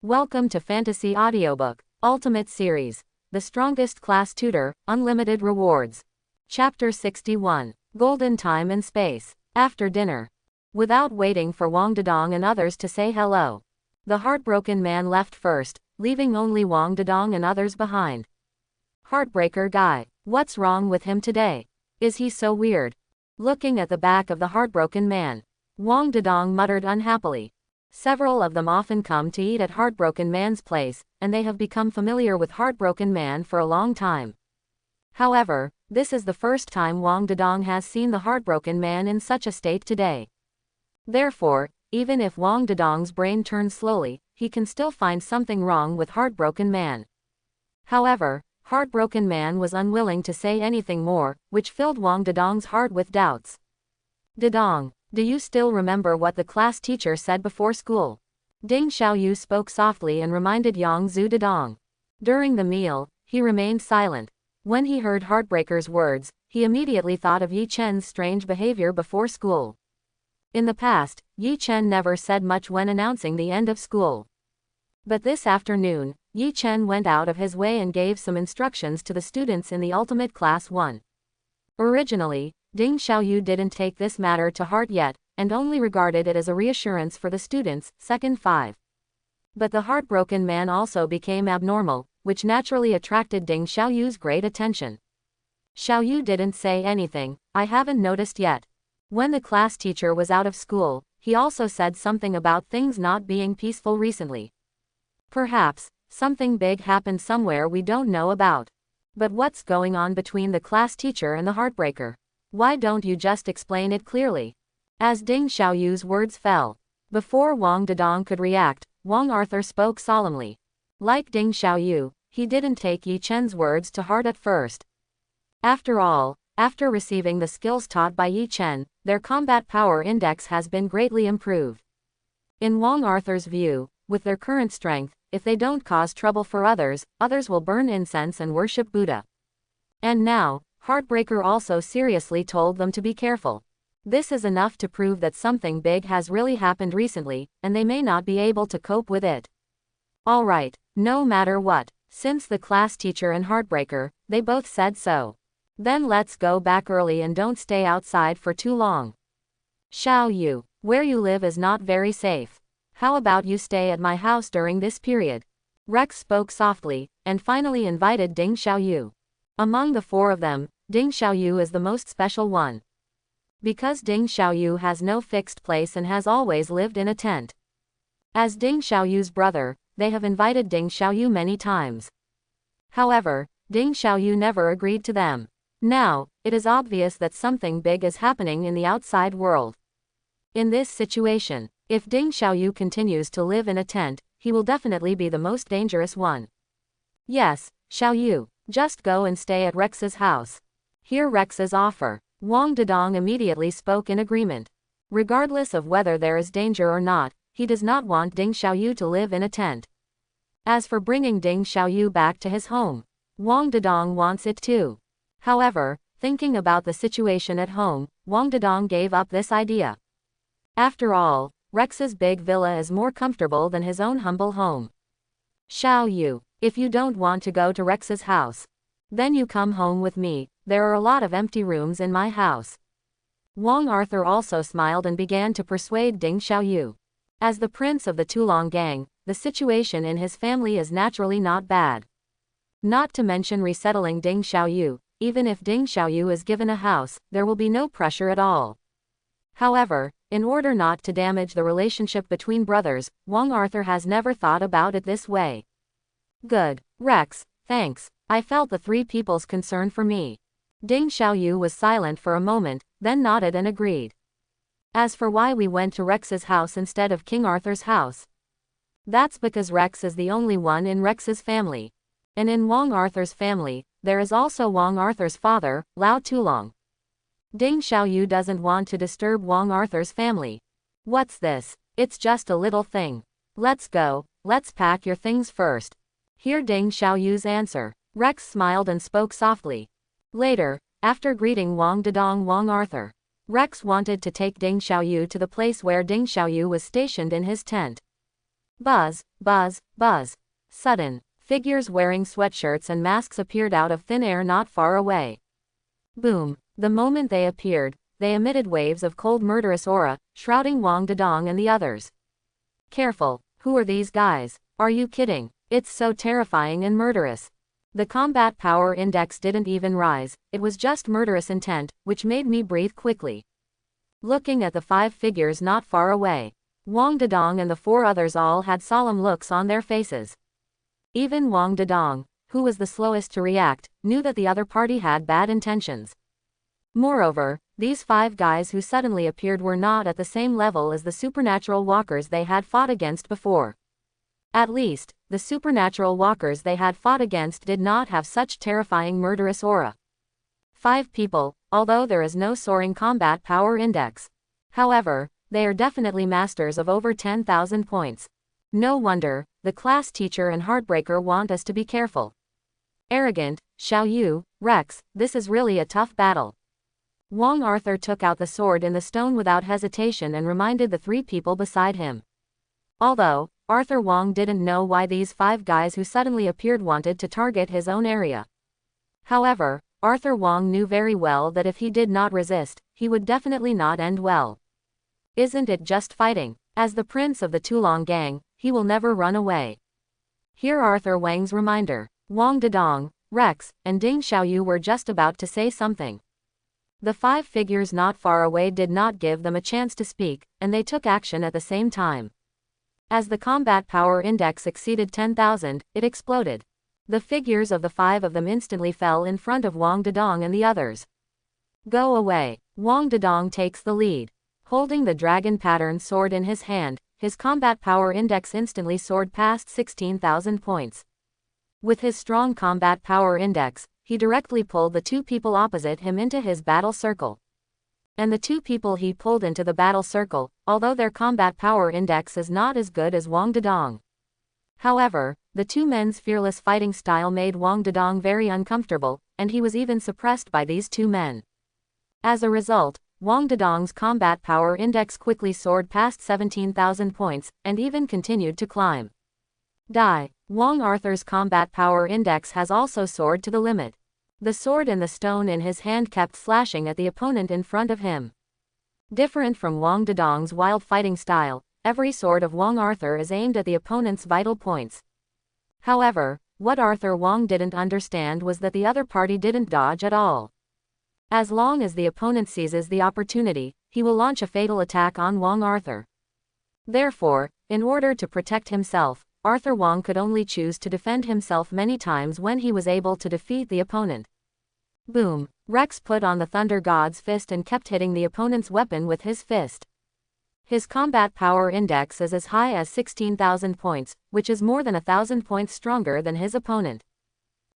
Welcome to Fantasy Audiobook, Ultimate Series, The Strongest Class Tutor, Unlimited Rewards. Chapter 61, Golden Time and Space. After dinner. Without waiting for Wang Dedong and others to say hello, the heartbroken man left first, leaving only Wang Dedong and others behind. Heartbreaker guy. What's wrong with him today? Is he so weird? Looking at the back of the heartbroken man, Wang Dedong muttered unhappily. Several of them often come to eat at Heartbroken Man's place, and they have become familiar with Heartbroken Man for a long time. However, this is the first time Wang Dedong has seen the Heartbroken Man in such a state today. Therefore, even if Wang Dedong's brain turns slowly, he can still find something wrong with Heartbroken Man. However, Heartbroken Man was unwilling to say anything more, which filled Wang Dedong's heart with doubts. Dedong, do you still remember what the class teacher said before school? Ding Xiaoyu spoke softly and reminded Yang Zhu Dedong. During the meal, he remained silent. When he heard Heartbreaker's words, he immediately thought of Yi Chen's strange behavior before school. In the past, Yi Chen never said much when announcing the end of school. But this afternoon, Yi Chen went out of his way and gave some instructions to the students in the Ultimate Class 1. Originally, Ding Xiaoyu didn't take this matter to heart yet, and only regarded it as a reassurance for the students, second 5. But the Heartbroken Man also became abnormal, which naturally attracted Ding Xiaoyu's great attention. Xiaoyu didn't say anything, I haven't noticed yet. When the class teacher was out of school, he also said something about things not being peaceful recently. Perhaps, something big happened somewhere we don't know about. But what's going on between the class teacher and the Heartbreaker? Why don't you just explain it clearly? As Ding Xiaoyu's words fell, before Wang Dedong could react, Wang Arthur spoke solemnly. Like Ding Xiaoyu, he didn't take Yi Chen's words to heart at first. After all, after receiving the skills taught by Yi Chen, their combat power index has been greatly improved. In Wang Arthur's view, with their current strength, if they don't cause trouble for others, others will burn incense and worship Buddha. And now, Heartbreaker also seriously told them to be careful. This is enough to prove that something big has really happened recently, and they may not be able to cope with it. Alright, no matter what, since the class teacher and Heartbreaker, they both said so. Then let's go back early and don't stay outside for too long. Xiaoyu, where you live is not very safe. How about you stay at my house during this period? Rex spoke softly, and finally invited Ding Xiaoyu. Among the 4 of them, Ding Xiaoyu is the most special one. Because Ding Xiaoyu has no fixed place and has always lived in a tent. As Ding Xiaoyu's brother, they have invited Ding Xiaoyu many times. However, Ding Xiaoyu never agreed to them. Now, it is obvious that something big is happening in the outside world. In this situation, if Ding Xiaoyu continues to live in a tent, he will definitely be the most dangerous one. Yes, Xiaoyu, just go and stay at Rex's house. Hear Rex's offer. Wang Dedong immediately spoke in agreement. Regardless of whether there is danger or not, he does not want Ding Xiaoyu to live in a tent. As for bringing Ding Xiaoyu back to his home, Wang Dedong wants it too. However, thinking about the situation at home, Wang Dedong gave up this idea. After all, Rex's big villa is more comfortable than his own humble home. Xiaoyu, if you don't want to go to Rex's house, then you come home with me, there are a lot of empty rooms in my house. Wang Arthur also smiled and began to persuade Ding Xiaoyu. As the prince of the Tulong gang, the situation in his family is naturally not bad. Not to mention resettling Ding Xiaoyu, even if Ding Xiaoyu is given a house, there will be no pressure at all. However, in order not to damage the relationship between brothers, Wang Arthur has never thought about it this way. Good, Rex, thanks. I felt the 3 people's concern for me. Ding Xiaoyu was silent for a moment, then nodded and agreed. As for why we went to Rex's house instead of King Arthur's house, that's because Rex is the only one in Rex's family. And in Wang Arthur's family, there is also Wang Arthur's father, Lao Tulong. Ding Xiaoyu doesn't want to disturb Wang Arthur's family. What's this? It's just a little thing. Let's go, let's pack your things first. Hear Ding Xiaoyu's answer. Rex smiled and spoke softly. Later, after greeting Wang Dedong Wang Arthur, Rex wanted to take Ding Xiaoyu to the place where Ding Xiaoyu was stationed in his tent. Buzz, buzz, buzz. Sudden, figures wearing sweatshirts and masks appeared out of thin air not far away. Boom. The moment they appeared, they emitted waves of cold murderous aura, shrouding Wang Dedong and the others. Careful, who are these guys? Are you kidding? It's so terrifying and murderous. The combat power index didn't even rise, it was just murderous intent, which made me breathe quickly. Looking at the 5 figures not far away, Wang Dedong and the 4 others all had solemn looks on their faces. Even Wang Dedong, who was the slowest to react, knew that the other party had bad intentions. Moreover, these 5 guys who suddenly appeared were not at the same level as the supernatural walkers they had fought against before. At least, the supernatural walkers they had fought against did not have such terrifying murderous aura. 5 people, although there is no soaring combat power index. However, they are definitely masters of over 10,000 points. No wonder, the class teacher and Heartbreaker want us to be careful. Arrogant, Xiaoyu, Rex, this is really a tough battle. Wang Arthur took out the sword in the stone without hesitation and reminded the 3 people beside him. Although, Arthur Wang didn't know why these 5 guys who suddenly appeared wanted to target his own area. However, Arthur Wang knew very well that if he did not resist, he would definitely not end well. Isn't it just fighting? As the prince of the Tulong gang, he will never run away. Hear Arthur Wang's reminder. Wang Dedong, Rex, and Ding Xiaoyu were just about to say something. The 5 figures not far away did not give them a chance to speak, and they took action at the same time. As the combat power index exceeded 10,000, it exploded. The figures of the 5 of them instantly fell in front of Wang Dedong and the others. Go away. Wang Dedong takes the lead. Holding the dragon pattern sword in his hand, his combat power index instantly soared past 16,000 points. With his strong combat power index, he directly pulled the 2 people opposite him into his battle circle. And the 2 people he pulled into the battle circle, although their combat power index is not as good as Wang Dedong. However, the 2 men's fearless fighting style made Wang Dedong very uncomfortable, and he was even suppressed by these 2 men. As a result, Wang Dedong's combat power index quickly soared past 17,000 points, and even continued to climb. Die. Wang Arthur's combat power index has also soared to the limit. The sword and the stone in his hand kept slashing at the opponent in front of him. Different from Wang Dedong's wild fighting style, every sword of Wang Arthur is aimed at the opponent's vital points. However, what Arthur Wang didn't understand was that the other party didn't dodge at all. As long as the opponent seizes the opportunity, he will launch a fatal attack on Wang Arthur. Therefore, in order to protect himself, Arthur Wang could only choose to defend himself many times when he was able to defeat the opponent. Boom. Rex put on the Thunder God's fist and kept hitting the opponent's weapon with his fist. His combat power index is as high as 16,000 points, which is more than 1,000 points stronger than his opponent.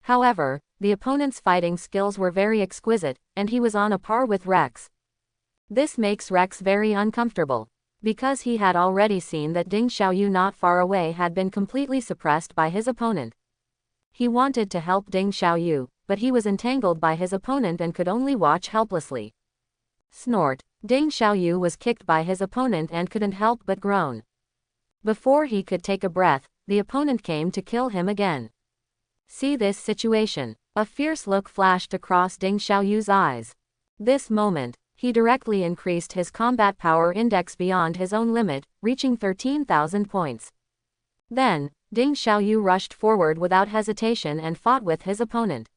However, the opponent's fighting skills were very exquisite, and he was on a par with Rex. This makes Rex very uncomfortable. Because he had already seen that Ding Xiaoyu not far away had been completely suppressed by his opponent. He wanted to help Ding Xiaoyu, but he was entangled by his opponent and could only watch helplessly. Snort. Ding Xiaoyu was kicked by his opponent and couldn't help but groan. Before he could take a breath, the opponent came to kill him again. See this situation. A fierce look flashed across Ding Xiaoyu's eyes. This moment, he directly increased his combat power index beyond his own limit, reaching 13,000 points. Then, Ding Xiaoyu rushed forward without hesitation and fought with his opponent.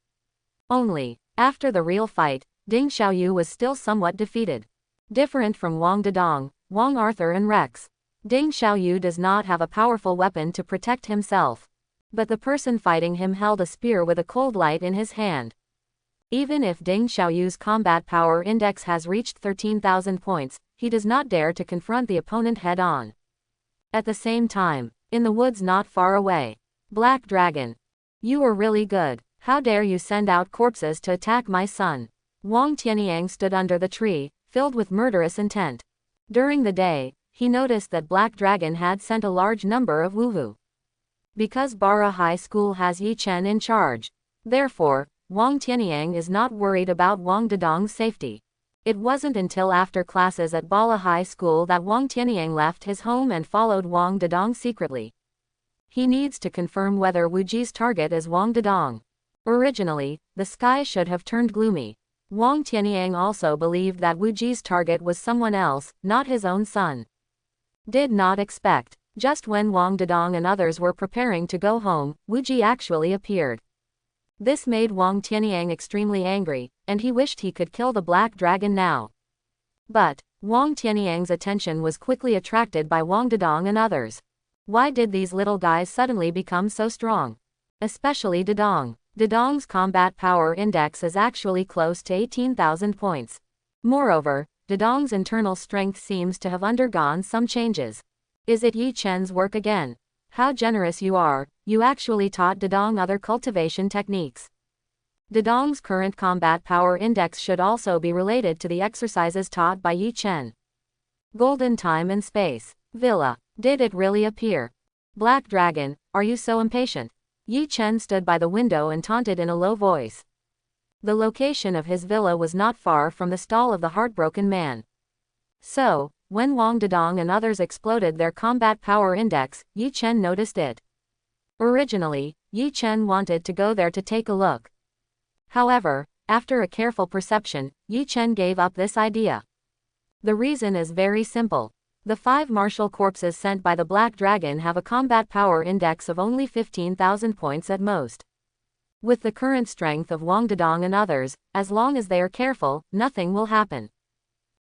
Only, after the real fight, Ding Xiaoyu was still somewhat defeated. Different from Wang Dedong, Wang Arthur and Rex, Ding Xiaoyu does not have a powerful weapon to protect himself. But the person fighting him held a spear with a cold light in his hand. Even if Ding Xiaoyu's combat power index has reached 13,000 points, he does not dare to confront the opponent head-on. At the same time, in the woods not far away, Black Dragon. You are really good. How dare you send out corpses to attack my son? Wang Tianyang stood under the tree, filled with murderous intent. During the day, he noticed that Black Dragon had sent a large number of Wuhu. Because Bara High School has Yi Chen in charge. Therefore, Wang Tianyang is not worried about Wang Dedong's safety. It wasn't until after classes at Bala High School that Wang Tianyang left his home and followed Wang Dedong secretly. He needs to confirm whether Wuji's target is Wang Dedong. Originally, the sky should have turned gloomy. Wang Tianyang also believed that Wuji's target was someone else, not his own son. Did not expect. Just when Wang Dedong and others were preparing to go home, Wuji actually appeared. This made Wang Tianyang extremely angry, and he wished he could kill the black dragon now. But Wang Tianyang's attention was quickly attracted by Wang Dedong and others. Why did these little guys suddenly become so strong? Especially Dedong. Dedong's combat power index is actually close to 18,000 points. Moreover, Dedong's internal strength seems to have undergone some changes. Is it Yi Chen's work again? How generous you are, you actually taught Dedong other cultivation techniques. Dedong's current combat power index should also be related to the exercises taught by Yi Chen. Golden time and space. Villa. Did it really appear? Black Dragon, are you so impatient? Yi Chen stood by the window and taunted in a low voice. The location of his villa was not far from the stall of the heartbroken man. So, when Wang Dedong and others exploded their combat power index, Yi Chen noticed it. Originally, Yi Chen wanted to go there to take a look. However, after a careful perception, Yi Chen gave up this idea. The reason is very simple. The 5 martial corpses sent by the Black Dragon have a combat power index of only 15,000 points at most. With the current strength of Wang Dedong and others, as long as they are careful, nothing will happen.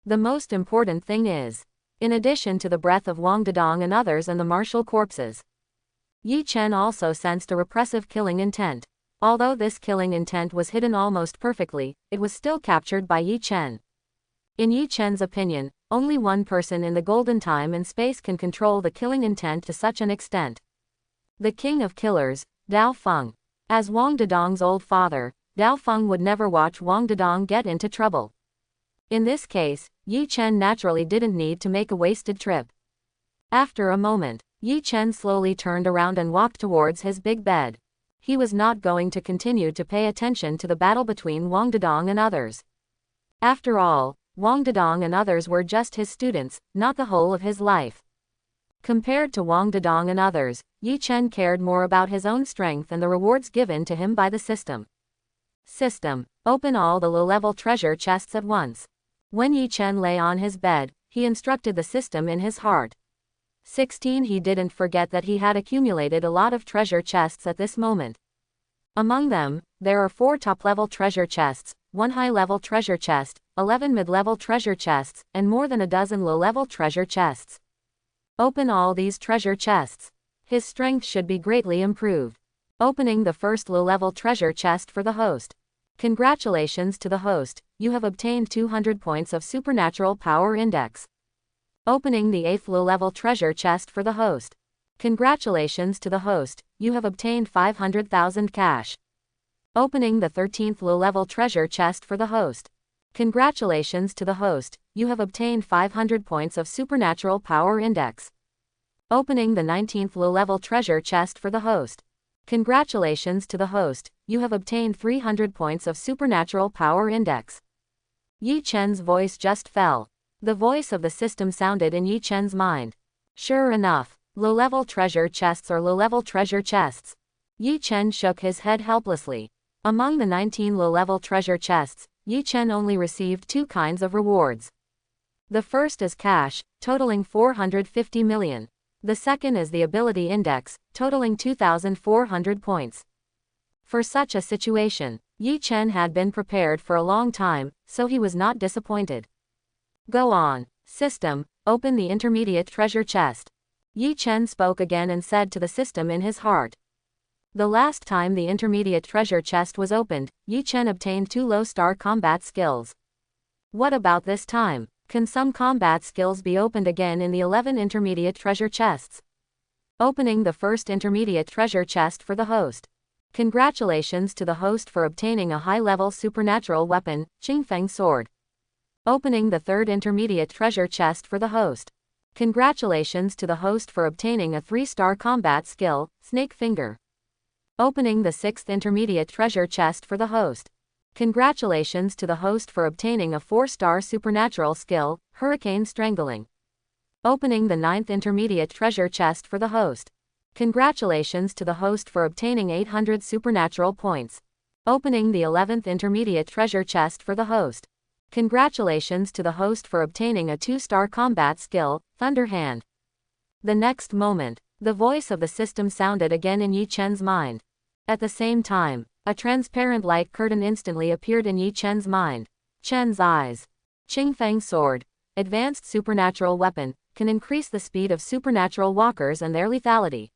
The most important thing is, in addition to the breath of Wang Dedong and others and the martial corpses, Yi Chen also sensed a repressive killing intent. Although this killing intent was hidden almost perfectly, it was still captured by Yi Chen. In Yi Chen's opinion, only one person in the golden time and space can control the killing intent to such an extent. The king of killers, Dao Feng. As Wang Dedong's old father, Dao Feng would never watch Wang Dedong get into trouble. In this case, Yi Chen naturally didn't need to make a wasted trip. After a moment, Yi Chen slowly turned around and walked towards his big bed. He was not going to continue to pay attention to the battle between Wang Dedong and others. After all, Wang Dedong and others were just his students, not the whole of his life. Compared to Wang Dedong and others, Yi Chen cared more about his own strength and the rewards given to him by the system. System. Open all the low-level treasure chests at once. When Yi Chen lay on his bed, he instructed the system in his heart. 16. He didn't forget that he had accumulated a lot of treasure chests at this moment. Among them, there are 4 top-level treasure chests, 1 high-level treasure chest, 11 mid-level treasure chests, and more than a dozen low-level treasure chests. Open all these treasure chests. His strength should be greatly improved. Opening the first low-level treasure chest for the host. Congratulations to the host, you have obtained 200 points of supernatural power index. Opening the 8th low-level treasure chest for the host. Congratulations to the host, you have obtained 500,000 cash. Opening the 13th low-level treasure chest for the host. Congratulations to the host, you have obtained 500 points of supernatural power index. Opening the 19th low-level treasure chest for the host. Congratulations to the host, you have obtained 300 points of supernatural power index. Yi Chen's voice just fell. The voice of the system sounded in Yi Chen's mind. Sure enough, low-level treasure chests are low-level treasure chests. Yi Chen shook his head helplessly. Among the 19 low-level treasure chests, Yi Chen only received 2 kinds of rewards. The first is cash, totaling 450 million. The second is the ability index, totaling 2,400 points. For such a situation, Yi Chen had been prepared for a long time, so he was not disappointed. Go on, system, open the intermediate treasure chest. Yi Chen spoke again and said to the system in his heart. The last time the intermediate treasure chest was opened, Yi Chen obtained 2 low-star combat skills. What about this time? Can some combat skills be opened again in the 11 intermediate treasure chests? Opening the first intermediate treasure chest for the host. Congratulations to the host for obtaining a high-level supernatural weapon, Qingfeng Sword. Opening the third intermediate treasure chest for the host. Congratulations to the host for obtaining a 3-star combat skill, Snake Finger. Opening the 6th intermediate treasure chest for the host. Congratulations to the host for obtaining a 4-star supernatural skill, Hurricane Strangling. Opening the 9th intermediate treasure chest for the host. Congratulations to the host for obtaining 800 supernatural points. Opening the 11th intermediate treasure chest for the host. Congratulations to the host for obtaining a 2-star combat skill, Thunder Hand. The next moment, the voice of the system sounded again in Yi Chen's mind. At the same time, a transparent light curtain instantly appeared in Yi Chen's mind. Chen's eyes. Qingfeng Sword. Advanced supernatural weapon, can increase the speed of supernatural walkers and their lethality.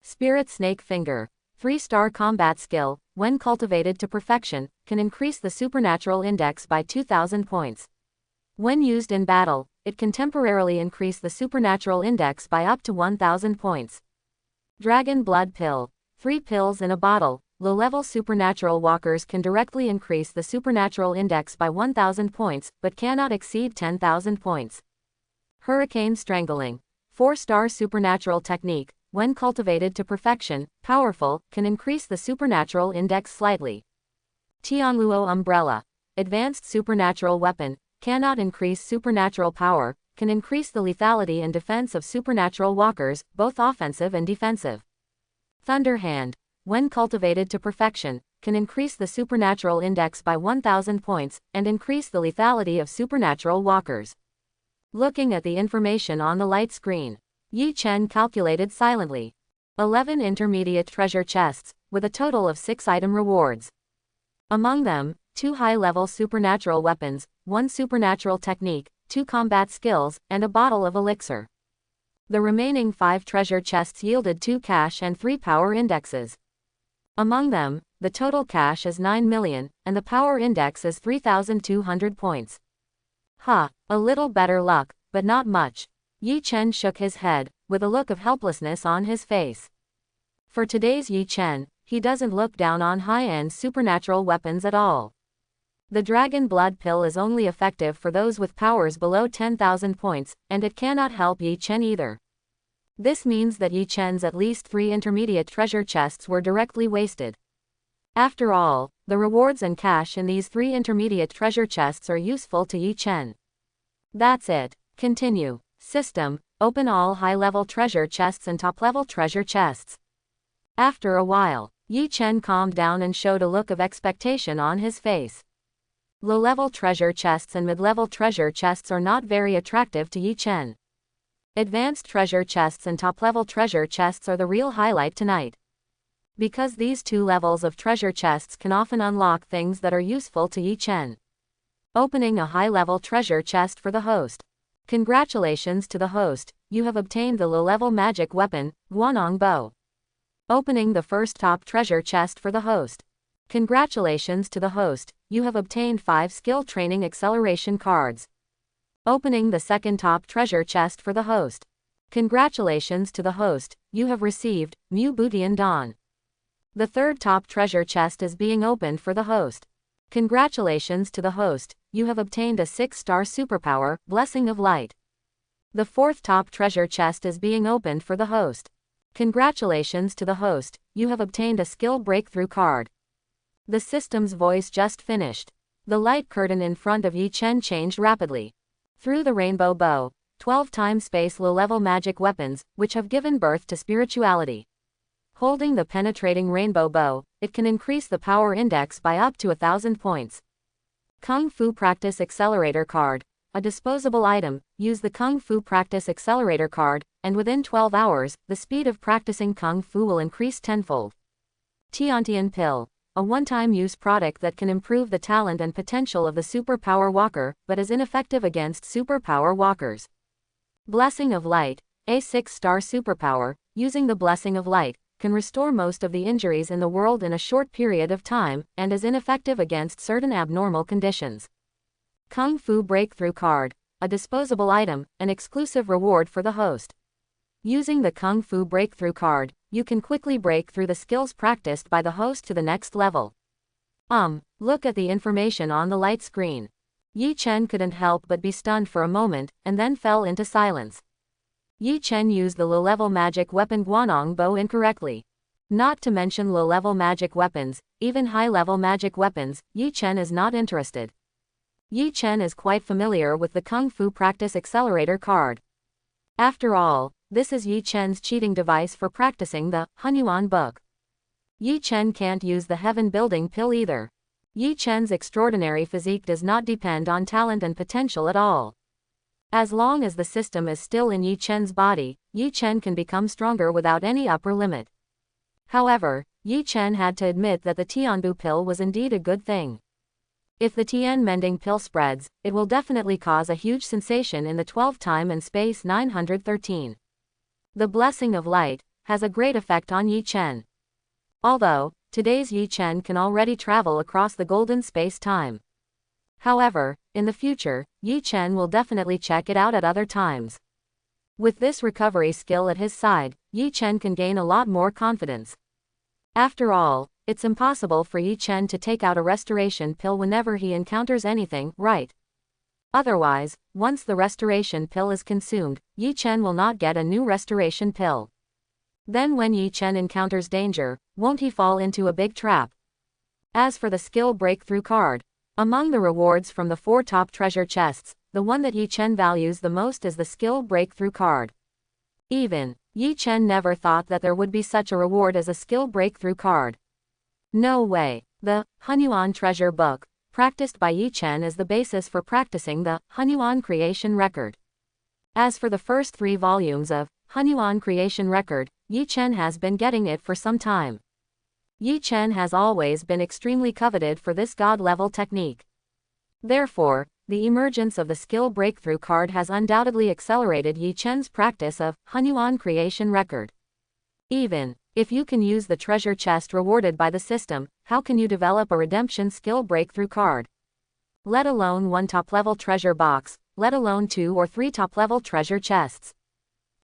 Spirit Snake Finger. 3-star combat skill, when cultivated to perfection, can increase the supernatural index by 2,000 points. When used in battle, it can temporarily increase the supernatural index by up to 1,000 points. Dragon Blood Pill. 3 pills in a bottle. Low-level supernatural walkers can directly increase the supernatural index by 1,000 points, but cannot exceed 10,000 points. Hurricane Strangling. 4-star supernatural technique, when cultivated to perfection, powerful, can increase the supernatural index slightly. Tianluo Umbrella. Advanced supernatural weapon, cannot increase supernatural power, can increase the lethality and defense of supernatural walkers, both offensive and defensive. Thunder Hand. When cultivated to perfection, can increase the supernatural index by 1,000 points, and increase the lethality of supernatural walkers. Looking at the information on the light screen, Yi Chen calculated silently. 11 intermediate treasure chests, with a total of 6 item rewards. Among them, 2 high-level supernatural weapons, 1 supernatural technique, 2 combat skills, and a bottle of elixir. The remaining 5 treasure chests yielded 2 cash and 3 power indexes. Among them, the total cash is 9 million, and the power index is 3,200 points. A little better luck, but not much. Yi Chen shook his head, with a look of helplessness on his face. For today's Yi Chen, he doesn't look down on high-end supernatural weapons at all. The Dragon Blood Pill is only effective for those with powers below 10,000 points, and it cannot help Yi Chen either. This means that Yi Chen's at least 3 intermediate treasure chests were directly wasted. After all, the rewards and cash in these 3 intermediate treasure chests are useful to Yi Chen. That's it. Continue. System, open all high-level treasure chests and top-level treasure chests. After a while, Yi Chen calmed down and showed a look of expectation on his face. Low-level treasure chests and mid-level treasure chests are not very attractive to Yi Chen. Advanced treasure chests and top-level treasure chests are the real highlight tonight. Because these 2 levels of treasure chests can often unlock things that are useful to Yi Chen. Opening a high-level treasure chest for the host. Congratulations to the host, you have obtained the low-level magic weapon, Guanong Bow. Opening the first top treasure chest for the host. Congratulations to the host, you have obtained 5 skill training acceleration cards. Opening the second top treasure chest for the host. Congratulations to the host, you have received Mu Butian Dawn. The third top treasure chest is being opened for the host. Congratulations to the host, you have obtained a 6-star superpower, Blessing of Light. The fourth top treasure chest is being opened for the host. Congratulations to the host, you have obtained a skill breakthrough card. The system's voice just finished. The light curtain in front of Yi Chen changed rapidly. Through the rainbow bow, 12 time space low-level magic weapons, which have given birth to spirituality. Holding the penetrating rainbow bow, it can increase the power index by up to 1,000 points. Kung Fu Practice Accelerator Card. A disposable item, use the Kung Fu Practice Accelerator card, and within 12 hours, the speed of practicing Kung Fu will increase tenfold. Tiantian Pill. A one-time use product that can improve the talent and potential of the superpower walker, but is ineffective against superpower walkers. Blessing of Light. A 6-star superpower, using the Blessing of Light, can restore most of the injuries in the world in a short period of time, and is ineffective against certain abnormal conditions. Kung Fu Breakthrough Card. A disposable item, an exclusive reward for the host. Using the Kung Fu Breakthrough card, you can quickly break through the skills practiced by the host to the next level. Look at the information on the light screen. Yi Chen couldn't help but be stunned for a moment, and then fell into silence. Yi Chen used the low-level magic weapon Guanong Bow incorrectly. Not to mention low-level magic weapons, even high-level magic weapons, Yi Chen is not interested. Yi Chen is quite familiar with the Kung Fu Practice Accelerator card. After all, this is Yi Chen's cheating device for practicing the Audiobook. Yi Chen can't use the heaven-building pill either. Yi Chen's extraordinary physique does not depend on talent and potential at all. As long as the system is still in Yi Chen's body, Yi Chen can become stronger without any upper limit. However, Yi Chen had to admit that the Tianbu pill was indeed a good thing. If the Tian-mending pill spreads, it will definitely cause a huge sensation in the 12 time and space 913. The blessing of light has a great effect on Yi Chen. Although, today's Yi Chen can already travel across the golden space-time. However, in the future, Yi Chen will definitely check it out at other times. With this recovery skill at his side, Yi Chen can gain a lot more confidence. After all, it's impossible for Yi Chen to take out a restoration pill whenever he encounters anything, right? Otherwise, once the restoration pill is consumed, Yi Chen will not get a new restoration pill. Then when Yi Chen encounters danger, won't he fall into a big trap? As for the skill breakthrough card, among the rewards from the 4 top treasure chests, the one that Yi Chen values the most is the skill breakthrough card. Even Yi Chen never thought that there would be such a reward as a skill breakthrough card. No way. The Hunyuan treasure book, practiced by Yi Chen, is the basis for practicing the Hunyuan creation record. As for the first 3 volumes of Hunyuan creation record, Yi Chen has been getting it for some time. Yi Chen has always been extremely coveted for this god-level technique. Therefore, the emergence of the skill breakthrough card has undoubtedly accelerated Yi Chen's practice of Hunyuan creation record. Even if you can use the treasure chest rewarded by the system, how can you develop a redemption skill breakthrough card? Let alone 1 top-level treasure box, let alone 2 or 3 top-level treasure chests.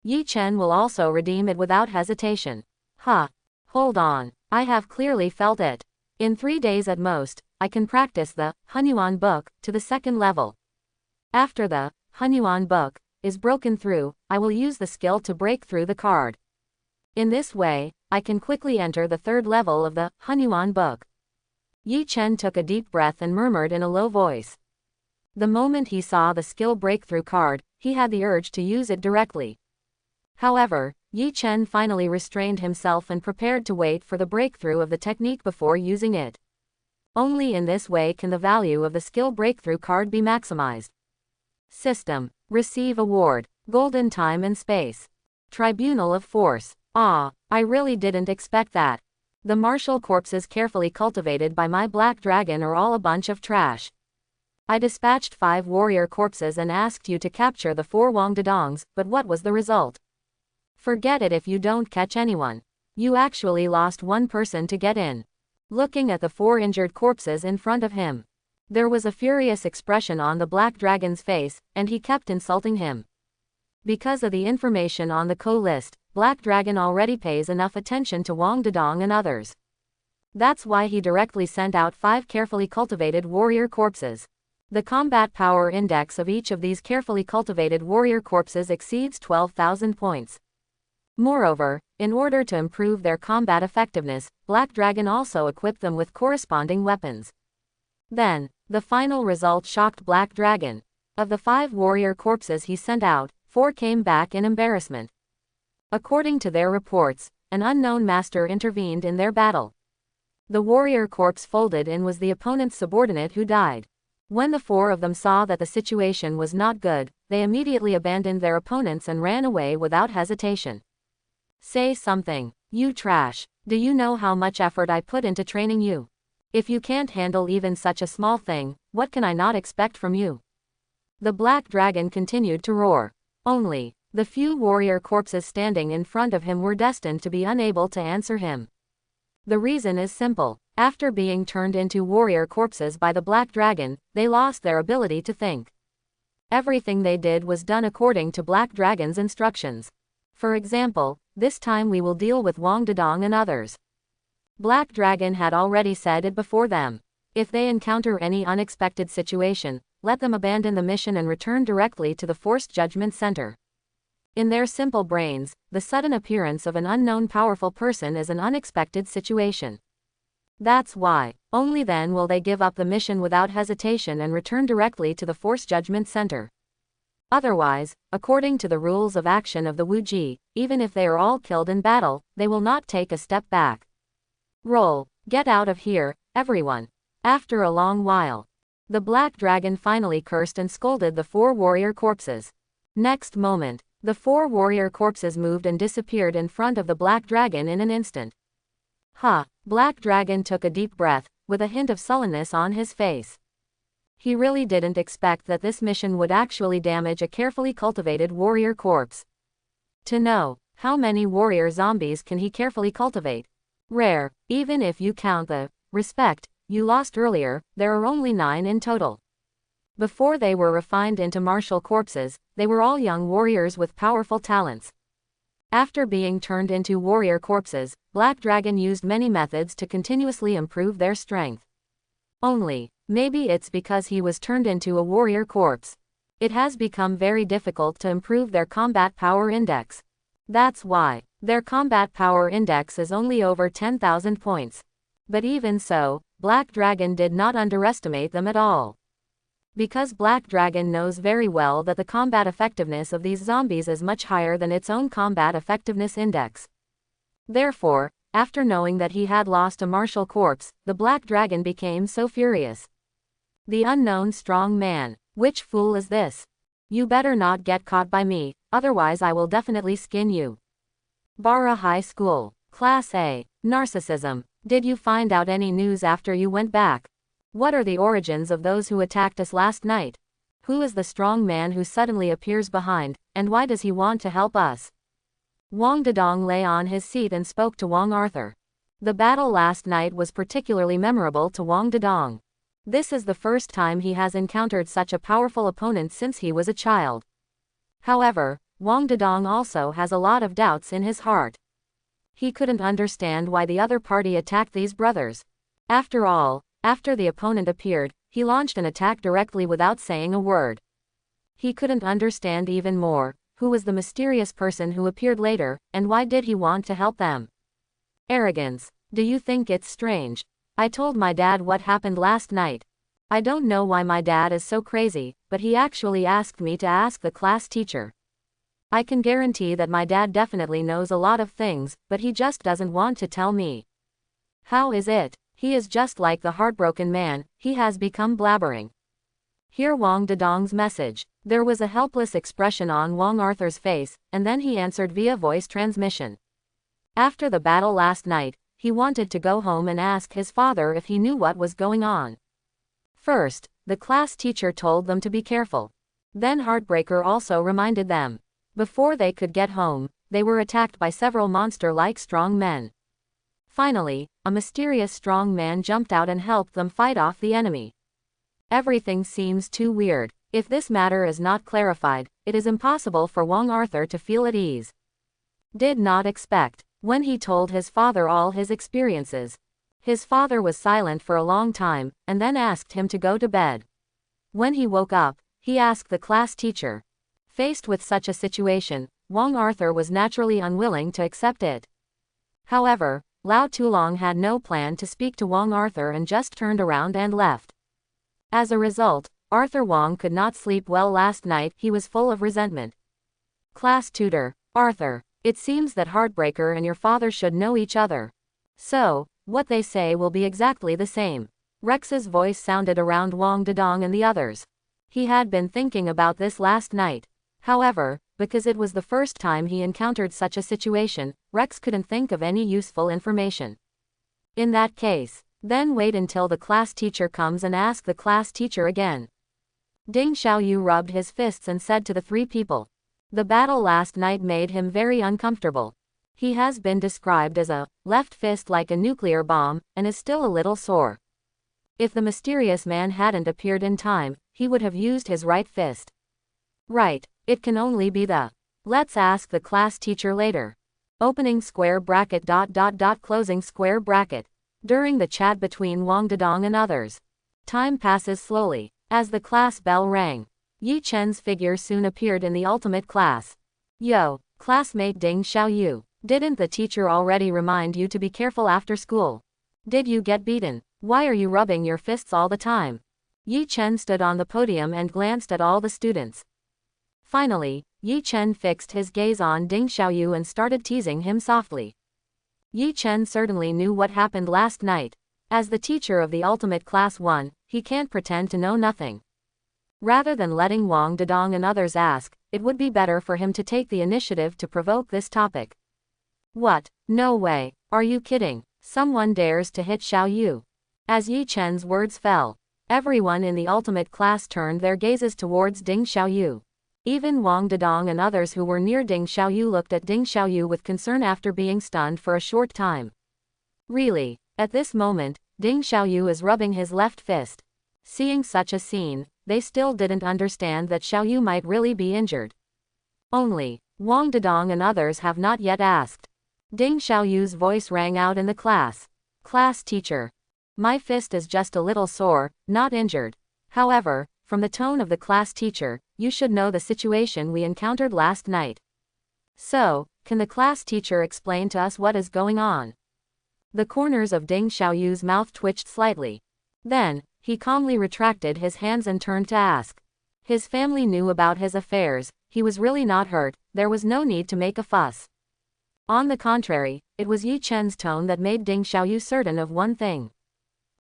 Yi Chen will also redeem it without hesitation. Hold on. I have clearly felt it. In 3 days at most, I can practice the Hunyuan book to the 2nd level. After the Hunyuan book is broken through, I will use the skill to break through the card. In this way, I can quickly enter the 3rd level of the Hunyuan book. Yi Chen took a deep breath and murmured in a low voice. The moment he saw the skill breakthrough card, he had the urge to use it directly. However, Yi Chen finally restrained himself and prepared to wait for the breakthrough of the technique before using it. Only in this way can the value of the skill breakthrough card be maximized. System. Receive award. Golden time and space. Tribunal of force. I really didn't expect that. The martial corpses carefully cultivated by my black dragon are all a bunch of trash. I dispatched 5 warrior corpses and asked you to capture the 4 Wangdadongs, but what was the result? Forget it if you don't catch anyone. You actually lost 1 person to get in. Looking at the 4 injured corpses in front of him, there was a furious expression on the black dragon's face, and he kept insulting him. Because of the information on the co-list, Black Dragon already pays enough attention to Wang Dadong and others. That's why he directly sent out 5 carefully cultivated warrior corpses. The combat power index of each of these carefully cultivated warrior corpses exceeds 12,000 points. Moreover, in order to improve their combat effectiveness, Black Dragon also equipped them with corresponding weapons. Then, the final result shocked Black Dragon. Of the 5 warrior corpses he sent out, 4 came back in embarrassment. According to their reports, an unknown master intervened in their battle. The warrior corpse folded in was the opponent's subordinate who died. When the 4 of them saw that the situation was not good, they immediately abandoned their opponents and ran away without hesitation. Say something, you trash. Do you know how much effort I put into training you? If you can't handle even such a small thing, what can I not expect from you? The black dragon continued to roar. Only, the few warrior corpses standing in front of him were destined to be unable to answer him. The reason is simple. After being turned into warrior corpses by the black dragon, they lost their ability to think. Everything they did was done according to Black Dragon's instructions. For example, this time we will deal with Wang Dadong and others. Black Dragon had already said it before them. If they encounter any unexpected situation, let them abandon the mission and return directly to the Forced Judgment Center. In their simple brains, the sudden appearance of an unknown powerful person is an unexpected situation. That's why, only then will they give up the mission without hesitation and return directly to the Force Judgment Center. Otherwise, according to the rules of action of the Wuji, even if they are all killed in battle, they will not take a step back. Roll. Get out of here, everyone. After a long while, the black dragon finally cursed and scolded the 4 warrior corpses. Next moment, the 4 warrior corpses moved and disappeared in front of the black dragon in an instant. Black dragon took a deep breath, with a hint of sullenness on his face. He really didn't expect that this mission would actually damage a carefully cultivated warrior corpse. To know, how many warrior zombies can he carefully cultivate? Rare, even if you count the respect you lost earlier, there are only 9 in total. Before they were refined into martial corpses, they were all young warriors with powerful talents. After being turned into warrior corpses, Black Dragon used many methods to continuously improve their strength. Only, maybe it's because he was turned into a warrior corpse. It has become very difficult to improve their combat power index. That's why, their combat power index is only over 10,000 points. But even so, Black Dragon did not underestimate them at all. Because Black Dragon knows very well that the combat effectiveness of these zombies is much higher than its own combat effectiveness index. Therefore, after knowing that he had lost a martial corpse, the Black Dragon became so furious. The unknown strong man. Which fool is this? You better not get caught by me, otherwise I will definitely skin you. Bara High School. Class A. Narcissism. Did you find out any news after you went back? What are the origins of those who attacked us last night? Who is the strong man who suddenly appears behind, and why does he want to help us? Wang Dedong lay on his seat and spoke to Wang Arthur. The battle last night was particularly memorable to Wang Dedong. This is the first time he has encountered such a powerful opponent since he was a child. However, Wang Dedong also has a lot of doubts in his heart. He couldn't understand why the other party attacked these brothers. After all, after the opponent appeared, he launched an attack directly without saying a word. He couldn't understand even more, who was the mysterious person who appeared later, and why did he want to help them? Arrogance. Do you think it's strange? I told my dad what happened last night. I don't know why my dad is so crazy, but he actually asked me to ask the class teacher. I can guarantee that my dad definitely knows a lot of things, but he just doesn't want to tell me. How is it? He is just like the heartbroken man, he has become blabbering. Hear Wang Dedong's message. There was a helpless expression on Wang Arthur's face, and then he answered via voice transmission. After the battle last night, he wanted to go home and ask his father if he knew what was going on. First, the class teacher told them to be careful. Then Heartbreaker also reminded them. Before they could get home, they were attacked by several monster-like strong men. Finally, a mysterious strong man jumped out and helped them fight off the enemy. Everything seems too weird. If this matter is not clarified, it is impossible for Wang Arthur to feel at ease. Did not expect. When he told his father all his experiences, his father was silent for a long time, and then asked him to go to bed. When he woke up, he asked the class teacher. Faced with such a situation, Wang Arthur was naturally unwilling to accept it. However, Lao Tulong had no plan to speak to Wang Arthur and just turned around and left. As a result, Arthur Wang could not sleep well last night. He was full of resentment. Class tutor. Arthur, it seems that Heartbreaker and your father should know each other. So, what they say will be exactly the same. Rex's voice sounded around Wang Dedong and the others. He had been thinking about this last night. However, because it was the first time he encountered such a situation, Rex couldn't think of any useful information. In that case, then wait until the class teacher comes and ask the class teacher again. Ding Xiaoyu rubbed his fists and said to the 3 people. The battle last night made him very uncomfortable. He has been described as a left fist like a nuclear bomb, and is still a little sore. If the mysterious man hadn't appeared in time, he would have used his right fist. Right, it can only be the. Let's ask the class teacher later. Opening square bracket ... closing square bracket. During the chat between Wang Dedong and others, time passes slowly. As the class bell rang, Yi Chen's figure soon appeared in the ultimate class. Yo, classmate Ding Xiaoyu, didn't the teacher already remind you to be careful after school? Did you get beaten? Why are you rubbing your fists all the time? Yi Chen stood on the podium and glanced at all the students. Finally, Yi Chen fixed his gaze on Ding Xiaoyu and started teasing him softly. Yi Chen certainly knew what happened last night. As the teacher of the ultimate class 1, he can't pretend to know nothing. Rather than letting Wang Dedong and others ask, it would be better for him to take the initiative to provoke this topic. What? No way. Are you kidding? Someone dares to hit Xiaoyu. As Yi Chen's words fell, everyone in the ultimate class turned their gazes towards Ding Xiaoyu. Even Wang Dedong and others who were near Ding Xiaoyu looked at Ding Xiaoyu with concern after being stunned for a short time. Really? At this moment, Ding Xiaoyu is rubbing his left fist. Seeing such a scene, they still didn't understand that Xiaoyu might really be injured. Only, Wang Dedong and others have not yet asked. Ding Xiaoyu's voice rang out in the class. Class teacher. My fist is just a little sore, not injured. However, from the tone of the class teacher, you should know the situation we encountered last night. So, can the class teacher explain to us what is going on? The corners of Ding Xiaoyu's mouth twitched slightly. Then, he calmly retracted his hands and turned to ask. His family knew about his affairs, he was really not hurt, there was no need to make a fuss. On the contrary, it was Yi Chen's tone that made Ding Xiaoyu certain of one thing.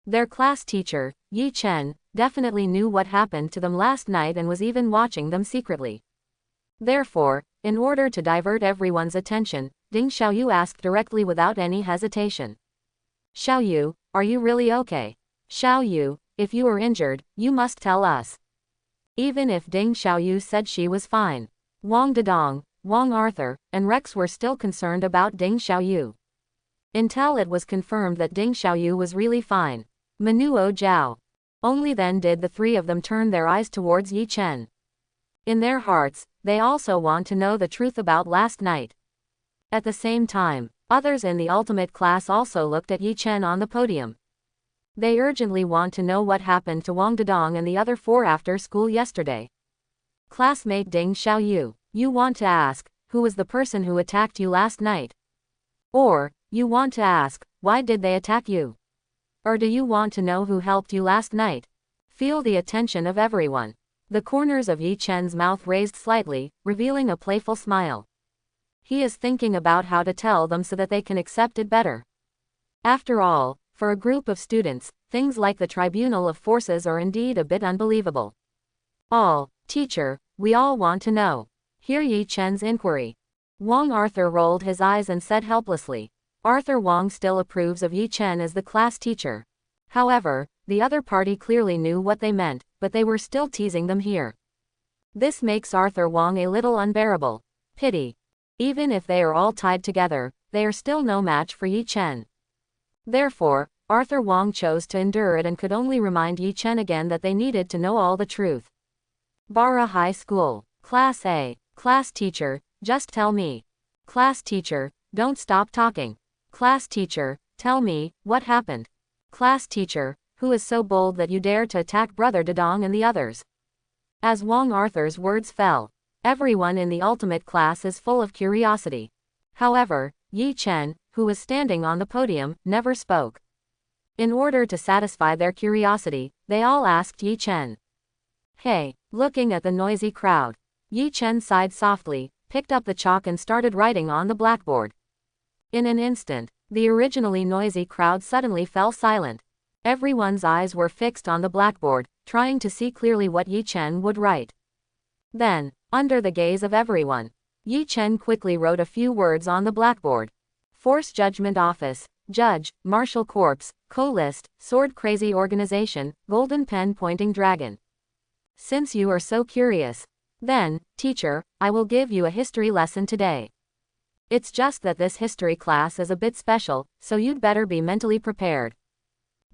Their class teacher, Yi Chen, definitely knew what happened to them last night and was even watching them secretly. Therefore, in order to divert everyone's attention, Ding Xiaoyu asked directly without any hesitation. Xiaoyu, are you really okay? Xiaoyu, if you are injured, you must tell us. Even if Ding Xiaoyu said she was fine, Wang Dedong, Wang Arthur, and Rex were still concerned about Ding Xiaoyu. Until it was confirmed that Ding Xiaoyu was really fine. Menuo Zhao. Only then did the three of them turn their eyes towards Yi Chen. In their hearts, they also want to know the truth about last night. At the same time, others in the ultimate class also looked at Yi Chen on the podium. They urgently want to know what happened to Wang Dedong and the other four after school yesterday. Classmate Ding Xiaoyu, you want to ask, who was the person who attacked you last night? Or, you want to ask, why did they attack you? Or do you want to know who helped you last night? Feel the attention of everyone. The corners of Yi Chen's mouth raised slightly, revealing a playful smile. He is thinking about how to tell them so that they can accept it better. After all, for a group of students, things like the Tribunal of Forces are indeed a bit unbelievable. Teacher, we all want to know. Hear Yi Chen's inquiry. Wang Arthur rolled his eyes and said helplessly. Arthur Wang still approves of Yi Chen as the class teacher. However, the other party clearly knew what they meant, but they were still teasing them here. This makes Arthur Wang a little unbearable. Pity. Even if they are all tied together, they are still no match for Yi Chen. Therefore, Arthur Wang chose to endure it and could only remind Yi Chen again that they needed to know all the truth. Bara High School. Class A. Class teacher, just tell me. Class teacher, don't stop talking. Class teacher, tell me, what happened? Class teacher, who is so bold that you dare to attack Brother Dedong and the others? As Wang Arthur's words fell, everyone in the ultimate class is full of curiosity. However, Yi Chen, who was standing on the podium, never spoke. In order to satisfy their curiosity, they all asked Yi Chen. Hey, looking at the noisy crowd, Yi Chen sighed softly, picked up the chalk and started writing on the blackboard. In an instant, the originally noisy crowd suddenly fell silent. Everyone's eyes were fixed on the blackboard, trying to see clearly what Yi Chen would write. Then, under the gaze of everyone, Yi Chen quickly wrote a few words on the blackboard. Force Judgment Office, Judge, Martial Corps, Co-List, Sword Crazy Organization, Golden Pen Pointing Dragon. Since you are so curious, then, teacher, I will give you a history lesson today. It's just that this history class is a bit special, so you'd better be mentally prepared.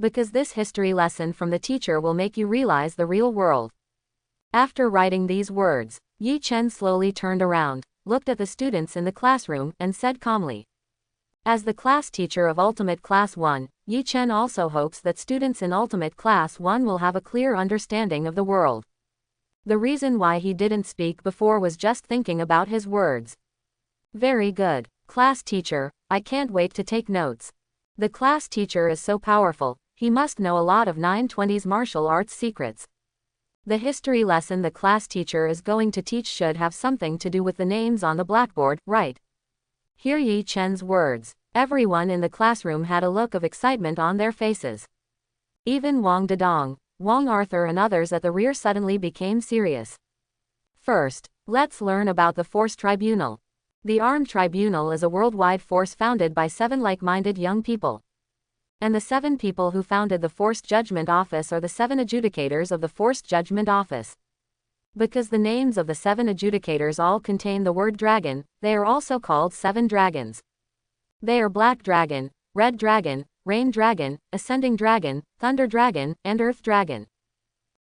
Because this history lesson from the teacher will make you realize the real world. After writing these words, Yi Chen slowly turned around, looked at the students in the classroom, and said calmly. As the class teacher of Ultimate Class 1, Yi Chen also hopes that students in Ultimate Class 1 will have a clear understanding of the world. The reason why he didn't speak before was just thinking about his words. Very good, class teacher, I can't wait to take notes. The class teacher is so powerful, he must know a lot of 920's martial arts secrets. The history lesson the class teacher is going to teach should have something to do with the names on the blackboard, right? Hear Yi Chen's words. Everyone in the classroom had a look of excitement on their faces. Even Wang Dedong, Wang Arthur and others at the rear suddenly became serious. First, let's learn about the Force Tribunal. The Armed Tribunal is a worldwide force founded by 7 like-minded young people. And the 7 people who founded the Forced Judgment Office are the 7 adjudicators of the Forced Judgment Office. Because the names of the 7 adjudicators all contain the word dragon, they are also called 7 dragons. They are Black Dragon, Red Dragon, Rain Dragon, Ascending Dragon, Thunder Dragon, and Earth Dragon.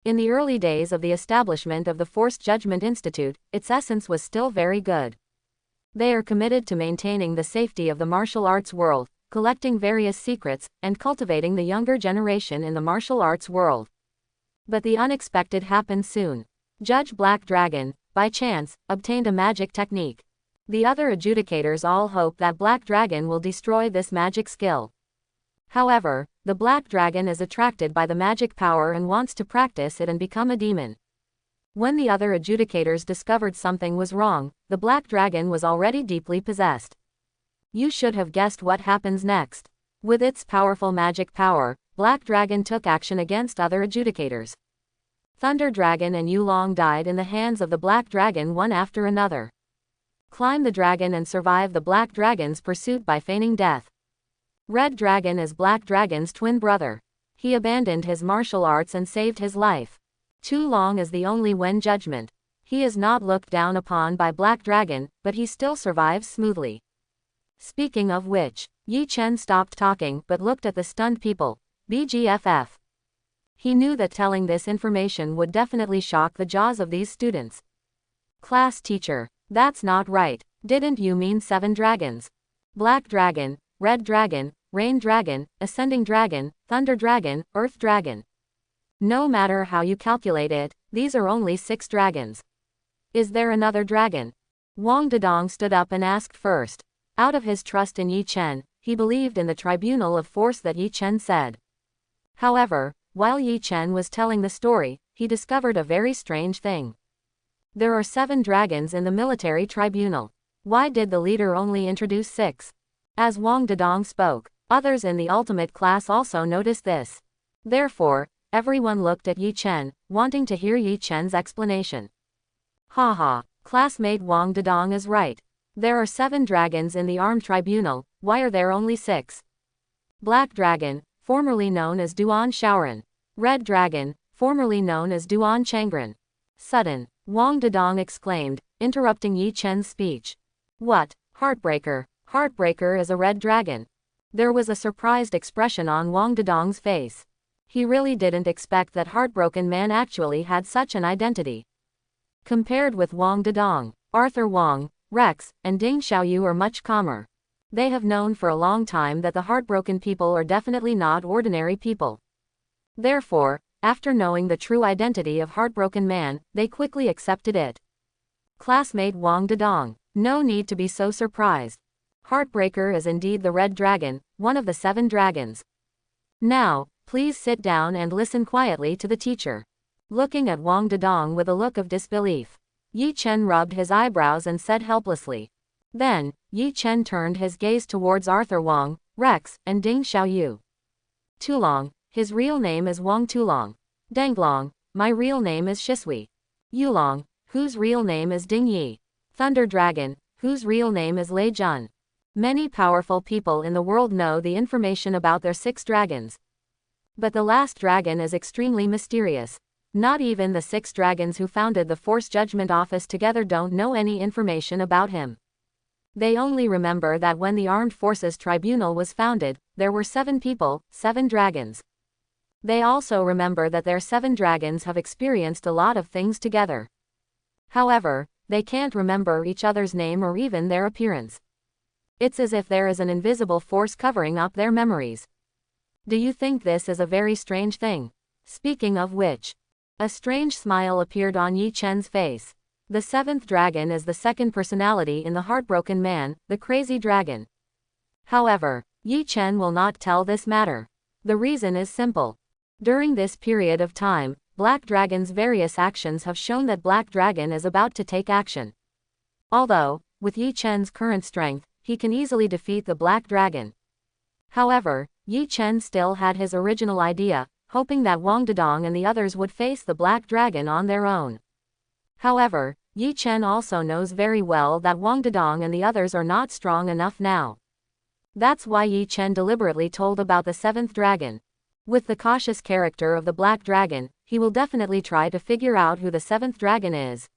In the early days of the establishment of the Forced Judgment Institute, its essence was still very good. They are committed to maintaining the safety of the martial arts world, collecting various secrets, and cultivating the younger generation in the martial arts world. But the unexpected happened soon. Judge Black Dragon, by chance, obtained a magic technique. The other adjudicators all hope that Black Dragon will destroy this magic skill. However, the Black Dragon is attracted by the magic power and wants to practice it and become a demon. When the other adjudicators discovered something was wrong, the Black Dragon was already deeply possessed. You should have guessed what happens next. With its powerful magic power, Black Dragon took action against other adjudicators. Thunder Dragon and Yulong died in the hands of the Black Dragon one after another. Climb the dragon and survive the Black Dragon's pursuit by feigning death. Red Dragon is Black Dragon's twin brother. He abandoned his martial arts and saved his life. Tu Long is the only Wen judgment. He is not looked down upon by Black Dragon, but he still survives smoothly. Speaking of which, Yi Chen stopped talking but looked at the stunned people. BGFF. He knew that telling this information would definitely shock the jaws of these students. Class teacher, that's not right. Didn't you mean 7 dragons? Black Dragon, Red Dragon, Rain Dragon, Ascending Dragon, Thunder Dragon, Earth Dragon. No matter how you calculate it, these are only 6 dragons. Is there another dragon? Wang Dedong stood up and asked first. Out of his trust in Yi Chen, he believed in the tribunal of force that Yi Chen said. However, while Yi Chen was telling the story, he discovered a very strange thing. There are 7 dragons in the military tribunal. Why did the leader only introduce 6? As Wang Dedong spoke, others in the ultimate class also noticed this. Therefore, everyone looked at Yi Chen, wanting to hear Yi Chen's explanation. Haha, classmate Wang Dedong is right. There are 7 dragons in the armed tribunal, why are there only 6? Black Dragon, formerly known as Duan Shaoran. Red Dragon, formerly known as Duan Changren. Sudden, Wang Dedong exclaimed, interrupting Yi Chen's speech. What? Heartbreaker. Heartbreaker is a red dragon. There was a surprised expression on Wang Dedong's face. He really didn't expect that Heartbroken Man actually had such an identity. Compared with Wang Dedong, Arthur Wang, Rex, and Ding Xiaoyu are much calmer. They have known for a long time that the heartbroken people are definitely not ordinary people. Therefore, after knowing the true identity of Heartbroken Man, they quickly accepted it. Classmate Wang Dedong, no need to be so surprised. Heartbreaker is indeed the Red Dragon, one of the 7 dragons. Now, please sit down and listen quietly to the teacher. Looking at Wang Dedong with a look of disbelief, Yi Chen rubbed his eyebrows and said helplessly. Then, Yi Chen turned his gaze towards Arthur Wang, Rex, and Ding Xiaoyu. Tulong, his real name is Wang Tulong. Danglong, my real name is Shisui. Yulong, whose real name is Ding Yi. Thunder Dragon, whose real name is Lei Jun. Many powerful people in the world know the information about their 6 dragons. But the last dragon is extremely mysterious. Not even the 6 dragons who founded the Force Judgment Office together don't know any information about him. They only remember that when the Armed Forces Tribunal was founded, there were 7 people, 7 dragons. They also remember that their 7 dragons have experienced a lot of things together. However, they can't remember each other's name or even their appearance. It's as if there is an invisible force covering up their memories. Do you think this is a very strange thing? Speaking of which, a strange smile appeared on Yi Chen's face. The 7th dragon is the second personality in the Heartbroken Man, the Crazy Dragon. However, Yi Chen will not tell this matter. The reason is simple. During this period of time, Black Dragon's various actions have shown that Black Dragon is about to take action. Although, with Yi Chen's current strength, he can easily defeat the Black Dragon. However, Yi Chen still had his original idea, hoping that Wang Dedong and the others would face the Black Dragon on their own. However, Yi Chen also knows very well that Wang Dedong and the others are not strong enough now. That's why Yi Chen deliberately told about the seventh dragon. With the cautious character of the Black Dragon, he will definitely try to figure out who the seventh dragon is.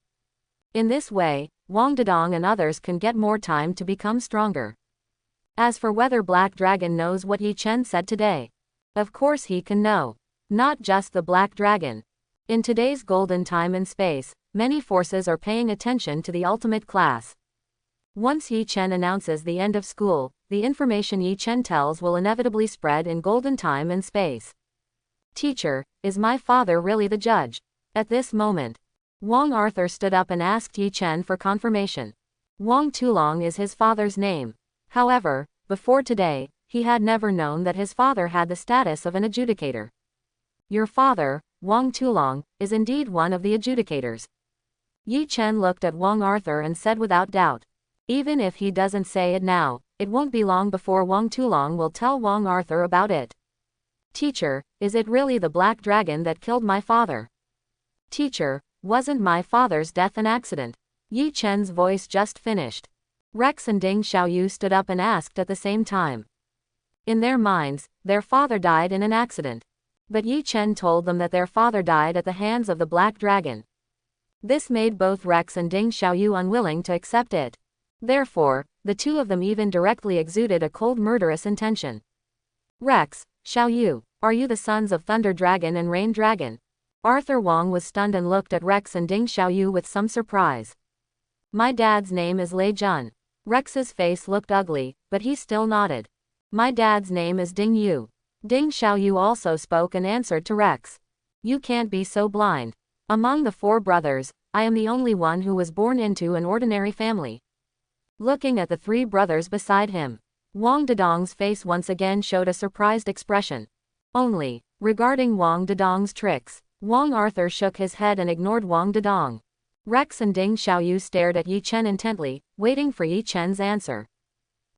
In this way, Wang Dedong and others can get more time to become stronger. As for whether Black Dragon knows what Yi Chen said today, of course he can know. Not just the Black Dragon. In today's golden time and space, many forces are paying attention to the ultimate class. Once Yi Chen announces the end of school, the information Yi Chen tells will inevitably spread in golden time and space. Teacher, is my father really the judge? At this moment, Wang Arthur stood up and asked Yi Chen for confirmation. Wang Tulong is his father's name. However, before today, he had never known that his father had the status of an adjudicator. Your father, Wang Tulong, is indeed one of the adjudicators. Yi Chen looked at Wang Arthur and said without doubt. Even if he doesn't say it now, it won't be long before Wang Tulong will tell Wang Arthur about it. Teacher, is it really the Black Dragon that killed my father? Teacher, wasn't my father's death an accident? Yi Chen's voice just finished. Rex and Ding Xiaoyu stood up and asked at the same time. In their minds, their father died in an accident. But Yi Chen told them that their father died at the hands of the Black Dragon. This made both Rex and Ding Xiaoyu unwilling to accept it. Therefore, the two of them even directly exuded a cold murderous intention. Rex, Xiaoyu, are you the sons of Thunder Dragon and Rain Dragon? Arthur Wang was stunned and looked at Rex and Ding Xiaoyu with some surprise. My dad's name is Lei Jun. Rex's face looked ugly, but he still nodded. My dad's name is Ding Yu. Ding Xiaoyu also spoke and answered to Rex. You can't be so blind. Among the four brothers, I am the only one who was born into an ordinary family. Looking at the three brothers beside him, Wang Dedong's face once again showed a surprised expression. Only, regarding Wang Dedong's tricks, Wang Arthur shook his head and ignored Wang Dedong. Rex and Ding Xiaoyu stared at Yi Chen intently, waiting for Yi Chen's answer.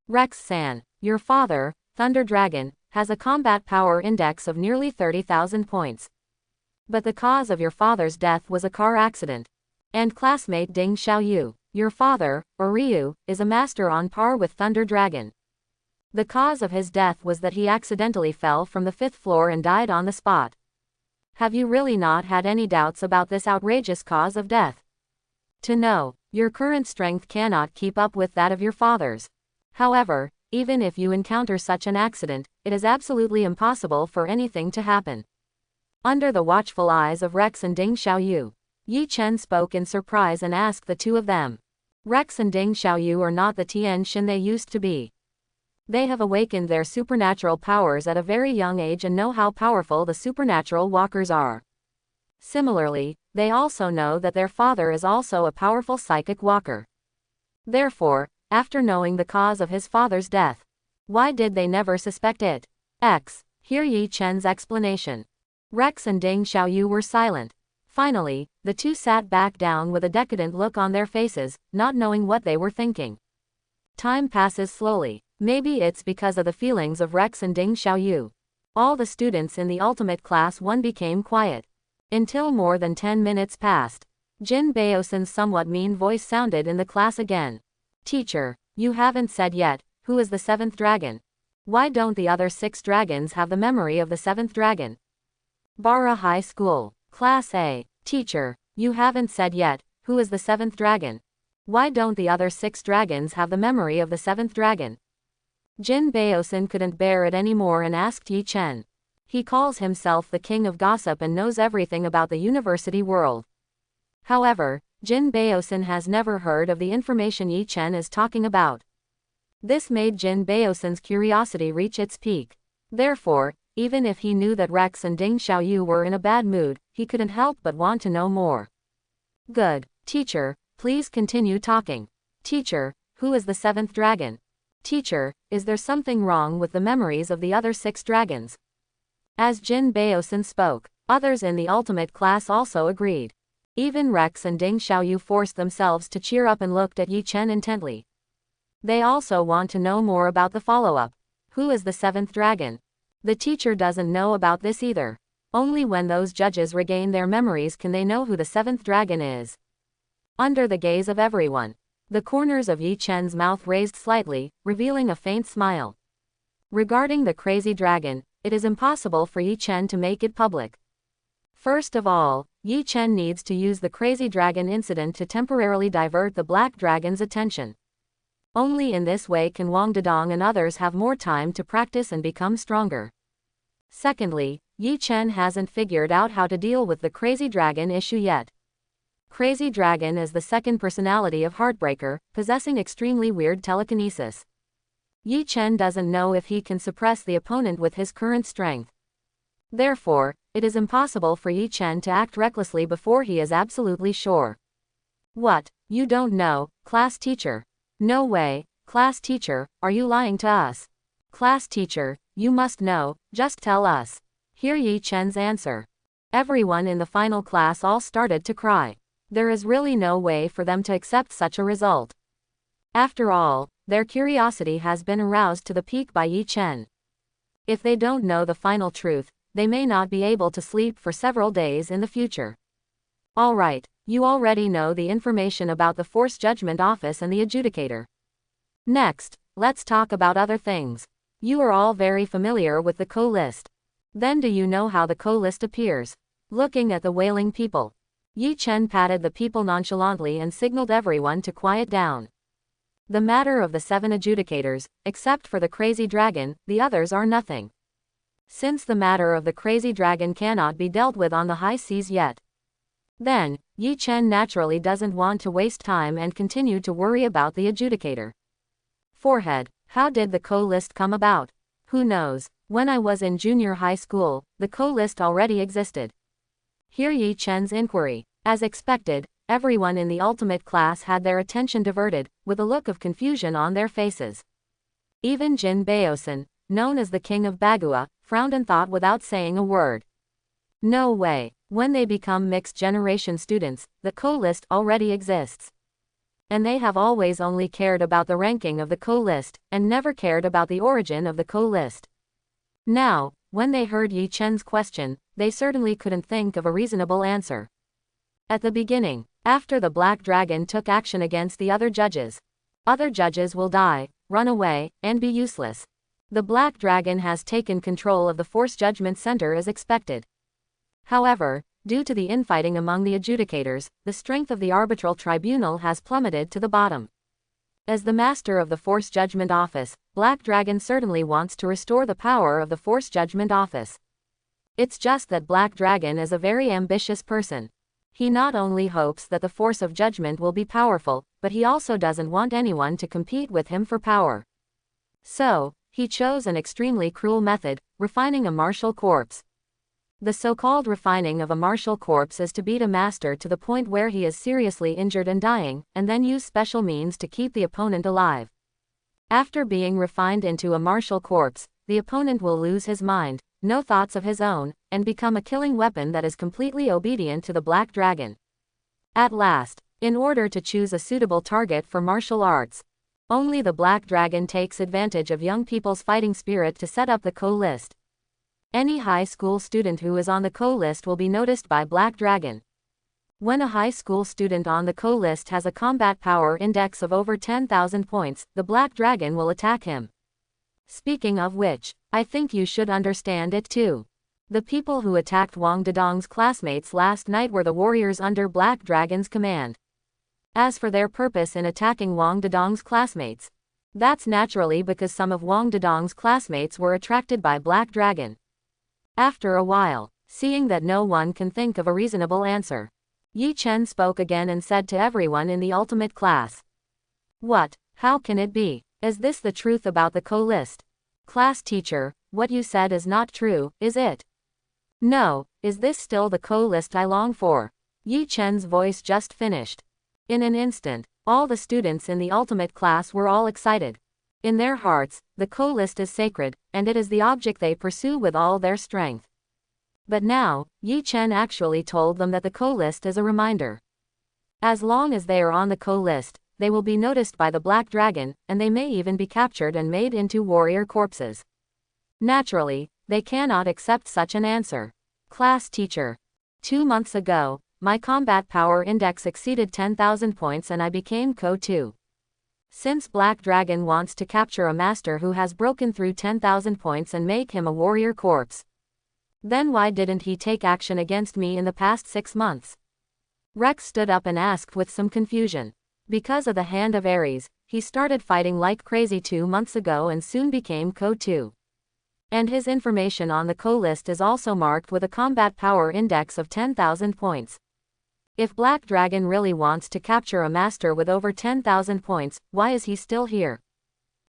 Rex-san, your father, Thunder Dragon, has a combat power index of nearly 30,000 points. But the cause of your father's death was a car accident. And classmate Ding Xiaoyu, your father, Ryu, is a master on par with Thunder Dragon. The cause of his death was that he accidentally fell from the 5th floor and died on the spot. Have you really not had any doubts about this outrageous cause of death? To know, your current strength cannot keep up with that of your father's. However, even if you encounter such an accident, it is absolutely impossible for anything to happen. Under the watchful eyes of Rex and Ding Xiaoyu, Yi Chen spoke in surprise and asked the two of them. Rex and Ding Xiaoyu are not the Tian Xin they used to be. They have awakened their supernatural powers at a very young age and know how powerful the supernatural walkers are. Similarly, they also know that their father is also a powerful psychic walker. Therefore, after knowing the cause of his father's death, why did they never suspect it? Hear Yi Chen's explanation. Rex and Ding Xiaoyu were silent. Finally, the two sat back down with a decadent look on their faces, not knowing what they were thinking. Time passes slowly. Maybe it's because of the feelings of Rex and Ding Xiaoyu. All the students in the ultimate class 1 became quiet. Until more than 10 minutes passed. Jin Baosen's somewhat mean voice sounded in the class again. Teacher, you haven't said yet, who is the 7th dragon? Why don't the other 6 dragons have the memory of the 7th dragon? Bara High School, Class A. Teacher, you haven't said yet, who is the 7th dragon? Why don't the other 6 dragons have the memory of the 7th dragon? Jin Baosen couldn't bear it anymore and asked Yi Chen. He calls himself the king of gossip and knows everything about the university world. However, Jin Baosen has never heard of the information Yi Chen is talking about. This made Jin Baosen's curiosity reach its peak. Therefore, even if he knew that Rex and Ding Xiaoyu were in a bad mood, he couldn't help but want to know more. Good. Teacher, please continue talking. Teacher, who is the 7th dragon? Teacher, is there something wrong with the memories of the other 6 dragons? As Jin Baosen spoke, Others in the ultimate class also agreed. Even Rex and Ding Xiaoyu forced themselves to cheer up and looked at Yi Chen intently. They also want to know more about the follow-up. Who is the seventh dragon? The teacher doesn't know about this either. Only when those judges regain their memories can they know who the seventh dragon is. Under the gaze of everyone, the corners of Yi Chen's mouth raised slightly, revealing a faint smile. Regarding the crazy dragon, it is impossible for Yi Chen to make it public. First of all, Yi Chen needs to use the crazy dragon incident to temporarily divert the black dragon's attention. Only in this way can Wang Dedong and others have more time to practice and become stronger. Secondly, Yi Chen hasn't figured out how to deal with the crazy dragon issue yet. Crazy Dragon is the second personality of Heartbreaker, possessing extremely weird telekinesis. Yi Chen doesn't know if he can suppress the opponent with his current strength. Therefore, it is impossible for Yi Chen to act recklessly before he is absolutely sure. What? You don't know, class teacher? No way, class teacher, are you lying to us? Class teacher, you must know, just tell us. Hear Yi Chen's answer. Everyone in the final class all started to cry. There is really no way for them to accept such a result. After all, their curiosity has been aroused to the peak by Yi Chen. If they don't know the final truth, they may not be able to sleep for several days in the future. Alright, you already know the information about the Force Judgment Office and the Adjudicator. Next, let's talk about other things. You are all very familiar with the co-list. Then do you know how the co-list appears? Looking at the wailing people, Yi Chen patted the people nonchalantly and signaled everyone to quiet down. The matter of the 7 adjudicators, except for the crazy dragon, the others are nothing. Since the matter of the crazy dragon cannot be dealt with on the high seas yet, then, Yi Chen naturally doesn't want to waste time and continue to worry about the adjudicator. Forehead, how did the co-list come about? Who knows? When I was in junior high school, the co-list already existed. Hear Yi Chen's inquiry. As expected, everyone in the ultimate class had their attention diverted, with a look of confusion on their faces. Even Jin Baosan, known as the King of Bagua, frowned and thought without saying a word. No way. When they become mixed generation students, the co-list already exists. And they have always only cared about the ranking of the co-list, and never cared about the origin of the co-list. Now, when they heard Yi Chen's question, they certainly couldn't think of a reasonable answer. At the beginning, after the Black Dragon took action against the other judges will die, run away, and be useless. The Black Dragon has taken control of the Force Judgment Center as expected. However, due to the infighting among the adjudicators, the strength of the arbitral tribunal has plummeted to the bottom. As the master of the Force Judgment Office, Black Dragon certainly wants to restore the power of the Force Judgment Office. It's just that Black Dragon is a very ambitious person. He not only hopes that the Force of Judgment will be powerful, but he also doesn't want anyone to compete with him for power. So, he chose an extremely cruel method, refining a martial corpse. The so-called refining of a martial corpse is to beat a master to the point where he is seriously injured and dying, and then use special means to keep the opponent alive. After being refined into a martial corpse, the opponent will lose his mind, no thoughts of his own, and become a killing weapon that is completely obedient to the Black Dragon. At last, in order to choose a suitable target for martial arts, only the Black Dragon takes advantage of young people's fighting spirit to set up the co-list. Any high school student who is on the co-list will be noticed by Black Dragon. When a high school student on the co-list has a combat power index of over 10,000 points, the Black Dragon will attack him. Speaking of which, I think you should understand it too. The people who attacked Wang Dedong's classmates last night were the warriors under Black Dragon's command. As for their purpose in attacking Wang Dedong's classmates, that's naturally because some of Wang Dedong's classmates were attracted by Black Dragon. After a while, seeing that no one can think of a reasonable answer, Yi Chen spoke again and said to everyone in the ultimate class. What? How can it be? Is this the truth about the co-list? Class teacher, what you said is not true, is it? No, is this still the co-list I long for? Yi Chen's voice just finished. In an instant, all the students in the ultimate class were all excited. In their hearts, the co-list is sacred, and it is the object they pursue with all their strength. But now, Yi Chen actually told them that the co-list is a reminder. As long as they are on the co-list, they will be noticed by the Black Dragon, and they may even be captured and made into warrior corpses. Naturally, they cannot accept such an answer. Class teacher. 2 months ago, my combat power index exceeded 10,000 points and I became Co-2. Since Black Dragon wants to capture a master who has broken through 10,000 points and make him a warrior corpse, then why didn't he take action against me in the past 6 months? Rex stood up and asked with some confusion. Because of the Hand of Ares, he started fighting like crazy 2 months ago and soon became Co-2. And his information on the co-list is also marked with a combat power index of 10,000 points. If Black Dragon really wants to capture a master with over 10,000 points, why is he still here?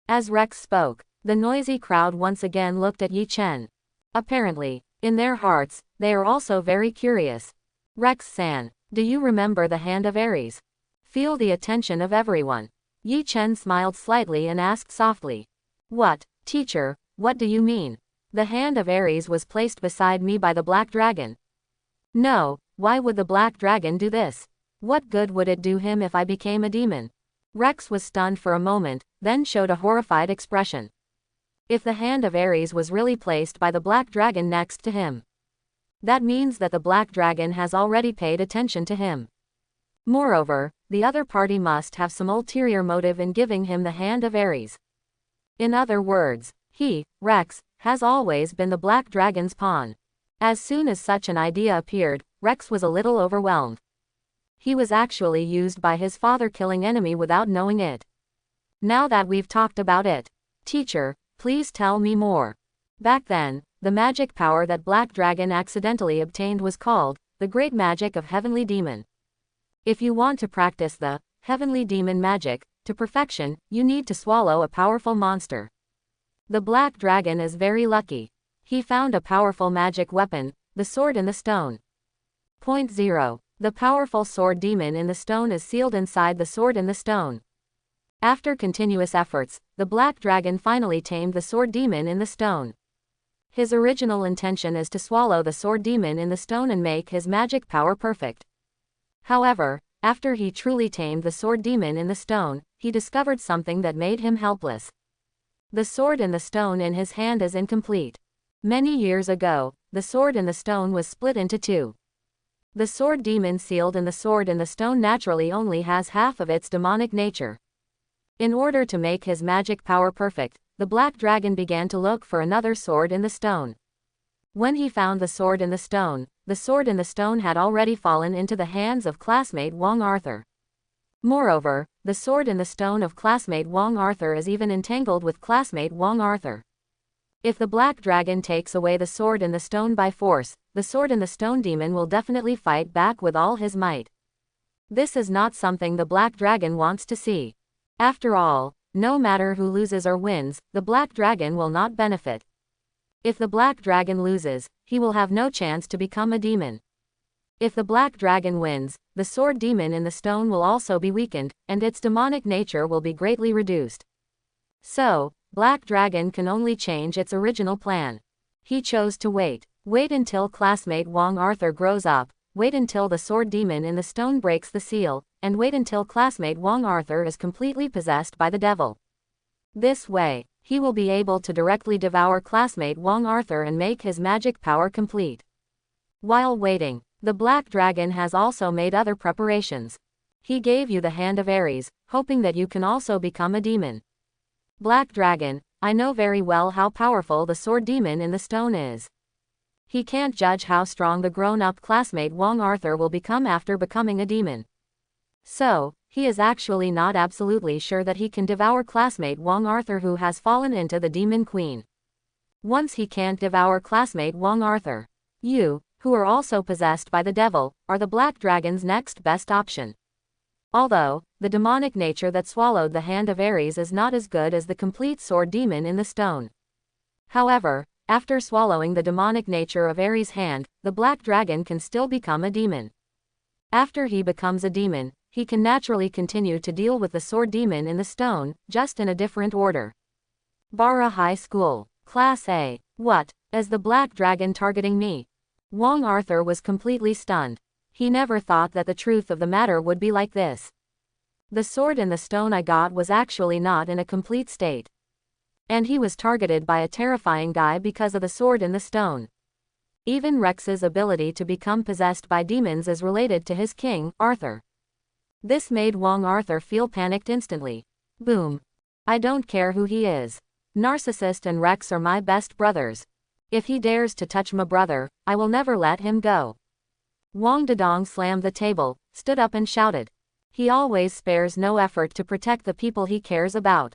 As Rex spoke, the noisy crowd once again looked at Yi Chen. Apparently, in their hearts, they are also very curious. Rex-san, do you remember the Hand of Ares? Feel the attention of everyone. Yi Chen smiled slightly and asked softly. What, teacher, what do you mean? The Hand of Ares was placed beside me by the Black Dragon. No, why would the Black Dragon do this? What good would it do him if I became a demon? Rex was stunned for a moment, then showed a horrified expression. If the Hand of Ares was really placed by the Black Dragon next to him, that means that the Black Dragon has already paid attention to him. Moreover, the other party must have some ulterior motive in giving him the Hand of Ares. In other words, he, Rex, has always been the Black Dragon's pawn. As soon as such an idea appeared, Rex was a little overwhelmed. He was actually used by his father-killing enemy without knowing it. Now that we've talked about it, teacher, please tell me more. Back then, the magic power that Black Dragon accidentally obtained was called the Great Magic of Heavenly Demon. If you want to practice the Heavenly Demon magic to perfection, you need to swallow a powerful monster. The Black Dragon is very lucky. He found a powerful magic weapon, the Sword in the Stone. Point 0. The powerful Sword Demon in the Stone is sealed inside the Sword in the Stone. After continuous efforts, the Black Dragon finally tamed the Sword Demon in the Stone. His original intention is to swallow the Sword Demon in the Stone and make his magic power perfect. However, after he truly tamed the Sword Demon in the Stone, he discovered something that made him helpless. The sword in the stone in his hand is incomplete. Many years ago, the sword in the stone was split into 2. The Sword Demon sealed in the Sword in the Stone naturally only has half of its demonic nature. In order to make his magic power perfect, the Black Dragon began to look for another sword in the stone. When he found the sword in the stone had already fallen into the hands of classmate Wong Arthur. Moreover, the sword in the stone of classmate Wong Arthur is even entangled with classmate Wong Arthur. If the Black Dragon takes away the sword in the stone by force, the Sword in the Stone demon will definitely fight back with all his might. This is not something the Black Dragon wants to see. After all, no matter who loses or wins, the Black Dragon will not benefit. If the Black Dragon loses, he will have no chance to become a demon. If the Black Dragon wins, the Sword Demon in the Stone will also be weakened, and its demonic nature will be greatly reduced. So, Black Dragon can only change its original plan. He chose to wait. Wait until classmate Wong Arthur grows up, wait until the Sword Demon in the Stone breaks the seal, and wait until classmate Wong Arthur is completely possessed by the devil. This way, he will be able to directly devour classmate Wong Arthur and make his magic power complete. While waiting, the Black Dragon has also made other preparations. He gave you the Hand of Ares, hoping that you can also become a demon. Black Dragon, I know very well how powerful the Sword Demon in the Stone is. He can't judge how strong the grown-up classmate Wong Arthur will become after becoming a demon. So, he is actually not absolutely sure that he can devour classmate Wong Arthur who has fallen into the Demon Queen. Once he can't devour classmate Wong Arthur, you, who are also possessed by the devil, are the Black Dragon's next best option. Although, the demonic nature that swallowed the Hand of Ares is not as good as the complete Sword Demon in the Stone. However, after swallowing the demonic nature of Ares' hand, the Black Dragon can still become a demon. After he becomes a demon, he can naturally continue to deal with the Sword Demon in the Stone, just in a different order. Bara High School. Class A. What? Is the Black Dragon targeting me? Wang Arthur was completely stunned. He never thought that the truth of the matter would be like this. The sword in the stone I got was actually not in a complete state. And he was targeted by a terrifying guy because of the sword in the stone. Even Rex's ability to become possessed by demons is related to his king, Arthur. This made Wang Arthur feel panicked instantly. Boom. I don't care who he is. Narcissist and Rex are my best brothers. If he dares to touch my brother, I will never let him go. Wang Dedong slammed the table, stood up and shouted. He always spares no effort to protect the people he cares about.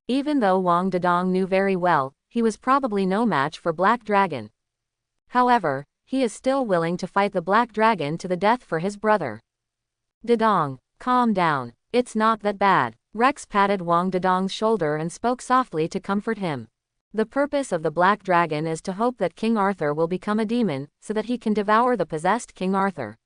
Even though Wang Dedong knew very well, he was probably no match for Black Dragon. However, he is still willing to fight the Black Dragon to the death for his brother. Dedong, calm down. It's not that bad. Rex patted Wang Dedong's shoulder and spoke softly to comfort him. The purpose of the Black Dragon is to hope that King Arthur will become a demon, so that he can devour the possessed King Arthur.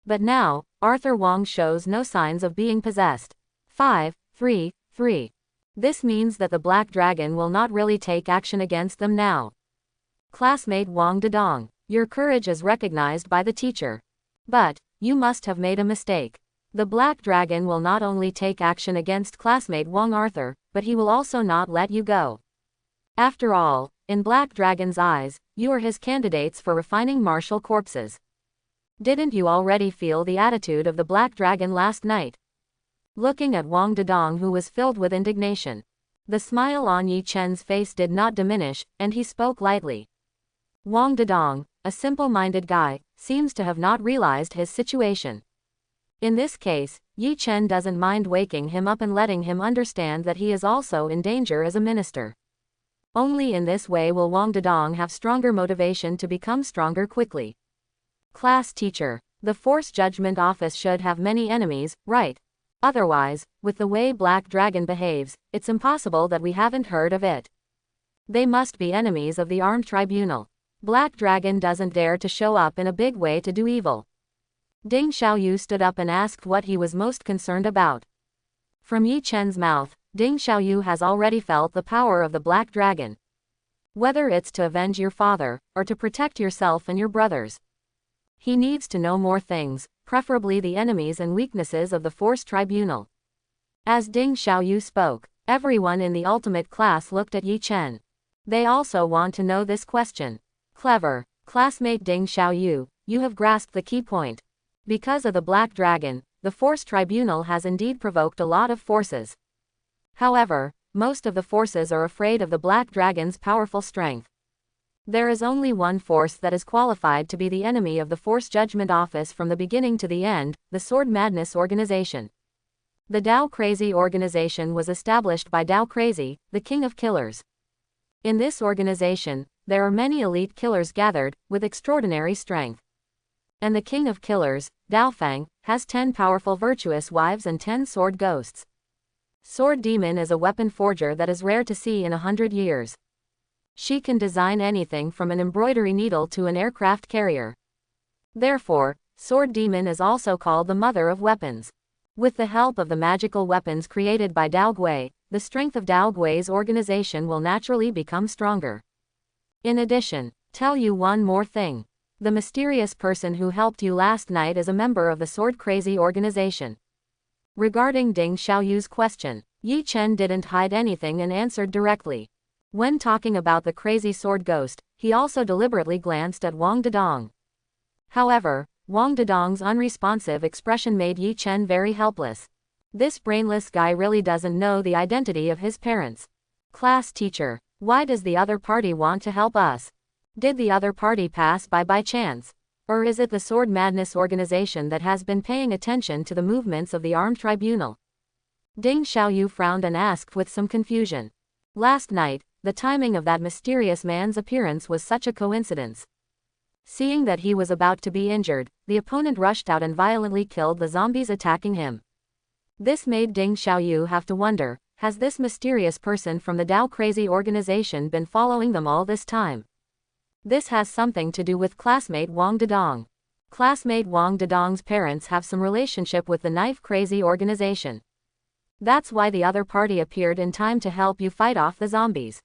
But now, Arthur Wang shows no signs of being possessed. 5, 3, 3. This means that the Black Dragon will not really take action against them now. Classmate Wang Dedong, your courage is recognized by the teacher. But, you must have made a mistake. The Black Dragon will not only take action against classmate Wang Arthur, but he will also not let you go. After all, in Black Dragon's eyes, you are his candidates for refining martial corpses. Didn't you already feel the attitude of the Black Dragon last night? Looking at Wang Dedong, who was filled with indignation. The smile on Yi Chen's face did not diminish, and he spoke lightly. Wang Dedong, a simple-minded guy, seems to have not realized his situation. In this case, Yi Chen doesn't mind waking him up and letting him understand that he is also in danger as a minister. Only in this way will Wang Dedong have stronger motivation to become stronger quickly. Class teacher, the Force Judgment Office should have many enemies, right? Otherwise, with the way Black Dragon behaves, it's impossible that we haven't heard of it. They must be enemies of the Armed Tribunal. Black Dragon doesn't dare to show up in a big way to do evil. Ding Xiaoyu stood up and asked what he was most concerned about. From Yi Chen's mouth, Ding Xiaoyu has already felt the power of the Black Dragon. Whether it's to avenge your father, or to protect yourself and your brothers. He needs to know more things, preferably the enemies and weaknesses of the Force Tribunal. As Ding Xiaoyu spoke, everyone in the ultimate class looked at Yi Chen. They also want to know this question. Clever, classmate Ding Xiaoyu, you have grasped the key point. Because of the Black Dragon, the Force Tribunal has indeed provoked a lot of forces. However, most of the forces are afraid of the Black Dragon's powerful strength. There is only one force that is qualified to be the enemy of the Force Judgment Office from the beginning to the end, the Sword Madness Organization. The Dao Crazy Organization was established by Dao Crazy, the King of Killers. In this organization, there are many elite killers gathered, with extraordinary strength. And the King of Killers, Dao Fang, has 10 powerful virtuous wives and 10 sword ghosts. Sword Demon is a weapon forger that is rare to see in 100 years. She can design anything from an embroidery needle to an aircraft carrier. Therefore, Sword Demon is also called the mother of weapons. With the help of the magical weapons created by Dao Gui, the strength of Dao Gui's organization will naturally become stronger. In addition, tell you one more thing. The mysterious person who helped you last night is a member of the Sword Crazy Organization. Regarding Ding Xiaoyu's question, Yi Chen didn't hide anything and answered directly. When talking about the crazy sword ghost, he also deliberately glanced at Wang Dedong. However, Wang Dedong's unresponsive expression made Yi Chen very helpless. This brainless guy really doesn't know the identity of his parents. Class teacher, why does the other party want to help us? Did the other party pass by chance? Or is it the Sword Madness Organization that has been paying attention to the movements of the Armed Tribunal? Ding Xiaoyu frowned and asked with some confusion. Last night, the timing of that mysterious man's appearance was such a coincidence. Seeing that he was about to be injured, the opponent rushed out and violently killed the zombies attacking him. This made Ding Xiaoyu have to wonder, has this mysterious person from the Dao Crazy Organization been following them all this time? This has something to do with classmate Wang Dedong. Classmate Wang Dedong's parents have some relationship with the Knife Crazy Organization. That's why the other party appeared in time to help you fight off the zombies.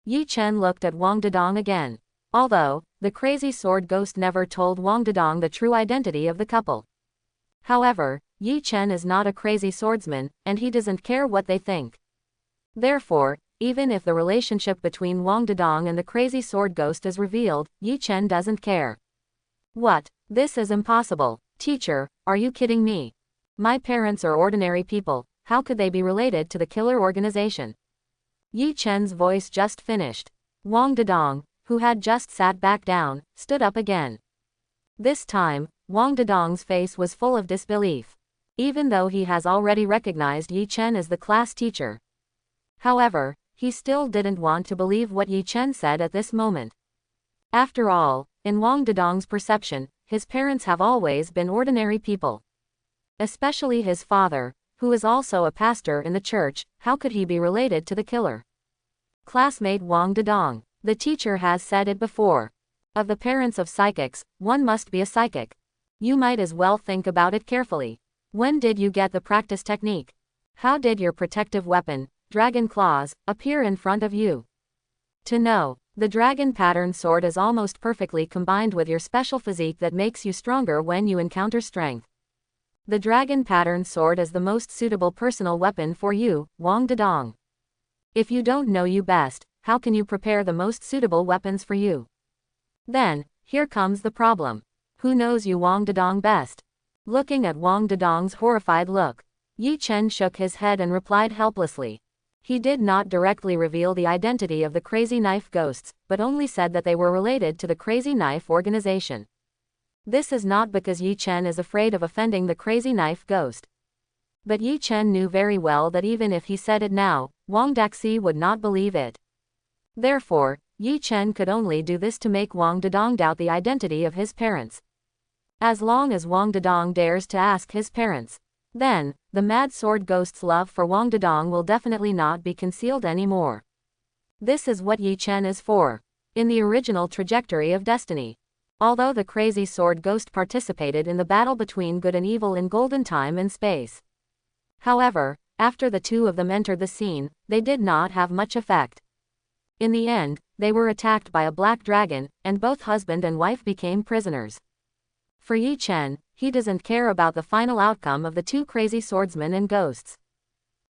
Yi Chen looked at Wang Dedong again. Although, the crazy sword ghost never told Wang Dedong the true identity of the couple. However, Yi Chen is not a crazy swordsman, and he doesn't care what they think. Therefore, even if the relationship between Wang Dedong and the crazy sword ghost is revealed, Yi Chen doesn't care. What? This is impossible. Teacher, are you kidding me? My parents are ordinary people, how could they be related to the killer organization? Yi Chen's voice just finished. Wang Dedong, who had just sat back down, stood up again. This time, Wang Dedong's face was full of disbelief. Even though he has already recognized Yi Chen as the class teacher. However, he still didn't want to believe what Yi Chen said at this moment. After all, in Wang Dedong's perception, his parents have always been ordinary people. Especially his father, who is also a pastor in the church, how could he be related to the killer? Classmate Wang Dedong, the teacher has said it before. Of the parents of psychics, one must be a psychic. You might as well think about it carefully. When did you get the practice technique? How did your protective weapon, dragon claws, appear in front of you? To know, the dragon pattern sword is almost perfectly combined with your special physique that makes you stronger when you encounter strength. The dragon pattern sword is the most suitable personal weapon for you, Wang Dedong. If you don't know you best, how can you prepare the most suitable weapons for you? Then, here comes the problem. Who knows you Wang Dedong best? Looking at Wang Dedong's horrified look, Yi Chen shook his head and replied helplessly. He did not directly reveal the identity of the crazy knife ghosts, but only said that they were related to the crazy knife organization. This is not because Yi Chen is afraid of offending the crazy knife ghost. But Yi Chen knew very well that even if he said it now, Wang Daxi would not believe it. Therefore, Yi Chen could only do this to make Wang Dedong doubt the identity of his parents. As long as Wang Dedong dares to ask his parents, then, the mad sword ghost's love for Wang Dedong will definitely not be concealed anymore. This is what Yi Chen is for. In the original trajectory of destiny. Although the crazy sword ghost participated in the battle between good and evil in golden time and space. However, after the two of them entered the scene, they did not have much effect. In the end, they were attacked by a black dragon, and both husband and wife became prisoners. For Yi Chen, he doesn't care about the final outcome of the two crazy swordsmen and ghosts.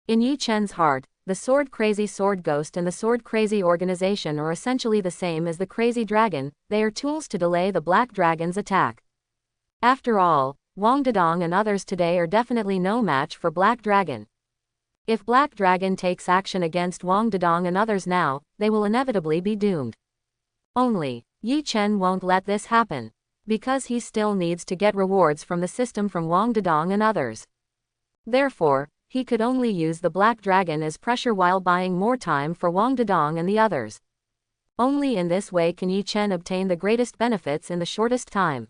In Yi Chen's heart, the sword-crazy sword ghost and the sword-crazy organization are essentially the same as the crazy dragon, they are tools to delay the black dragon's attack. After all, Wang Dedong and others today are definitely no match for Black Dragon. If Black Dragon takes action against Wang Dedong and others now, they will inevitably be doomed. Only, Yi Chen won't let this happen. Because he still needs to get rewards from the system from Wang Dedong and others. Therefore, he could only use the Black Dragon as pressure while buying more time for Wang Dedong and the others. Only in this way can Yi Chen obtain the greatest benefits in the shortest time.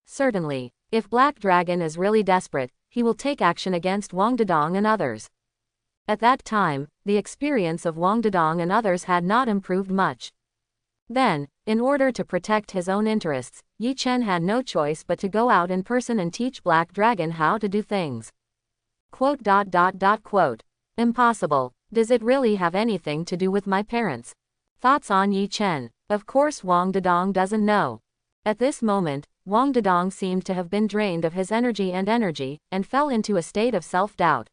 Certainly, if Black Dragon is really desperate, he will take action against Wang Dedong and others. At that time, the experience of Wang Dedong and others had not improved much. Then, in order to protect his own interests, Yi Chen had no choice but to go out in person and teach Black Dragon how to do things. Quote. Impossible. Does it really have anything to do with my parents? Thoughts on Yi Chen. Of course Wang Dedong doesn't know. At this moment, Wang Dedong seemed to have been drained of his energy and fell into a state of self-doubt.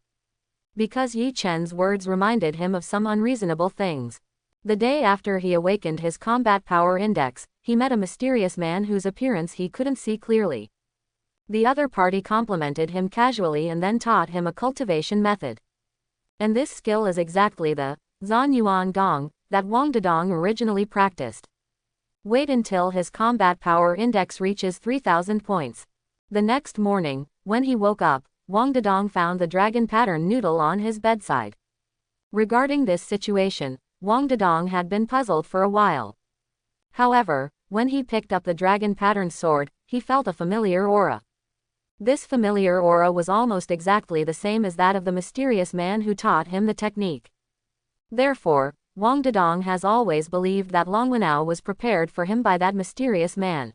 Because Yi Chen's words reminded him of some unreasonable things. The day after he awakened his combat power index, he met a mysterious man whose appearance he couldn't see clearly. The other party complimented him casually and then taught him a cultivation method. And this skill is exactly the Zhan Yuan Gong that Wang Dedong originally practiced. Wait until his combat power index reaches 3,000 points. The next morning, when he woke up, Wang Dedong found the dragon pattern noodle on his bedside. Regarding this situation, Wang Dedong had been puzzled for a while. However, when he picked up the dragon pattern sword, he felt a familiar aura. This familiar aura was almost exactly the same as that of the mysterious man who taught him the technique. Therefore, Wang Dedong has always believed that Long Wenao was prepared for him by that mysterious man.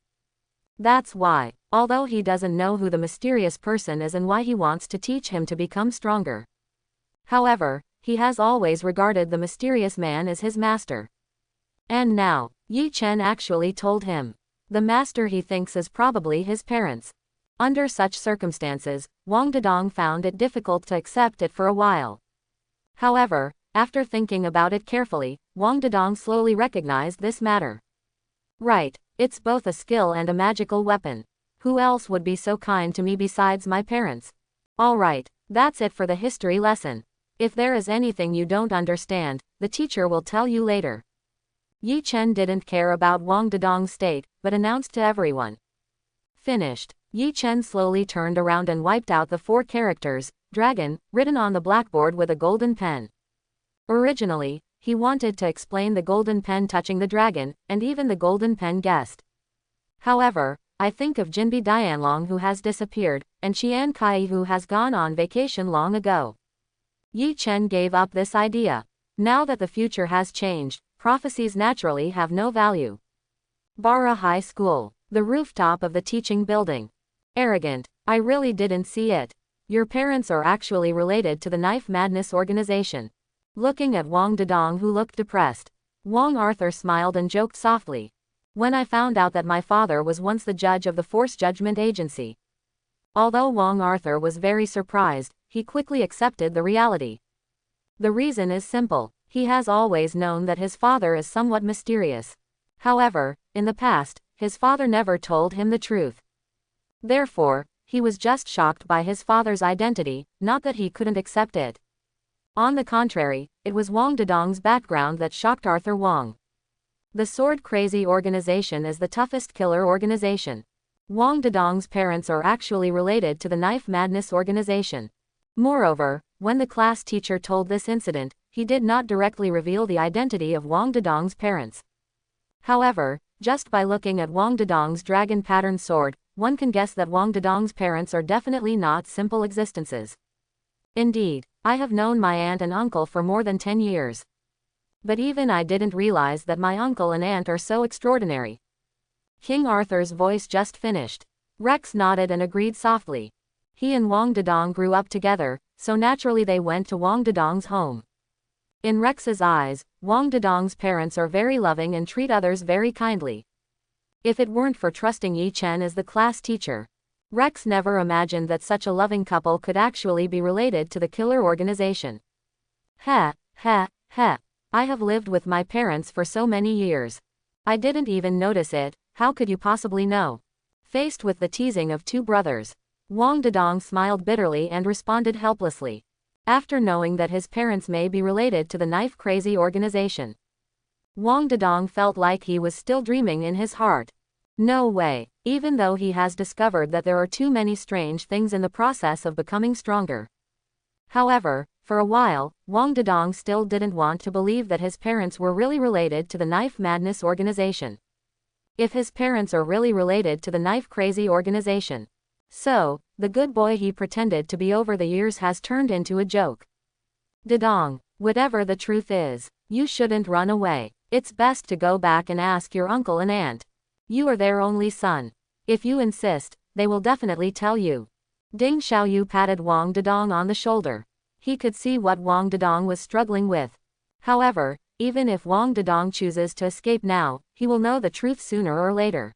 That's why, although he doesn't know who the mysterious person is and why he wants to teach him to become stronger. However, he has always regarded the mysterious man as his master. And now, Yi Chen actually told him. The master he thinks is probably his parents. Under such circumstances, Wang Dedong found it difficult to accept it for a while. However, after thinking about it carefully, Wang Dedong slowly recognized this matter. Right, it's both a skill and a magical weapon. Who else would be so kind to me besides my parents? Alright, that's it for the history lesson. If there is anything you don't understand, the teacher will tell you later. Yi Chen didn't care about Wang Dedong's state, but announced to everyone. Finished. Yi Chen slowly turned around and wiped out the 4 characters, dragon, written on the blackboard with a golden pen. Originally, he wanted to explain the golden pen touching the dragon, and even the golden pen guessed. However, I think of Jinbi Dianlong who has disappeared, and Qian Kai who has gone on vacation long ago. Yi Chen gave up this idea. Now that the future has changed, prophecies naturally have no value. Bara High School. The rooftop of the teaching building. Arrogant. I really didn't see it. Your parents are actually related to the Knife Madness organization. Looking at Wang Dedong who looked depressed. Wang Arthur smiled and joked softly. When I found out that my father was once the judge of the Force Judgment Agency. Although Wang Arthur was very surprised, he quickly accepted the reality. The reason is simple. He has always known that his father is somewhat mysterious. However, in the past, his father never told him the truth. Therefore, he was just shocked by his father's identity, not that he couldn't accept it. On the contrary, it was Wang Dedong's background that shocked Arthur Wang. The Sword Crazy organization is the toughest killer organization. Wang Dedong's parents are actually related to the Knife Madness organization. Moreover, when the class teacher told this incident, he did not directly reveal the identity of Wang Dedong's parents. However, just by looking at Wang Dedong's dragon pattern sword, one can guess that Wang Dedong's parents are definitely not simple existences. Indeed, I have known my aunt and uncle for more than 10 years. But even I didn't realize that my uncle and aunt are so extraordinary. King Arthur's voice just finished. Rex nodded and agreed softly. He and Wang Dedong grew up together, so naturally they went to Wang Dedong's home. In Rex's eyes, Wang Dedong's parents are very loving and treat others very kindly. If it weren't for trusting Yi Chen as the class teacher, Rex never imagined that such a loving couple could actually be related to the killer organization. I have lived with my parents for so many years. I didn't even notice it, how could you possibly know? Faced with the teasing of 2 brothers, Wang Dedong smiled bitterly and responded helplessly. After knowing that his parents may be related to the Knife Crazy organization, Wang Dedong felt like he was still dreaming in his heart. No way, even though he has discovered that there are too many strange things in the process of becoming stronger. However, for a while, Wang Dedong still didn't want to believe that his parents were really related to the Knife Madness organization. If his parents are really related to the Knife Crazy organization, so, the good boy he pretended to be over the years has turned into a joke. Dedong, whatever the truth is, you shouldn't run away. It's best to go back and ask your uncle and aunt. You are their only son. If you insist, they will definitely tell you. Ding Xiaoyu patted Wang Dedong on the shoulder. He could see what Wang Dedong was struggling with. However, even if Wang Dedong chooses to escape now, he will know the truth sooner or later.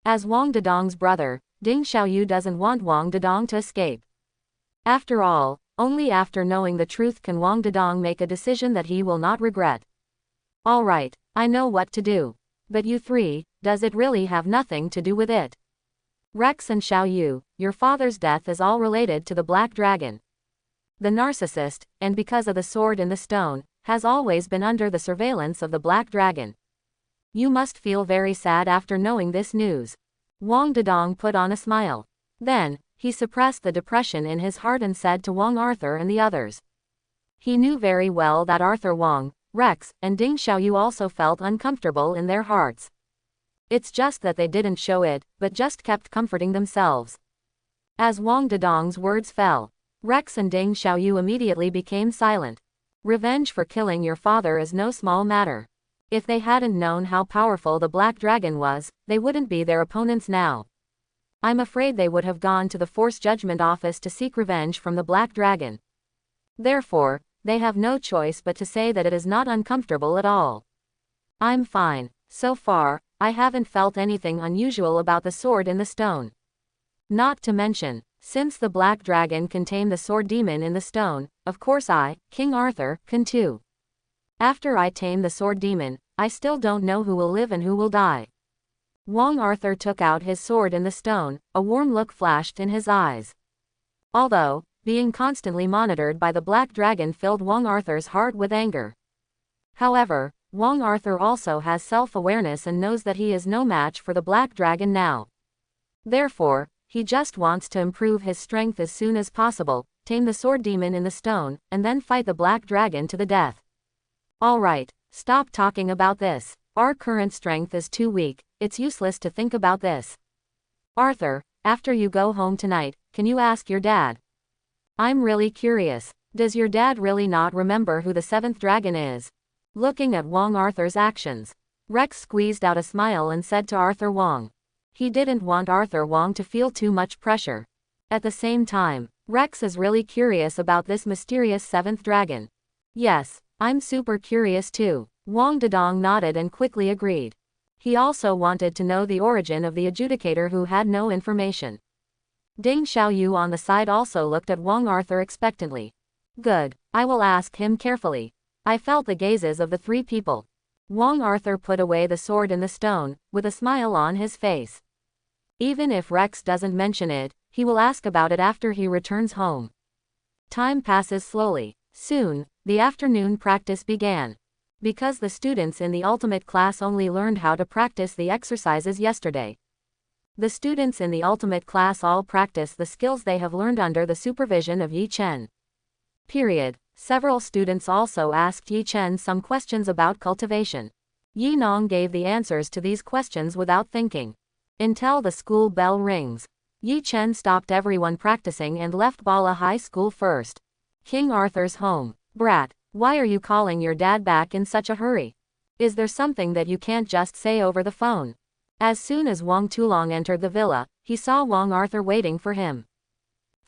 As Wang Dedong's brother, Ding Xiaoyu doesn't want Wang Dedong to escape. After all, only after knowing the truth can Wang Dedong make a decision that he will not regret. Alright, I know what to do. But you 3, does it really have nothing to do with it? Rex and Xiaoyu, your father's death is all related to the Black Dragon. The narcissist, and because of the sword in the stone, has always been under the surveillance of the Black Dragon. You must feel very sad after knowing this news. Wang Dedong put on a smile. Then, he suppressed the depression in his heart and said to Wang Arthur and the others. He knew very well that Arthur Wang, Rex, and Ding Xiaoyu also felt uncomfortable in their hearts. It's just that they didn't show it, but just kept comforting themselves. As Wang Dedong's words fell, Rex and Ding Xiaoyu immediately became silent. Revenge for killing your father is no small matter. If they hadn't known how powerful the Black Dragon was, they wouldn't be their opponents now. I'm afraid they would have gone to the Force Judgment Office to seek revenge from the Black Dragon. Therefore, they have no choice but to say that it is not uncomfortable at all. I'm fine. So far, I haven't felt anything unusual about the sword in the stone. Not to mention, since the black dragon can tame the sword demon in the stone, of course I, King Arthur, can too. After I tame the sword demon, I still don't know who will live and who will die. Wong Arthur took out his sword in the stone, a warm look flashed in his eyes. Although, being constantly monitored by the black dragon filled Wong Arthur's heart with anger. However, Wong Arthur also has self-awareness and knows that he is no match for the black dragon now. Therefore, he just wants to improve his strength as soon as possible, tame the sword demon in the stone, and then fight the black dragon to the death. Alright, stop talking about this. Our current strength is too weak, it's useless to think about this. Arthur, after you go home tonight, can you ask your dad? I'm really curious. Does your dad really not remember who the seventh dragon is? Looking at Wong Arthur's actions, Rex squeezed out a smile and said to Arthur Wong. He didn't want Arthur Wong to feel too much pressure. At the same time, Rex is really curious about this mysterious seventh dragon. Yes, I'm super curious too. Wong Dedong nodded and quickly agreed. He also wanted to know the origin of the adjudicator who had no information. Ding Xiaoyu on the side also looked at Wong Arthur expectantly. Good, I will ask him carefully. I felt the gazes of the three people. Wong Arthur put away the sword in the stone, with a smile on his face. Even if Rex doesn't mention it, he will ask about it after he returns home. Time passes slowly. Soon, the afternoon practice began. Because the students in the ultimate class only learned how to practice the exercises yesterday. The students in the ultimate class all practice the skills they have learned under the supervision of Yi Chen. Several students also asked Yi Chen some questions about cultivation. Yi Nong gave the answers to these questions without thinking. Until the school bell rings. Yi Chen stopped everyone practicing and left Bala High School first. King Arthur's home. Brat, why are you calling your dad back in such a hurry? Is there something that you can't just say over the phone? As soon as Wang Tulong entered the villa, he saw Wong Arthur waiting for him.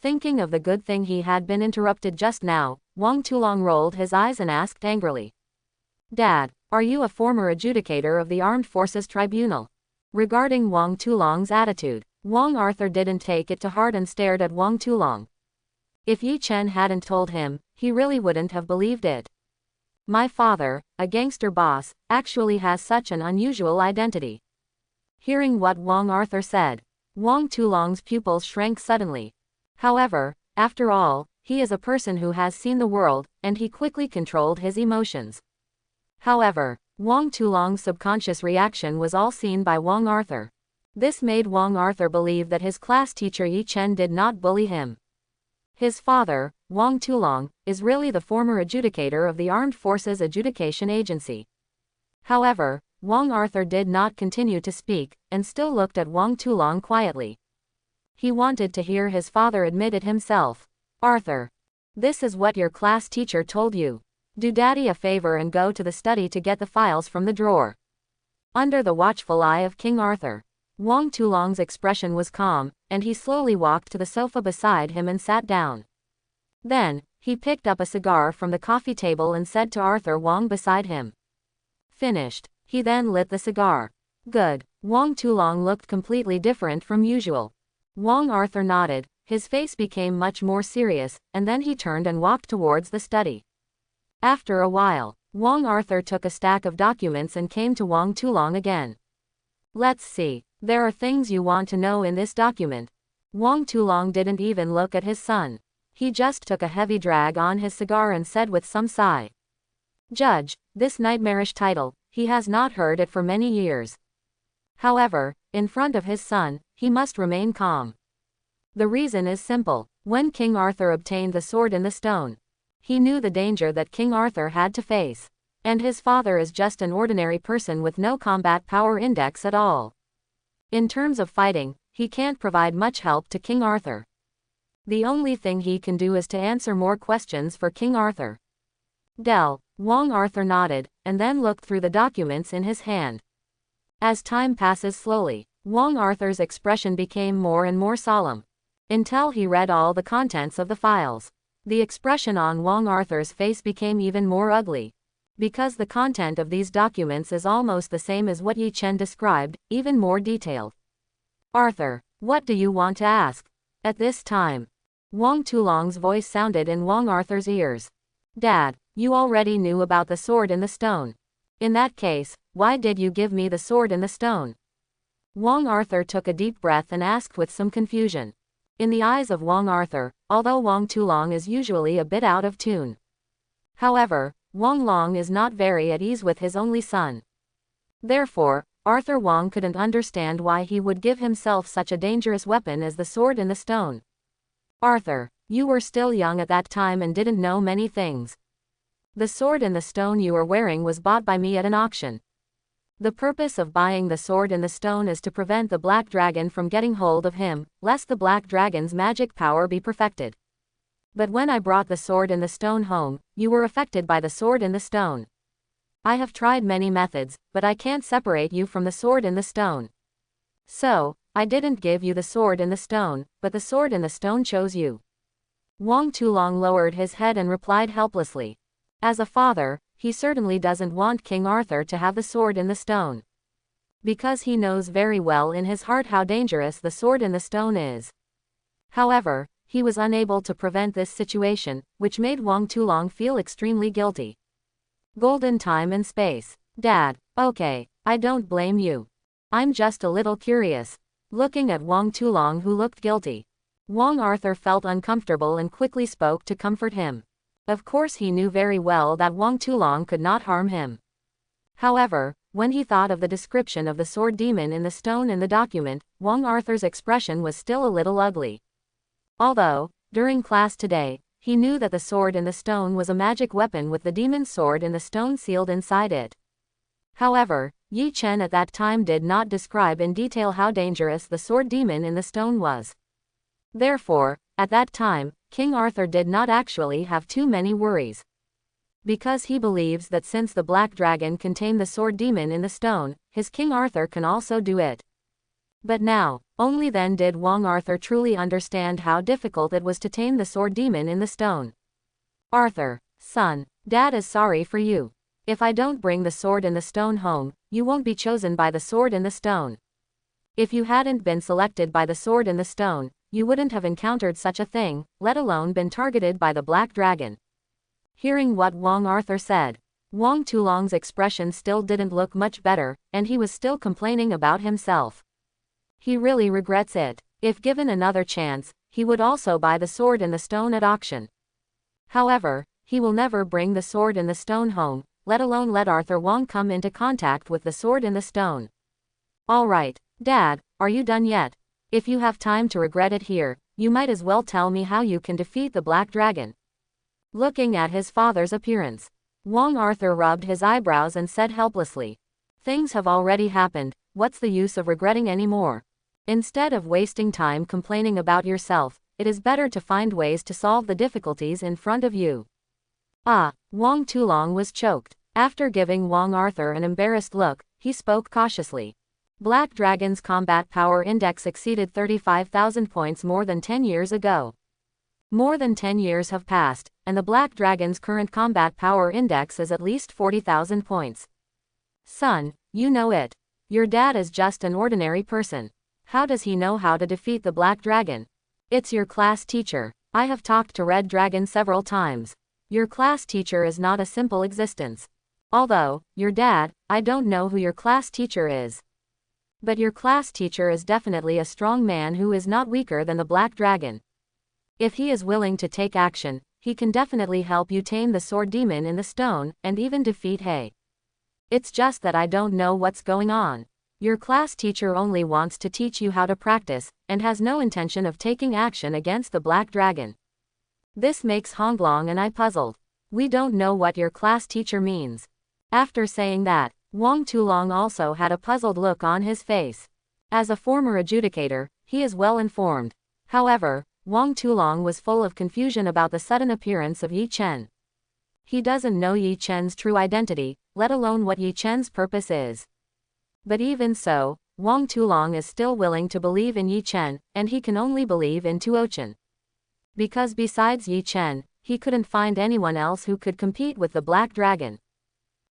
Thinking of the good thing he had been interrupted just now, Wang Tulong rolled his eyes and asked angrily. Dad, are you a former adjudicator of the Armed Forces Tribunal? Regarding Wang Tulong's attitude, Wong Arthur didn't take it to heart and stared at Wang Tulong. If Yi Chen hadn't told him, he really wouldn't have believed it. My father, a gangster boss, actually has such an unusual identity. Hearing what Wong Arthur said, Wang Tulong's pupils shrank suddenly. However, after all, he is a person who has seen the world, and he quickly controlled his emotions. However, Wang Tulong's subconscious reaction was all seen by Wong Arthur. This made Wong Arthur believe that his class teacher Yi Chen did not bully him. His father, Wang Tulong, is really the former adjudicator of the Armed Forces Adjudication Agency. However, Wong Arthur did not continue to speak, and still looked at Wang Tulong quietly. He wanted to hear his father admit it himself. Arthur, this is what your class teacher told you. Do daddy a favor and go to the study to get the files from the drawer. Under the watchful eye of King Arthur, Wang Tulong's expression was calm, and he slowly walked to the sofa beside him and sat down. Then, he picked up a cigar from the coffee table and said to Arthur Wong beside him. Finished. He then lit the cigar. Good. Wang Tulong looked completely different from usual. Wong Arthur nodded, his face became much more serious, and then he turned and walked towards the study. After a while, Wong Arthur took a stack of documents and came to Wang Tulong again. Let's see. There are things you want to know in this document. Wang Tulong didn't even look at his son. He just took a heavy drag on his cigar and said with some sigh. Judge, this nightmarish title, he has not heard it for many years. However, in front of his son, he must remain calm. The reason is simple. When King Arthur obtained the sword in the stone, he knew the danger that King Arthur had to face. And his father is just an ordinary person with no combat power index at all. In terms of fighting, he can't provide much help to King Arthur. The only thing he can do is to answer more questions for King Arthur. Wong Arthur nodded, and then looked through the documents in his hand. As time passes slowly, Wong Arthur's expression became more and more solemn. Until he read all the contents of the files. The expression on Wong Arthur's face became even more ugly. because the content of these documents is almost the same as what Yi Chen described, even more detailed. Arthur, what do you want to ask? At this time, Wang Tulong's voice sounded in Wang Arthur's ears. Dad, you already knew about the sword in the stone. In that case, why did you give me the sword in the stone? Wang Arthur took a deep breath and asked with some confusion. In the eyes of Wang Arthur, although Wang Tulong is usually a bit out of tune. However, Wang Long is not very at ease with his only son. Therefore, Arthur Wang couldn't understand why he would give himself such a dangerous weapon as the sword in the stone. Arthur, you were still young at that time and didn't know many things. The sword in the stone you are wearing was bought by me at an auction. The purpose of buying the sword in the stone is to prevent the Black Dragon from getting hold of him, lest the Black Dragon's magic power be perfected. But when I brought the sword in the stone home, you were affected by the sword in the stone. I have tried many methods, but I can't separate you from the sword in the stone. So, I didn't give you the sword in the stone, but the sword in the stone chose you. Wang Tulong lowered his head and replied helplessly. As a father, he certainly doesn't want King Arthur to have the sword in the stone. Because he knows very well in his heart how dangerous the sword in the stone is. However, he was unable to prevent this situation, which made Wang Tulong feel extremely guilty. Golden time and space. Dad, okay, I don't blame you. I'm just a little curious. Looking at Wang Tulong who looked guilty. Wang Arthur felt uncomfortable and quickly spoke to comfort him. Of course he knew very well that Wang Tulong could not harm him. However, when he thought of the description of the sword demon in the stone in the document, Wang Arthur's expression was still a little ugly. Although, during class today, he knew that the sword in the stone was a magic weapon with the demon's sword in the stone sealed inside it. However, Yi Chen at that time did not describe in detail how dangerous the sword demon in the stone was. Therefore, at that time, King Arthur did not actually have too many worries. Because he believes that since the Black Dragon can tame the sword demon in the stone, his King Arthur can also do it. But now, only then did Wang Arthur truly understand how difficult it was to tame the sword demon in the stone. Arthur, son, Dad is sorry for you. If I don't bring the sword in the stone home, you won't be chosen by the sword in the stone. If you hadn't been selected by the sword in the stone, you wouldn't have encountered such a thing, let alone been targeted by the Black Dragon. Hearing what Wang Arthur said, Wang Tulong's expression still didn't look much better, and he was still complaining about himself. He really regrets it. If given another chance, he would also buy the sword in the stone at auction. However, he will never bring the sword in the stone home, let alone let Arthur Wang come into contact with the sword in the stone. Alright, Dad, are you done yet? If you have time to regret it here, you might as well tell me how you can defeat the Black Dragon. Looking at his father's appearance, Wang Arthur rubbed his eyebrows and said helplessly. Things have already happened, what's the use of regretting anymore? Instead of wasting time complaining about yourself, it is better to find ways to solve the difficulties in front of you. Wang Tulong was choked. After giving Wang Arthur an embarrassed look, he spoke cautiously. Black Dragon's combat power index exceeded 35,000 points more than 10 years ago. More than 10 years have passed, and the Black Dragon's current combat power index is at least 40,000 points. Son, you know it. Your dad is just an ordinary person. How does he know how to defeat the Black Dragon? It's your class teacher. I have talked to Red Dragon several times. Your class teacher is not a simple existence. Although, your dad, I don't know who your class teacher is. But your class teacher is definitely a strong man who is not weaker than the Black Dragon. If he is willing to take action, he can definitely help you tame the sword demon in the stone, and even defeat He. It's just that I don't know what's going on. Your class teacher only wants to teach you how to practice, and has no intention of taking action against the Black Dragon. This makes Honglong and I puzzled. We don't know what your class teacher means. After saying that, Wang Tulong also had a puzzled look on his face. As a former adjudicator, he is well informed. However, Wang Tulong was full of confusion about the sudden appearance of Yi Chen. He doesn't know Yi Chen's true identity, let alone what Yi Chen's purpose is. But even so, Wang Tulong is still willing to believe in Yi Chen, and he can only believe in Tuo Chen. Because besides Yi Chen, he couldn't find anyone else who could compete with the Black Dragon.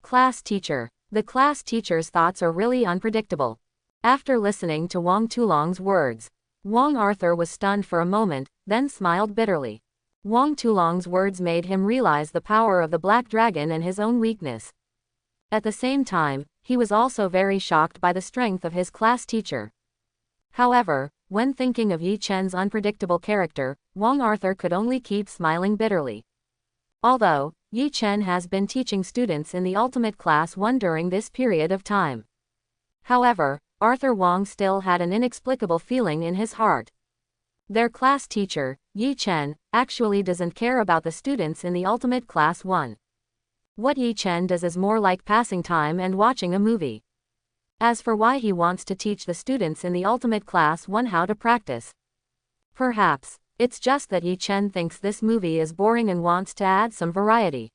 Class teacher. The class teacher's thoughts are really unpredictable. After listening to Wang Tulong's words, Wang Arthur was stunned for a moment, then smiled bitterly. Wang Tulong's words made him realize the power of the black dragon and his own weakness. At the same time, he was also very shocked by the strength of his class teacher. However, when thinking of Yi Chen's unpredictable character, Wang Arthur could only keep smiling bitterly. Although, Yi Chen has been teaching students in the ultimate class 1 during this period of time. However, Arthur Wang still had an inexplicable feeling in his heart. Their class teacher, Yi Chen, actually doesn't care about the students in the ultimate class 1. What Yi Chen does is more like passing time and watching a movie. As for why he wants to teach the students in the ultimate class 1 how to practice, perhaps it's just that Yi Chen thinks this movie is boring and wants to add some variety.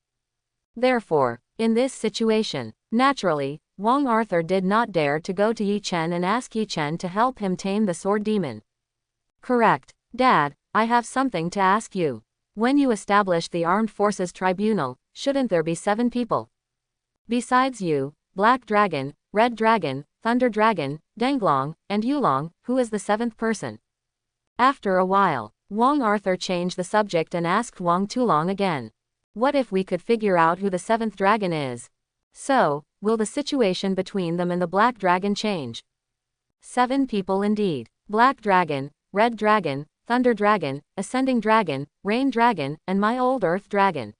Therefore, in this situation, naturally, Wang Arthur did not dare to go to Yi Chen and ask Yi Chen to help him tame the sword demon. Correct, Dad, I have something to ask you. When you established the Armed Forces Tribunal, shouldn't there be 7 people? Besides you, Black Dragon, Red Dragon, Thunder Dragon, Denglong, and Yulong, who is the 7th person? After a while, Wang Arthur changed the subject and asked Wang Tulong again. What if we could figure out who the 7th dragon is? So, will the situation between them and the Black Dragon change? 7 people indeed. Black Dragon, Red Dragon, Thunder Dragon, Ascending Dragon, Rain Dragon, and my old Earth Dragon.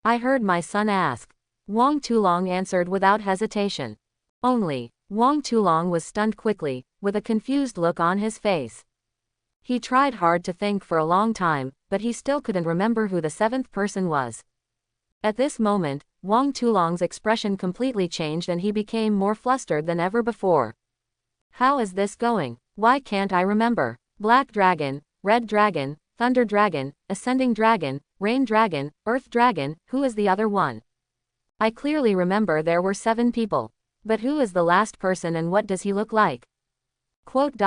I heard my son ask. Wang Tulong answered without hesitation. Only, Wang Tulong was stunned quickly, with a confused look on his face. He tried hard to think for a long time, but he still couldn't remember who the 7th person was. At this moment, Wang Tulong's expression completely changed and he became more flustered than ever before. How is this going? Why can't I remember? Black Dragon, Red Dragon, Thunder Dragon, Ascending Dragon, Rain Dragon, Earth Dragon, who is the other one? I clearly remember there were 7 people. But who is the last person and what does he look like? Quote.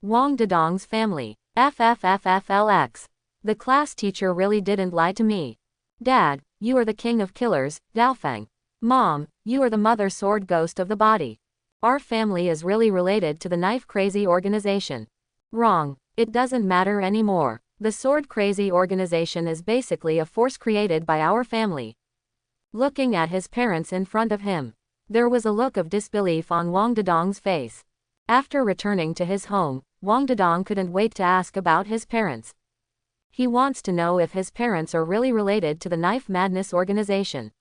Wang Dedong's family. FFFFLX. The class teacher really didn't lie to me. Dad, you are the king of killers, Daofeng. Mom, you are the mother sword ghost of the body. Our family is really related to the knife-crazy organization. Wrong. It doesn't matter anymore. The sword-crazy organization is basically a force created by our family. Looking at his parents in front of him, there was a look of disbelief on Wang Dedong's face. After returning to his home, Wang Dedong couldn't wait to ask about his parents. He wants to know if his parents are really related to the Knife Madness organization.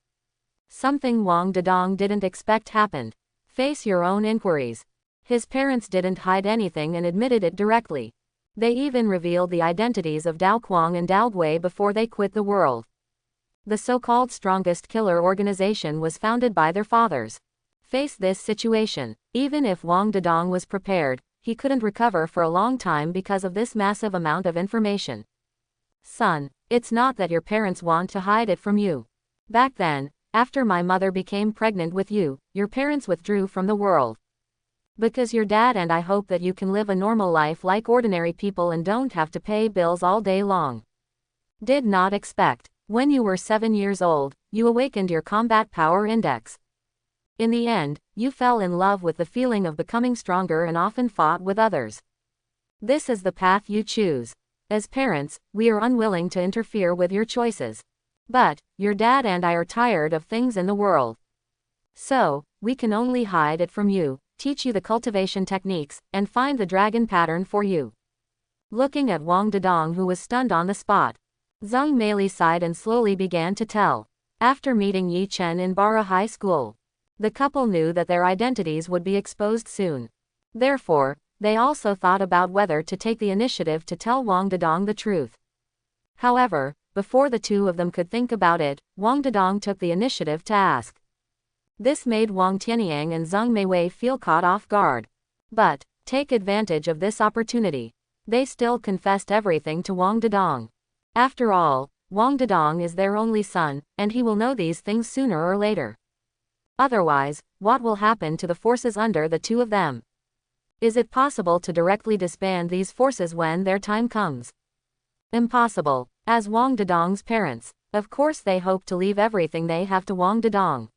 Something Wang Dedong didn't expect happened. Face your own inquiries. His parents didn't hide anything and admitted it directly. They even revealed the identities of Dao Quang and Dao Gui before they quit the world. The so-called strongest killer organization was founded by their fathers. Face this situation. Even if Wang Dedong was prepared, he couldn't recover for a long time because of this massive amount of information. Son, it's not that your parents want to hide it from you. Back then, after my mother became pregnant with you, your parents withdrew from the world. Because your dad and I hope that you can live a normal life like ordinary people and don't have to pay bills all day long. Did not expect. When you were 7 years old, you awakened your combat power index. In the end, you fell in love with the feeling of becoming stronger and often fought with others. This is the path you choose. As parents, we are unwilling to interfere with your choices. But, your dad and I are tired of things in the world. So, we can only hide it from you, teach you the cultivation techniques, and find the dragon pattern for you. Looking at Wang Dedong, who was stunned on the spot, Zheng Meili sighed and slowly began to tell. After meeting Yi Chen in Bara High School, the couple knew that their identities would be exposed soon. Therefore, they also thought about whether to take the initiative to tell Wang Dedong the truth. However, before the two of them could think about it, Wang Dedong took the initiative to ask. This made Wang Tianyang and Zheng Meiwei feel caught off guard. But, take advantage of this opportunity. They still confessed everything to Wang Dedong. After all, Wang Dedong is their only son, and he will know these things sooner or later. Otherwise, what will happen to the forces under the two of them? Is it possible to directly disband these forces when their time comes? Impossible. As Wang Dedong's parents, Of course they hope to leave everything they have to Wang Dedong.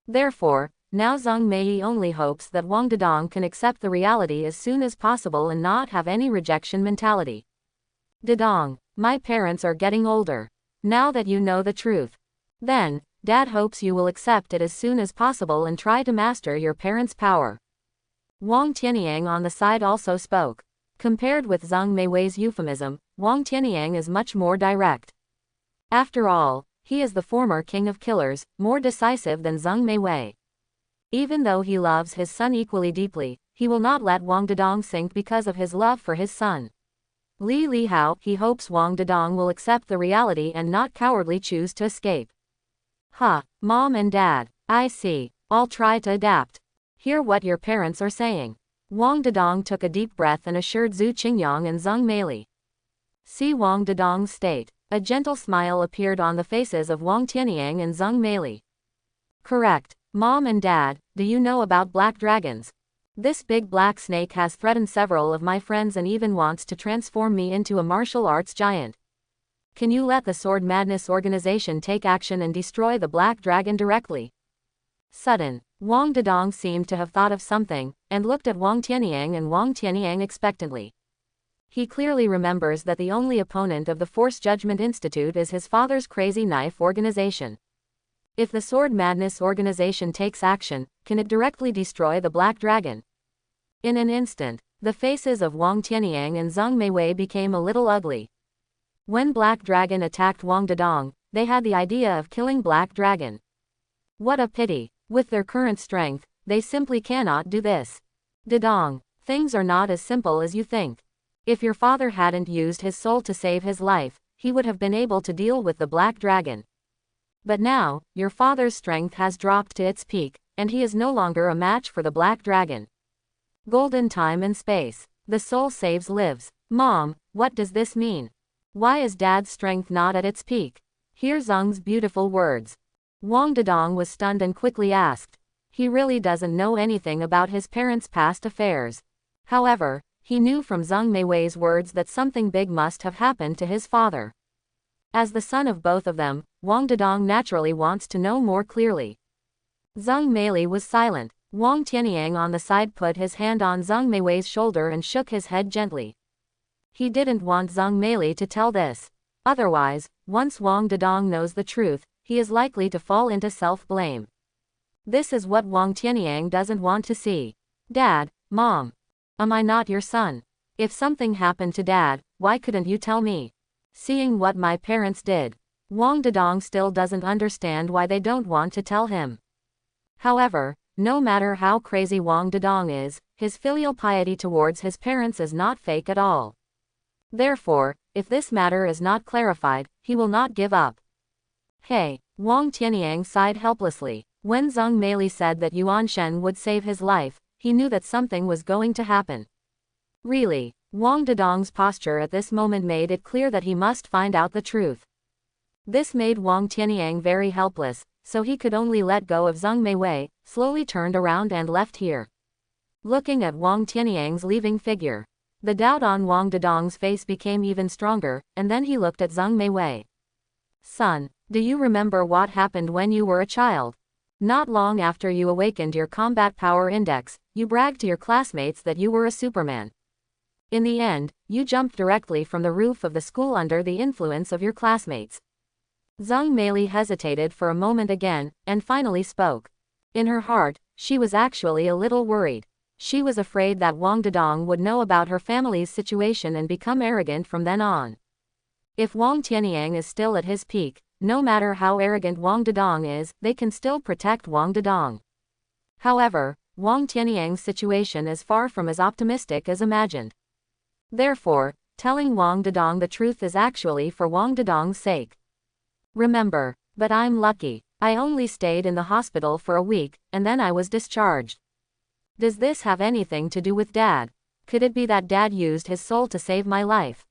Therefore, now Zhang Mei only hopes that Wang Dedong can accept the reality as soon as possible and not have any rejection mentality. Dedong, my parents are getting older. Now that you know the truth. Then, Dad hopes you will accept it as soon as possible and try to master your parents' power. Wang Tianyang on the side also spoke. Compared with Zhang Meiwei's euphemism, Wang Tianyang is much more direct. After all, he is the former king of killers, more decisive than Zhang Meiwei. Even though he loves his son equally deeply, he will not let Wang Dedong sink because of his love for his son. Li Lihao, he hopes Wang Dedong will accept the reality and not cowardly choose to escape. Mom and Dad, I see. I'll try to adapt. Hear what your parents are saying. Wang Dedong took a deep breath and assured Zhu Qingyang and Zhang Meili. See Wang Dedong's state. A gentle smile appeared on the faces of Wang Tianyang and Zhang Meili. Correct. Mom and Dad, do you know about black dragons? This big black snake has threatened several of my friends and even wants to transform me into a martial arts giant. Can you let the Sword Madness organization take action and destroy the black dragon directly? Sudden, Wang Dedong seemed to have thought of something, and looked at Wang Tianyang and Wang Tianyang expectantly. He clearly remembers that the only opponent of the Force Judgment Institute is his father's Crazy Knife organization. If the Sword Madness organization takes action, can it directly destroy the Black Dragon? In an instant, the faces of Wang Tianyang and Zhang Meiwei became a little ugly. When Black Dragon attacked Wang Dedong, they had the idea of killing Black Dragon. What a pity. With their current strength, they simply cannot do this. Dedong, things are not as simple as you think. If your father hadn't used his soul to save his life, he would have been able to deal with the Black Dragon. But now, your father's strength has dropped to its peak, and he is no longer a match for the Black Dragon. Golden time and space. The soul saves lives. Mom, what does this mean? Why is Dad's strength not at its peak? Hear Zhang's beautiful words. Wang Dedong was stunned and quickly asked. He really doesn't know anything about his parents' past affairs. However, he knew from Zhang Meiwei's words that something big must have happened to his father. As the son of both of them, Wang Dedong naturally wants to know more clearly. Zhang Meili was silent. Wang Tianyang on the side put his hand on Zhang Meiwei's shoulder and shook his head gently. He didn't want Zhang Meili to tell this. Otherwise, once Wang Dedong knows the truth, he is likely to fall into self-blame. This is what Wang Tianyang doesn't want to see. Dad, Mom. Am I not your son? If something happened to Dad, why couldn't you tell me? Seeing what my parents did, Wang Dedong still doesn't understand why they don't want to tell him. However, no matter how crazy Wang Dedong is, his filial piety towards his parents is not fake at all. Therefore, if this matter is not clarified, he will not give up. Hey, Wang Tianyang sighed helplessly. When Zhang Meili said that Yuan Shen would save his life, he knew that something was going to happen. Really, Wang Dedong's posture at this moment made it clear that he must find out the truth. This made Wang Tianyang very helpless, so he could only let go of Zhang Meiwei, slowly turned around and left here. Looking at Wang Tianyang's leaving figure, the doubt on Wang Dedong's face became even stronger, and then he looked at Zhang Meiwei. Son, do you remember what happened when you were a child? Not long after you awakened your combat power index, you bragged to your classmates that you were a Superman. In the end, you jumped directly from the roof of the school under the influence of your classmates. Zhang Meili hesitated for a moment again, and finally spoke. In her heart, she was actually a little worried. She was afraid that Wang Dedong would know about her family's situation and become arrogant from then on. If Wang Tianyang is still at his peak, no matter how arrogant Wang Dedong is, they can still protect Wang Dedong. However, Wang Tianyang's situation is far from as optimistic as imagined. Therefore, telling Wang Dedong the truth is actually for Wang Dedong's sake. Remember, but I'm lucky. I only stayed in the hospital for a week, and then I was discharged. Does this have anything to do with Dad? Could it be that Dad used his soul to save my life?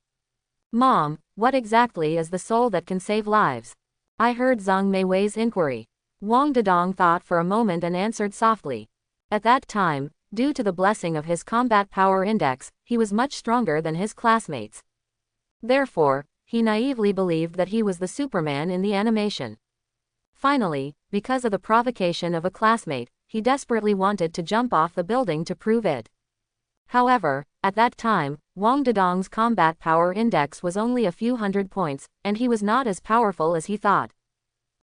Mom, what exactly is the soul that can save lives? I heard Zhang Meiwei's inquiry. Wang Dedong thought for a moment and answered softly. At that time, due to the blessing of his combat power index, he was much stronger than his classmates. Therefore, he naively believed that he was the Superman in the animation. Finally, because of the provocation of a classmate, he desperately wanted to jump off the building to prove it. However, at that time, Wang Dedong's combat power index was only a few hundred points, and he was not as powerful as he thought.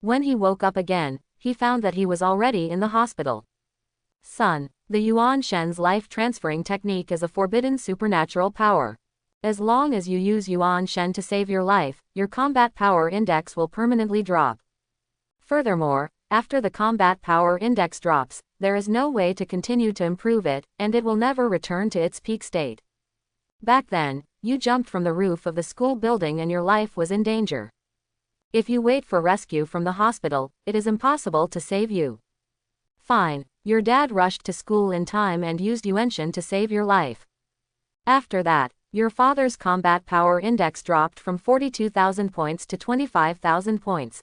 When he woke up again, he found that he was already in the hospital. Son, the Yuan Shen's life transferring technique is a forbidden supernatural power. As long as you use Yuan Shen to save your life, your combat power index will permanently drop. Furthermore, after the combat power index drops, there is no way to continue to improve it, and it will never return to its peak state. Back then, you jumped from the roof of the school building and your life was in danger. If you wait for rescue from the hospital, it is impossible to save you. Fine, your dad rushed to school in time and used Yuanshan to save your life. After that, your father's combat power index dropped from 42,000 points to 25,000 points.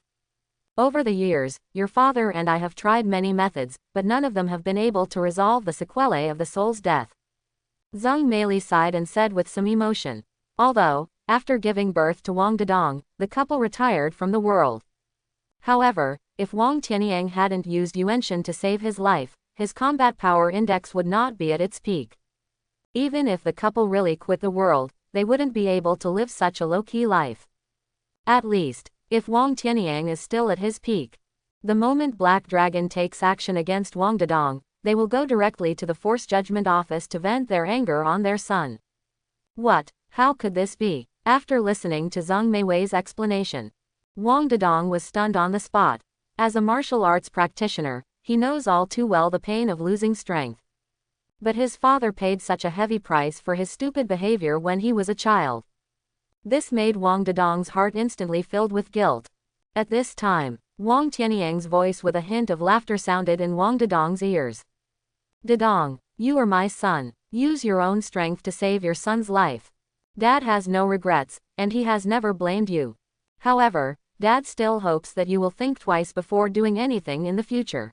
Over the years, your father and I have tried many methods, but none of them have been able to resolve the sequelae of the soul's death. Zheng Meili sighed and said with some emotion. Although, after giving birth to Wang Dedong, the couple retired from the world. However, if Wang Tianyang hadn't used Yuanshan to save his life, his combat power index would not be at its peak. Even if the couple really quit the world, they wouldn't be able to live such a low-key life. At least, if Wang Tianyang is still at his peak. The moment Black Dragon takes action against Wang Dedong, they will go directly to the Force Judgment Office to vent their anger on their son. What? How could this be? After listening to Zheng Meiwei's explanation, Wang Dedong was stunned on the spot. As a martial arts practitioner, he knows all too well the pain of losing strength. But his father paid such a heavy price for his stupid behavior when he was a child. This made Wang Dedong's heart instantly filled with guilt. At this time, Wang Tianyang's voice with a hint of laughter sounded in Wang Dedong's ears. Dedong, you are my son. Use your own strength to save your son's life. Dad has no regrets, and he has never blamed you. However, Dad still hopes that you will think twice before doing anything in the future.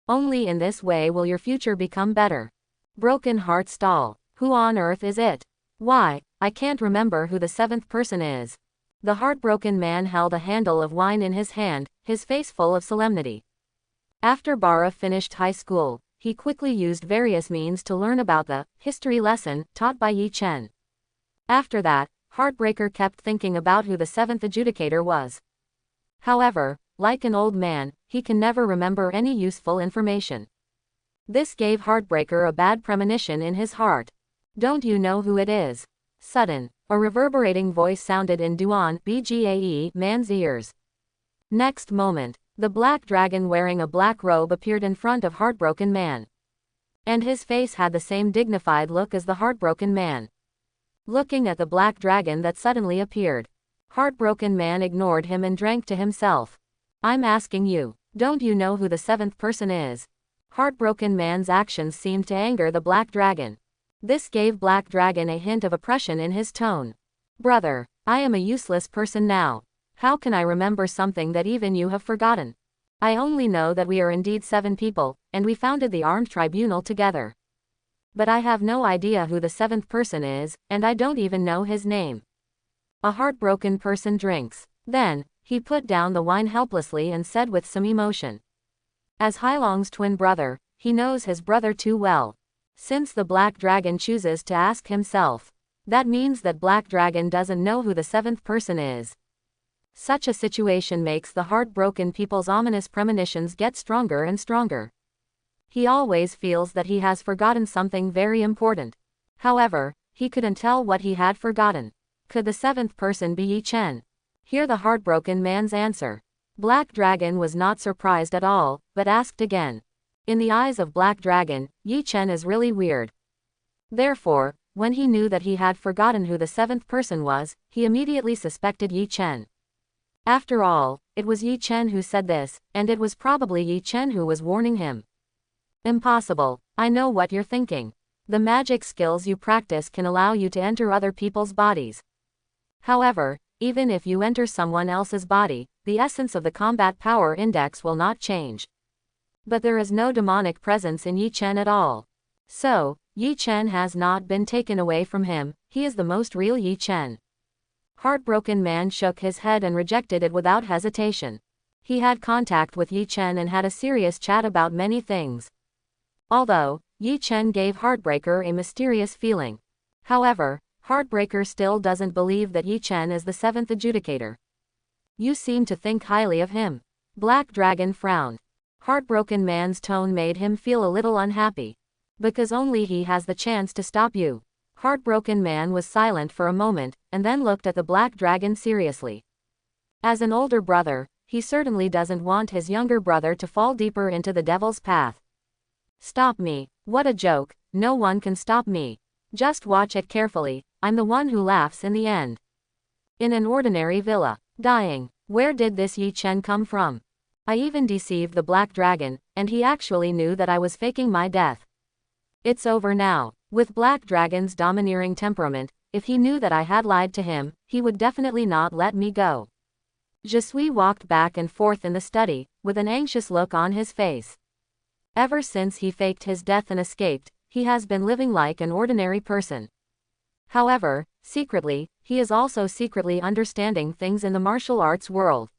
Only in this way will your future become better. Broken Heart Stall. Who on earth is it? Why, I can't remember who the seventh person is. The heartbroken man held a handle of wine in his hand, his face full of solemnity. After Bara finished high school, he quickly used various means to learn about the history lesson taught by Yi Chen. After that, Heartbreaker kept thinking about who the seventh adjudicator was. However, like an old man, he can never remember any useful information. This gave Heartbreaker a bad premonition in his heart. Don't you know who it is? Sudden, a reverberating voice sounded in Duan Bgae man's ears. Next moment, the black dragon wearing a black robe appeared in front of Heartbroken Man. And his face had the same dignified look as the Heartbroken Man. Looking at the black dragon that suddenly appeared, Heartbroken Man ignored him and drank to himself. I'm asking you, don't you know who the seventh person is? Heartbroken Man's actions seemed to anger the black dragon. This gave Black Dragon a hint of oppression in his tone. Brother, I am a useless person now. How can I remember something that even you have forgotten? I only know that we are indeed 7 people, and we founded the armed tribunal together. But I have no idea who the seventh person is, and I don't even know his name. A heartbroken person drinks. Then, he put down the wine helplessly and said with some emotion. As Hailong's twin brother, he knows his brother too well. Since the Black Dragon chooses to ask himself, that means that Black Dragon doesn't know who the seventh person is. Such a situation makes the heartbroken people's ominous premonitions get stronger and stronger. He always feels that he has forgotten something very important. However, he couldn't tell what he had forgotten. Could the seventh person be Yi Chen? Hear the Heartbroken Man's answer. Black Dragon was not surprised at all, but asked again. In the eyes of Black Dragon, Yi Chen is really weird. Therefore, when he knew that he had forgotten who the seventh person was, he immediately suspected Yi Chen. After all, it was Yi Chen who said this, and it was probably Yi Chen who was warning him. Impossible. I know what you're thinking. The magic skills you practice can allow you to enter other people's bodies. However, even if you enter someone else's body, the essence of the combat power index will not change. But there is no demonic presence in Yi Chen at all. So, Yi Chen has not been taken away from him, he is the most real Yi Chen. Heartbroken Man shook his head and rejected it without hesitation. He had contact with Yi Chen and had a serious chat about many things. Although, Yi Chen gave Heartbreaker a mysterious feeling. However, Heartbreaker still doesn't believe that Yi Chen is the seventh adjudicator. You seem to think highly of him. Black Dragon frowned. Heartbroken Man's tone made him feel a little unhappy. Because only he has the chance to stop you. Heartbroken Man was silent for a moment, and then looked at the Black Dragon seriously. As an older brother, he certainly doesn't want his younger brother to fall deeper into the devil's path. Stop me. What a joke. No one can stop me. Just watch it carefully. I'm the one who laughs in the end. In an ordinary villa. Dying. Where did this Yi Chen come from? I even deceived the Black Dragon, and he actually knew that I was faking my death. It's over now. With Black Dragon's domineering temperament, if he knew that I had lied to him, he would definitely not let me go. Jesui walked back and forth in the study, with an anxious look on his face. Ever since he faked his death and escaped, he has been living like an ordinary person. However, secretly, he is also secretly understanding things in the martial arts world.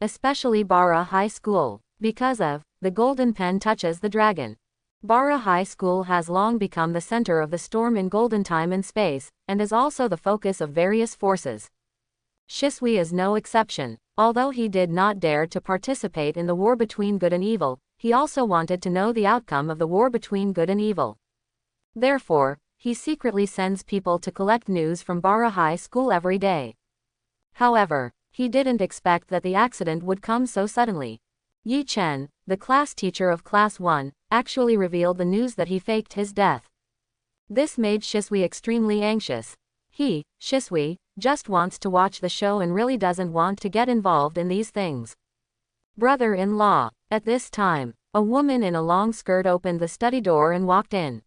Especially Bara High School, because of, the golden pen touches the dragon. Bara High School has long become the center of the storm in golden time and space, and is also the focus of various forces. Shisui is no exception. Although he did not dare to participate in the war between good and evil, he also wanted to know the outcome of the war between good and evil. Therefore, he secretly sends people to collect news from Bara High School every day. However, he didn't expect that the accident would come so suddenly. Yi Chen, the class teacher of Class 1, actually revealed the news that he faked his death. This made Shisui extremely anxious. He, Shisui, just wants to watch the show and really doesn't want to get involved in these things. Brother-in-law. At this time, a woman in a long skirt opened the study door and walked in.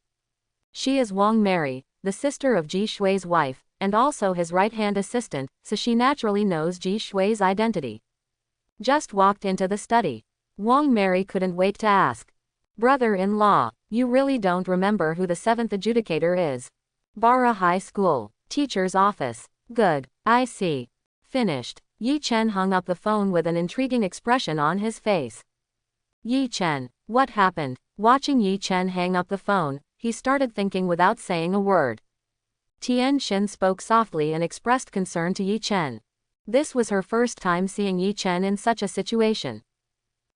She is Wang Mary, the sister of Ji Shui's wife, and also his right-hand assistant, so she naturally knows Ji Shui's identity. Just walked into the study. Wang Mary couldn't wait to ask. Brother-in-law, you really don't remember who the seventh adjudicator is? Bara High School. Teacher's office. Good. I see. Finished. Yi Chen hung up the phone with an intriguing expression on his face. Yi Chen. What happened? Watching Yi Chen hang up the phone, he started thinking without saying a word. Tian Xin spoke softly and expressed concern to Yi Chen. This was her first time seeing Yi Chen in such a situation.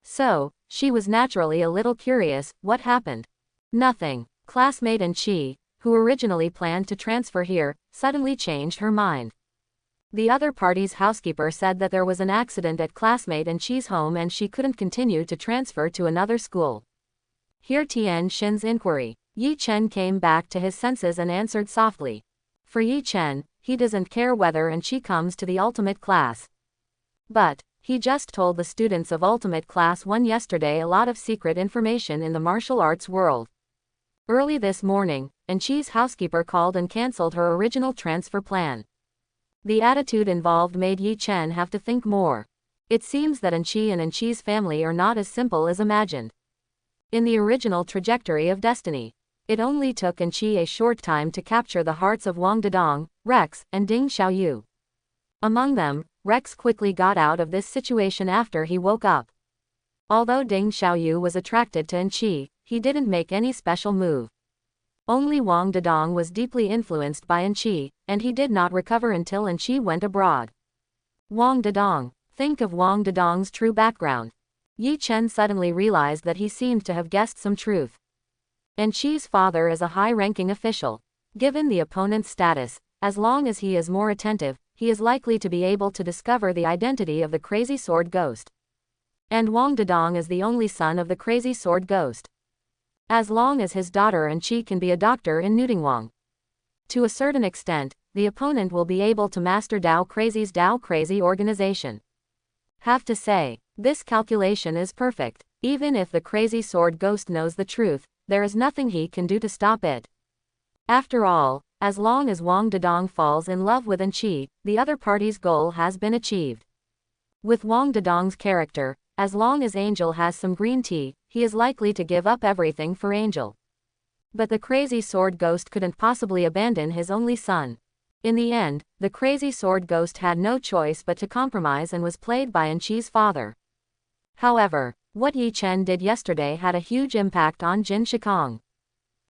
So, she was naturally a little curious. What happened? Nothing. Classmate and Chi, who originally planned to transfer here, suddenly changed her mind. The other party's housekeeper said that there was an accident at classmate and Chi's home and she couldn't continue to transfer to another school. Hear Tian Xin's inquiry. Yi Chen came back to his senses and answered softly. For Yi Chen, he doesn't care whether and Chi comes to the ultimate class. But, he just told the students of ultimate class 1 yesterday a lot of secret information in the martial arts world. Early this morning, Chi's housekeeper called and cancelled her original transfer plan. The attitude involved made Yi Chen have to think more. It seems that Chi and Chi's family are not as simple as imagined. In the original trajectory of destiny, it only took Chi a short time to capture the hearts of Wang Dedong, Rex, and Ding Xiaoyu. Among them, Rex quickly got out of this situation after he woke up. Although Ding Xiaoyu was attracted to Chi, he didn't make any special move. Only Wang Dedong was deeply influenced by Chi, and he did not recover until Chi went abroad. Wang Dedong. Think of Wang Dedong's true background. Yi Chen suddenly realized that he seemed to have guessed some truth. Chi's father is a high-ranking official. Given the opponent's status, as long as he is more attentive, he is likely to be able to discover the identity of the Crazy Sword Ghost. And Wang Dedong is the only son of the Crazy Sword Ghost. As long as his daughter Chi can be a doctor in Nudingwang. To a certain extent, the opponent will be able to master Dao Crazy's Dao Crazy organization. Have to say, this calculation is perfect. Even if the Crazy Sword Ghost knows the truth, there is nothing he can do to stop it. After all, as long as Wang Dedong falls in love with Chi, the other party's goal has been achieved. With Wang Dedong's character, as long as Angel has some green tea, he is likely to give up everything for Angel. But the Crazy Sword Ghost couldn't possibly abandon his only son. In the end, the crazy sword ghost had no choice but to compromise and was played by Anqi's father. However, what Yi Chen did yesterday had a huge impact on Jin Shikong.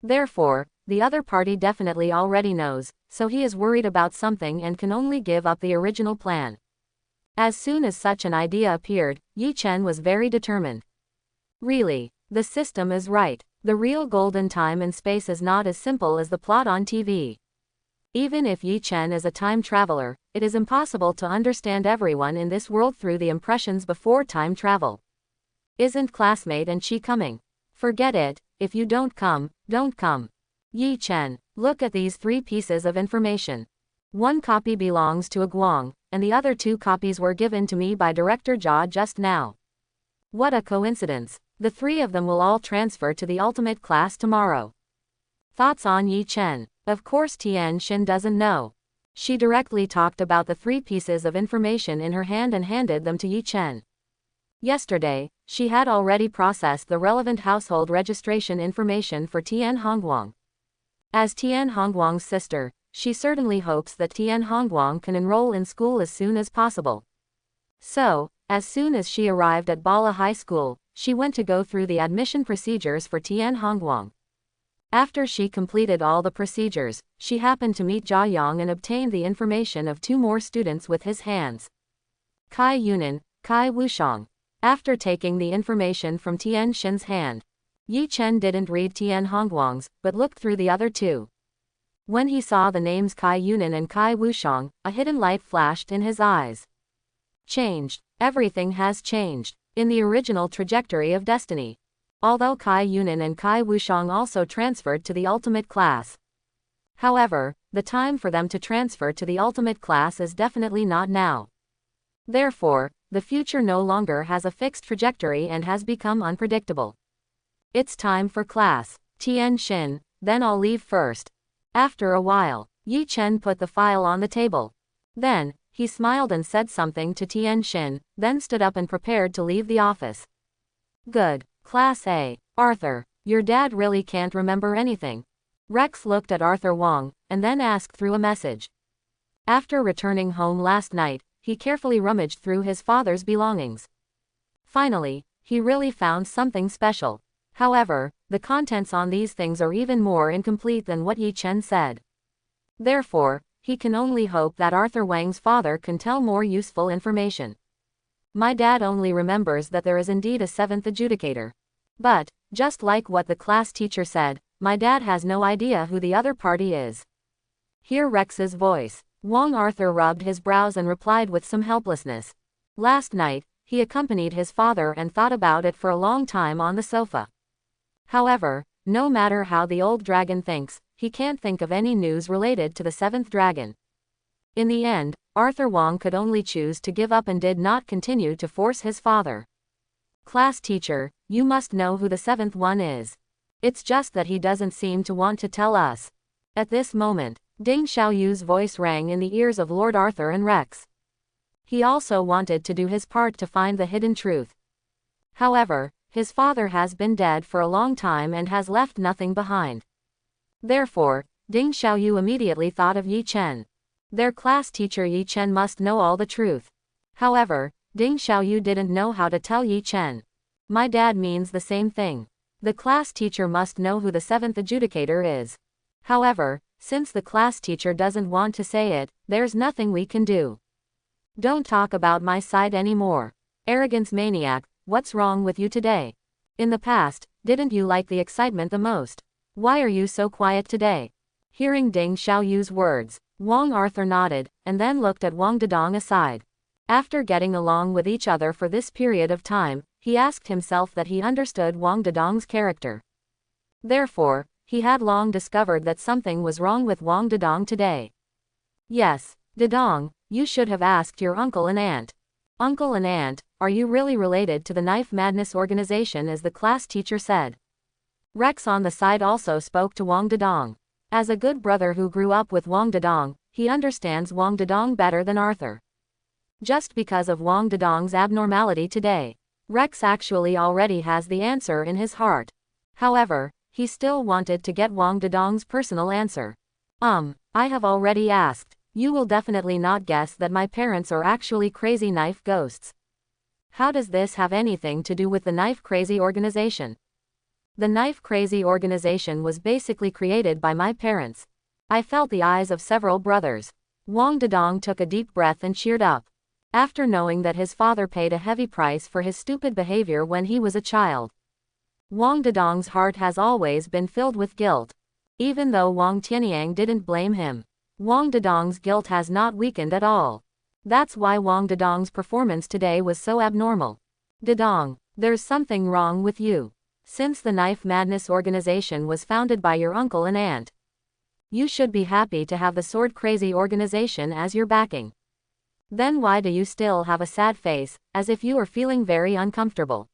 Therefore, the other party definitely already knows, so he is worried about something and can only give up the original plan. As soon as such an idea appeared, Yi Chen was very determined. Really, the system is right. The real golden time and space is not as simple as the plot on TV. Even if Yi Chen is a time traveler, it is impossible to understand everyone in this world through the impressions before time travel. Isn't classmate Anqi coming? Forget it, if you don't come, don't come. Yi Chen, look at these 3 pieces of information. One copy belongs to a Guang, and the other 2 copies were given to me by Director Jia just now. What a coincidence. The 3 of them will all transfer to the ultimate class tomorrow. Thoughts on Yi Chen? Of course Tian Xin doesn't know. She directly talked about the 3 pieces of information in her hand and handed them to Yi Chen. Yesterday, she had already processed the relevant household registration information for Tian Hongguang. As Tian Hongguang's sister, she certainly hopes that Tian Hongguang can enroll in school as soon as possible. So, as soon as she arrived at Bala High School, she went to go through the admission procedures for Tian Hongguang. After she completed all the procedures, she happened to meet Jia Yang and obtained the information of 2 more students with his hands. Kai Yunan, Kai Wushang. After taking the information from Tian Xin's hand, Yi Chen didn't read Tian Hongguang's, but looked through the other 2. When he saw the names Kai Yunan and Kai Wushang, a hidden light flashed in his eyes. Changed. Everything has changed. In the original trajectory of destiny. Although Kai Yunan and Kai Wushang also transferred to the ultimate class. However, the time for them to transfer to the ultimate class is definitely not now. Therefore, the future no longer has a fixed trajectory and has become unpredictable. It's time for class. Tian Xin, then I'll leave first. After a while, Yi Chen put the file on the table. Then, he smiled and said something to Tian Xin, then stood up and prepared to leave the office. Good. Class A. Arthur, your dad really can't remember anything. Rex looked at Arthur Wong, and then asked through a message. After returning home last night, he carefully rummaged through his father's belongings. Finally, he really found something special. However, the contents on these things are even more incomplete than what Yi Chen said. Therefore, he can only hope that Arthur Wang's father can tell more useful information. My dad only remembers that there is indeed a 7th adjudicator. But, just like what the class teacher said, my dad has no idea who the other party is. Hear Rex's voice. Wong Arthur rubbed his brows and replied with some helplessness. Last night, he accompanied his father and thought about it for a long time on the sofa. However, no matter how the old dragon thinks, he can't think of any news related to the 7th dragon. In the end, Arthur Wong could only choose to give up and did not continue to force his father. Class teacher, you must know who the 7th one is. It's just that he doesn't seem to want to tell us. At this moment, Ding Xiaoyu's voice rang in the ears of Lord Arthur and Rex. He also wanted to do his part to find the hidden truth. However, his father has been dead for a long time and has left nothing behind. Therefore, Ding Xiaoyu immediately thought of Yi Chen. Their class teacher Yi Chen must know all the truth. However, Ding Xiaoyu didn't know how to tell Yi Chen. My dad means the same thing. The class teacher must know who the 7th adjudicator is. However, since the class teacher doesn't want to say it, there's nothing we can do. Don't talk about my side anymore. Arrogance maniac, what's wrong with you today? In the past, didn't you like the excitement the most? Why are you so quiet today? Hearing Ding Xiaoyu's words, Wong Arthur nodded, and then looked at Wang Dedong aside. After getting along with each other for this period of time, he asked himself that he understood Wang Dedong's character. Therefore, he had long discovered that something was wrong with Wang Dedong today. Yes, Dedong, you should have asked your uncle and aunt. Uncle and aunt, are you really related to the Knife Madness organization, as the class teacher said? Rex on the side also spoke to Wang Dedong. As a good brother who grew up with Wang Dedong, he understands Wang Dedong better than Arthur. Just because of Wang Dedong's abnormality today, Rex actually already has the answer in his heart. However, he still wanted to get Wang Dedong's personal answer. I have already asked. You will definitely not guess that my parents are actually crazy knife ghosts. How does this have anything to do with the Knife Crazy organization? The Knife Crazy organization was basically created by my parents. I felt the eyes of several brothers. Wang Dedong took a deep breath and cheered up. After knowing that his father paid a heavy price for his stupid behavior when he was a child, Wang Dedong's heart has always been filled with guilt. Even though Wang Tianyang didn't blame him, Wang Dedong's guilt has not weakened at all. That's why Wang Dedong's performance today was so abnormal. Dedong, there's something wrong with you. Since the Knife Madness organization was founded by your uncle and aunt, you should be happy to have the Sword Crazy organization as your backing. Then why do you still have a sad face, as if you are feeling very uncomfortable?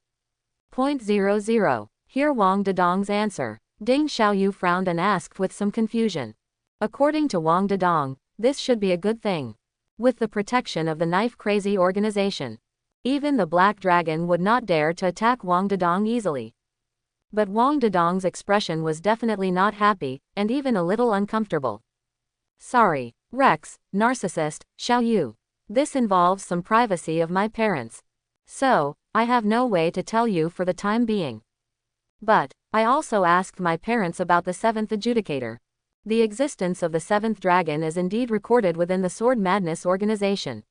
0.00. Hear Wang Dedong's answer. Ding Xiaoyu frowned and asked with some confusion. According to Wang Dedong, this should be a good thing. With the protection of the Knife Crazy organization, even the Black Dragon would not dare to attack Wang Dedong easily. But Wang Dedong's expression was definitely not happy, and even a little uncomfortable. Sorry, Rex, narcissist, Xiaoyu. This involves some privacy of my parents. So, I have no way to tell you for the time being. But, I also asked my parents about the 7th adjudicator. The existence of the 7th dragon is indeed recorded within the Sword Madness organization.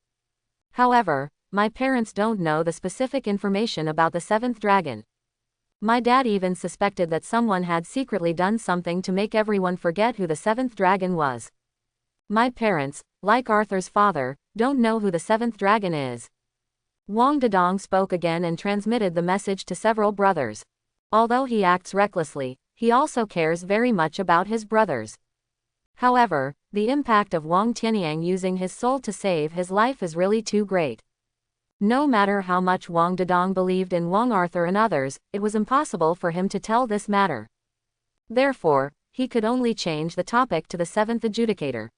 However, my parents don't know the specific information about the 7th dragon. My dad even suspected that someone had secretly done something to make everyone forget who the 7th dragon was. My parents, like Arthur's father, don't know who the 7th dragon is. Wang Dedong spoke again and transmitted the message to several brothers. Although he acts recklessly, he also cares very much about his brothers. However, the impact of Wang Tianyang using his soul to save his life is really too great. No matter how much Wang Dedong believed in Wang Arthur and others, it was impossible for him to tell this matter. Therefore, he could only change the topic to the 7th adjudicator.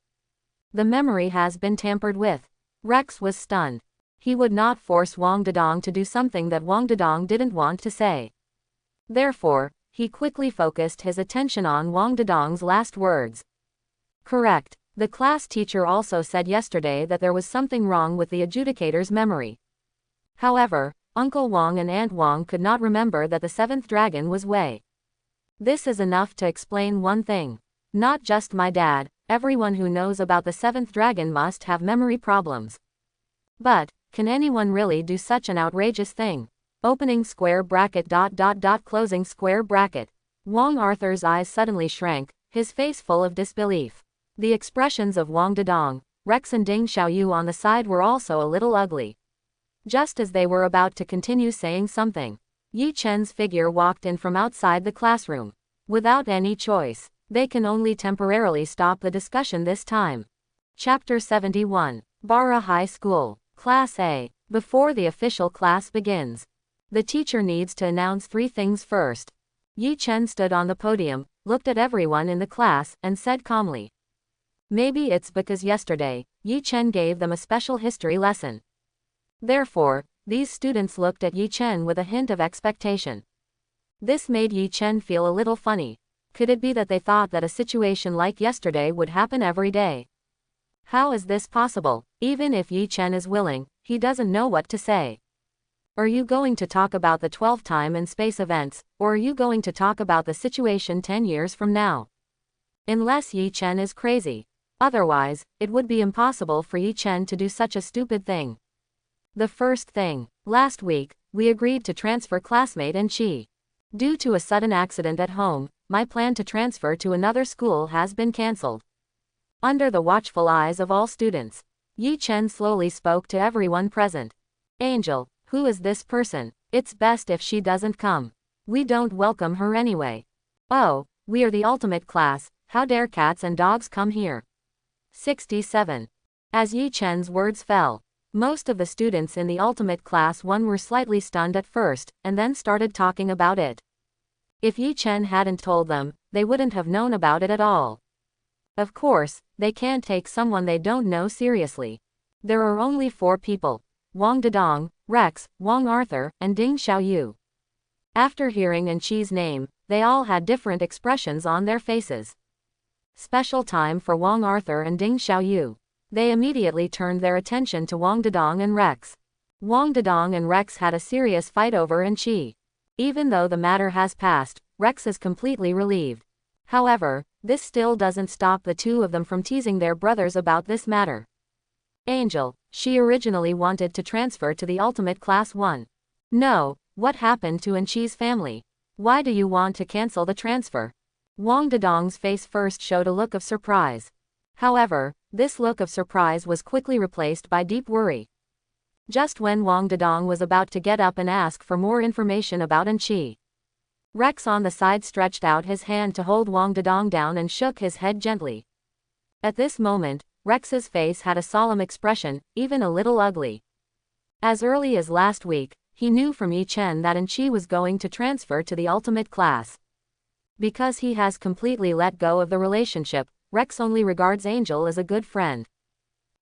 The memory has been tampered with. Rex was stunned. He would not force Wang Dedong to do something that Wang Dedong didn't want to say. Therefore, he quickly focused his attention on Wang Dedong's last words. Correct. The class teacher also said yesterday that there was something wrong with the adjudicator's memory. However, Uncle Wang and Aunt Wang could not remember that the 7th dragon was Wei. This is enough to explain one thing. Not just my dad, everyone who knows about the 7th dragon must have memory problems. But, can anyone really do such an outrageous thing? Opening square bracket ... closing square bracket. Wang Arthur's eyes suddenly shrank, his face full of disbelief. The expressions of Wang Dedong, Rex and Ding Xiaoyu on the side were also a little ugly. Just as they were about to continue saying something, Yi Chen's figure walked in from outside the classroom. Without any choice, they can only temporarily stop the discussion this time. Chapter 71. Bara High School, Class A. Before the official class begins, the teacher needs to announce 3 things first. Yi Chen stood on the podium, looked at everyone in the class, and said calmly. Maybe it's because yesterday, Yi Chen gave them a special history lesson. Therefore, these students looked at Yi Chen with a hint of expectation. This made Yi Chen feel a little funny. Could it be that they thought that a situation like yesterday would happen every day? How is this possible? Even if Yi Chen is willing, he doesn't know what to say. Are you going to talk about the 12 time and space events, or are you going to talk about the situation 10 years from now? Unless Yi Chen is crazy. Otherwise, it would be impossible for Yi Chen to do such a stupid thing. The first thing. Last week, we agreed to transfer classmate and Chi. Due to a sudden accident at home, my plan to transfer to another school has been cancelled. Under the watchful eyes of all students, Yi Chen slowly spoke to everyone present. Angel, who is this person? It's best if she doesn't come. We don't welcome her anyway. Oh, we are the ultimate class, how dare cats and dogs come here? 67. As Yi Chen's words fell, most of the students in the ultimate class 1 were slightly stunned at first, and then started talking about it. If Yi Chen hadn't told them, they wouldn't have known about it at all. Of course, they can't take someone they don't know seriously. There are only 4 people. Wang Dedong, Rex, Wang Arthur, and Ding Xiaoyu. After hearing An Chi's name, they all had different expressions on their faces. Special time for Wang Arthur and Ding Xiaoyu. They immediately turned their attention to Wang Dedong and Rex. Wang Dedong and Rex had a serious fight over Anqi. Even though the matter has passed, Rex is completely relieved. However, this still doesn't stop the two of them from teasing their brothers about this matter. Angel, she originally wanted to transfer to the ultimate class 1. No, what happened to Anqi's family? Why do you want to cancel the transfer? Wang Dedong's face first showed a look of surprise. However, this look of surprise was quickly replaced by deep worry. Just when Wang Dedong was about to get up and ask for more information about Anqi, Rex on the side stretched out his hand to hold Wang Dedong down and shook his head gently. At this moment, Rex's face had a solemn expression, even a little ugly. As early as last week, he knew from Yi Chen that Anqi was going to transfer to the ultimate class. Because he has completely let go of the relationship, Rex only regards Angel as a good friend.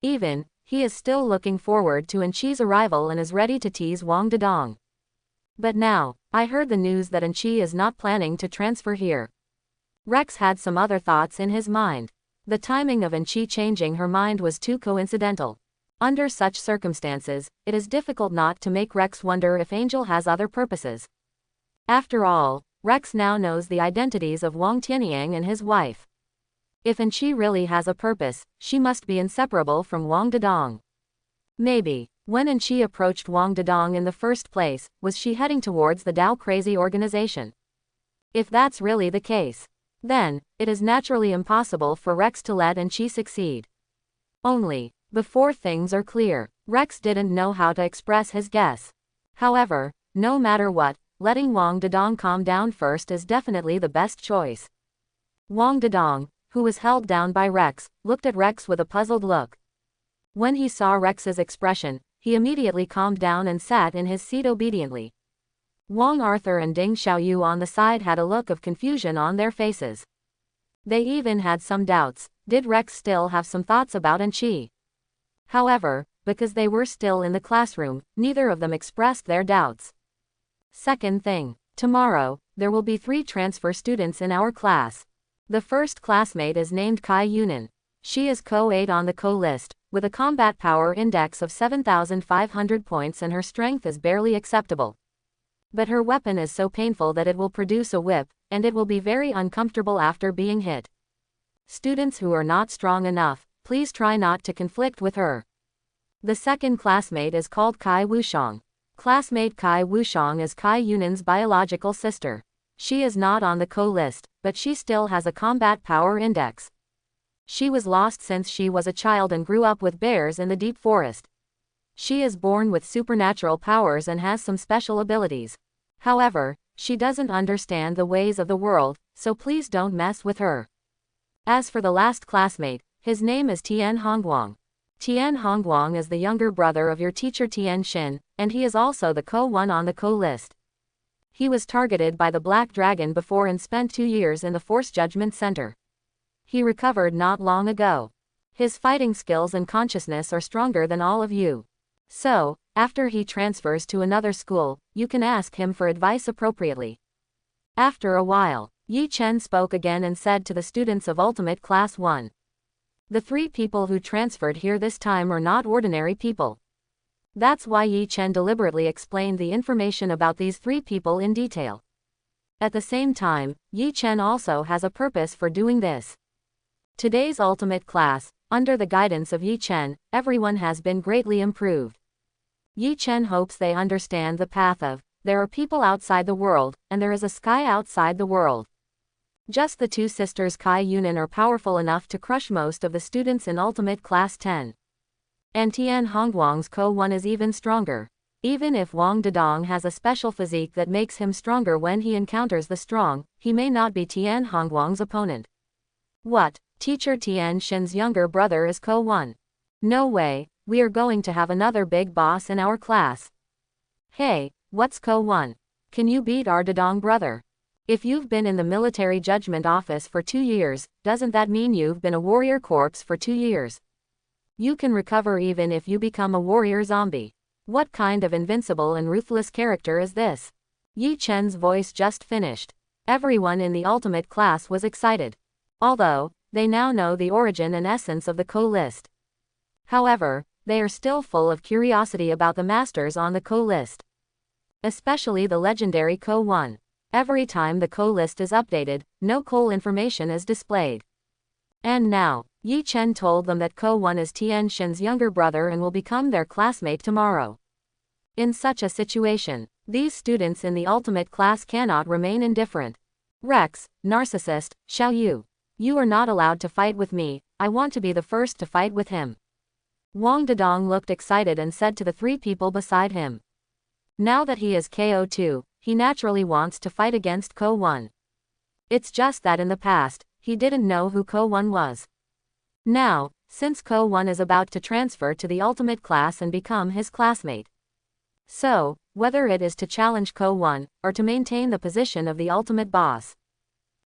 Even, he is still looking forward to Anqi's arrival and is ready to tease Wang Dedong. But now, I heard the news that Anqi is not planning to transfer here. Rex had some other thoughts in his mind. The timing of Anqi changing her mind was too coincidental. Under such circumstances, it is difficult not to make Rex wonder if Angel has other purposes. After all, Rex now knows the identities of Wang Tianyang and his wife. If Anqi really has a purpose, she must be inseparable from Wang Dedong. Maybe, when Anqi approached Wang Dedong in the first place, was she heading towards the Dao Crazy organization? If that's really the case, then, it is naturally impossible for Rex to let Anqi succeed. Only, before things are clear, Rex didn't know how to express his guess. However, no matter what, letting Wang Dedong calm down first is definitely the best choice. Wang Dedong, who was held down by Rex, looked at Rex with a puzzled look. When he saw Rex's expression, he immediately calmed down and sat in his seat obediently. Wang Arthur and Ding Xiaoyu on the side had a look of confusion on their faces. They even had some doubts. Did Rex still have some thoughts about Anqi? However, because they were still in the classroom, neither of them expressed their doubts. Second thing, tomorrow, there will be 3 transfer students in our class. The first classmate is named Kai Yunan. She is Co-8 on the Co-list, with a combat power index of 7,500 points and her strength is barely acceptable. But her weapon is so painful that it will produce a whip, and it will be very uncomfortable after being hit. Students who are not strong enough, please try not to conflict with her. The second classmate is called Kai Wushang. Classmate Kai Wushang is Kai Yunan's biological sister. She is not on the Co-list, but she still has a combat power index. She was lost since she was a child and grew up with bears in the deep forest. She is born with supernatural powers and has some special abilities. However, she doesn't understand the ways of the world, so please don't mess with her. As for the last classmate, his name is Tian Hongguang. Tian Hongguang is the younger brother of your teacher Tian Xin, and he is also the Co-1 on the Co-list. He was targeted by the Black Dragon before and spent 2 years in the Force Judgment Center. He recovered not long ago. His fighting skills and consciousness are stronger than all of you. So, after he transfers to another school, you can ask him for advice appropriately. After a while, Yi Chen spoke again and said to the students of Ultimate Class 1. The 3 people who transferred here this time are not ordinary people. That's why Yi Chen deliberately explained the information about these 3 people in detail. At the same time, Yi Chen also has a purpose for doing this. Today's ultimate class, under the guidance of Yi Chen, everyone has been greatly improved. Yi Chen hopes they understand the path of, there are people outside the world, and there is a sky outside the world. Just the 2 sisters Kai Yunan are powerful enough to crush most of the students in Ultimate Class 10. And Tian Hongguang's Co-1 is even stronger. Even if Wang Dedong has a special physique that makes him stronger when he encounters the strong, he may not be Tian Hongguang's opponent. What? Teacher Tian Xin's younger brother is Co-1. No way, we are going to have another big boss in our class. Hey, what's Co-1? Can you beat our Dedong brother? If you've been in the military judgment office for 2 years, doesn't that mean you've been a warrior corpse for 2 years? You can recover even if you become a warrior zombie. What kind of invincible and ruthless character is this? Yi Chen's voice just finished. Everyone in the ultimate class was excited. Although, They now know the origin and essence of the co-list. However, they are still full of curiosity about the masters on the co-list. Especially the legendary Co-1. Every time the co-list is updated, no coal information is displayed. And now, Yi Chen told them that Co-1 is Tian Shen's younger brother and will become their classmate tomorrow. In such a situation, these students in the ultimate class cannot remain indifferent. Rex, narcissist, Xiao Yu. You are not allowed to fight with me, I want to be the first to fight with him. Wang Dedong looked excited and said to the three people beside him. Now that he is KO2, he naturally wants to fight against Co-1. It's just that in the past, he didn't know who Co-1 was. Now, since Co-1 is about to transfer to the ultimate class and become his classmate. So, whether it is to challenge Co-1, or to maintain the position of the ultimate boss,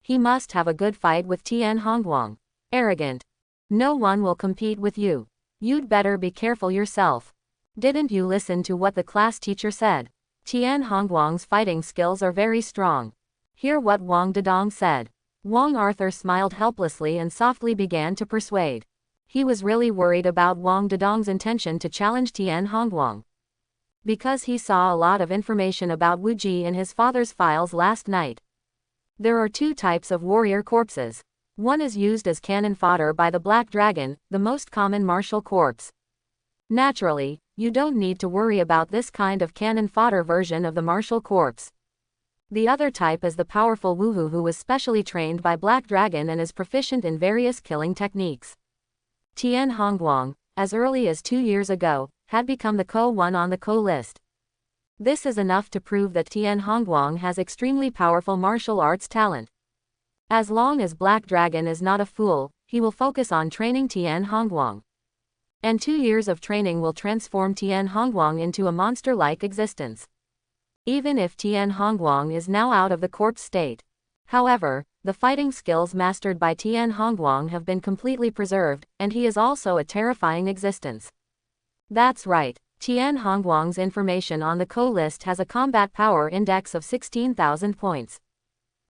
he must have a good fight with Tian Hongguang. Arrogant. No one will compete with you. You'd better be careful yourself. Didn't you listen to what the class teacher said? Tian Hongguang's fighting skills are very strong. Hear what Wang Dedong said. Wang Arthur smiled helplessly and softly began to persuade. He was really worried about Wang Dedong's intention to challenge Tian Hongguang. Because he saw a lot of information about Wu Ji in his father's files last night. There are two types of warrior corpses. One is used as cannon fodder by the Black Dragon, the most common martial corpse. Naturally, you don't need to worry about this kind of cannon fodder version of the martial corpse. The other type is the powerful Wuhu who was specially trained by Black Dragon and is proficient in various killing techniques. Tian Hongguang, as early as 2 years ago, had become the Co-1 on the co-list. This is enough to prove that Tian Hongguang has extremely powerful martial arts talent. As long as Black Dragon is not a fool, he will focus on training Tian Hongguang. And 2 years of training will transform Tian Hongguang into a monster-like existence. Even if Tian Hongguang is now out of the corpse state. However, the fighting skills mastered by Tian Hongguang have been completely preserved, and he is also a terrifying existence. That's right, Tian Hongguang's information on the co-list has a combat power index of 16,000 points.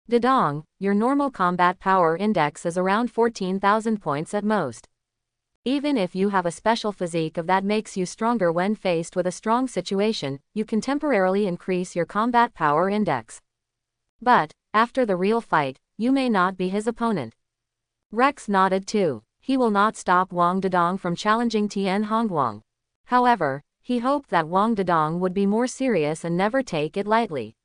Dedong, your normal combat power index is around 14,000 points at most. Even if you have a special physique of that makes you stronger when faced with a strong situation, you can temporarily increase your combat power index. But, after the real fight, you may not be his opponent. Rex nodded too. He will not stop Wang Dedong from challenging Tian Hongguang. However, he hoped that Wang Dedong would be more serious and never take it lightly.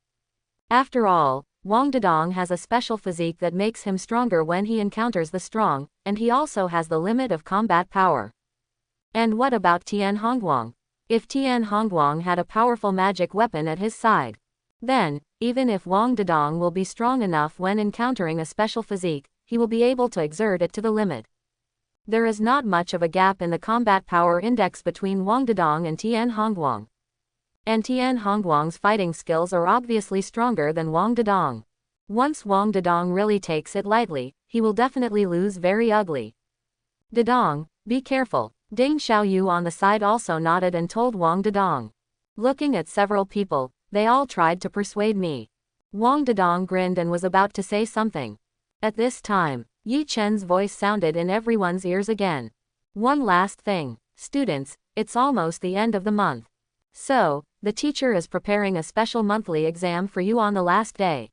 After all, Wang Dedong has a special physique that makes him stronger when he encounters the strong, and he also has the limit of combat power. And what about Tian Hongguang? If Tian Hongguang had a powerful magic weapon at his side, then, even if Wang Dedong will be strong enough when encountering a special physique, he will be able to exert it to the limit. There is not much of a gap in the combat power index between Wang Dedong and Tian Hongguang. And Tian Hongguang's fighting skills are obviously stronger than Wang Dedong. Once Wang Dedong really takes it lightly, he will definitely lose very ugly. Dedong, be careful. Ding Xiaoyu on the side also nodded and told Wang Dedong. Looking at several people, they all tried to persuade me. Wang Dedong grinned and was about to say something. At this time, Yi Chen's voice sounded in everyone's ears again. One last thing, students, it's almost the end of the month. So, the teacher is preparing a special monthly exam for you on the last day.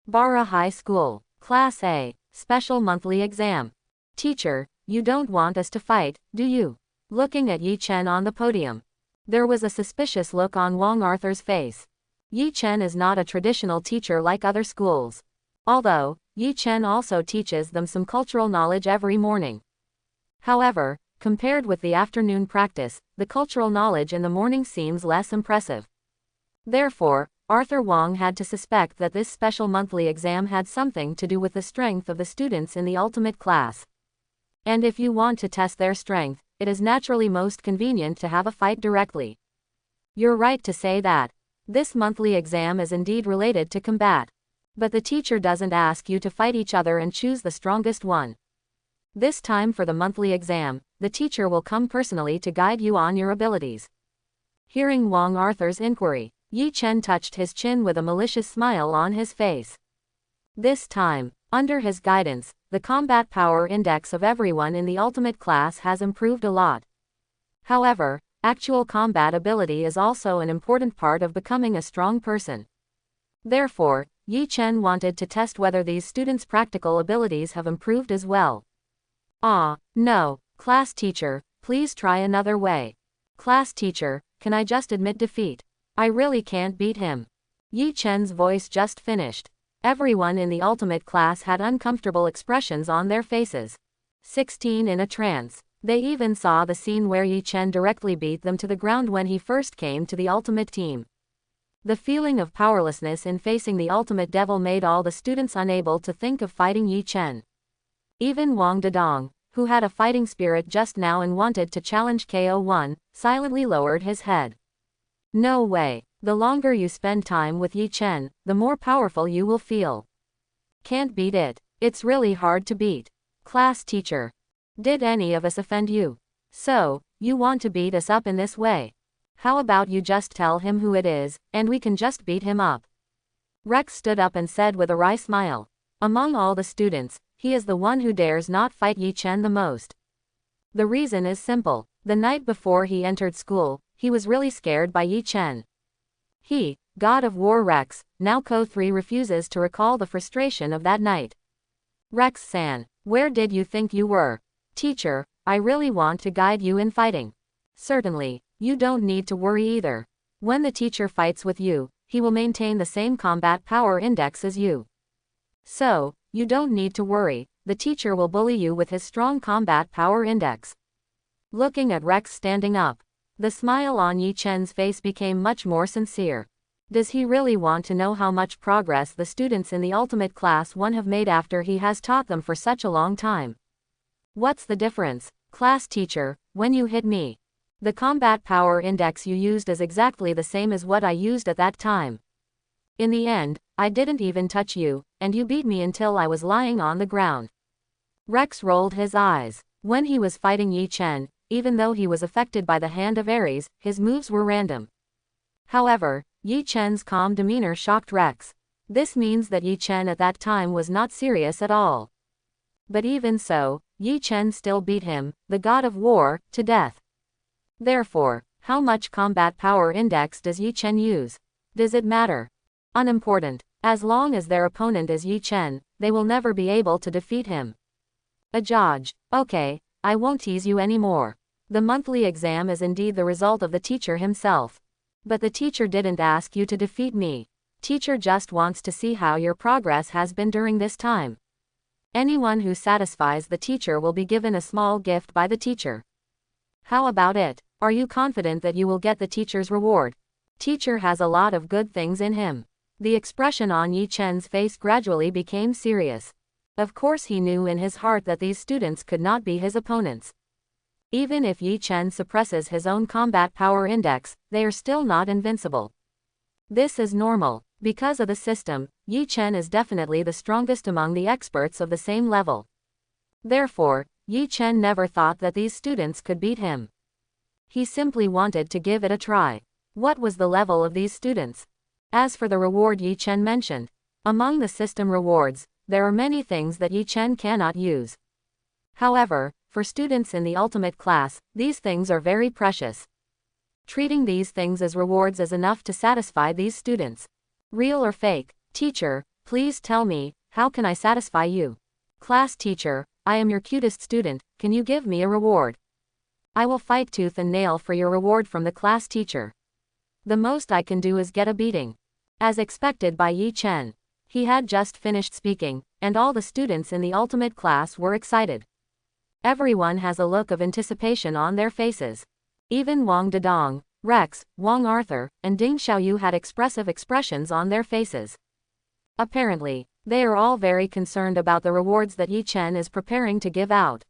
Bara High School, Class A, Special Monthly Exam. Teacher, you don't want us to fight, do you? Looking at Yi Chen on the podium. There was a suspicious look on Wang Arthur's face. Yi Chen is not a traditional teacher like other schools. Although, Yi Chen also teaches them some cultural knowledge every morning. However, compared with the afternoon practice, the cultural knowledge in the morning seems less impressive. Therefore, Arthur Wang had to suspect that this special monthly exam had something to do with the strength of the students in the ultimate class. And if you want to test their strength, it is naturally most convenient to have a fight directly. You're right to say that. This monthly exam is indeed related to combat. But the teacher doesn't ask you to fight each other and choose the strongest one. This time for the monthly exam, the teacher will come personally to guide you on your abilities. Hearing Wang Arthur's inquiry, Yi Chen touched his chin with a malicious smile on his face. This time, Under his guidance, the combat power index of everyone in the ultimate class has improved a lot. However, actual combat ability is also an important part of becoming a strong person. Therefore, Yi Chen wanted to test whether these students' practical abilities have improved as well. No, class teacher, please try another way. Class teacher, can I just admit defeat? I really can't beat him. Yi Chen's voice just finished. Everyone in the ultimate class had uncomfortable expressions on their faces. 16 in a trance. They even saw the scene where Yi Chen directly beat them to the ground when he first came to the ultimate team. The feeling of powerlessness in facing the ultimate devil made all the students unable to think of fighting Yi Chen. Even Wang Dedong, who had a fighting spirit just now and wanted to challenge KO1, silently lowered his head. No way. The longer you spend time with Yi Chen, the more powerful you will feel. Can't beat it. It's really hard to beat. Class teacher. Did any of us offend you? So, you want to beat us up in this way? How about you just tell him who it is, and we can just beat him up? Rex stood up and said with a wry smile. Among all the students, he is the one who dares not fight Yi Chen the most. The reason is simple. The night before he entered school, he was really scared by Yi Chen. He, God of War Rex, now Ko-3 refuses to recall the frustration of that night. Rex-san, where did you think you were? Teacher, I really want to guide you in fighting. Certainly, you don't need to worry either. When the teacher fights with you, he will maintain the same combat power index as you. So, you don't need to worry, the teacher will bully you with his strong combat power index. Looking at Rex standing up, the smile on Yi Chen's face became much more sincere. Does he really want to know how much progress the students in the ultimate class 1 have made after he has taught them for such a long time? What's the difference, class teacher, when you hit me? The combat power index you used is exactly the same as what I used at that time. In the end, I didn't even touch you, and you beat me until I was lying on the ground. Rex rolled his eyes. When he was fighting Yi Chen, even though he was affected by the hand of Ares, his moves were random. However, Yi Chen's calm demeanor shocked Rex. This means that Yi Chen at that time was not serious at all. But even so, Yi Chen still beat him, the God of War, to death. Therefore, how much combat power index does Yi Chen use? Does it matter? Unimportant. As long as their opponent is Yi Chen, they will never be able to defeat him. A judge. Okay, I won't tease you anymore. The monthly exam is indeed the result of the teacher himself. But the teacher didn't ask you to defeat me. Teacher just wants to see how your progress has been during this time. Anyone who satisfies the teacher will be given a small gift by the teacher. How about it? Are you confident that you will get the teacher's reward? Teacher has a lot of good things in him. The expression on Yi Chen's face gradually became serious. Of course he knew in his heart that these students could not be his opponents. Even if Yi Chen suppresses his own combat power index, they are still not invincible. This is normal. Because of the system, Yi Chen is definitely the strongest among the experts of the same level. Therefore, Yi Chen never thought that these students could beat him. He simply wanted to give it a try. What was the level of these students? As for the reward Yi Chen mentioned, among the system rewards, there are many things that Yi Chen cannot use. However, for students in the ultimate class, these things are very precious. Treating these things as rewards is enough to satisfy these students. Real or fake? Teacher, please tell me, how can I satisfy you? Class teacher, I am your cutest student, can you give me a reward? I will fight tooth and nail for your reward from the class teacher. The most I can do is get a beating. As expected by Yi Chen. He had just finished speaking, and all the students in the ultimate class were excited. Everyone has a look of anticipation on their faces. Even Wang Dedong, Rex, Wang Arthur, and Ding Xiaoyu had expressive expressions on their faces. Apparently, they are all very concerned about the rewards that Yi Chen is preparing to give out.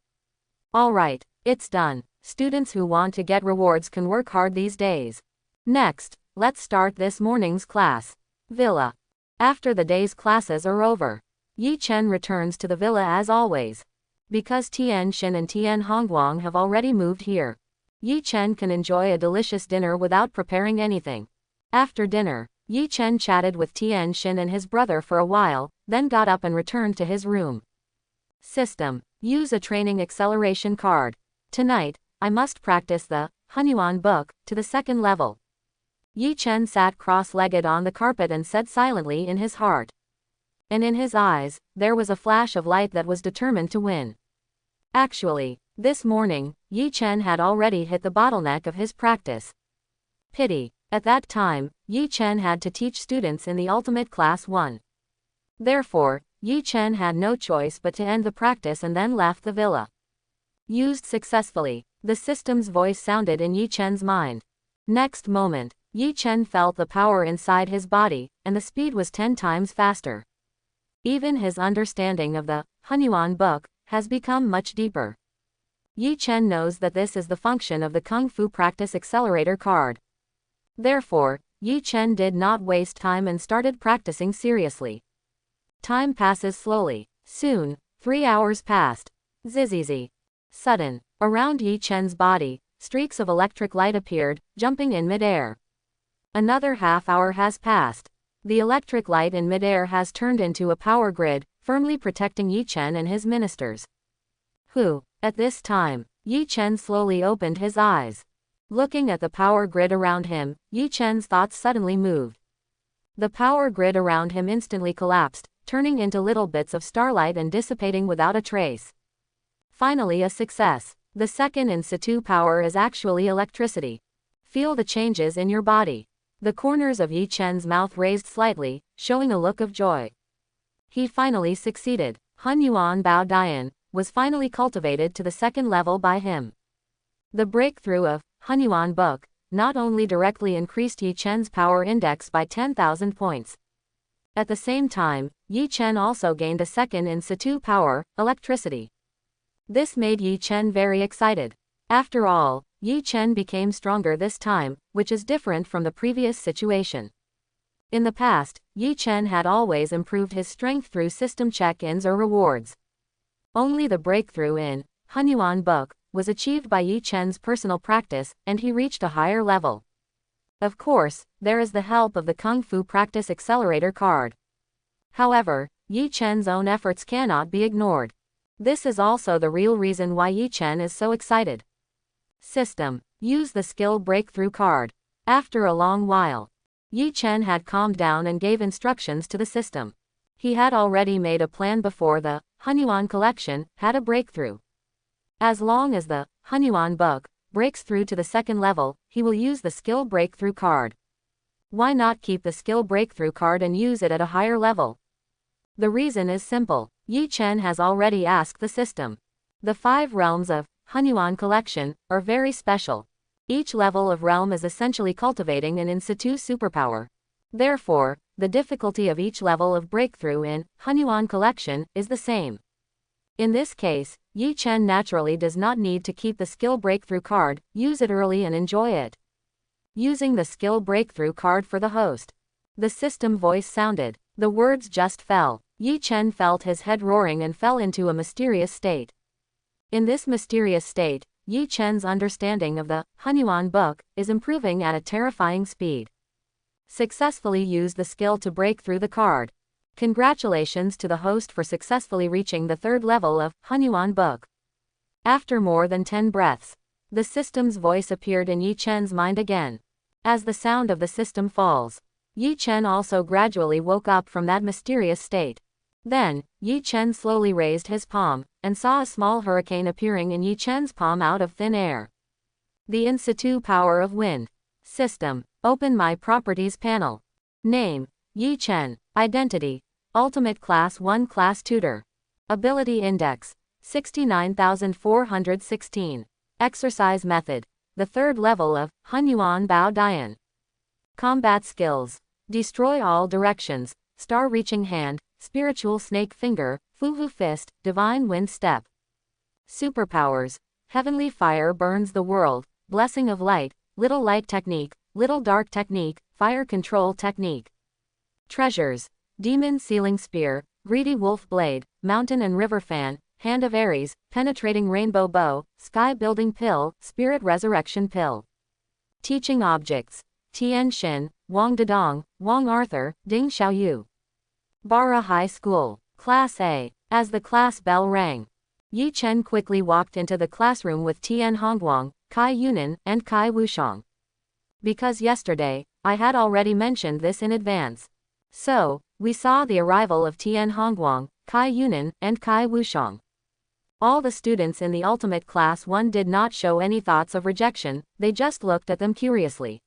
Alright, it's done. Students who want to get rewards can work hard these days. Next, let's start this morning's class. Villa. After the day's classes are over, Yi Chen returns to the villa as always. Because Tian Xin and Tian Hongguang have already moved here, Yi Chen can enjoy a delicious dinner without preparing anything. After dinner, Yi Chen chatted with Tian Xin and his brother for a while, then got up and returned to his room. System. Use a training acceleration card. Tonight, I must practice the Hunyuan book to the second level. Yi Chen sat cross-legged on the carpet and said silently in his heart. And in his eyes, there was a flash of light that was determined to win. Actually, this morning, Yi Chen had already hit the bottleneck of his practice. Pity. At that time, Yi Chen had to teach students in the ultimate class 1. Therefore, Yi Chen had no choice but to end the practice and then left the villa. Used successfully, the system's voice sounded in Yi Chen's mind. Next moment, Yi Chen felt the power inside his body, and the speed was 10 times faster. Even his understanding of the Hunyuan book has become much deeper. Yi Chen knows that this is the function of the Kung Fu Practice Accelerator card. Therefore, Yi Chen did not waste time and started practicing seriously. Time passes slowly. Soon, 3 hours passed. Zizzy. Sudden, around Yi Chen's body, streaks of electric light appeared, jumping in midair. Another half hour has passed. The electric light in midair has turned into a power grid, firmly protecting Yi Chen and his ministers. At this time, Yi Chen slowly opened his eyes. Looking at the power grid around him, Yi Chen's thoughts suddenly moved. The power grid around him instantly collapsed, turning into little bits of starlight and dissipating without a trace. Finally a success. The second in situ power is actually electricity. Feel the changes in your body. The corners of Yi Chen's mouth raised slightly, showing a look of joy. He finally succeeded. Hunyuan Bao Dian was finally cultivated to the second level by him. The breakthrough of Hunyuan book not only directly increased Yi Chen's power index by 10,000 points. At the same time, Yi Chen also gained a second in situ power, electricity. This made Yi Chen very excited. After all, Yi Chen became stronger this time, which is different from the previous situation. In the past, Yi Chen had always improved his strength through system check-ins or rewards. Only the breakthrough in Hunyuan book was achieved by Yi Chen's personal practice, and he reached a higher level. Of course, there is the help of the Kung Fu Practice Accelerator card. However, Yi Chen's own efforts cannot be ignored. This is also the real reason why Yi Chen is so excited. System. Use the skill breakthrough card. After a long while, Yi Chen had calmed down and gave instructions to the system. He had already made a plan before the Hunyuan collection had a breakthrough. As long as the Hunyuan book breaks through to the second level, he will use the skill breakthrough card. Why not keep the skill breakthrough card and use it at a higher level? The reason is simple. Yi Chen has already asked the system. The 5 realms of Hunyuan collection are very special. Each level of realm is essentially cultivating an in situ superpower. Therefore, the difficulty of each level of breakthrough in Hunyuan collection is the same. In this case, Yi Chen naturally does not need to keep the skill breakthrough card, use it early and enjoy it. Using the skill breakthrough card for the host. The system voice sounded. The words just fell. Yi Chen felt his head roaring and fell into a mysterious state. In this mysterious state, Yi Chen's understanding of the Hunyuan book is improving at a terrifying speed. Successfully used the skill to break through the card. Congratulations to the host for successfully reaching the 3rd level of Hunyuan book. After more than 10 breaths, the system's voice appeared in Yi Chen's mind again. As the sound of the system falls, Yi Chen also gradually woke up from that mysterious state. Then, Yi Chen slowly raised his palm, and saw a small hurricane appearing in Yi Chen's palm out of thin air. The in situ power of wind. System. Open my properties panel. Name. Yi Chen. Identity. Ultimate Class 1 Class Tutor. Ability Index. 69,416. Exercise Method. The 3rd level of Hunyuan Bao Dian. Combat Skills. Destroy all directions. Star Reaching Hand. Spiritual Snake Finger. Fuhu Fist. Divine Wind Step. Superpowers. Heavenly Fire Burns the World. Blessing of Light. Little Light Technique. Little Dark Technique. Fire Control Technique. Treasures. Demon Sealing Spear. Greedy Wolf Blade. Mountain and River Fan. Hand of Aries. Penetrating Rainbow Bow. Sky Building Pill. Spirit Resurrection Pill. Teaching Objects. Tian Xin, Wang Dedong, Wang Arthur, Ding Xiaoyu. Bara High School. Class A. As the class bell rang, Yi Chen quickly walked into the classroom with Tian Hongguang, Kai Yunan, and Kai Wushang. Because yesterday, I had already mentioned this in advance. So, we saw the arrival of Tian Hongguang, Kai Yunan, and Kai Wushang. All the students in the ultimate class 1 did not show any thoughts of rejection, they just looked at them curiously.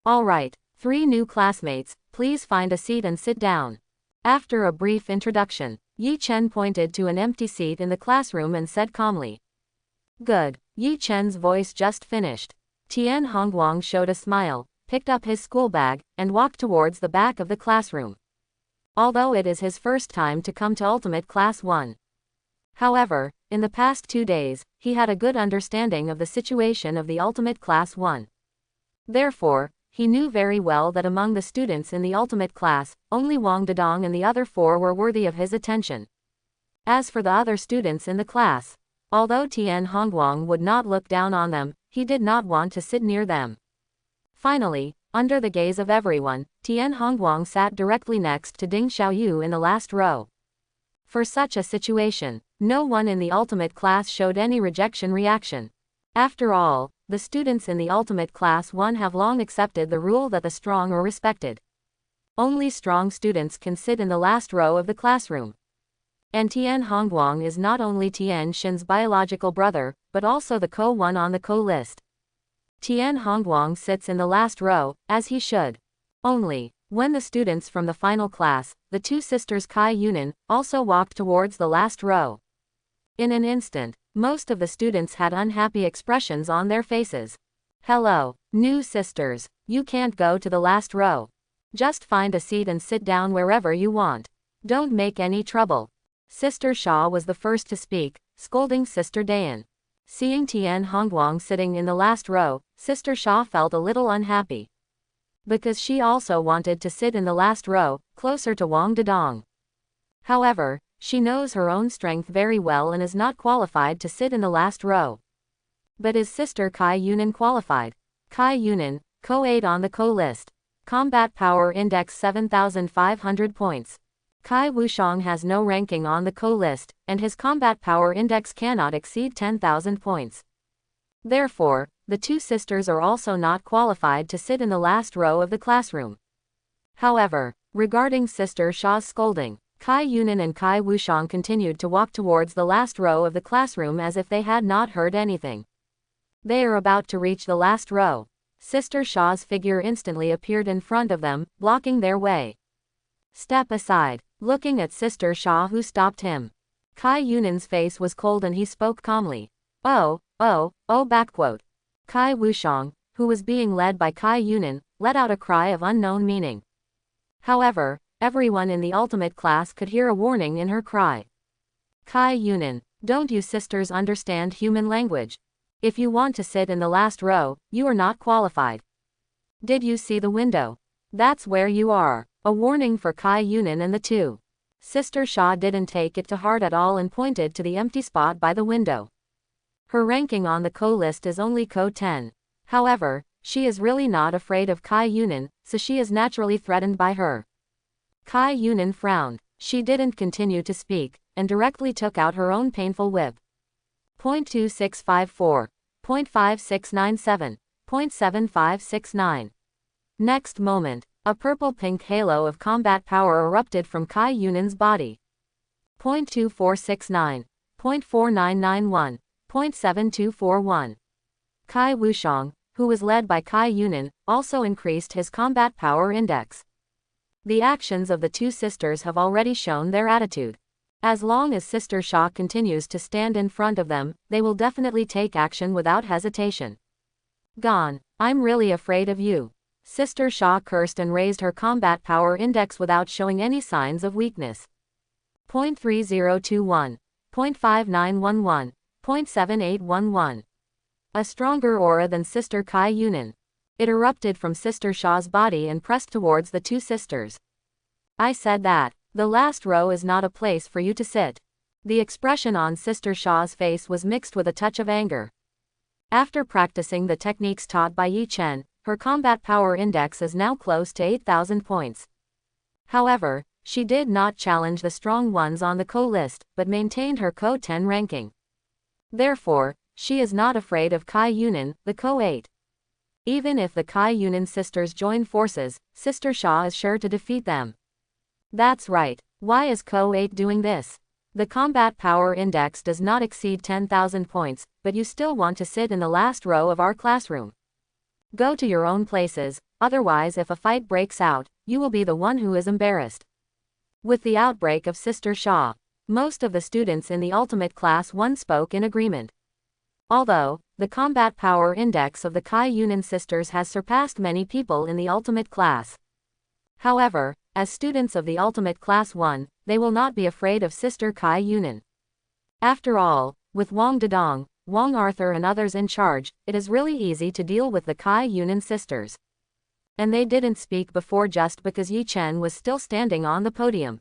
Alright, 3 new classmates, please find a seat and sit down. After a brief introduction, Yi Chen pointed to an empty seat in the classroom and said calmly. Good. Yi Chen's voice just finished. Tian Hongguang showed a smile, picked up his school bag, and walked towards the back of the classroom. Although it is his first time to come to Ultimate Class 1. However, in the past 2 days, he had a good understanding of the situation of the Ultimate Class 1. Therefore, he knew very well that among the students in the ultimate class, only Wang Dedong and the other 4 were worthy of his attention. As for the other students in the class, although Tian Hongguang would not look down on them, he did not want to sit near them. Finally, under the gaze of everyone, Tian Hongguang sat directly next to Ding Xiaoyu in the last row. For such a situation, no one in the ultimate class showed any rejection reaction. After all, the students in the ultimate class 1 have long accepted the rule that the strong are respected. Only strong students can sit in the last row of the classroom. And Tian Hongguang is not only Tian Xin's biological brother, but also the co-1 on the co-list. Tian Hongguang sits in the last row, as he should. Only, when the students from the final class, the 2 sisters Kai Yunan, also walked towards the last row. In an instant, most of the students had unhappy expressions on their faces. Hello, new sisters, you can't go to the last row. Just find a seat and sit down wherever you want. Don't make any trouble. Sister Xia was the first to speak, scolding Sister Dayan. Seeing Tian Hongguang sitting in the last row, Sister Xia felt a little unhappy. Because she also wanted to sit in the last row, closer to Wang Dedong. However, she knows her own strength very well and is not qualified to sit in the last row. But is sister Kai Yunan qualified? Kai Yunan, co-8 on the co-list. Combat Power Index 7,500 points. Kai Wushang has no ranking on the co-list, and his Combat Power Index cannot exceed 10,000 points. Therefore, the 2 sisters are also not qualified to sit in the last row of the classroom. However, regarding Sister Xia's scolding, Kai Yunan and Kai Wushang continued to walk towards the last row of the classroom as if they had not heard anything. They are about to reach the last row. Sister Xia's figure instantly appeared in front of them, blocking their way. Step aside, looking at Sister Xia who stopped him. Kai Yunan's face was cold and he spoke calmly. Oh, backquote. Kai Wushang, who was being led by Kai Yunan, let out a cry of unknown meaning. However, everyone in the ultimate class could hear a warning in her cry. Kai Yunan, don't you sisters understand human language? If you want to sit in the last row, you are not qualified. Did you see the window? That's where you are. A warning for Kai Yunan and the 2. Sister Xia didn't take it to heart at all and pointed to the empty spot by the window. Her ranking on the co-list is only Co-10. However, she is really not afraid of Kai Yunan, so she is naturally threatened by her. Kai Yunan frowned. She didn't continue to speak, and directly took out her own painful whip. .2654. .5697. .7569. Next moment, a purple-pink halo of combat power erupted from Kai Yunan's body. .2469. .4991. .7241. Kai Wushang, who was led by Kai Yunan, also increased his combat power index. The actions of the 2 sisters have already shown their attitude. As long as Sister Xia continues to stand in front of them, they will definitely take action without hesitation. Gone. I'm really afraid of you. Sister Xia cursed and raised her combat power index without showing any signs of weakness. .3021. .5911. .7811. A stronger aura than Sister Kai Yunan. It erupted from Sister Xia's body and pressed towards the 2 sisters. I said that. The last row is not a place for you to sit. The expression on Sister Xia's face was mixed with a touch of anger. After practicing the techniques taught by Yi Chen, her combat power index is now close to 8,000 points. However, she did not challenge the strong ones on the Co list, but maintained her Co 10 ranking. Therefore, she is not afraid of Kai Yunin, the Co 8. Even if the Kai Yunin sisters join forces, Sister Sha is sure to defeat them. That's right. Why is Co 8 doing this? The combat power index does not exceed 10,000 points, but you still want to sit in the last row of our classroom. Go to your own places, otherwise if a fight breaks out, you will be the one who is embarrassed. With the outbreak of Sister Sha, most of the students in the Ultimate Class 1 spoke in agreement. Although, the combat power index of the Kai Yunin sisters has surpassed many people in the Ultimate Class. However, as students of the Ultimate Class 1, they will not be afraid of Sister Kai Yunin. After all, with Wang Dedong, Wang Arthur and others in charge, it is really easy to deal with the Kai Yunin sisters. And they didn't speak before just because Yi Chen was still standing on the podium.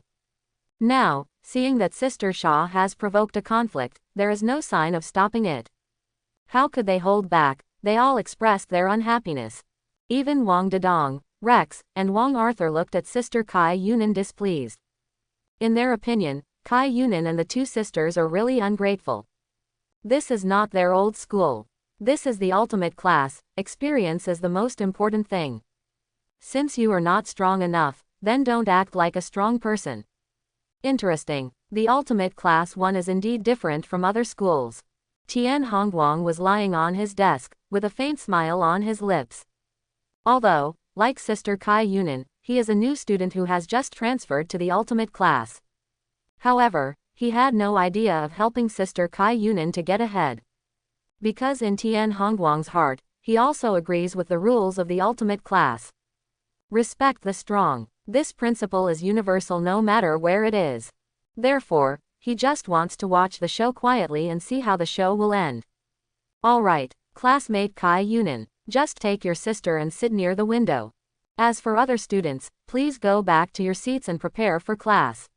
Now, seeing that Sister Sha has provoked a conflict, there is no sign of stopping it. How could they hold back? They all expressed their unhappiness. Even Wang Dedong, Rex, and Wang Arthur looked at Sister Kai Yunin displeased. In their opinion, Kai Yunin and the two sisters are really ungrateful. This is not their old school. This is the ultimate class, experience is the most important thing. Since you are not strong enough, then don't act like a strong person. Interesting, the ultimate class 1 is indeed different from other schools. Tian Hongguang was lying on his desk, with a faint smile on his lips. Although, like Sister Kai Yunin, he is a new student who has just transferred to the ultimate class. However, he had no idea of helping Sister Kai Yunin to get ahead. Because in Tian Hongguang's heart, he also agrees with the rules of the ultimate class. Respect the strong. This principle is universal no matter where it is. Therefore, he just wants to watch the show quietly and see how the show will end. Alright, classmate Kai Yunin, just take your sister and sit near the window. As for other students, please go back to your seats and prepare for class.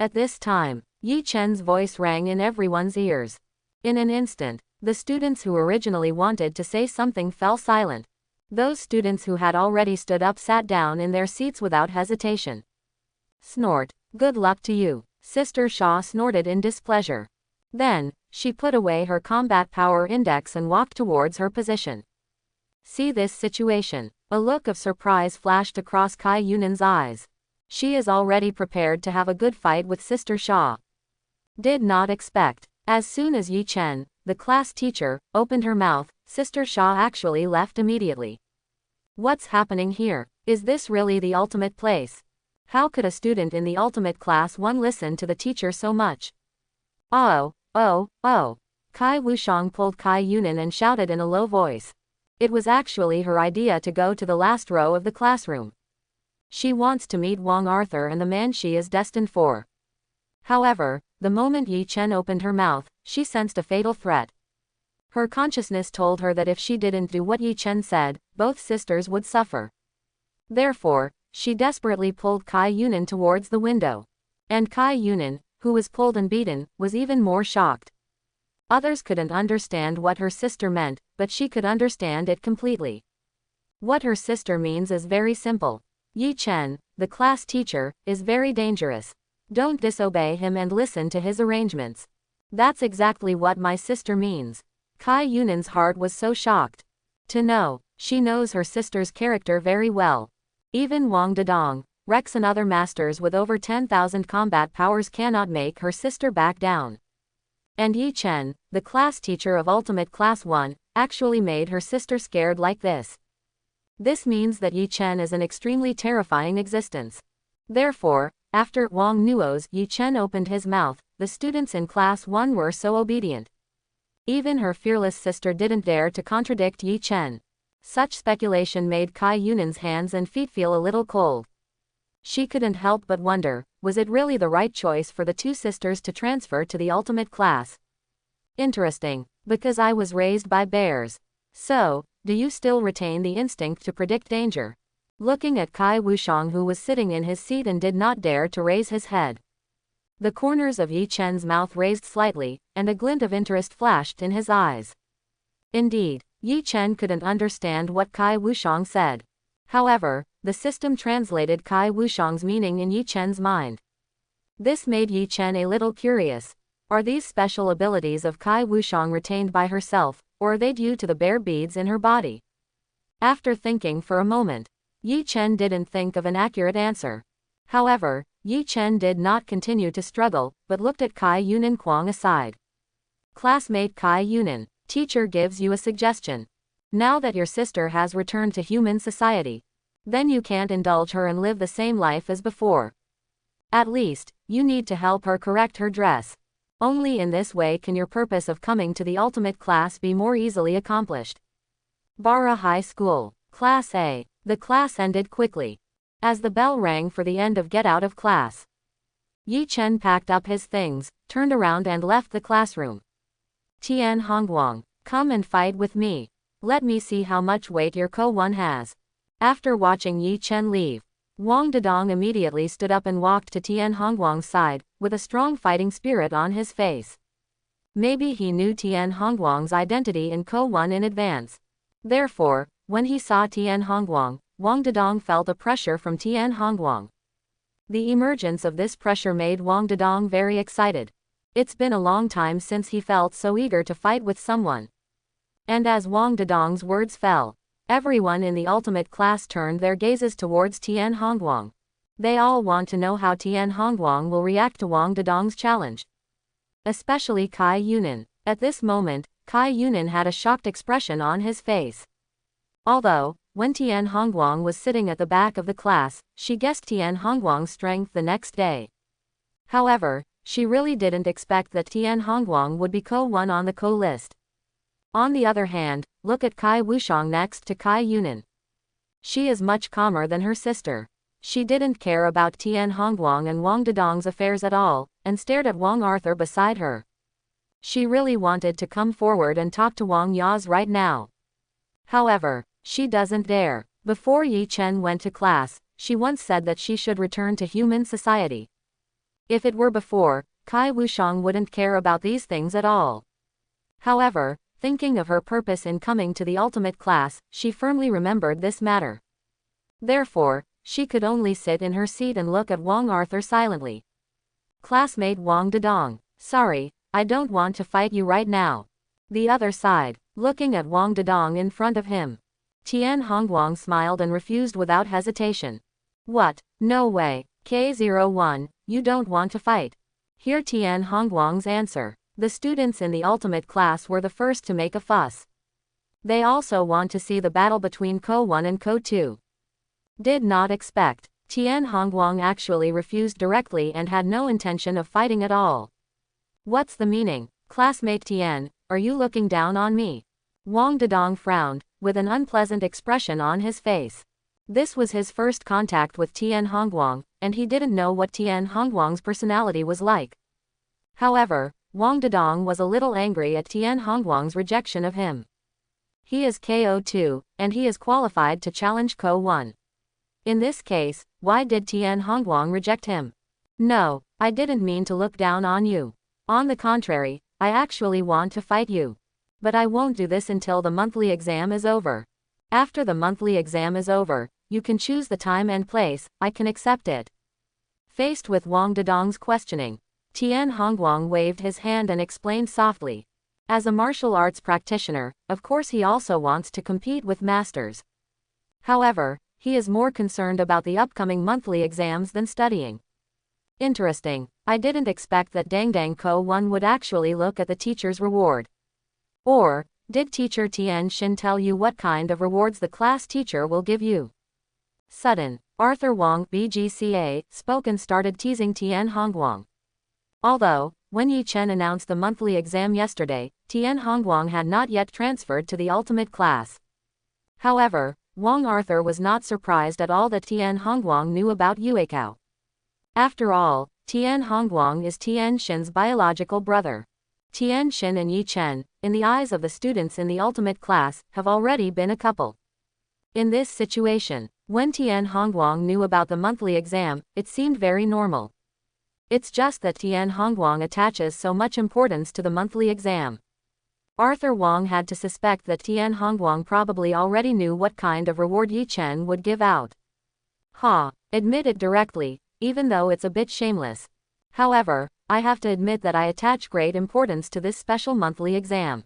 At this time, Yi Chen's voice rang in everyone's ears. In an instant, the students who originally wanted to say something fell silent. Those students who had already stood up sat down in their seats without hesitation. Snort. Good luck to you. Sister Sha snorted in displeasure. Then, she put away her combat power index and walked towards her position. See this situation. A look of surprise flashed across Kai Yunin's eyes. She is already prepared to have a good fight with Sister Sha. Did not expect. As soon as Yi Chen, the class teacher, opened her mouth, Sister Sha actually left immediately. What's happening here? Is this really the ultimate place? How could a student in the ultimate class 1 listen to the teacher so much? Oh. Kai Wushang pulled Kai Yunin and shouted in a low voice. It was actually her idea to go to the last row of the classroom. She wants to meet Wang Arthur and the man she is destined for. However, the moment Yi Chen opened her mouth, she sensed a fatal threat. Her consciousness told her that if she didn't do what Yi Chen said, both sisters would suffer. Therefore, she desperately pulled Kai Yunin towards the window. And Kai Yunin, who was pulled and beaten, was even more shocked. Others couldn't understand what her sister meant, but she could understand it completely. What her sister means is very simple. Yi Chen, the class teacher, is very dangerous. Don't disobey him and listen to his arrangements. That's exactly what my sister means. Kai Yunin's heart was so shocked. To know, she knows her sister's character very well. Even Wang Dedong, Rex and other masters with over 10,000 combat powers cannot make her sister back down. And Yi Chen, the class teacher of Ultimate Class 1, actually made her sister scared like this. This means that Yi Chen is an extremely terrifying existence. Therefore, after Wang Nuo's Yi Chen opened his mouth, the students in Class 1 were so obedient. Even her fearless sister didn't dare to contradict Yi Chen. Such speculation made Kai Yunin's hands and feet feel a little cold. She couldn't help but wonder, was it really the right choice for the two sisters to transfer to the ultimate class? Interesting, because I was raised by bears. So, do you still retain the instinct to predict danger? Looking at Kai Wushang, who was sitting in his seat and did not dare to raise his head. The corners of Yi Chen's mouth raised slightly, and a glint of interest flashed in his eyes. Indeed, Yi Chen couldn't understand what Kai Wushang said. However, the system translated Kai Wushang's meaning in Yi Chen's mind. This made Yi Chen a little curious. Are these special abilities of Kai Wushang retained by herself, or are they due to the bear beads in her body? After thinking for a moment, Yi Chen didn't think of an accurate answer. However, Yi Chen did not continue to struggle, but looked at Kai Yunin Kwang aside. Classmate Kai Yunin, teacher gives you a suggestion. Now that your sister has returned to human society, then you can't indulge her and live the same life as before. At least, you need to help her correct her dress. Only in this way can your purpose of coming to the ultimate class be more easily accomplished. Bara High School, Class A. The class ended quickly. As the bell rang for the end of get out of class, Yi Chen packed up his things, turned around and left the classroom. Tian Hongguang, come and fight with me. Let me see how much weight your Ko-1 has. After watching Yi Chen leave, Wang Dedong immediately stood up and walked to Tian Hongguang's side, with a strong fighting spirit on his face. Maybe he knew Tian Hongguang's identity in Ko-1 in advance. Therefore, when he saw Tian Hongguang, Wang Dedong felt a pressure from Tian Hongguang. The emergence of this pressure made Wang Dedong very excited. It's been a long time since he felt so eager to fight with someone. And as Wang Dedong's words fell, everyone in the ultimate class turned their gazes towards Tian Hongguang. They all want to know how Tian Hongguang will react to Wang Dedong's challenge. Especially Kai Yunin. At this moment, Kai Yunin had a shocked expression on his face. Although, when Tian Hongguang was sitting at the back of the class, she guessed Tian Hongguang's strength the next day. However, she really didn't expect that Tian Hongguang would be Ko-1 on the Ko list. On the other hand, look at Kai Wushang next to Kai Yunin. She is much calmer than her sister. She didn't care about Tian Hongguang and Wang Dedong's affairs at all, and stared at Wang Arthur beside her. She really wanted to come forward and talk to Wang Yaz right now. However, she doesn't dare. Before Yi Chen went to class, she once said that she should return to human society. If it were before, Kai Wushang wouldn't care about these things at all. However, thinking of her purpose in coming to the ultimate class, she firmly remembered this matter. Therefore, she could only sit in her seat and look at Wang Arthur silently. Classmate Wang Dedong, sorry, I don't want to fight you right now. The other side, looking at Wang Dedong in front of him. Tian Hongguang smiled and refused without hesitation. What? No way, K01, you don't want to fight. Hear Tian Hongguang's answer. The students in the ultimate class were the first to make a fuss. They also want to see the battle between Ko-1 and Ko-2. Did not expect. Tian Hongguang actually refused directly and had no intention of fighting at all. What's the meaning? Classmate Tian, are you looking down on me? Wang Dedong frowned, with an unpleasant expression on his face. This was his first contact with Tian Hongguang, and he didn't know what Tian Hongguang's personality was like. However, Wang Dedong was a little angry at Tian Hongguang's rejection of him. He is KO2, and he is qualified to challenge Ko-1. In this case, why did Tian Hongguang reject him? No, I didn't mean to look down on you. On the contrary, I actually want to fight you. But I won't do this until the monthly exam is over. After the monthly exam is over, you can choose the time and place, I can accept it. Faced with Wang Dedong's questioning, Tian Hongguang waved his hand and explained softly. As a martial arts practitioner, of course he also wants to compete with masters. However, he is more concerned about the upcoming monthly exams than studying. Interesting, I didn't expect that Dangdang Ko-1 would actually look at the teacher's reward. Or, did teacher Tian Xin tell you what kind of rewards the class teacher will give you? Sudden, Arthur Wang BGCA spoke and started teasing Tian Hongguang. Although, when Yi Chen announced the monthly exam yesterday, Tian Hongguang had not yet transferred to the ultimate class. However, Wang Arthur was not surprised at all that Tian Hongguang knew about Yuekao. After all, Tian Hongguang is Tian Xin's biological brother. Tian Xin and Yi Chen, in the eyes of the students in the ultimate class, have already been a couple. In this situation, when Tian Hongguang knew about the monthly exam, it seemed very normal. It's just that Tian Hongguang attaches so much importance to the monthly exam. Arthur Wong had to suspect that Tian Hongguang probably already knew what kind of reward Yi Chen would give out. Ha, admit it directly, even though it's a bit shameless. However, I have to admit that I attach great importance to this special monthly exam.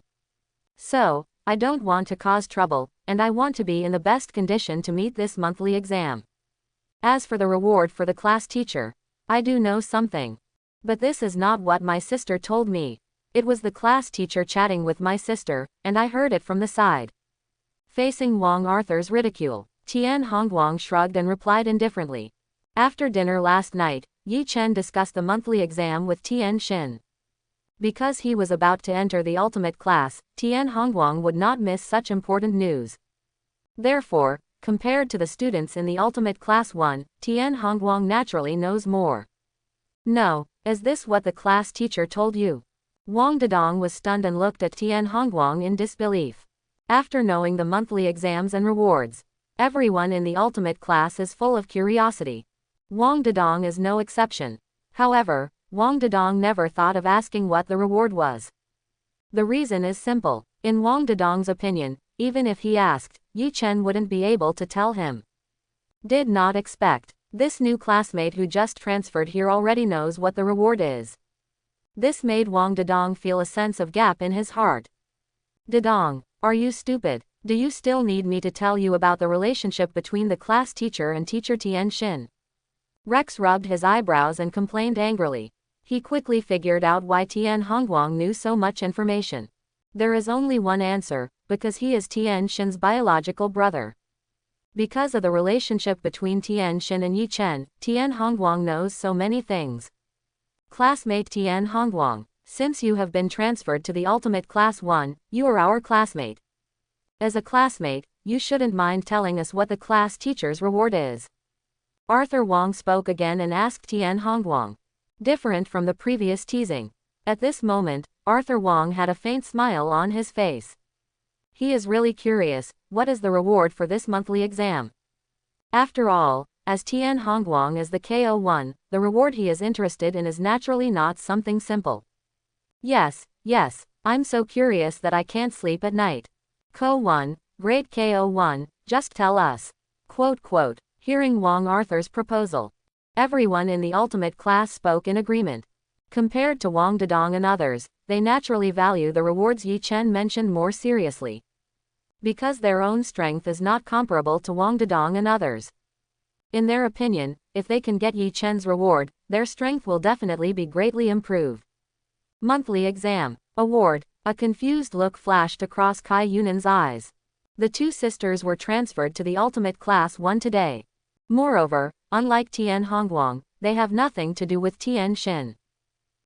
So, I don't want to cause trouble, and I want to be in the best condition to meet this monthly exam. As for the reward for the class teacher, I do know something. But this is not what my sister told me. It was the class teacher chatting with my sister, and I heard it from the side. Facing Wong Arthur's ridicule, Tian Hongguang shrugged and replied indifferently. After dinner last night, Yi Chen discussed the monthly exam with Tian Xin. Because he was about to enter the ultimate class, Tian Hongguang would not miss such important news. Therefore, compared to the students in the ultimate class 1, Tian Hongguang naturally knows more. No, is this what the class teacher told you? Wang Dedong was stunned and looked at Tian Hongguang in disbelief. After knowing the monthly exams and rewards, everyone in the ultimate class is full of curiosity. Wang Dedong is no exception. However, Wang Dedong never thought of asking what the reward was. The reason is simple. In Wang Dedong's opinion, even if he asked, Yi Chen wouldn't be able to tell him. Did not expect. This new classmate who just transferred here already knows what the reward is. This made Wang Dedong feel a sense of gap in his heart. Dedong, are you stupid? Do you still need me to tell you about the relationship between the class teacher and teacher Tian Xin? Rex rubbed his eyebrows and complained angrily. He quickly figured out why Tian Hongguang knew so much information. There is only one answer, because he is Tian Xin's biological brother. Because of the relationship between Tian Xin and Yi Chen, Tian Hongguang knows so many things. Classmate Tian Hongguang, since you have been transferred to the ultimate class 1, you are our classmate. As a classmate, you shouldn't mind telling us what the class teacher's reward is. Arthur Wong spoke again and asked Tian Hongguang. Different from the previous teasing. At this moment, Arthur Wong had a faint smile on his face. He is really curious, what is the reward for this monthly exam? After all, as Tian Hongguang is the KO1, the reward he is interested in is naturally not something simple. Yes, I'm so curious that I can't sleep at night. KO1, great KO1, just tell us. Quote. Hearing Wong Arthur's proposal, everyone in the ultimate class spoke in agreement. Compared to Wang Dedong and others, they naturally value the rewards Yi Chen mentioned more seriously. Because their own strength is not comparable to Wang Dedong and others. In their opinion, if they can get Yi Chen's reward, their strength will definitely be greatly improved. Monthly exam. Award. A confused look flashed across Kai Yunan's eyes. The two sisters were transferred to the ultimate class 1 today. Moreover, unlike Tian Hongguang, they have nothing to do with Tian Xin.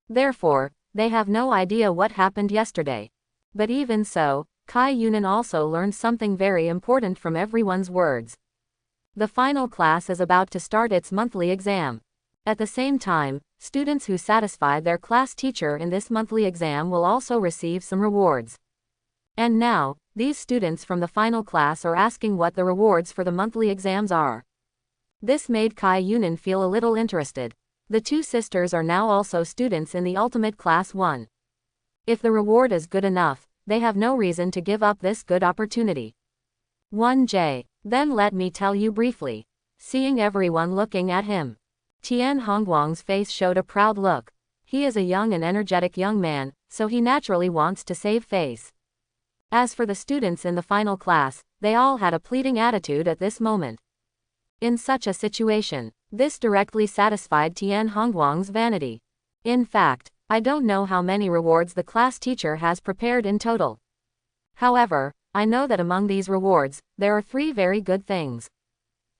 Therefore, they have no idea what happened yesterday. But even so, Kai Yunan also learned something very important from everyone's words. The final class is about to start its monthly exam. At the same time, students who satisfy their class teacher in this monthly exam will also receive some rewards. And now, these students from the final class are asking what the rewards for the monthly exams are. This made Kai Yunan feel a little interested. The two sisters are now also students in the ultimate class 1. If the reward is good enough, they have no reason to give up this good opportunity. 1J. Then let me tell you briefly. Seeing everyone looking at him, Tian Hongguang's face showed a proud look. He is a young and energetic young man, so he naturally wants to save face. As for the students in the final class, they all had a pleading attitude at this moment. In such a situation, this directly satisfied Tian Hongguang's vanity. In fact, I don't know how many rewards the class teacher has prepared in total. However, I know that among these rewards, there are 3 very good things.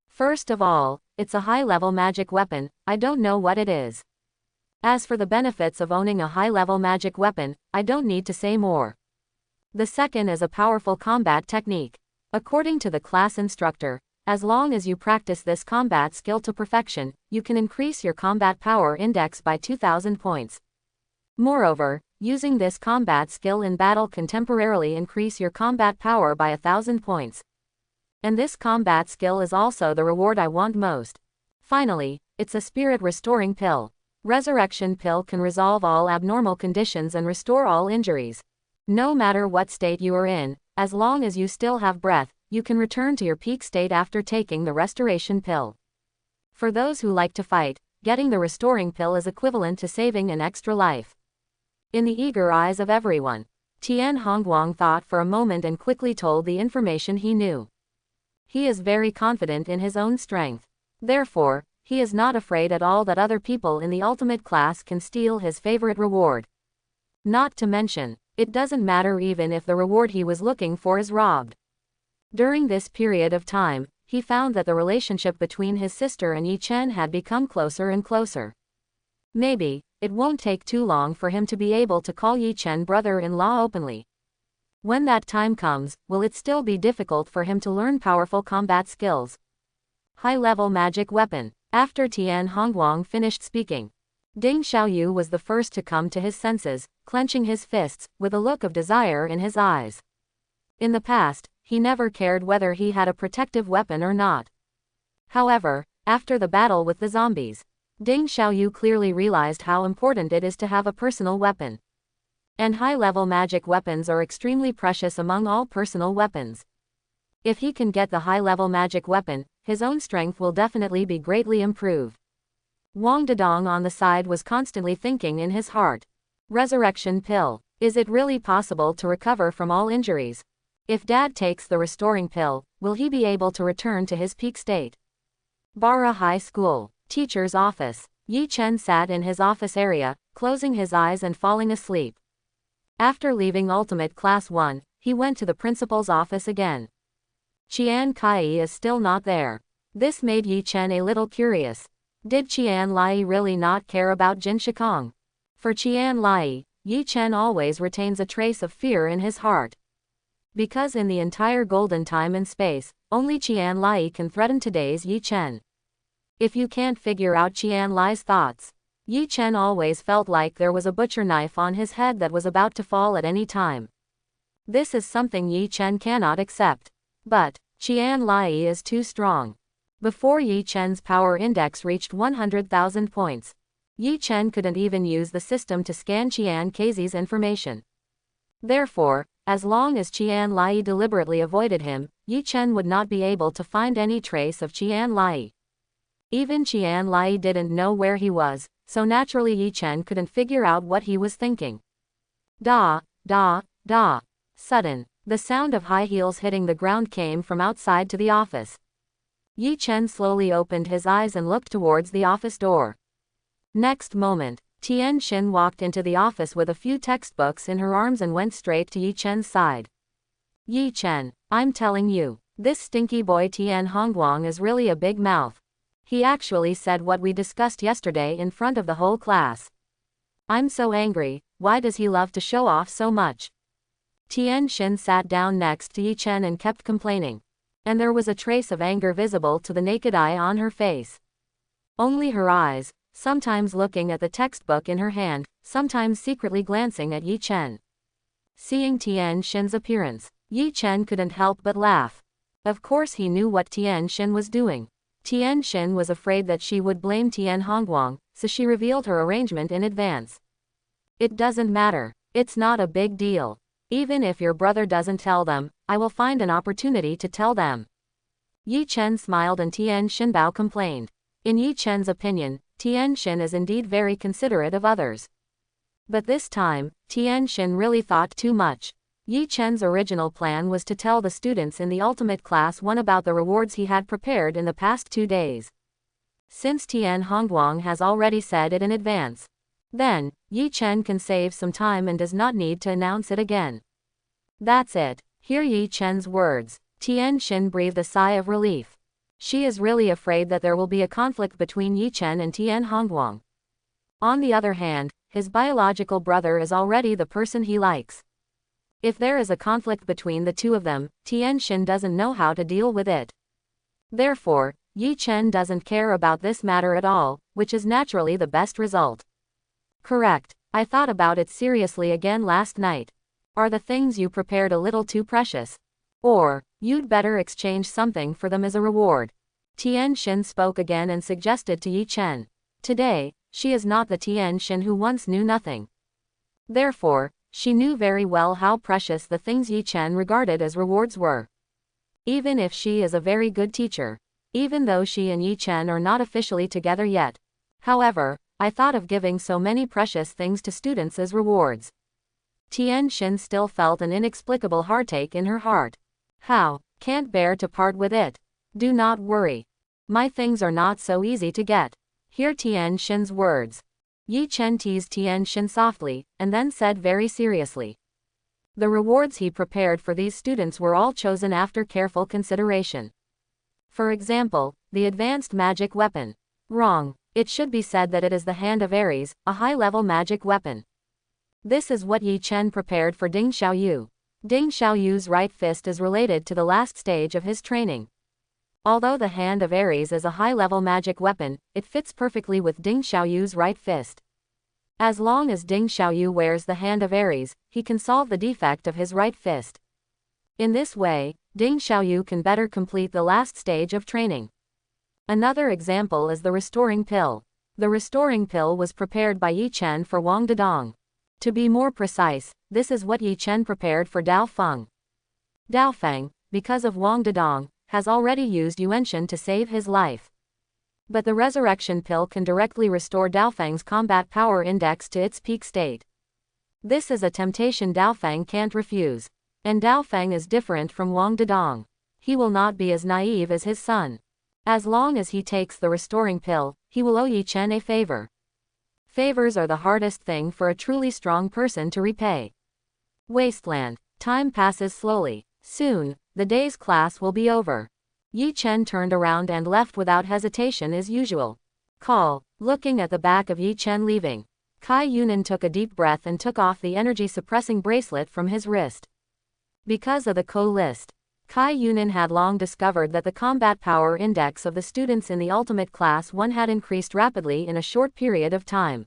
First of all, it's a high-level magic weapon. I don't know what it is. As for the benefits of owning a high-level magic weapon, I don't need to say more. The second is a powerful combat technique. According to the class instructor, as long as you practice this combat skill to perfection, you can increase your combat power index by 2,000 points. Moreover, using this combat skill in battle can temporarily increase your combat power by 1,000 points. And this combat skill is also the reward I want most. Finally, it's a spirit restoring pill. Resurrection pill can resolve all abnormal conditions and restore all injuries. No matter what state you are in, as long as you still have breath, you can return to your peak state after taking the restoration pill. For those who like to fight, getting the restoring pill is equivalent to saving an extra life. In the eager eyes of everyone, Tian Hongguang thought for a moment and quickly told the information he knew. He is very confident in his own strength. Therefore, he is not afraid at all that other people in the ultimate class can steal his favorite reward. Not to mention, it doesn't matter even if the reward he was looking for is robbed. During this period of time, he found that the relationship between his sister and Yi Chen had become closer and closer. Maybe, it won't take too long for him to be able to call Yi Chen brother-in-law openly. When that time comes, will it still be difficult for him to learn powerful combat skills? High-level magic weapon. After Tian Hongguang finished speaking, Ding Xiaoyu was the first to come to his senses, clenching his fists, with a look of desire in his eyes. In the past, he never cared whether he had a protective weapon or not. However, after the battle with the zombies, Ding Xiaoyu clearly realized how important it is to have a personal weapon. And high-level magic weapons are extremely precious among all personal weapons. If he can get the high-level magic weapon, his own strength will definitely be greatly improved. Wang Dedong on the side was constantly thinking in his heart. Resurrection pill. Is it really possible to recover from all injuries? If Dad takes the restoring pill, will he be able to return to his peak state? Bara High School. Teacher's office. Yi Chen sat in his office area, closing his eyes and falling asleep. After leaving Ultimate Class 1, he went to the principal's office again. Qian Kai is still not there. This made Yi Chen a little curious. Did Qian Lai really not care about Jin Shikong? For Qian Lai, Yi Chen always retains a trace of fear in his heart. Because in the entire golden time and space, only Qian Lai can threaten today's Yi Chen. If you can't figure out Qian Lai's thoughts, Yi Chen always felt like there was a butcher knife on his head that was about to fall at any time. This is something Yi Chen cannot accept. But Qian Lai is too strong. Before Yi Chen's power index reached 100,000 points, Yi Chen couldn't even use the system to scan Qian Kai's information. Therefore, as long as Qian Lai deliberately avoided him, Yi Chen would not be able to find any trace of Qian Lai. Even Qian Lai didn't know where he was, so naturally Yi Chen couldn't figure out what he was thinking. Da, da, da. Sudden, the sound of high heels hitting the ground came from outside to the office. Yi Chen slowly opened his eyes and looked towards the office door. Next moment, Tian Xin walked into the office with a few textbooks in her arms and went straight to Yi Chen's side. Yi Chen, I'm telling you, this stinky boy Tian Hongguang is really a big mouth. He actually said what we discussed yesterday in front of the whole class. I'm so angry, why does he love to show off so much? Tian Xin sat down next to Yi Chen and kept complaining. And there was a trace of anger visible to the naked eye on her face. Only her eyes, sometimes looking at the textbook in her hand, sometimes secretly glancing at Yi Chen. Seeing Tian Xin's appearance, Yi Chen couldn't help but laugh. Of course he knew what Tian Xin was doing. Tian Xin was afraid that she would blame Tian Hongguang, so she revealed her arrangement in advance. It doesn't matter. It's not a big deal. Even if your brother doesn't tell them, I will find an opportunity to tell them. Yi Chen smiled and Tian Xinbao complained. In Yi Chen's opinion, Tian Xin is indeed very considerate of others. But this time, Tian Xin really thought too much. Yi Chen's original plan was to tell the students in the ultimate class 1 about the rewards he had prepared in the past 2 days. Since Tian Hongguang has already said it in advance, then, Yi Chen can save some time and does not need to announce it again. That's it. Hear Yi Chen's words. Tian Xin breathed a sigh of relief. She is really afraid that there will be a conflict between Yi Chen and Tian Hongguang. On the other hand, his biological brother is already the person he likes. If there is a conflict between the two of them, Tian Xin doesn't know how to deal with it. Therefore, Yi Chen doesn't care about this matter at all, which is naturally the best result. Correct. I thought about it seriously again last night. Are the things you prepared a little too precious? Or, you'd better exchange something for them as a reward. Tian Xin spoke again and suggested to Yi Chen. Today, she is not the Tian Xin who once knew nothing. Therefore, She knew very well how precious the things Yi Chen regarded as rewards were. Even if she is a very good teacher. Even though she and Yi Chen are not officially together yet. However, I thought of giving so many precious things to students as rewards. Tian Xin still felt an inexplicable heartache in her heart. How? Can't bear to part with it. Do not worry. My things are not so easy to get. Hear Tian Xin's words. Yi Chen teased Tian Xin softly, and then said very seriously. The rewards he prepared for these students were all chosen after careful consideration. For example, the advanced magic weapon. Wrong. It should be said that it is the Hand of Ares, a high-level magic weapon. This is what Yi Chen prepared for Ding Xiaoyu. Ding Xiaoyu's right fist is related to the last stage of his training. Although the Hand of Ares is a high-level magic weapon, it fits perfectly with Ding Xiaoyu's right fist. As long as Ding Xiaoyu wears the Hand of Ares, he can solve the defect of his right fist. In this way, Ding Xiaoyu can better complete the last stage of training. Another example is the Restoring Pill. The Restoring Pill was prepared by Yi Chen for Wang Dedong. To be more precise, this is what Yi Chen prepared for Dao Feng. Dao Feng, because of Wang Dedong, has already used Yuanxian to save his life. But the Resurrection Pill can directly restore Dao Feng's combat power index to its peak state. This is a temptation Dao Feng can't refuse. And Dao Feng is different from Wang Dedong. He will not be as naive as his son. As long as he takes the Restoring Pill, he will owe Yi Chen a favor. Favors are the hardest thing for a truly strong person to repay. Wasteland. Time passes slowly. Soon, the day's class will be over. Yi Chen turned around and left without hesitation as usual. Call. Looking at the back of Yi Chen leaving, Kai Yunan took a deep breath and took off the energy-suppressing bracelet from his wrist. Because of the co-list, Kai Yunan had long discovered that the combat power index of the students in the Ultimate Class 1 had increased rapidly in a short period of time.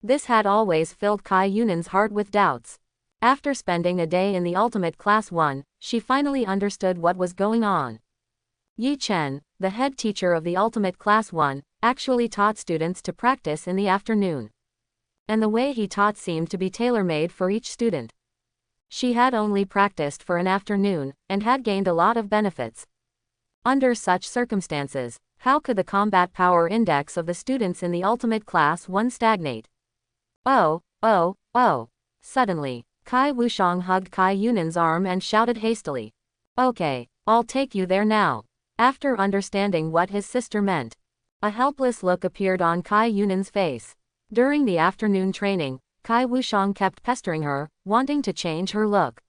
This had always filled Kai Yunan's heart with doubts. After spending a day in the Ultimate Class 1, she finally understood what was going on. Yi Chen, the head teacher of the Ultimate Class 1, actually taught students to practice in the afternoon. And the way he taught seemed to be tailor-made for each student. She had only practiced for an afternoon, and had gained a lot of benefits. Under such circumstances, how could the combat power index of the students in the Ultimate Class 1 stagnate? Oh. Suddenly, Kai Wushang hugged Kai Yunan's arm and shouted hastily. Okay, I'll take you there now. After understanding what his sister meant, a helpless look appeared on Kai Yunan's face. During the afternoon training, Kai Wushang kept pestering her, wanting to change her look.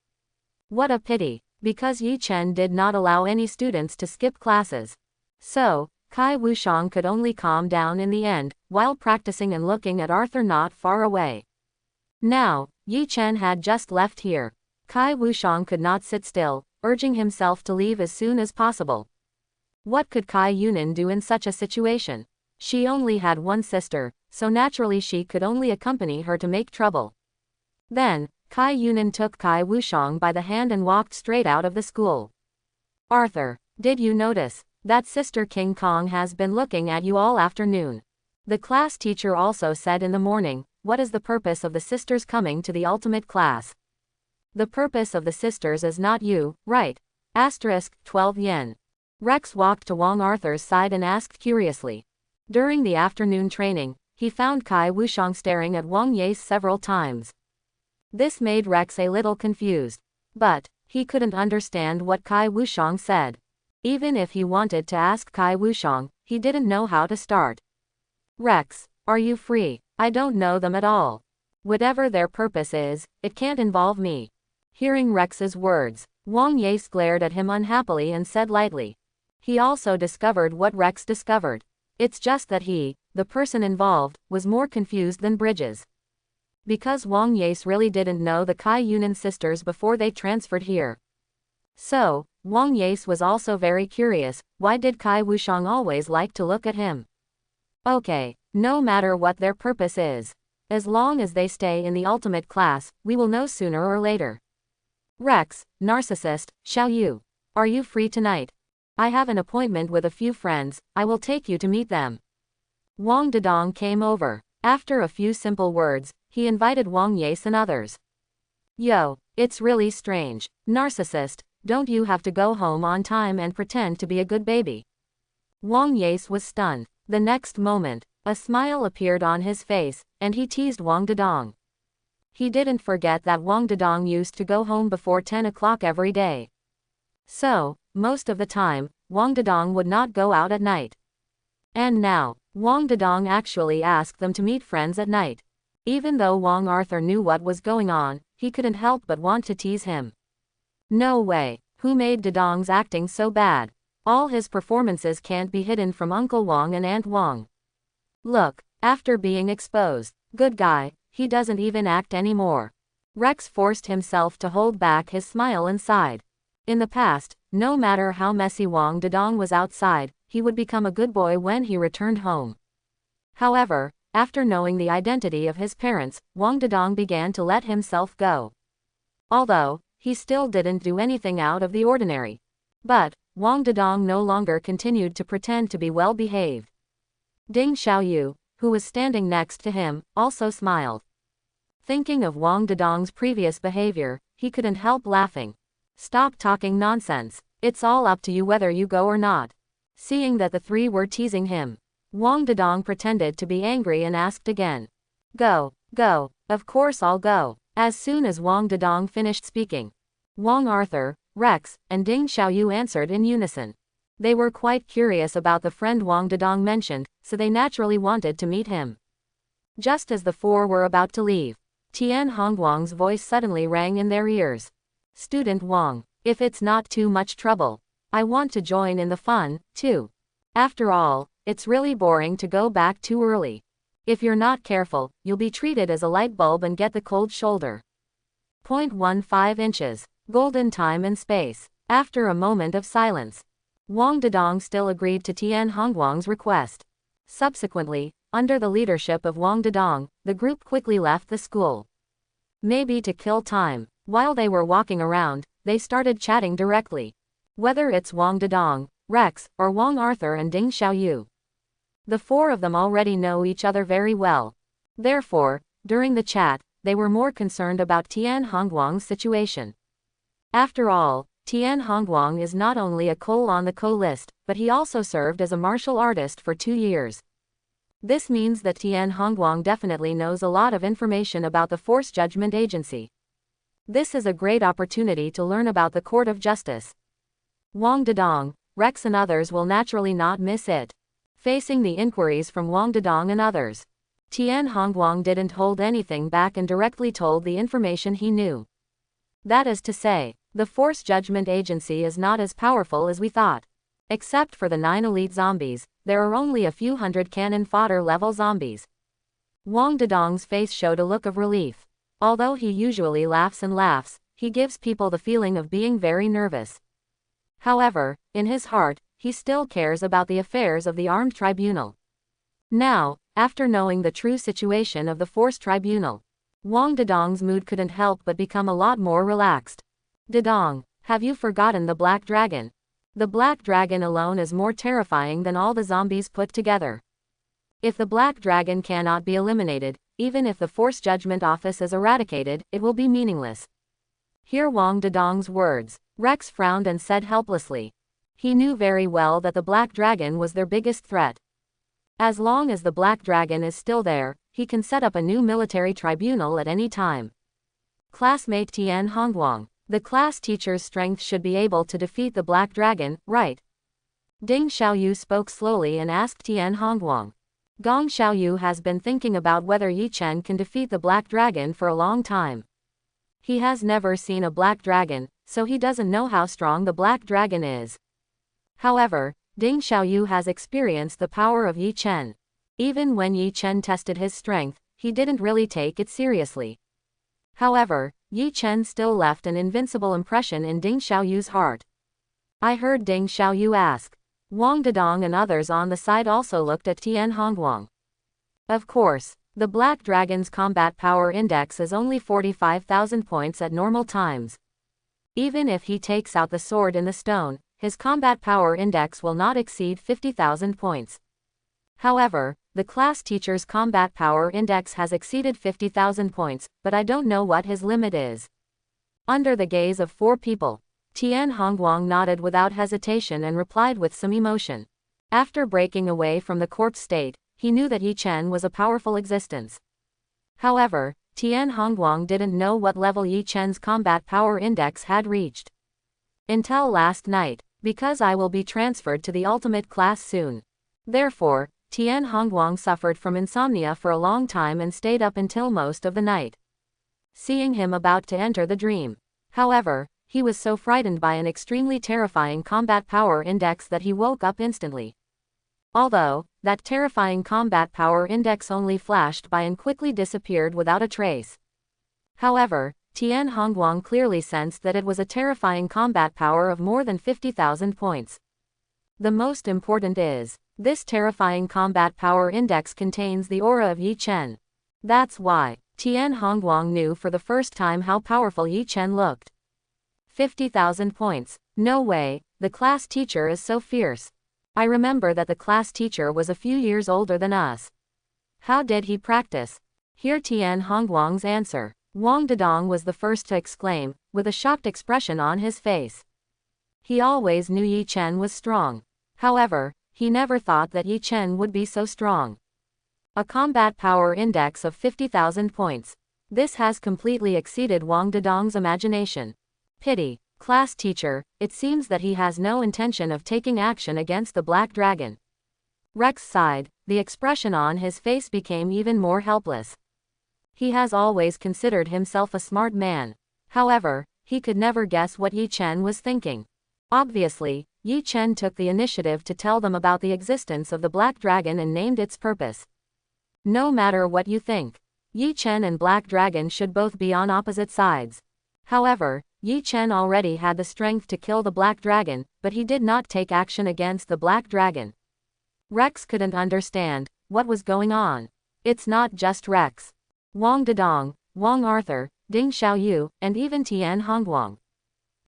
What a pity, because Yi Chen did not allow any students to skip classes. So, Kai Wushang could only calm down in the end, while practicing and looking at Arthur not far away. Now, Yi Chen had just left here. Kai Wushang could not sit still, urging himself to leave as soon as possible. What could Kai Yunan do in such a situation? She only had one sister, so naturally she could only accompany her to make trouble. Then, Kai Yunan took Kai Wushang by the hand and walked straight out of the school. Arthur, did you notice that Sister King Kong has been looking at you all afternoon? The class teacher also said in the morning, what is the purpose of the sisters coming to the ultimate class? The purpose of the sisters is not you, right? Asterisk, 12 yen. Rex walked to Wang Arthur's side and asked curiously. During the afternoon training, he found Kai Wushang staring at Wang Yace several times. This made Rex a little confused. But, he couldn't understand what Kai Wushang said. Even if he wanted to ask Kai Wushang, he didn't know how to start. Rex, are you free? I don't know them at all. Whatever their purpose is, it can't involve me. Hearing Rex's words, Wang Yace glared at him unhappily and said lightly. He also discovered what Rex discovered. It's just that he, the person involved, was more confused than Bridges. Because Wang Yace really didn't know the Kai Yunan sisters before they transferred here. So, Wang Yace was also very curious, why did Kai Wushang always like to look at him? Okay, no matter what their purpose is. As long as they stay in the ultimate class, we will know sooner or later. Rex, narcissist, Xiaoyu. Are you free tonight? I have an appointment with a few friends, I will take you to meet them. Wang Dedong came over. After a few simple words, he invited Wang Yace and others. Yo, it's really strange. Narcissist, don't you have to go home on time and pretend to be a good baby? Wang Yace was stunned. The next moment, a smile appeared on his face, and he teased Wang Dedong. He didn't forget that Wang Dedong used to go home before 10 o'clock every day. So, most of the time, Wang Dedong would not go out at night. And now, Wang Dedong actually asked them to meet friends at night. Even though Wang Arthur knew what was going on, he couldn't help but want to tease him. No way, who made Dedong's acting so bad? All his performances can't be hidden from Uncle Wang and Aunt Wang. Look, after being exposed, good guy, he doesn't even act anymore. Rex forced himself to hold back his smile and sighed. In the past, no matter how messy Wang Dedong was outside, he would become a good boy when he returned home. However, after knowing the identity of his parents, Wang Dedong began to let himself go. Although, he still didn't do anything out of the ordinary. But, Wang Dedong no longer continued to pretend to be well-behaved. Ding Xiaoyu, who was standing next to him, also smiled. Thinking of Wang Dedong's previous behavior, he couldn't help laughing. Stop talking nonsense. It's all up to you whether you go or not. Seeing that the three were teasing him, Wang Dedong pretended to be angry and asked again. Go, go, of course I'll go. As soon as Wang Dedong finished speaking, Wang Arthur, Rex, and Ding Xiaoyu answered in unison. They were quite curious about the friend Wang Dedong mentioned, so they naturally wanted to meet him. Just as the four were about to leave, Tian Hongguang's voice suddenly rang in their ears. Student Wang, if it's not too much trouble, I want to join in the fun, too. After all, it's really boring to go back too early. If you're not careful, you'll be treated as a light bulb and get the cold shoulder. 0.15 inches. Golden time and space. After a moment of silence, Wang Dedong still agreed to Tian Hongguang's request. Subsequently, under the leadership of Wang Dedong, the group quickly left the school. Maybe to kill time, while they were walking around, they started chatting directly. Whether it's Wang Dedong, Rex, or Wang Arthur and Ding Xiaoyu, the four of them already know each other very well. Therefore, during the chat, they were more concerned about Tian Hongguang's situation. After all, Tian Hongguang is not only a coal on the coal list, but he also served as a martial artist for 2 years. This means that Tian Hongguang definitely knows a lot of information about the Force Judgment Agency. This is a great opportunity to learn about the Court of Justice. Wang Dedong, Rex and others will naturally not miss it. Facing the inquiries from Wang Dedong and others, Tian Hongguang didn't hold anything back and directly told the information he knew. That is to say, the Force Judgment Agency is not as powerful as we thought. Except for the 9 elite zombies, there are only a few hundred cannon fodder level zombies. Wang Dedong's face showed a look of relief. Although he usually laughs and laughs, he gives people the feeling of being very nervous. However, in his heart, he still cares about the affairs of the Armed Tribunal. Now, after knowing the true situation of the Force Tribunal, Wang Dedong's mood couldn't help but become a lot more relaxed. Dedong, have you forgotten the Black Dragon? The Black Dragon alone is more terrifying than all the zombies put together. If the Black Dragon cannot be eliminated, even if the Force Judgment Office is eradicated, it will be meaningless. Hear Wang Dedong's words. Rex frowned and said helplessly. He knew very well that the Black Dragon was their biggest threat. As long as the Black Dragon is still there, he can set up a new military tribunal at any time. Classmate Tian Hongguang, the class teacher's strength should be able to defeat the Black Dragon, right? Ding Xiaoyu spoke slowly and asked Tian Hongguang. Gong Xiaoyu has been thinking about whether Yi Chen can defeat the Black Dragon for a long time. He has never seen a Black Dragon, so he doesn't know how strong the Black Dragon is. However, Ding Xiaoyu has experienced the power of Yi Chen. Even when Yi Chen tested his strength, he didn't really take it seriously. However, Yi Chen still left an invincible impression in Ding Xiaoyu's heart. I heard Ding Xiaoyu ask. Wang Dedong and others on the side also looked at Tian Hongguang. Of course, the Black Dragon's combat power index is only 45,000 points at normal times. Even if he takes out the sword in the stone, his combat power index will not exceed 50,000 points. However, the class teacher's combat power index has exceeded 50,000 points, but I don't know what his limit is. Under the gaze of 4 people, Tian Hongguang nodded without hesitation and replied with some emotion. After breaking away from the corpse state, he knew that Yi Chen was a powerful existence. However, Tian Hongguang didn't know what level Yi Chen's combat power index had reached. Until last night, because I will be transferred to the ultimate class soon. Therefore, Tian Hongguang suffered from insomnia for a long time and stayed up until most of the night. Seeing him about to enter the dream. However, he was so frightened by an extremely terrifying combat power index that he woke up instantly. Although, that terrifying combat power index only flashed by and quickly disappeared without a trace. However, Tian Hongguang clearly sensed that it was a terrifying combat power of more than 50,000 points. The most important is, this terrifying combat power index contains the aura of Yi Chen. That's why, Tian Hongguang knew for the first time how powerful Yi Chen looked. 50,000 points. No way, the class teacher is so fierce. I remember that the class teacher was a few years older than us. How did he practice? Hear Tian Hongguang's answer. Wang Dedong was the first to exclaim, with a shocked expression on his face. He always knew Yi Chen was strong. However, he never thought that Yi Chen would be so strong. A combat power index of 50,000 points. This has completely exceeded Wang Dedong's imagination. Pity. Class teacher, it seems that he has no intention of taking action against the Black Dragon. Rex sighed, the expression on his face became even more helpless. He has always considered himself a smart man. However, he could never guess what Yi Chen was thinking. Obviously, Yi Chen took the initiative to tell them about the existence of the Black Dragon and named its purpose. No matter what you think, Yi Chen and Black Dragon should both be on opposite sides. However, Yi Chen already had the strength to kill the Black Dragon, but he did not take action against the Black Dragon. Rex couldn't understand what was going on. It's not just Rex. Wang Dedong, Wang Arthur, Ding Xiaoyu, and even Tian Hongguang.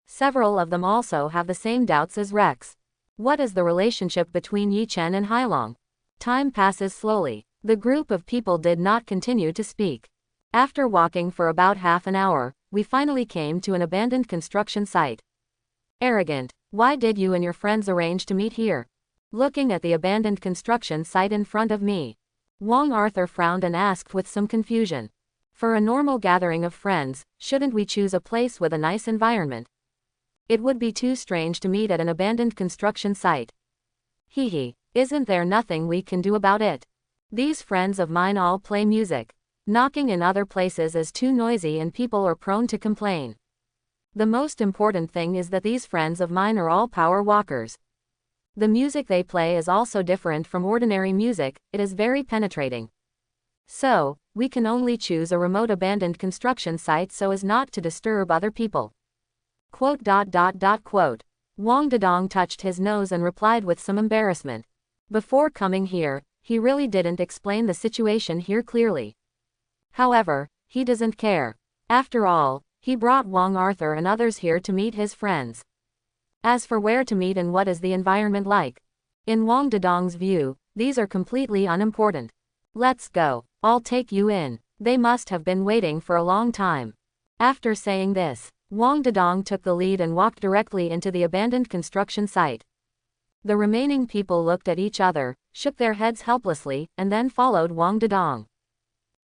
Several of them also have the same doubts as Rex. What is the relationship between Yi Chen and Hailong? Time passes slowly. The group of people did not continue to speak. After walking for about half an hour, we finally came to an abandoned construction site. Arrogant, why did you and your friends arrange to meet here? Looking at the abandoned construction site in front of me, Wang Arthur frowned and asked with some confusion. For a normal gathering of friends, shouldn't we choose a place with a nice environment? It would be too strange to meet at an abandoned construction site. Hee, isn't there nothing we can do about it? These friends of mine all play music. Knocking in other places is too noisy and people are prone to complain. The most important thing is that these friends of mine are all power walkers. The music they play is also different from ordinary music, it is very penetrating. So, we can only choose a remote abandoned construction site so as not to disturb other people. Wang Dedong touched his nose and replied with some embarrassment. Before coming here, he really didn't explain the situation here clearly. However, he doesn't care. After all, he brought Wang Arthur and others here to meet his friends. As for where to meet and what is the environment like, in Wang Dedong's view, these are completely unimportant. Let's go, I'll take you in. They must have been waiting for a long time. After saying this, Wang Dedong took the lead and walked directly into the abandoned construction site. The remaining people looked at each other, shook their heads helplessly, and then followed Wang Dedong.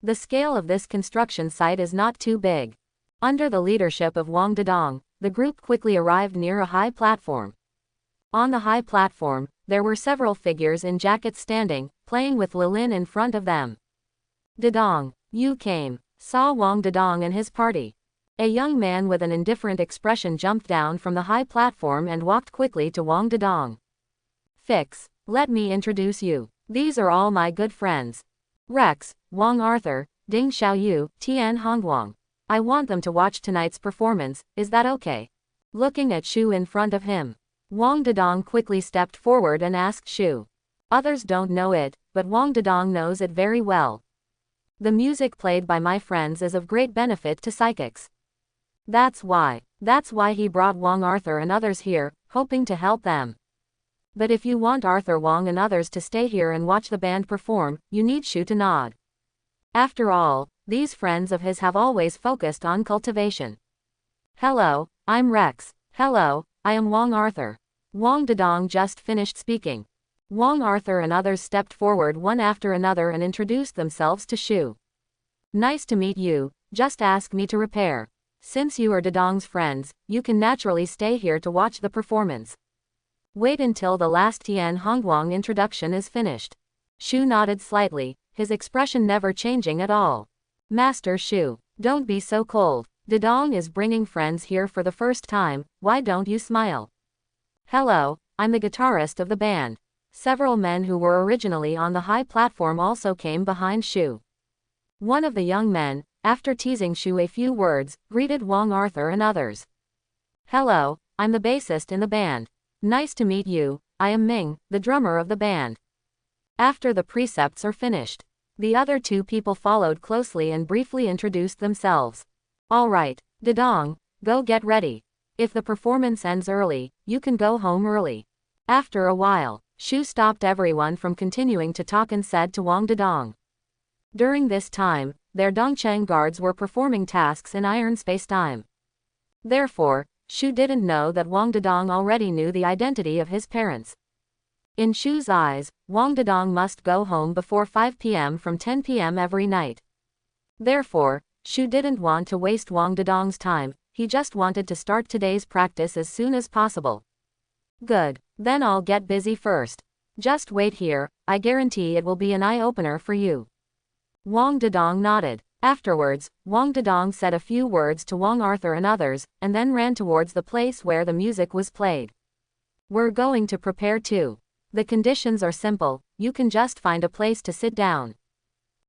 The scale of this construction site is not too big. Under the leadership of Wang Dedong, the group quickly arrived near a high platform. On the high platform, there were several figures in jackets standing, playing with Lilin in front of them. Dedong, you came, saw Wang Dedong and his party. A young man with an indifferent expression jumped down from the high platform and walked quickly to Wang Dedong. Fix, let me introduce you. These are all my good friends. Rex, Wang Arthur, Ding Xiaoyu, Tian Hongguang. I want them to watch tonight's performance, is that okay? Looking at Shu in front of him, Wang Dedong quickly stepped forward and asked Shu. Others don't know it, but Wang Dedong knows it very well. The music played by my friends is of great benefit to psychics. That's why he brought Wang Arthur and others here, hoping to help them. But if you want Arthur Wang and others to stay here and watch the band perform, you need Shu to nod. After all, these friends of his have always focused on cultivation. Hello, I'm Rex. Hello, I am Wong Arthur. Wong Dedong just finished speaking. Wong Arthur and others stepped forward one after another and introduced themselves to Shu. Nice to meet you, just ask me to repair. Since you are Dedong's friends, you can naturally stay here to watch the performance. Wait until the last Tian Hongguang introduction is finished. Shu nodded slightly, his expression never changing at all. Master Shu, don't be so cold. Dedong is bringing friends here for the first time, why don't you smile? Hello, I'm the guitarist of the band. Several men who were originally on the high platform also came behind Shu. One of the young men, after teasing Shu a few words, greeted Wong Arthur and others. Hello, I'm the bassist in the band. Nice to meet you, I am Ming, the drummer of the band. After the precepts are finished, the other two people followed closely and briefly introduced themselves. Alright, Dedong, go get ready. If the performance ends early, you can go home early. After a while, Shu stopped everyone from continuing to talk and said to Wang Dedong. During this time, their Dongcheng guards were performing tasks in iron space-time. Therefore, Shu didn't know that Wang Dedong already knew the identity of his parents. In Shu's eyes, Wang Dedong must go home before 5 p.m. from 10 p.m. every night. Therefore, Shu didn't want to waste Wang Dedong's time, he just wanted to start today's practice as soon as possible. Good, then I'll get busy first. Just wait here, I guarantee it will be an eye-opener for you. Wang Dedong nodded. Afterwards, Wang Dedong said a few words to Wong Arthur and others, and then ran towards the place where the music was played. We're going to prepare too. The conditions are simple, you can just find a place to sit down.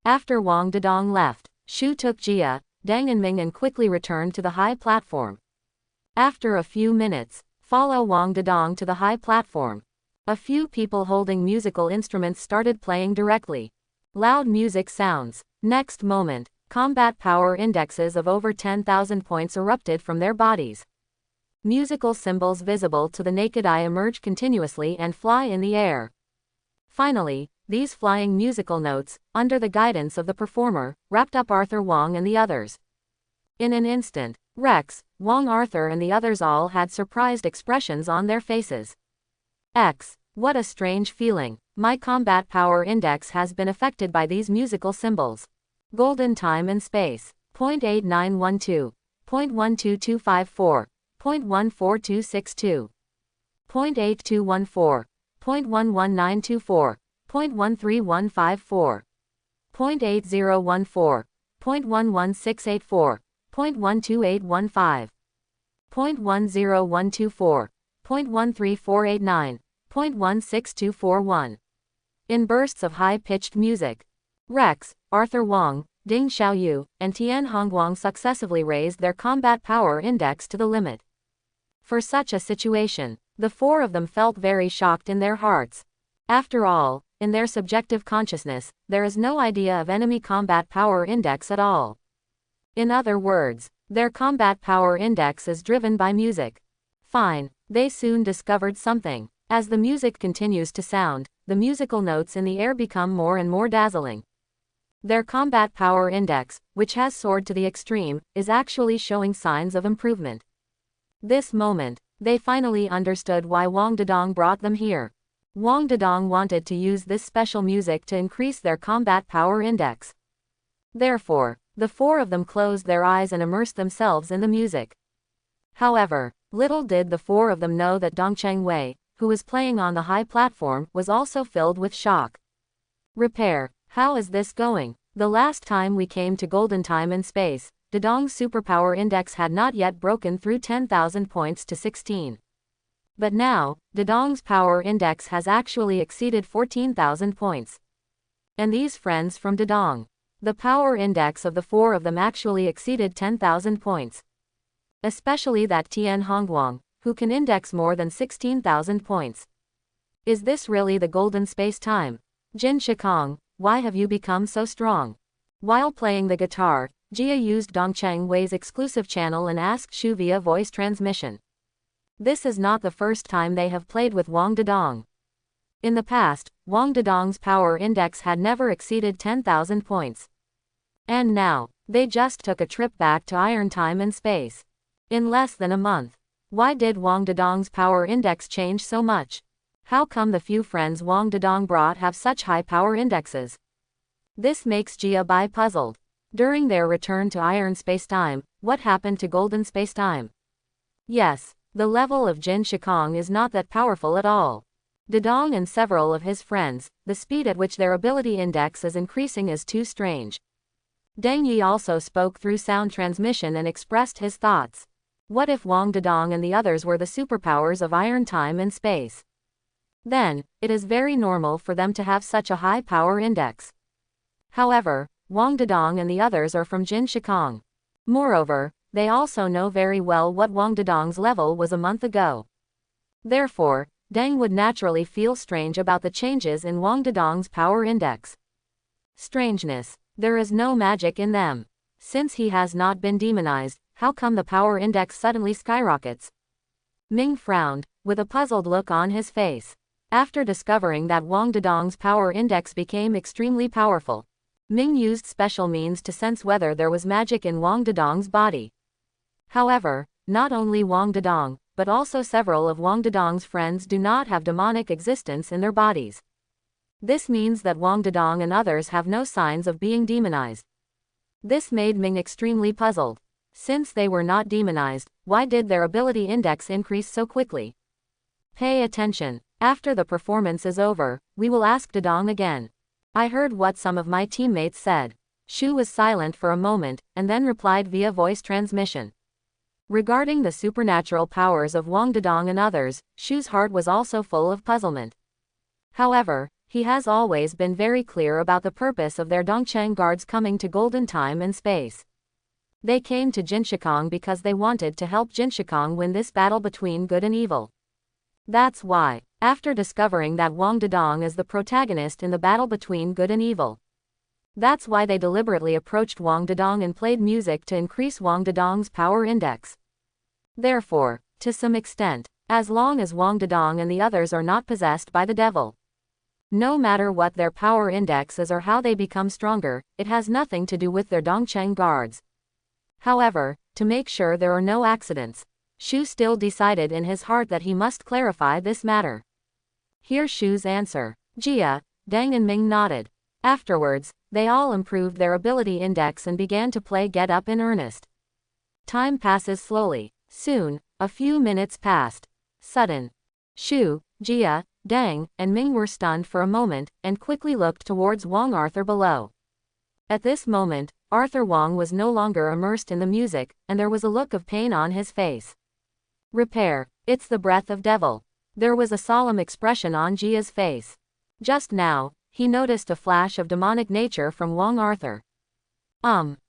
After Wang Dedong left, Shu took Jia, Deng and Ming and quickly returned to the high platform. After a few minutes, follow Wang Dedong to the high platform. A few people holding musical instruments started playing directly. Loud music sounds. Next moment, combat power indexes of over 10,000 points erupted from their bodies. Musical symbols visible to the naked eye emerge continuously and fly in the air. Finally, these flying musical notes, under the guidance of the performer, wrapped up Arthur Wong and the others. In an instant, Rex, Wong Arthur and the others all had surprised expressions on their faces. What a strange feeling. My combat power index has been affected by these musical symbols. Golden time and space. 0.8912. 0.12254. 0.14262. 0.8214. 0.11924. 0.13154. 0.8014. 0.11684. 0.12815. 0.10124. 0.13489. 0.16241. In bursts of high-pitched music. Rex, Arthur Wong, Ding Xiaoyu, and Tian Hongguang successively raised their combat power index to the limit. For such a situation, the four of them felt very shocked in their hearts. After all, in their subjective consciousness, there is no idea of enemy combat power index at all. In other words, their combat power index is driven by music. Fine, they soon discovered something. As the music continues to sound, the musical notes in the air become more and more dazzling. Their combat power index, which has soared to the extreme, is actually showing signs of improvement. This moment, they finally understood why Wang Dedong brought them here. Wang Dedong wanted to use this special music to increase their combat power index. Therefore, the four of them closed their eyes and immersed themselves in the music. However, little did the four of them know that Dongcheng Wei, who was playing on the high platform, was also filled with shock. Repair, how is this going? The last time we came to golden time and space, Dedong's superpower index had not yet broken through 10,000 points to 16. But now, Dedong's power index has actually exceeded 14,000 points. And these friends from Dedong, the power index of the four of them actually exceeded 10,000 points. Especially that Tian Hongguang, who can index more than 16,000 points. Is this really the golden space-time? Jin Shikong, why have you become so strong? While playing the guitar, Jia used Dongcheng Wei's exclusive channel and asked Shu via voice transmission. This is not the first time they have played with Wang Dedong. In the past, Wang Dedong's power index had never exceeded 10,000 points. And now, they just took a trip back to iron time and space. In less than a month. Why did Wang Dedong's power index change so much? How come the few friends Wang Dedong brought have such high power indexes? This makes Jia Bai puzzled. During their return to iron spacetime, what happened to golden spacetime? Yes, the level of Jin Shikong is not that powerful at all. Dedong and several of his friends, the speed at which their ability index is increasing is too strange. Deng Yi also spoke through sound transmission and expressed his thoughts. What if Wang Dedong and the others were the superpowers of iron time and space? Then, it is very normal for them to have such a high power index. However, Wang Dedong and the others are from Jin Shikong. Moreover, they also know very well what Wang Dedong's level was a month ago. Therefore, Deng would naturally feel strange about the changes in Wang Dedong's power index. Strangeness. There is no magic in them. Since he has not been demonized, how come the power index suddenly skyrockets? Ming frowned, with a puzzled look on his face. After discovering that Wang Dedong's power index became extremely powerful, Ming used special means to sense whether there was magic in Wang Dedong's body. However, not only Wang Dedong, but also several of Wang Dedong's friends do not have demonic existence in their bodies. This means that Wang Dedong and others have no signs of being demonized. This made Ming extremely puzzled. Since they were not demonized, why did their ability index increase so quickly? Pay attention. After the performance is over, we will ask Dedong again. I heard what some of my teammates said. Shu was silent for a moment, and then replied via voice transmission. Regarding the supernatural powers of Wang Dedong and others, Shu's heart was also full of puzzlement. However, he has always been very clear about the purpose of their Dongcheng guards coming to golden time and space. They came to Jin Shikong because they wanted to help Jin Shikong win this battle between good and evil. That's why, after discovering that Wang Dedong is the protagonist in the battle between good and evil, that's why they deliberately approached Wang Dedong and played music to increase Wang Dedong's power index. Therefore, to some extent, as long as Wang Dedong and the others are not possessed by the devil, no matter what their power index is or how they become stronger, it has nothing to do with their Dongcheng guards. However, to make sure there are no accidents, Shu still decided in his heart that he must clarify this matter. Here's Shu's answer. Jia, Deng and Ming nodded. Afterwards, they all improved their ability index and began to play Get Up in earnest. Time passes slowly. Soon, a few minutes passed. Sudden. Shu, Jia, Deng, and Ming were stunned for a moment, and quickly looked towards Wang Arthur below. At this moment, Arthur Wang was no longer immersed in the music, and there was a look of pain on his face. Repair. It's the breath of devil. There was a solemn expression on Jia's face. Just now, he noticed a flash of demonic nature from Wang Arthur.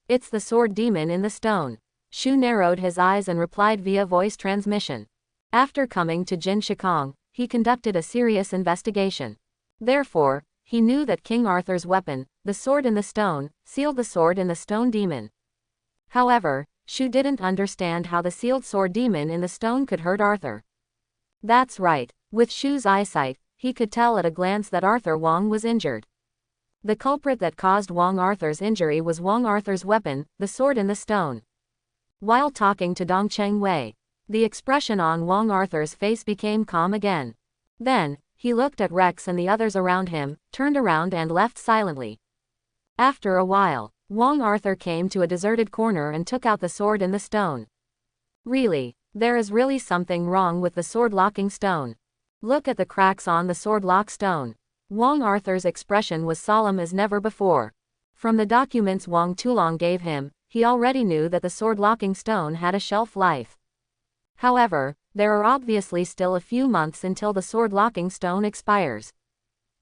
It's the sword demon in the stone. Shu narrowed his eyes and replied via voice transmission. After coming to Jin Shikong, he conducted a serious investigation. Therefore, he knew that King Arthur's weapon, the sword in the stone, sealed the sword in the stone demon. However, Shu didn't understand how the sealed sword demon in the stone could hurt Arthur. That's right, with Shu's eyesight, he could tell at a glance that Arthur Wang was injured. The culprit that caused Wang Arthur's injury was Wang Arthur's weapon, the sword in the stone. While talking to Dongcheng Wei, the expression on Wang Arthur's face became calm again. Then, he looked at Rex and the others around him, turned around and left silently. After a while, Wang Arthur came to a deserted corner and took out the sword in the stone. Really, there is really something wrong with the sword locking stone. Look at the cracks on the sword lock stone. Wang Arthur's expression was solemn as never before. From the documents Wang Tulong gave him, he already knew that the sword locking stone had a shelf life. However, there are obviously still a few months until the sword locking stone expires.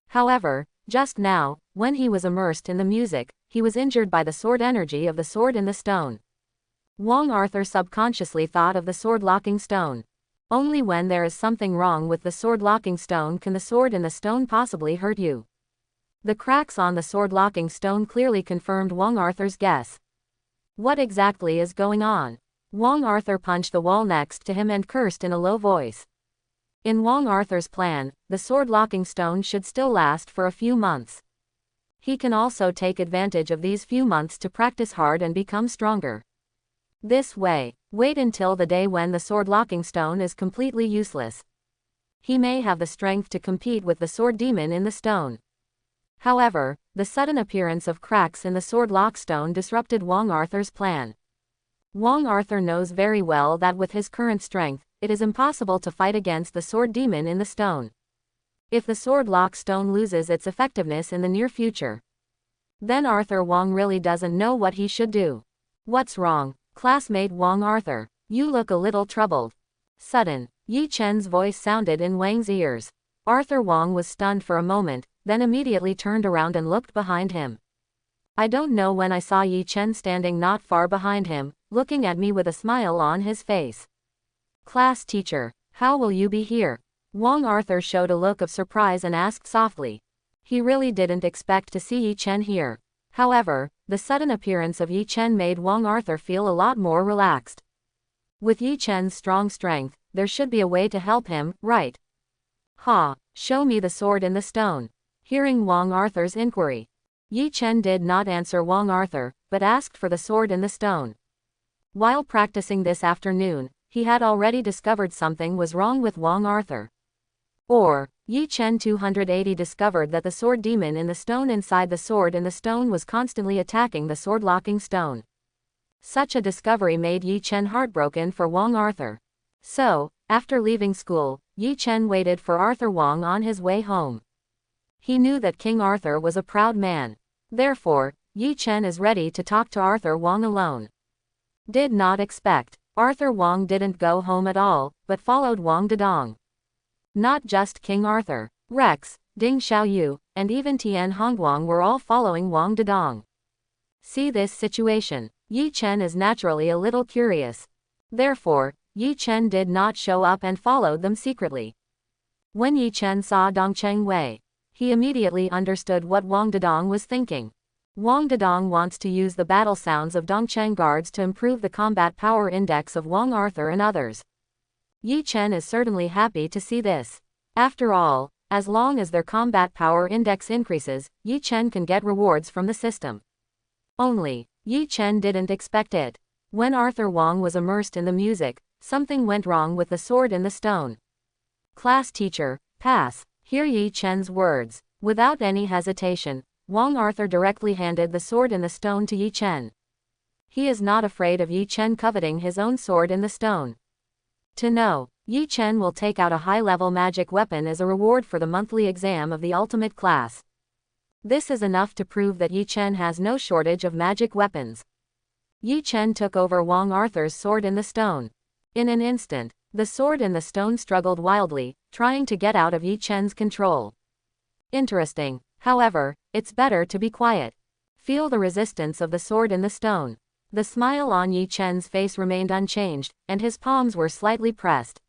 However, just now, when he was immersed in the music, he was injured by the sword energy of the sword in the stone. Wang Arthur subconsciously thought of the sword locking stone. Only when there is something wrong with the sword locking stone can the sword in the stone possibly hurt you. The cracks on the sword locking stone clearly confirmed Wang Arthur's guess. What exactly is going on? Wang Arthur punched the wall next to him and cursed in a low voice. In Wang Arthur's plan, the sword locking stone should still last for a few months. He can also take advantage of these few months to practice hard and become stronger. This way, Wait until the day when the sword locking stone is completely useless. He may have the strength to compete with the sword demon in the stone. However, the sudden appearance of cracks in the sword lock stone disrupted Wong Arthur's plan. Wong Arthur knows very well that with his current strength, it is impossible to fight against the sword demon in the stone. If the sword lock stone loses its effectiveness in the near future, then Arthur Wong really doesn't know what he should do. What's wrong, classmate Wong Arthur? You look a little troubled. Sudden, Yi Chen's voice sounded in Wang's ears. Arthur Wong was stunned for a moment, then immediately turned around and looked behind him. I don't know when I saw Yi Chen standing not far behind him, looking at me with a smile on his face. Class teacher, how will you be here? Wong Arthur showed a look of surprise and asked softly. He really didn't expect to see Yi Chen here. However, the sudden appearance of Yi Chen made Wong Arthur feel a lot more relaxed. With Yi Chen's strong strength, there should be a way to help him, right? Ha, show me the sword in the stone. Hearing Wong Arthur's inquiry, Yi Chen did not answer Wong Arthur, but asked for the sword in the stone. While practicing this afternoon, he had already discovered something was wrong with Wong Arthur. Or, Yi Chen 280 discovered that the sword demon in the stone inside the sword in the stone was constantly attacking the sword locking stone. Such a discovery made Yi Chen heartbroken for Wong Arthur. So, after leaving school, Yi Chen waited for Arthur Wong on his way home. He knew that King Arthur was a proud man. Therefore, Yi Chen is ready to talk to Arthur Wong alone. Did not expect. Arthur Wong didn't go home at all, but followed Wang Dedong. Not just King Arthur, Rex, Ding Xiaoyu, and even Tian Hongguang were all following Wang Dedong. See this situation. Yi Chen is naturally a little curious. Therefore, Yi Chen did not show up and followed them secretly. When Yi Chen saw Dongcheng Wei, he immediately understood what Wang Dedong was thinking. Wang Dedong wants to use the battle sounds of Dongcheng guards to improve the combat power index of Wang Arthur and others. Yi Chen is certainly happy to see this. After all, as long as their combat power index increases, Yi Chen can get rewards from the system. Only, Yi Chen didn't expect it. When Arthur Wong was immersed in the music, something went wrong with the sword in the stone. Class teacher, pass. Hear Yi Chen's words. Without any hesitation, Wong Arthur directly handed the sword in the stone to Yi Chen. He is not afraid of Yi Chen coveting his own sword in the stone. To know, Yi Chen will take out a high-level magic weapon as a reward for the monthly exam of the ultimate class. This is enough to prove that Yi Chen has no shortage of magic weapons. Yi Chen took over Wong Arthur's sword in the stone. In an instant, the sword in the stone struggled wildly, trying to get out of Yi Chen's control. Interesting. However, it's better to be quiet. Feel the resistance of the sword in the stone. The smile on Yi Chen's face remained unchanged, and his palms were slightly pressed.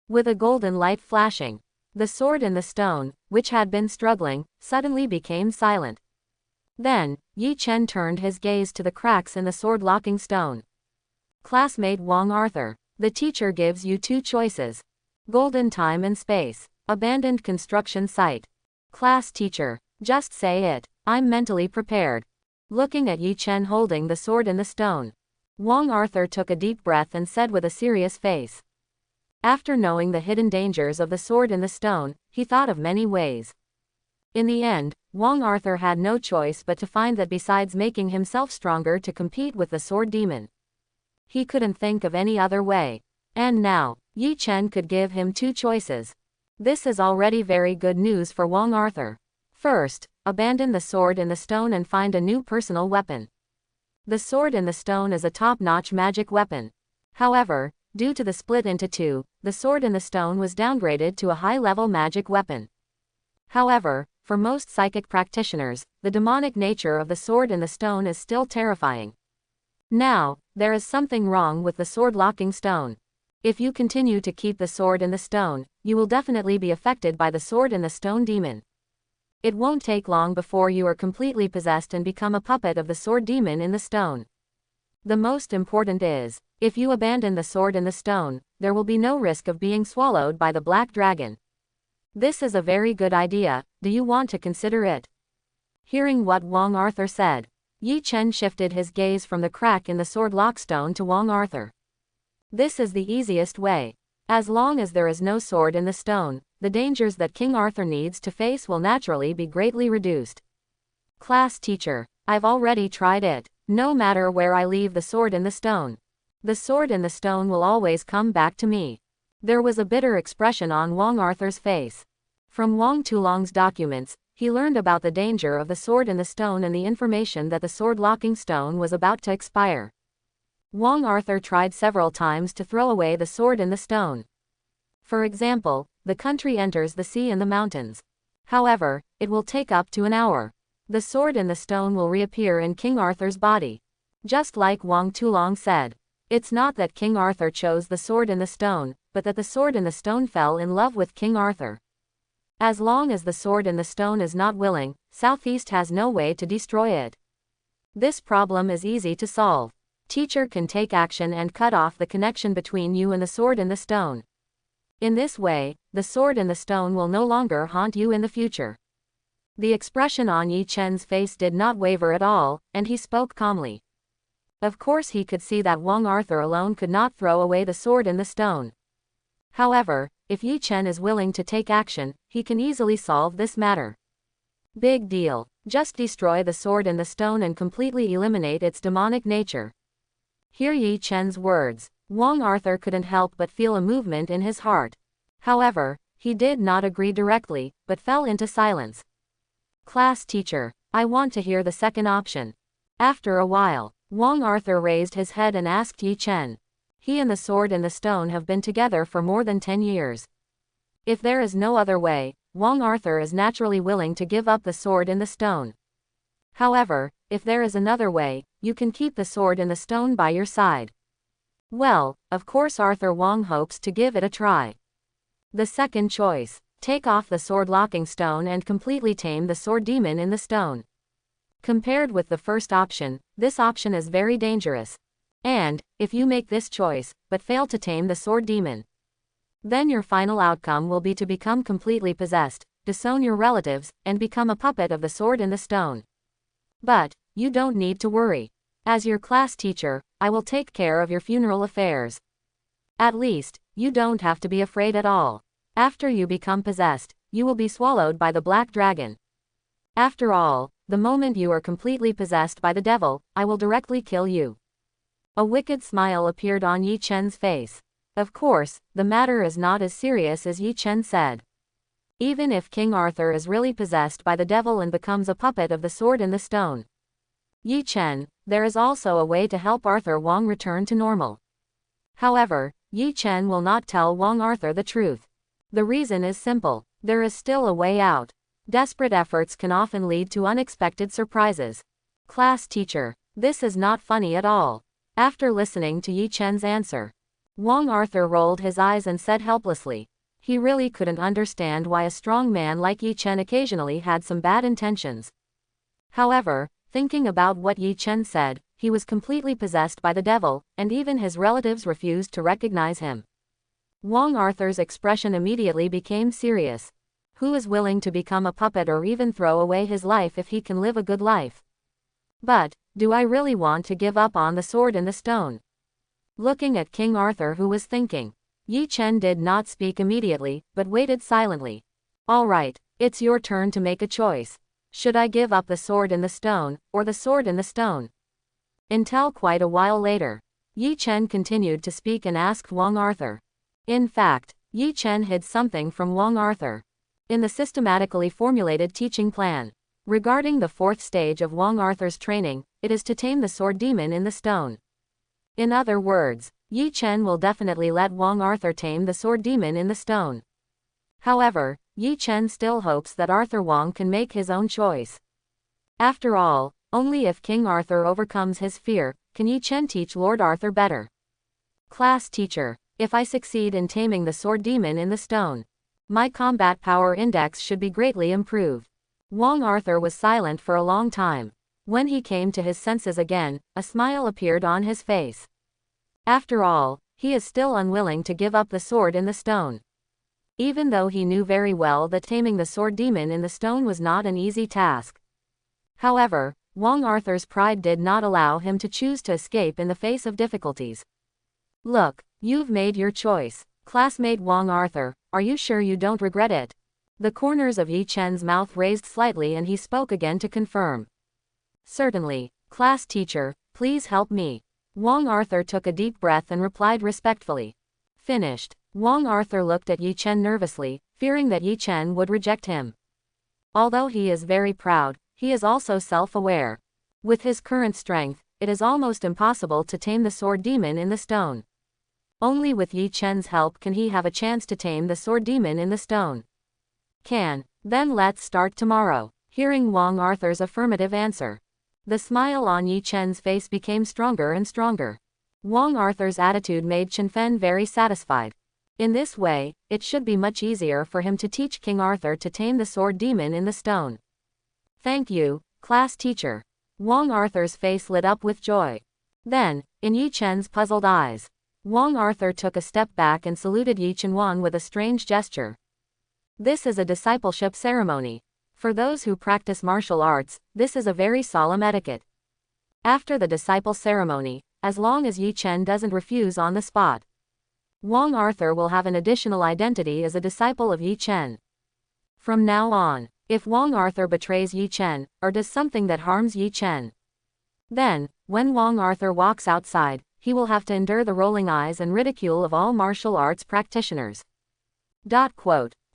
With a golden light flashing, the sword in the stone, which had been struggling, suddenly became silent. Then, Yi Chen turned his gaze to the cracks in the sword-locking stone. Classmate Wong Arthur, the teacher gives you two choices. Golden time and space. Abandoned construction site. Class teacher, just say it. I'm mentally prepared. Looking at Yi Chen holding the sword in the stone, Wong Arthur took a deep breath and said with a serious face. After knowing the hidden dangers of the sword in the stone, he thought of many ways. In the end, Wong Arthur had no choice but to find that besides making himself stronger to compete with the sword demon, he couldn't think of any other way. And now, Yi Chen could give him two choices. This is already very good news for Wong Arthur. First, abandon the sword in the stone and find a new personal weapon. The sword in the stone is a top-notch magic weapon. However, due to the split into two, the sword in the stone was downgraded to a high-level magic weapon. However, for most psychic practitioners, the demonic nature of the sword in the stone is still terrifying. Now, there is something wrong with the sword-locking stone. If you continue to keep the sword in the stone, you will definitely be affected by the sword in the stone demon. It won't take long before you are completely possessed and become a puppet of the sword demon in the stone. The most important is, if you abandon the sword in the stone, there will be no risk of being swallowed by the black dragon. This is a very good idea. Do you want to consider it? Hearing what Wong Arthur said, Yi Chen shifted his gaze from the crack in the sword lock stone to Wong Arthur. This is the easiest way. As long as there is no sword in the stone, the dangers that King Arthur needs to face will naturally be greatly reduced. Class teacher, I've already tried it. No matter where I leave the sword in the stone, the sword in the stone will always come back to me. There was a bitter expression on Wang Arthur's face. From Wang Tulong's documents, he learned about the danger of the sword in the stone and the information that the sword-locking stone was about to expire. Wang Arthur tried several times to throw away the sword in the stone. For example, the country enters the sea and the mountains. However, it will take up to an hour. The sword in the stone will reappear in King Arthur's body. Just like Wang Tulong said, it's not that King Arthur chose the sword in the stone, but that the sword in the stone fell in love with King Arthur. As long as the sword in the stone is not willing, Southeast has no way to destroy it. This problem is easy to solve. Teacher can take action and cut off the connection between you and the sword in the stone. In this way, the sword in the stone will no longer haunt you in the future. The expression on Yi Chen's face did not waver at all, and he spoke calmly. Of course he could see that Wang Arthur alone could not throw away the sword in the stone. However, if Yi Chen is willing to take action, he can easily solve this matter. Big deal. Just destroy the sword in the stone and completely eliminate its demonic nature. Hear Yi Chen's words. Wang Arthur couldn't help but feel a movement in his heart. However, he did not agree directly, but fell into silence. Class teacher, I want to hear the second option. After a while, Wang Arthur raised his head and asked Yi Chen. He and the sword in the stone have been together for more than 10 years. If there is no other way, Wang Arthur is naturally willing to give up the sword in the stone. However, if there is another way, you can keep the sword in the stone by your side. Well, of course Arthur Wang hopes to give it a try. The second choice, take off the sword-locking stone and completely tame the sword demon in the stone. Compared with the first option, this option is very dangerous. And, if you make this choice, but fail to tame the sword demon, then your final outcome will be to become completely possessed, disown your relatives, and become a puppet of the sword in the stone. But, you don't need to worry. As your class teacher, I will take care of your funeral affairs. At least, you don't have to be afraid at all. After you become possessed, you will be swallowed by the black dragon. After all, the moment you are completely possessed by the devil, I will directly kill you. A wicked smile appeared on Yi Chen's face. Of course, the matter is not as serious as Yi Chen said. Even if King Arthur is really possessed by the devil and becomes a puppet of the sword in the stone, Yi Chen, there is also a way to help Arthur Wang return to normal. However, Yi Chen will not tell Wang Arthur the truth. The reason is simple. There is still a way out. Desperate efforts can often lead to unexpected surprises. Class teacher, this is not funny at all. After listening to Yi Chen's answer, Wang Arthur rolled his eyes and said helplessly. He really couldn't understand why a strong man like Yi Chen occasionally had some bad intentions. However, thinking about what Yi Chen said, he was completely possessed by the devil, and even his relatives refused to recognize him. Wang Arthur's expression immediately became serious. Who is willing to become a puppet or even throw away his life if he can live a good life? But, do I really want to give up on the sword in the stone? Looking at King Arthur, who was thinking, Yi Chen did not speak immediately, but waited silently. All right, it's your turn to make a choice. Should I give up the sword in the stone, or the sword in the stone? Until quite a while later, Yi Chen continued to speak and asked Wang Arthur. In fact, Yi Chen hid something from Wang Arthur. In the systematically formulated teaching plan, regarding the fourth stage of Wang Arthur's training, it is to tame the sword demon in the stone. In other words, Yi Chen will definitely let Wang Arthur tame the sword demon in the stone. However, Yi Chen still hopes that Arthur Wang can make his own choice. After all, only if King Arthur overcomes his fear, can Yi Chen teach Lord Arthur better. Class teacher, if I succeed in taming the sword demon in the stone, my combat power index should be greatly improved. Wang Arthur was silent for a long time. When he came to his senses again, a smile appeared on his face. After all, he is still unwilling to give up the sword in the stone. Even though he knew very well that taming the sword demon in the stone was not an easy task. However, Wang Arthur's pride did not allow him to choose to escape in the face of difficulties. Look, You've made your choice. Classmate Wang Arthur, are you sure you don't regret it? The corners of Yi Chen's mouth raised slightly and he spoke again to confirm. Certainly, class teacher, please help me. Wang Arthur took a deep breath and replied respectfully. Finished. Wang Arthur looked at Yi Chen nervously, fearing that Yi Chen would reject him. Although he is very proud, he is also self-aware. With his current strength, it is almost impossible to tame the sword demon in the stone. Only with Yi Chen's help can he have a chance to tame the sword demon in the stone. Then let's start tomorrow. Hearing Wang Arthur's affirmative answer, the smile on Yi Chen's face became stronger and stronger. Wang Arthur's attitude made Chen Fen very satisfied. In this way, it should be much easier for him to teach King Arthur to tame the sword demon in the stone. Thank you, class teacher. Wang Arthur's face lit up with joy. Then, in Yi Chen's puzzled eyes, Wang Arthur took a step back and saluted Yi Chenwan with a strange gesture. This is a discipleship ceremony. For those who practice martial arts, this is a very solemn etiquette. After the disciple ceremony, as long as Yi Chen doesn't refuse on the spot, Wang Arthur will have an additional identity as a disciple of Yi Chen. From now on, if Wang Arthur betrays Yi Chen, or does something that harms Yi Chen, then, when Wang Arthur walks outside, he will have to endure the rolling eyes and ridicule of all martial arts practitioners.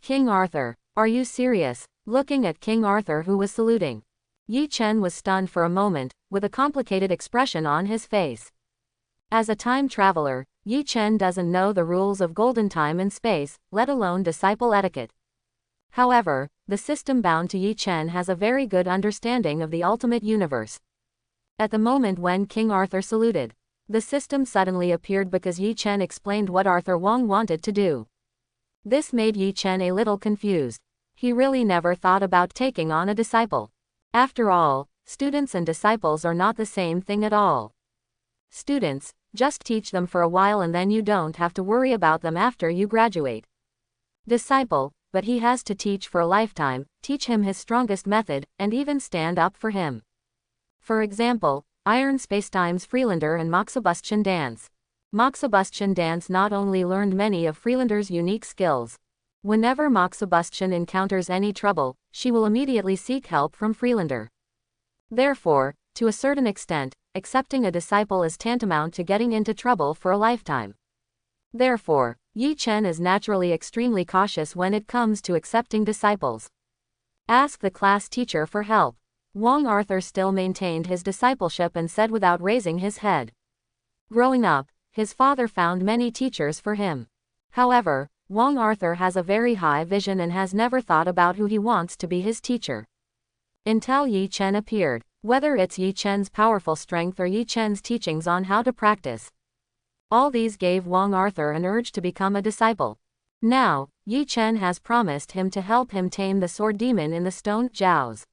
King Arthur, are you serious? Looking at King Arthur who was saluting, Yi Chen was stunned for a moment, with a complicated expression on his face. As a time traveler, Yi Chen doesn't know the rules of golden time and space, let alone disciple etiquette. However, the system bound to Yi Chen has a very good understanding of the ultimate universe. At the moment when King Arthur saluted, the system suddenly appeared because Yi Chen explained what Arthur Wang wanted to do. This made Yi Chen a little confused. He really never thought about taking on a disciple. After all, students and disciples are not the same thing at all. Students, just teach them for a while and then you don't have to worry about them after you graduate. Disciple, but he has to teach for a lifetime, teach him his strongest method, and even stand up for him. For example, Iron Spacetime's Freelander and Moxibustion Dance. Moxibustion Dance not only learned many of Freelander's unique skills. Whenever Moxibustion encounters any trouble, she will immediately seek help from Freelander. Therefore, to a certain extent, accepting a disciple is tantamount to getting into trouble for a lifetime. Therefore, Yi Chen is naturally extremely cautious when it comes to accepting disciples. Ask the class teacher for help. Wang Arthur still maintained his discipleship and said without raising his head. Growing up, his father found many teachers for him. However, Wang Arthur has a very high vision and has never thought about who he wants to be his teacher. Until Yi Chen appeared, whether it's Yi Chen's powerful strength or Yi Chen's teachings on how to practice. All these gave Wang Arthur an urge to become a disciple. Now, Yi Chen has promised him to help him tame the sword demon in the stone jiaos.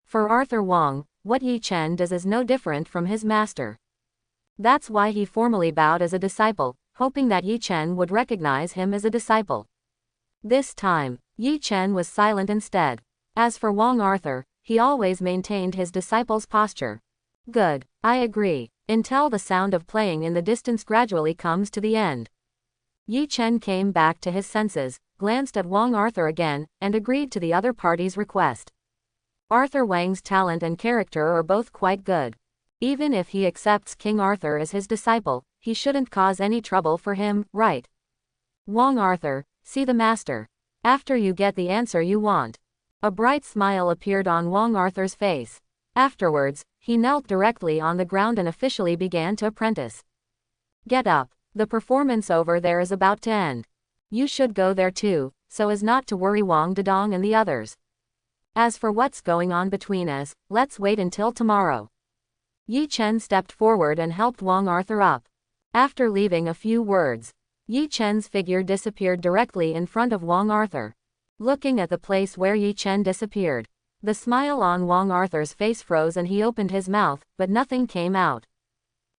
For Arthur Wang, what Yi Chen does is no different from his master. That's why he formally bowed as a disciple, hoping that Yi Chen would recognize him as a disciple. This time, Yi Chen was silent instead. As for Wang Arthur, he always maintained his disciple's posture. Good, I agree, until the sound of playing in the distance gradually comes to the end. Yi Chen came back to his senses, glanced at Wang Arthur again, and agreed to the other party's request. Arthur Wang's talent and character are both quite good. Even if he accepts King Arthur as his disciple, he shouldn't cause any trouble for him, right? Wang Arthur, see the master. After you get the answer you want. A bright smile appeared on Wang Arthur's face. Afterwards, he knelt directly on the ground and officially began to apprentice. Get up. The performance over there is about to end. You should go there too, so as not to worry Wang Dedong and the others. As for what's going on between us, let's wait until tomorrow. Yi Chen stepped forward and helped Wang Arthur up. After leaving a few words, Yi Chen's figure disappeared directly in front of Wang Arthur. Looking at the place where Yi Chen disappeared, the smile on Wang Arthur's face froze and he opened his mouth, but nothing came out.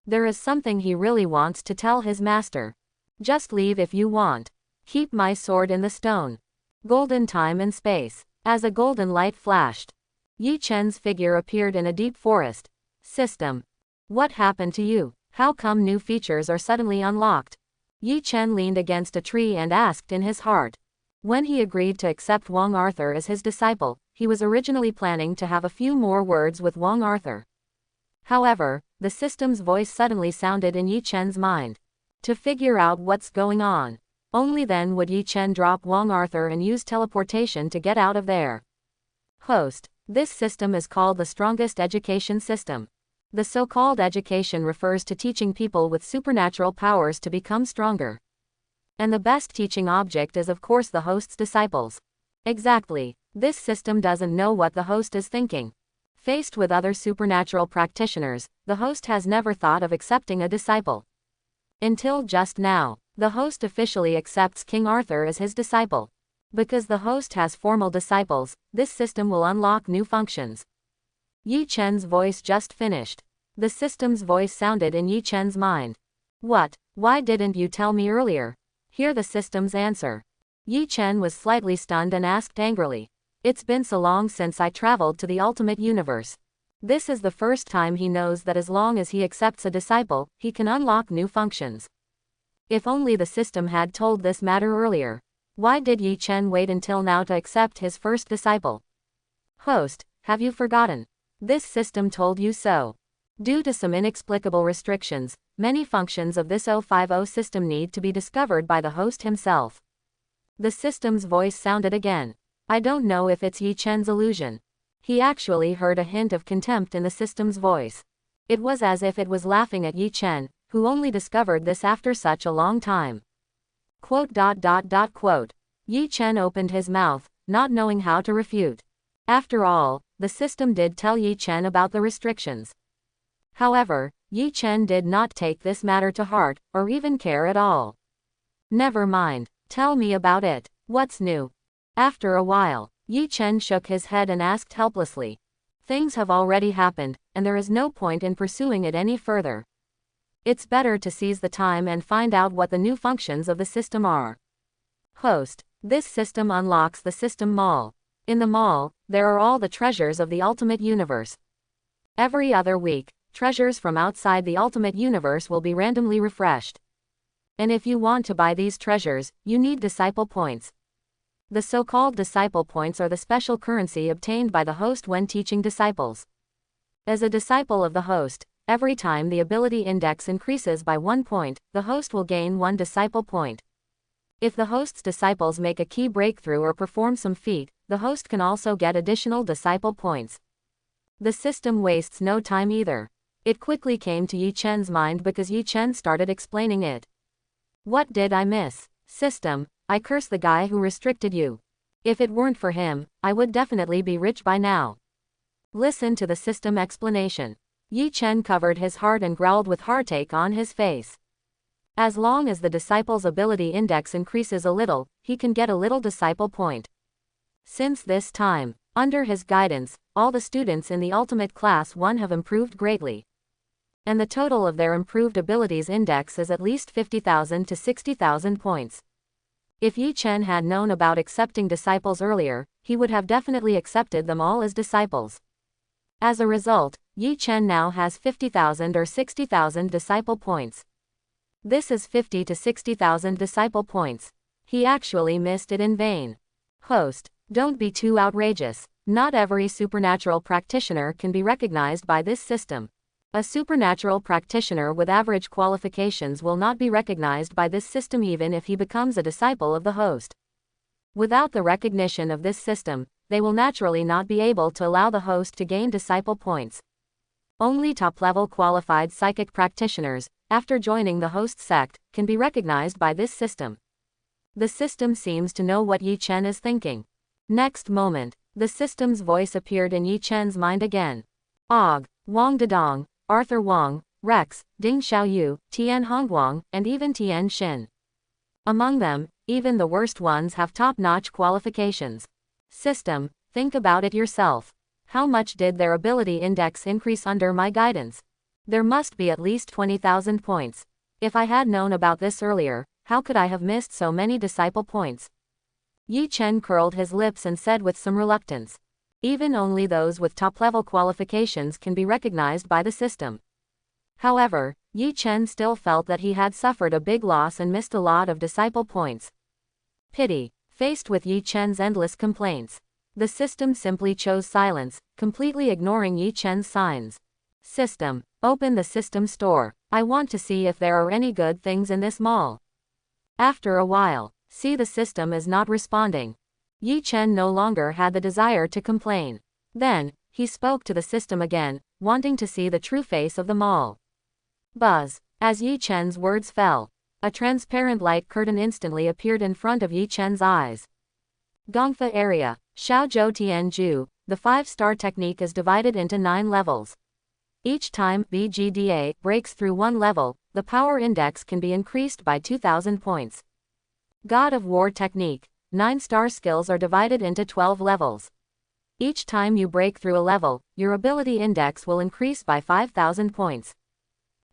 There is something he really wants to tell his master. Just leave if you want. Keep my sword in the stone. Golden time and space. As a golden light flashed, Yi Chen's figure appeared in a deep forest. System. What happened to you? How come new features are suddenly unlocked? Yi Chen leaned against a tree and asked in his heart. When he agreed to accept Wang Arthur as his disciple, he was originally planning to have a few more words with Wang Arthur. However, the system's voice suddenly sounded in Yi Chen's mind. To figure out what's going on. Only then would Yi Chen drop Wang Arthur and use teleportation to get out of there. Host. This system is called the strongest education system. The so-called education refers to teaching people with supernatural powers to become stronger. And the best teaching object is of course the host's disciples. Exactly. This system doesn't know what the host is thinking. Faced with other supernatural practitioners, the host has never thought of accepting a disciple. Until just now, the host officially accepts King Arthur as his disciple. Because the host has formal disciples, this system will unlock new functions. Yi Chen's voice just finished. The system's voice sounded in Yi Chen's mind. What? Why didn't you tell me earlier? Hear the system's answer. Yi Chen was slightly stunned and asked angrily. It's been so long since I traveled to the ultimate universe. This is the first time he knows that as long as he accepts a disciple, he can unlock new functions. If only the system had told this matter earlier. Why did Yi Chen wait until now to accept his first disciple? Host, have you forgotten? This system told you so. Due to some inexplicable restrictions, many functions of this 050 system need to be discovered by the host himself. The system's voice sounded again. I don't know if it's Yi Chen's illusion. He actually heard a hint of contempt in the system's voice. It was as if it was laughing at Yi Chen, who only discovered this after such a long time. Quote. Yi Chen opened his mouth, not knowing how to refute. After all, the system did tell Yi Chen about the restrictions. However, Yi Chen did not take this matter to heart, or even care at all. Never mind, tell me about it. What's new? After a while, Yi Chen shook his head and asked helplessly. Things have already happened, and there is no point in pursuing it any further. It's better to seize the time and find out what the new functions of the system are. Host. This system unlocks the system mall. In the mall, there are all the treasures of the ultimate universe. Every other week, treasures from outside the ultimate universe will be randomly refreshed. And if you want to buy these treasures, you need disciple points. The so-called disciple points are the special currency obtained by the host when teaching disciples. As a disciple of the host, every time the ability index increases by 1 point, the host will gain 1 disciple point. If the host's disciples make a key breakthrough or perform some feat, the host can also get additional disciple points. The system wastes no time either. It quickly came to Yi Chen's mind because Yi Chen started explaining it. What did I miss? System, I curse the guy who restricted you. If it weren't for him, I would definitely be rich by now. Listen to the system explanation. Yi Chen covered his heart and growled with heartache on his face. As long as the disciple's ability index increases a little, he can get a little disciple point. Since this time, under his guidance, all the students in the ultimate class 1 have improved greatly. And the total of their improved abilities index is at least 50,000 to 60,000 points. If Yi Chen had known about accepting disciples earlier, he would have definitely accepted them all as disciples. As a result, Yi Chen now has 50,000 or 60,000 disciple points. This is 50 to 60,000 disciple points. He actually missed it in vain. Host, don't be too outrageous. Not every supernatural practitioner can be recognized by this system. A supernatural practitioner with average qualifications will not be recognized by this system even if he becomes a disciple of the host. Without the recognition of this system, they will naturally not be able to allow the host to gain disciple points. Only top-level qualified psychic practitioners, after joining the host sect, can be recognized by this system. The system seems to know what Yi Chen is thinking. Next moment, the system's voice appeared in Yi Chen's mind again. Og, Wang Dedong, Arthur Wang, Rex, Ding Xiaoyu, Tian Hongguang, and even Tian Xin. Among them, even the worst ones have top-notch qualifications. System, think about it yourself. How much did their ability index increase under my guidance? There must be at least 20,000 points. If I had known about this earlier, how could I have missed so many disciple points? Yi Chen curled his lips and said with some reluctance. Even only those with top-level qualifications can be recognized by the system. However, Yi Chen still felt that he had suffered a big loss and missed a lot of disciple points. Pity. Faced with Yi Chen's endless complaints, the system simply chose silence, completely ignoring Yi Chen's signs. System. Open the system store. I want to see if there are any good things in this mall. After a while, see the system is not responding. Yi Chen no longer had the desire to complain. Then, he spoke to the system again, wanting to see the true face of the mall. Buzz. As Yi Chen's words fell, a transparent light curtain instantly appeared in front of Yi Chen's eyes. Gongfa area. Xiaozhou Tianju. The 5-star technique is divided into 9 levels. Each time BGDA breaks through one level, the power index can be increased by 2,000 points. God of War technique. 9-star skills are divided into 12 levels. Each time you break through a level, your ability index will increase by 5,000 points.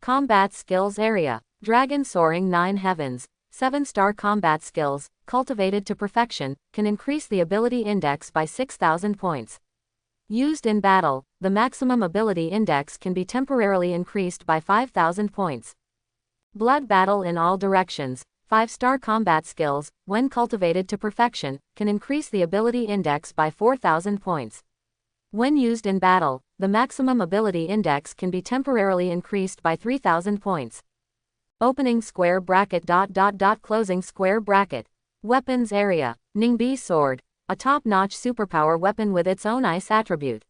Combat skills area. Dragon soaring 9 heavens. 7-star combat skills, cultivated to perfection, can increase the ability index by 6,000 points. Used in battle, the maximum ability index can be temporarily increased by 5,000 points. Blood battle in all directions. 5-star combat skills, when cultivated to perfection, can increase the ability index by 4,000 points. When used in battle, the maximum ability index can be temporarily increased by 3,000 points. Opening square bracket. Closing square bracket. Weapons area. Ningbi sword. A top-notch superpower weapon with its own ice attribute.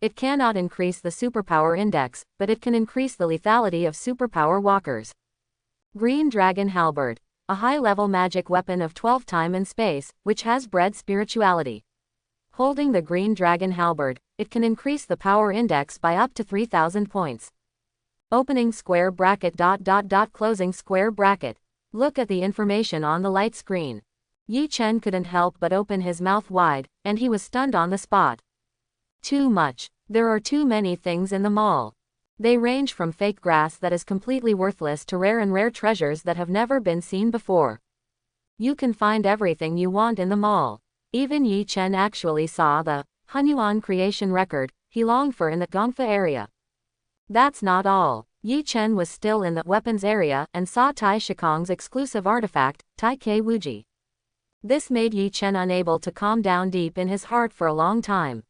It cannot increase the superpower index, but it can increase the lethality of superpower walkers. Green Dragon Halberd. A high-level magic weapon of 12 time and space, which has bred spirituality. Holding the Green Dragon Halberd, it can increase the power index by up to 3,000 points. Opening square bracket. Closing square bracket. Look at the information on the light screen. Yi Chen couldn't help but open his mouth wide, and he was stunned on the spot. Too much. There are too many things in the mall. They range from fake grass that is completely worthless to rare treasures that have never been seen before. You can find everything you want in the mall. Even Yi Chen actually saw the Hunyuan creation record he longed for in the Gongfa area. That's not all. Yi Chen was still in the weapons area and saw Tai Shikong's exclusive artifact, Tai Ke Wuji. This made Yi Chen unable to calm down deep in his heart for a long time.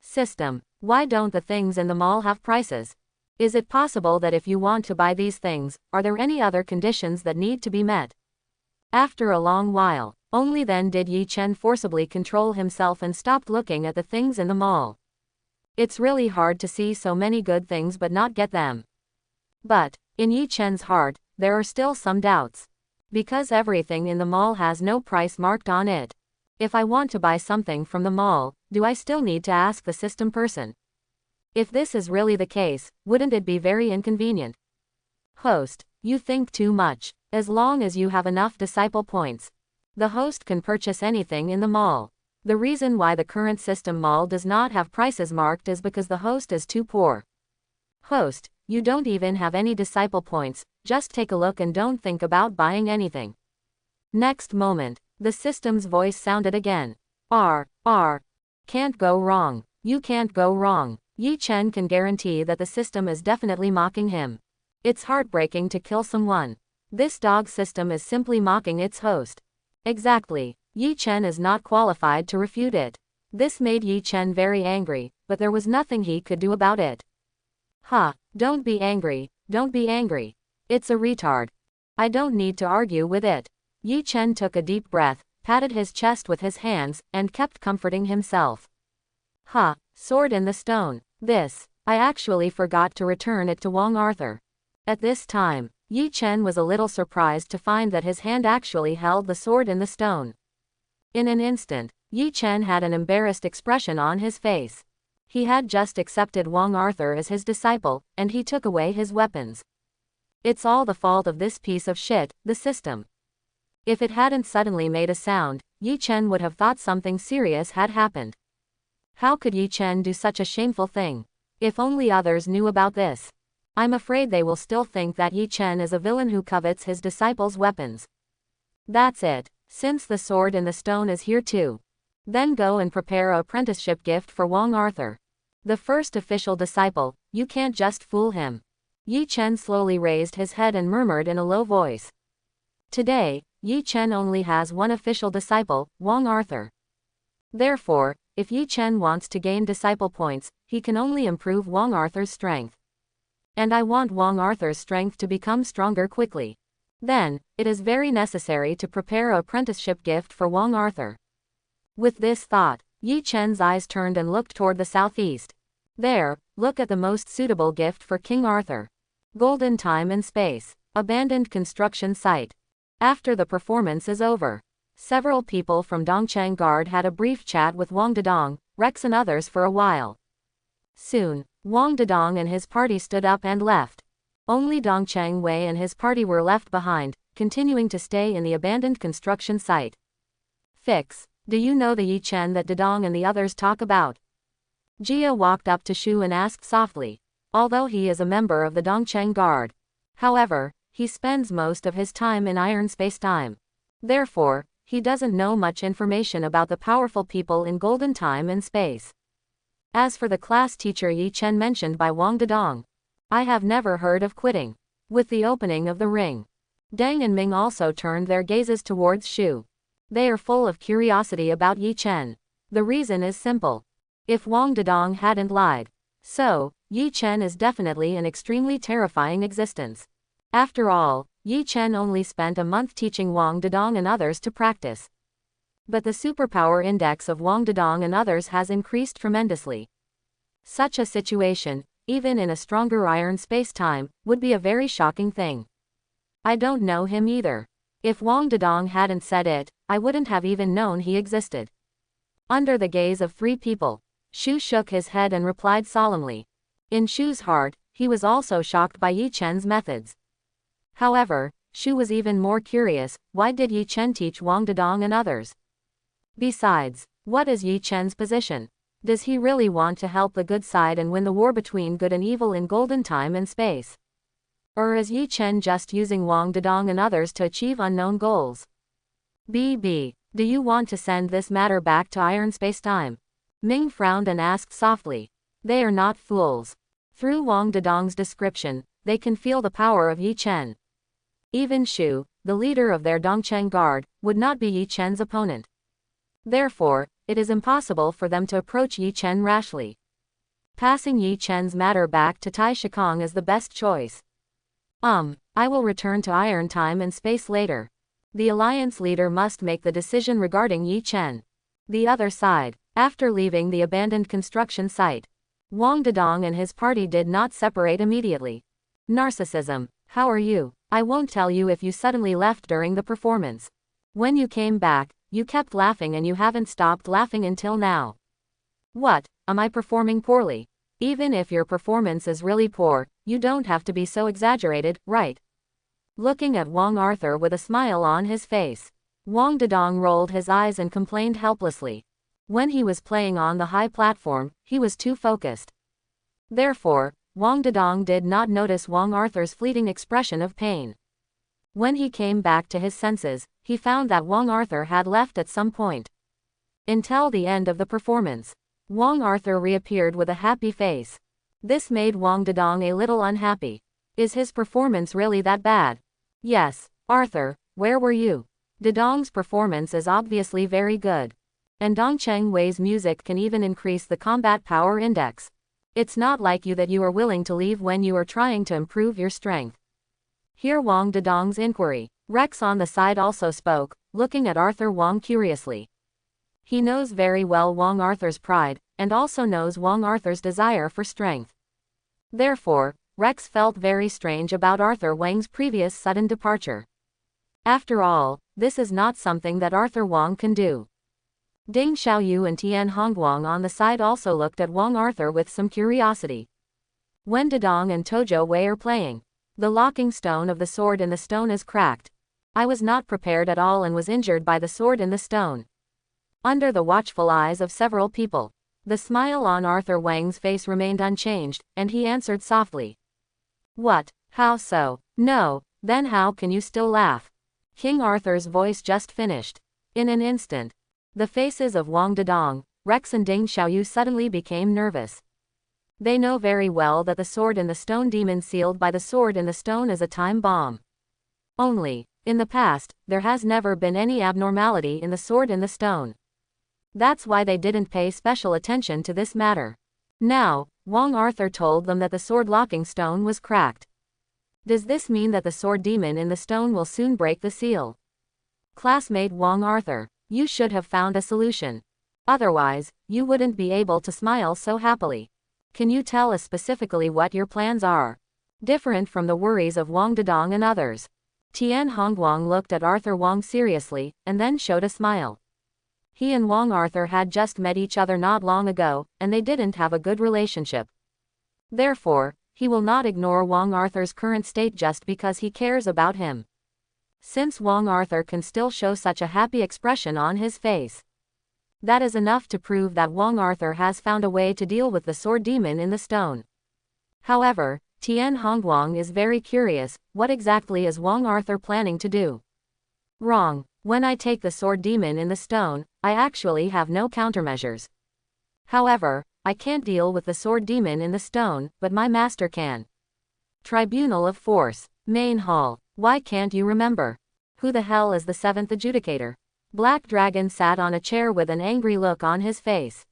System. Why don't the things in the mall have prices? Is it possible that if you want to buy these things, are there any other conditions that need to be met? After a long while, only then did Yi Chen forcibly control himself and stopped looking at the things in the mall. It's really hard to see so many good things but not get them. But, in Yi Chen's heart, there are still some doubts. Because everything in the mall has no price marked on it. If I want to buy something from the mall, do I still need to ask the system person? If this is really the case, wouldn't it be very inconvenient? Host, you think too much. As long as you have enough disciple points, the host can purchase anything in the mall. The reason why the current system mall does not have prices marked is because the host is too poor. Host, you don't even have any disciple points, just take a look and don't think about buying anything. Next moment, the system's voice sounded again. Can't go wrong. You can't go wrong. Yi Chen can guarantee that the system is definitely mocking him. It's heartbreaking to kill someone. This dog system is simply mocking its host. Exactly. Yi Chen is not qualified to refute it. This made Yi Chen very angry, but there was nothing he could do about it. Don't be angry, don't be angry. It's a retard. I don't need to argue with it. Yi Chen took a deep breath, patted his chest with his hands, and kept comforting himself. Sword in the stone. I actually forgot to return it to Wang Arthur. At this time, Yi Chen was a little surprised to find that his hand actually held the sword in the stone. In an instant, Yi Chen had an embarrassed expression on his face. He had just accepted Wang Arthur as his disciple, and he took away his weapons. It's all the fault of this piece of shit, the system. If it hadn't suddenly made a sound, Yi Chen would have thought something serious had happened. How could Yi Chen do such a shameful thing? If only others knew about this. I'm afraid they will still think that Yi Chen is a villain who covets his disciples' weapons. That's it. Since the sword in the stone is here too. Then go and prepare an apprenticeship gift for Wang Arthur. The first official disciple, you can't just fool him. Yi Chen slowly raised his head and murmured in a low voice. Today, Yi Chen only has one official disciple, Wang Arthur. Therefore, if Yi Chen wants to gain disciple points, he can only improve Wang Arthur's strength. And I want Wang Arthur's strength to become stronger quickly. Then, it is very necessary to prepare an apprenticeship gift for Wang Arthur. With this thought, Yi Chen's eyes turned and looked toward the southeast. There, look at the most suitable gift for King Arthur. Golden time and space. Abandoned construction site. After the performance is over, several people from Dongcheng Guard had a brief chat with Wang Dedong, Rex and others for a while. Soon, Wang Dedong and his party stood up and left. Only Dongcheng Wei and his party were left behind, continuing to stay in the abandoned construction site. Fix, do you know the Yi Chen that Dedong and the others talk about? Jia walked up to Shu and asked softly. Although he is a member of the Dongcheng Guard, however, he spends most of his time in iron space-time. Therefore, he doesn't know much information about the powerful people in golden time and space. As for the class teacher Yi Chen mentioned by Wang Dedong, I have never heard of quitting. With the opening of the ring, Deng and Ming also turned their gazes towards Shu. They are full of curiosity about Yi Chen. The reason is simple. If Wang Dedong hadn't lied, so, Yi Chen is definitely an extremely terrifying existence. After all, Yi Chen only spent a month teaching Wang Dedong and others to practice. But the superpower index of Wang Dedong and others has increased tremendously. Such a situation, even in a stronger iron space-time, would be a very shocking thing. I don't know him either. If Wang Dedong hadn't said it, I wouldn't have even known he existed. Under the gaze of three people, Shu shook his head and replied solemnly. In Shu's heart, he was also shocked by Yi Chen's methods. However, Shu was even more curious, why did Yi Chen teach Wang Dedong and others? Besides, what is Yi Chen's position? Does he really want to help the good side and win the war between good and evil in golden time and space? Or is Yi Chen just using Wang Dedong and others to achieve unknown goals? BB, do you want to send this matter back to iron space-time? Ming frowned and asked softly. They are not fools. Through Wang Dedong's description, they can feel the power of Yi Chen. Even Shu, the leader of their Dongcheng Guard, would not be Yi Chen's opponent. Therefore, it is impossible for them to approach Yi Chen rashly. Passing Yi Chen's matter back to Tai Shikong is the best choice. I will return to iron time and space later. The alliance leader must make the decision regarding Yi Chen. The other side, after leaving the abandoned construction site, Wang Dedong and his party did not separate immediately. Narcissism, how are you? I won't tell you if you suddenly left during the performance. When you came back, you kept laughing and you haven't stopped laughing until now. What, am I performing poorly? Even if your performance is really poor, you don't have to be so exaggerated, right? Looking at Wang Arthur with a smile on his face, Wang Dedong rolled his eyes and complained helplessly. When he was playing on the high platform, he was too focused. Therefore, Wang Dedong did not notice Wang Arthur's fleeting expression of pain. When he came back to his senses, he found that Wang Arthur had left at some point. Until the end of the performance, Wang Arthur reappeared with a happy face. This made Wang Dedong a little unhappy. Is his performance really that bad? Yes, Arthur, where were you? Dedong's performance is obviously very good. And Dongcheng Wei's music can even increase the combat power index. It's not like you that you are willing to leave when you are trying to improve your strength. Hear Wang Dedong's inquiry. Rex on the side also spoke, looking at Arthur Wang curiously. He knows very well Wang Arthur's pride, and also knows Wang Arthur's desire for strength. Therefore, Rex felt very strange about Arthur Wang's previous sudden departure. After all, this is not something that Arthur Wang can do. Ding Xiaoyu and Tian Hongguang on the side also looked at Wang Arthur with some curiosity. When Dedong and Tojo Wei are playing, the locking stone of the sword in the stone is cracked. I was not prepared at all and was injured by the sword in the stone. Under the watchful eyes of several people, the smile on Arthur Wang's face remained unchanged, and he answered softly. What, how so? No, then how can you still laugh? King Arthur's voice just finished. In an instant, the faces of Wang Dedong, Rex and Ding Xiaoyu suddenly became nervous. They know very well that the sword in the stone demon sealed by the sword in the stone is a time bomb. Only, in the past, there has never been any abnormality in the sword in the stone. That's why they didn't pay special attention to this matter. Now, Wong Arthur told them that the sword locking stone was cracked. Does this mean that the sword demon in the stone will soon break the seal? Classmate Wong Arthur, you should have found a solution. Otherwise, you wouldn't be able to smile so happily. Can you tell us specifically what your plans are? Different from the worries of Wang Dedong and others. Tian Hongguang looked at Arthur Wong seriously, and then showed a smile. He and Wong Arthur had just met each other not long ago, and they didn't have a good relationship. Therefore, he will not ignore Wong Arthur's current state just because he cares about him. Since Wong Arthur can still show such a happy expression on his face, that is enough to prove that Wong Arthur has found a way to deal with the sword demon in the stone. However, Tian Hongguang is very curious, what exactly is Wong Arthur planning to do? Wrong. When I take the sword demon in the stone, I actually have no countermeasures. However, I can't deal with the sword demon in the stone, but my master can. Tribunal of Force, Main Hall. Why can't you remember? Who the hell is the seventh adjudicator? Black Dragon sat on a chair with an angry look on his face.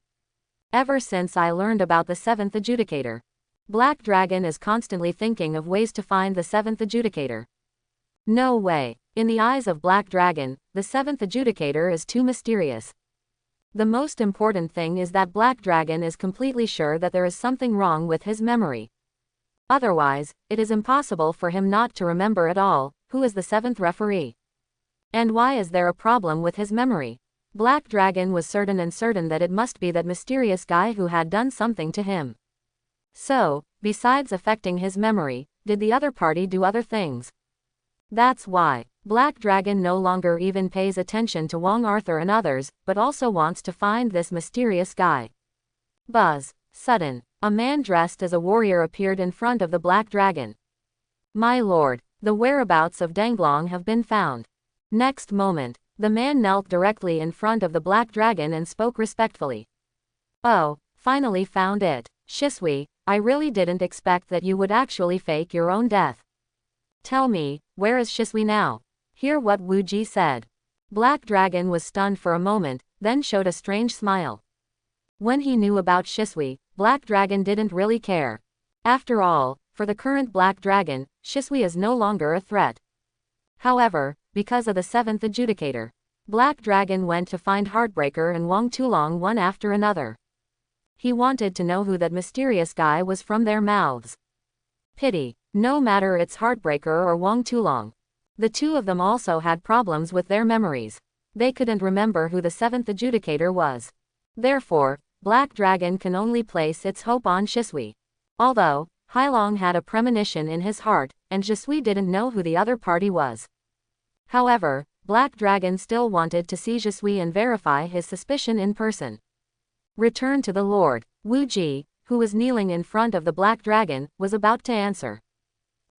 Ever since I learned about the seventh adjudicator, Black Dragon is constantly thinking of ways to find the seventh adjudicator. No way. In the eyes of Black Dragon, the seventh adjudicator is too mysterious. The most important thing is that Black Dragon is completely sure that there is something wrong with his memory. Otherwise, it is impossible for him not to remember at all, who is the seventh referee. And why is there a problem with his memory? Black Dragon was certain that it must be that mysterious guy who had done something to him. So, besides affecting his memory, did the other party do other things? That's why Black Dragon no longer even pays attention to Wong Arthur and others, but also wants to find this mysterious guy. Buzz. Sudden, a man dressed as a warrior appeared in front of the Black Dragon. My lord, the whereabouts of Danglong have been found. Next moment, the man knelt directly in front of the Black Dragon and spoke respectfully. Oh, finally found it. Shisui, I really didn't expect that you would actually fake your own death. Tell me, where is Shisui now? Hear what Wu Ji said. Black Dragon was stunned for a moment, then showed a strange smile. When he knew about Shisui, Black Dragon didn't really care. After all, for the current Black Dragon, Shisui is no longer a threat. However, because of the seventh adjudicator, Black Dragon went to find Heartbreaker and Wang Tulong one after another. He wanted to know who that mysterious guy was from their mouths. Pity, no matter it's Heartbreaker or Wang Tulong. The two of them also had problems with their memories. They couldn't remember who the seventh adjudicator was. Therefore, Black Dragon can only place its hope on Shisui. Although, Hailong had a premonition in his heart, and Shisui didn't know who the other party was. However, Black Dragon still wanted to see Shisui and verify his suspicion in person. Return to the Lord. Wu Ji, who was kneeling in front of the Black Dragon, was about to answer.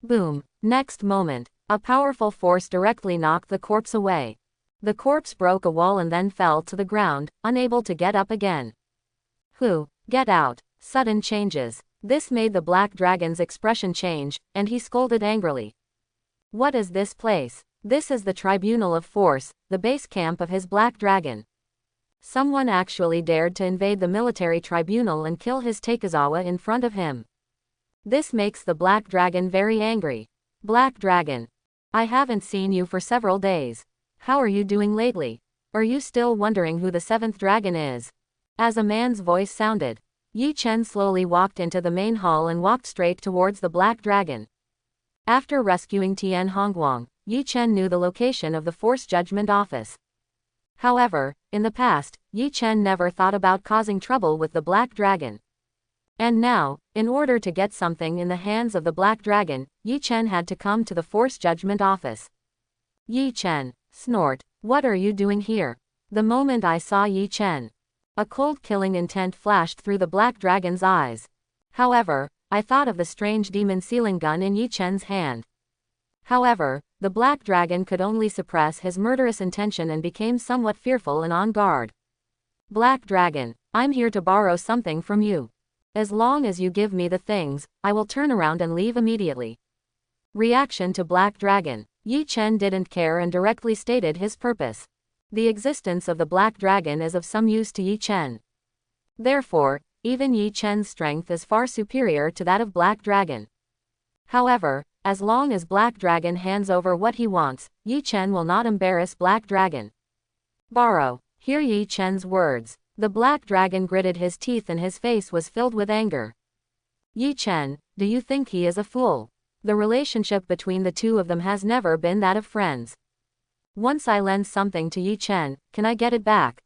Boom. Next moment, a powerful force directly knocked the corpse away. The corpse broke a wall and then fell to the ground, unable to get up again. Who? Get out. Sudden changes. This made the Black Dragon's expression change, and he scolded angrily. What is this place? This is the Tribunal of Force, the base camp of his Black Dragon. Someone actually dared to invade the military tribunal and kill his Takezawa in front of him. This makes the Black Dragon very angry. Black Dragon. I haven't seen you for several days. How are you doing lately? Are you still wondering who the seventh dragon is? As a man's voice sounded, Yi Chen slowly walked into the main hall and walked straight towards the Black Dragon. After rescuing Tian Hongguang, Yi Chen knew the location of the Force Judgment Office. However, in the past, Yi Chen never thought about causing trouble with the Black Dragon. And now, in order to get something in the hands of the Black Dragon, Yi Chen had to come to the Force Judgment Office. Yi Chen. Snort. What are you doing here? The moment I saw Yi Chen, a cold killing intent flashed through the Black Dragon's eyes. However, I thought of the strange demon sealing gun in Yi Chen's hand. However, the Black Dragon could only suppress his murderous intention and became somewhat fearful and on guard. Black Dragon, I'm here to borrow something from you. As long as you give me the things, I will turn around and leave immediately. Reaction to Black Dragon. Yi Chen didn't care and directly stated his purpose. The existence of the Black Dragon is of some use to Yi Chen. Therefore, even Yi Chen's strength is far superior to that of Black Dragon. However, as long as Black Dragon hands over what he wants, Yi Chen will not embarrass Black Dragon. Borrow. Hear Yi Chen's words. The Black Dragon gritted his teeth and his face was filled with anger. Yi Chen, do you think he is a fool? The relationship between the two of them has never been that of friends. Once I lend something to Yi Chen, can I get it back?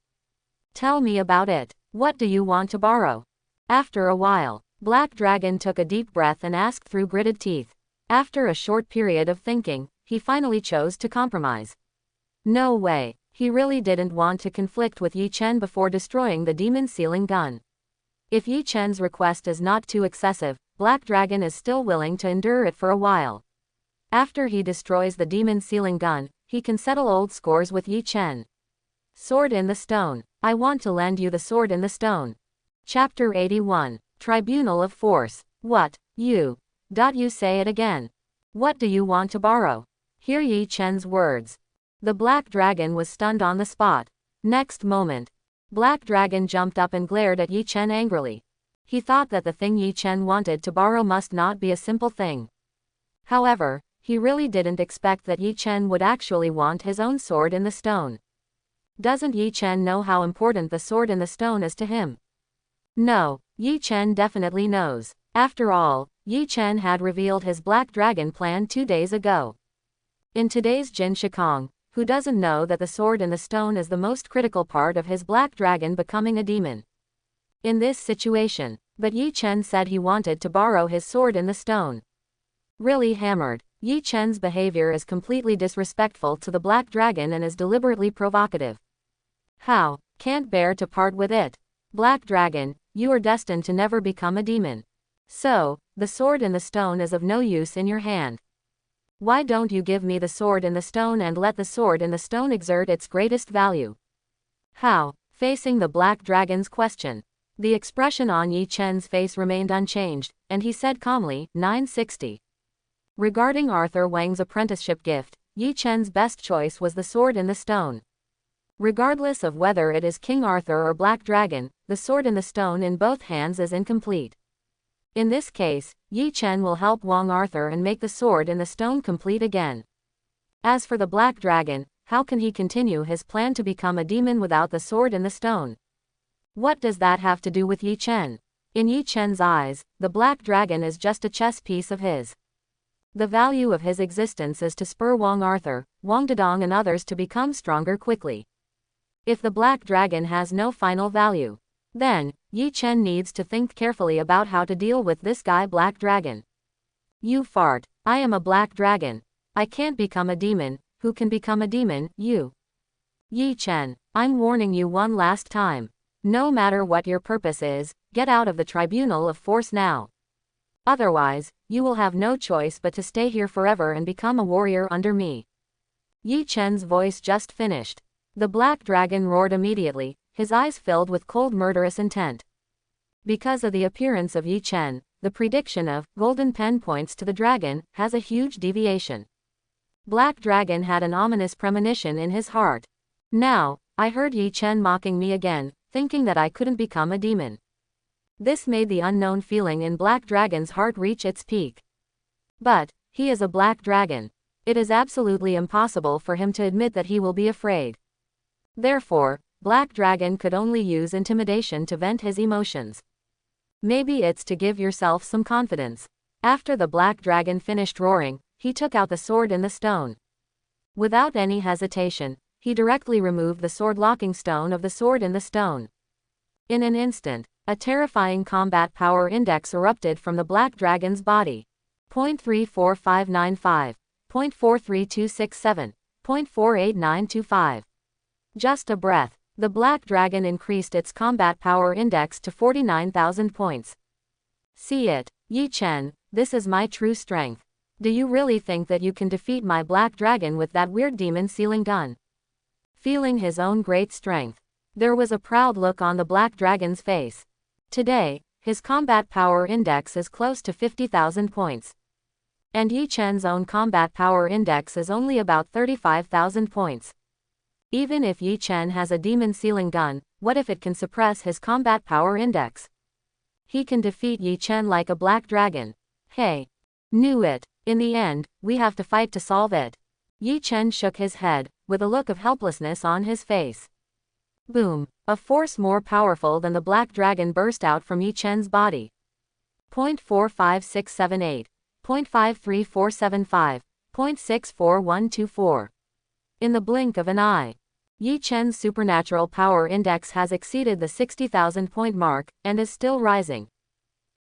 Tell me about it. What do you want to borrow? After a while, Black Dragon took a deep breath and asked through gritted teeth. After a short period of thinking, he finally chose to compromise. No way, he really didn't want to conflict with Yi Chen before destroying the demon sealing gun. If Yi Chen's request is not too excessive, Black Dragon is still willing to endure it for a while. After he destroys the demon sealing gun, he can settle old scores with Yi Chen. Sword in the Stone. I want to lend you the sword in the stone. Chapter 81. Tribunal of Force. What? You say it again. What do you want to borrow? Hear Yi Chen's words. The Black Dragon was stunned on the spot. Next moment, Black Dragon jumped up and glared at Yi Chen angrily. He thought that the thing Yi Chen wanted to borrow must not be a simple thing. However, he really didn't expect that Yi Chen would actually want his own sword in the stone. Doesn't Yi Chen know how important the sword in the stone is to him? No, Yi Chen definitely knows. After all, Yi Chen had revealed his Black Dragon plan 2 days ago. In today's Jin Shikong, who doesn't know that the sword in the stone is the most critical part of his Black Dragon becoming a demon? In this situation, but Yi Chen said he wanted to borrow his sword in the stone. Really hammered, Yi Chen's behavior is completely disrespectful to the Black Dragon and is deliberately provocative. How? Can't bear to part with it. Black Dragon, you are destined to never become a demon. So, the sword in the stone is of no use in your hand. Why don't you give me the sword in the stone and let the sword in the stone exert its greatest value? How? Facing the Black Dragon's question, the expression on Yi Chen's face remained unchanged, and he said calmly, 960. Regarding Arthur Wang's apprenticeship gift, Yi Chen's best choice was the sword in the stone. Regardless of whether it is King Arthur or Black Dragon, the sword in the stone in both hands is incomplete. In this case, Yi Chen will help Wang Arthur and make the sword in the stone complete again. As for the Black Dragon, how can he continue his plan to become a demon without the sword in the stone? What does that have to do with Yi Chen? In Yi Chen's eyes, the Black Dragon is just a chess piece of his. The value of his existence is to spur Wang Arthur, Wang Dedong and others to become stronger quickly. If the Black Dragon has no final value, then, Yi Chen needs to think carefully about how to deal with this guy Black Dragon. You fart. I am a Black Dragon. I can't become a demon. Who can become a demon? You. Yi Chen, I'm warning you one last time. No matter what your purpose is, get out of the Tribunal of Force now. Otherwise, you will have no choice but to stay here forever and become a warrior under me. Yi Chen's voice just finished. The Black Dragon roared immediately, his eyes filled with cold murderous intent. Because of the appearance of Yi Chen, the prediction of golden pen points to the dragon has a huge deviation. Black Dragon had an ominous premonition in his heart. Now, I heard Yi Chen mocking me again, thinking that I couldn't become a demon. This made the unknown feeling in Black Dragon's heart reach its peak. But, he is a Black Dragon. It is absolutely impossible for him to admit that he will be afraid. Therefore, Black Dragon could only use intimidation to vent his emotions. Maybe it's to give yourself some confidence. After the Black Dragon finished roaring, he took out the sword in the stone. Without any hesitation, he directly removed the sword locking stone of the sword in the stone. In an instant, a terrifying combat power index erupted from the Black Dragon's body. 0.34595, 0.43267, 0.48925. Just a breath, the Black Dragon increased its combat power index to 49,000 points. See it, Yi Chen, this is my true strength. Do you really think that you can defeat my Black Dragon with that weird demon sealing gun? Feeling his own great strength, there was a proud look on the Black Dragon's face. Today, his combat power index is close to 50,000 points. And Yi Chen's own combat power index is only about 35,000 points. Even if Yi Chen has a demon sealing gun, what if it can suppress his combat power index? He can defeat Yi Chen like a black dragon. Hey. Knew it. In the end, we have to fight to solve it. Yi Chen shook his head, with a look of helplessness on his face. Boom. A force more powerful than the black dragon burst out from Yi Chen's body. 0.45678. 0.53475. 0.64124. In the blink of an eye. Yi Chen's supernatural power index has exceeded the 60,000 point mark, and is still rising.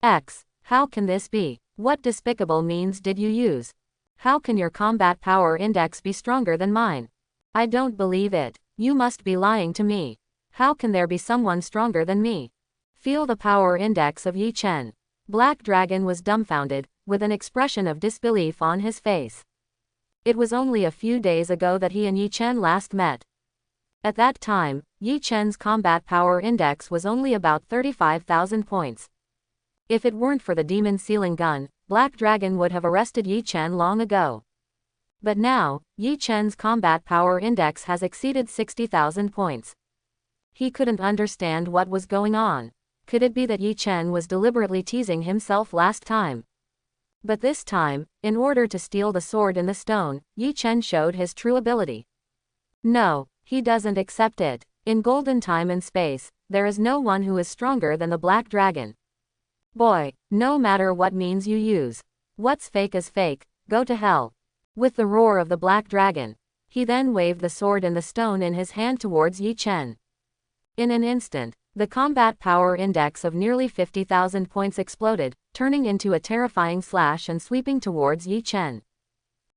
How can this be? What despicable means did you use? How can your combat power index be stronger than mine? I don't believe it. You must be lying to me. How can there be someone stronger than me? Feel the power index of Yi Chen. Black Dragon was dumbfounded, with an expression of disbelief on his face. It was only a few days ago that he and Yi Chen last met. At that time, Yi Chen's combat power index was only about 35,000 points. If it weren't for the demon sealing gun, Black Dragon would have arrested Yi Chen long ago. But now, Yi Chen's combat power index has exceeded 60,000 points. He couldn't understand what was going on. Could it be that Yi Chen was deliberately teasing himself last time? But this time, in order to steal the sword in the stone, Yi Chen showed his true ability. No, he doesn't accept it. In golden time and space, there is no one who is stronger than the Black Dragon. Boy, no matter what means you use. What's fake is fake, go to hell. With the roar of the Black Dragon, he then waved the sword and the stone in his hand towards Yi Chen. In an instant, the combat power index of nearly 50,000 points exploded, turning into a terrifying slash and sweeping towards Yi Chen.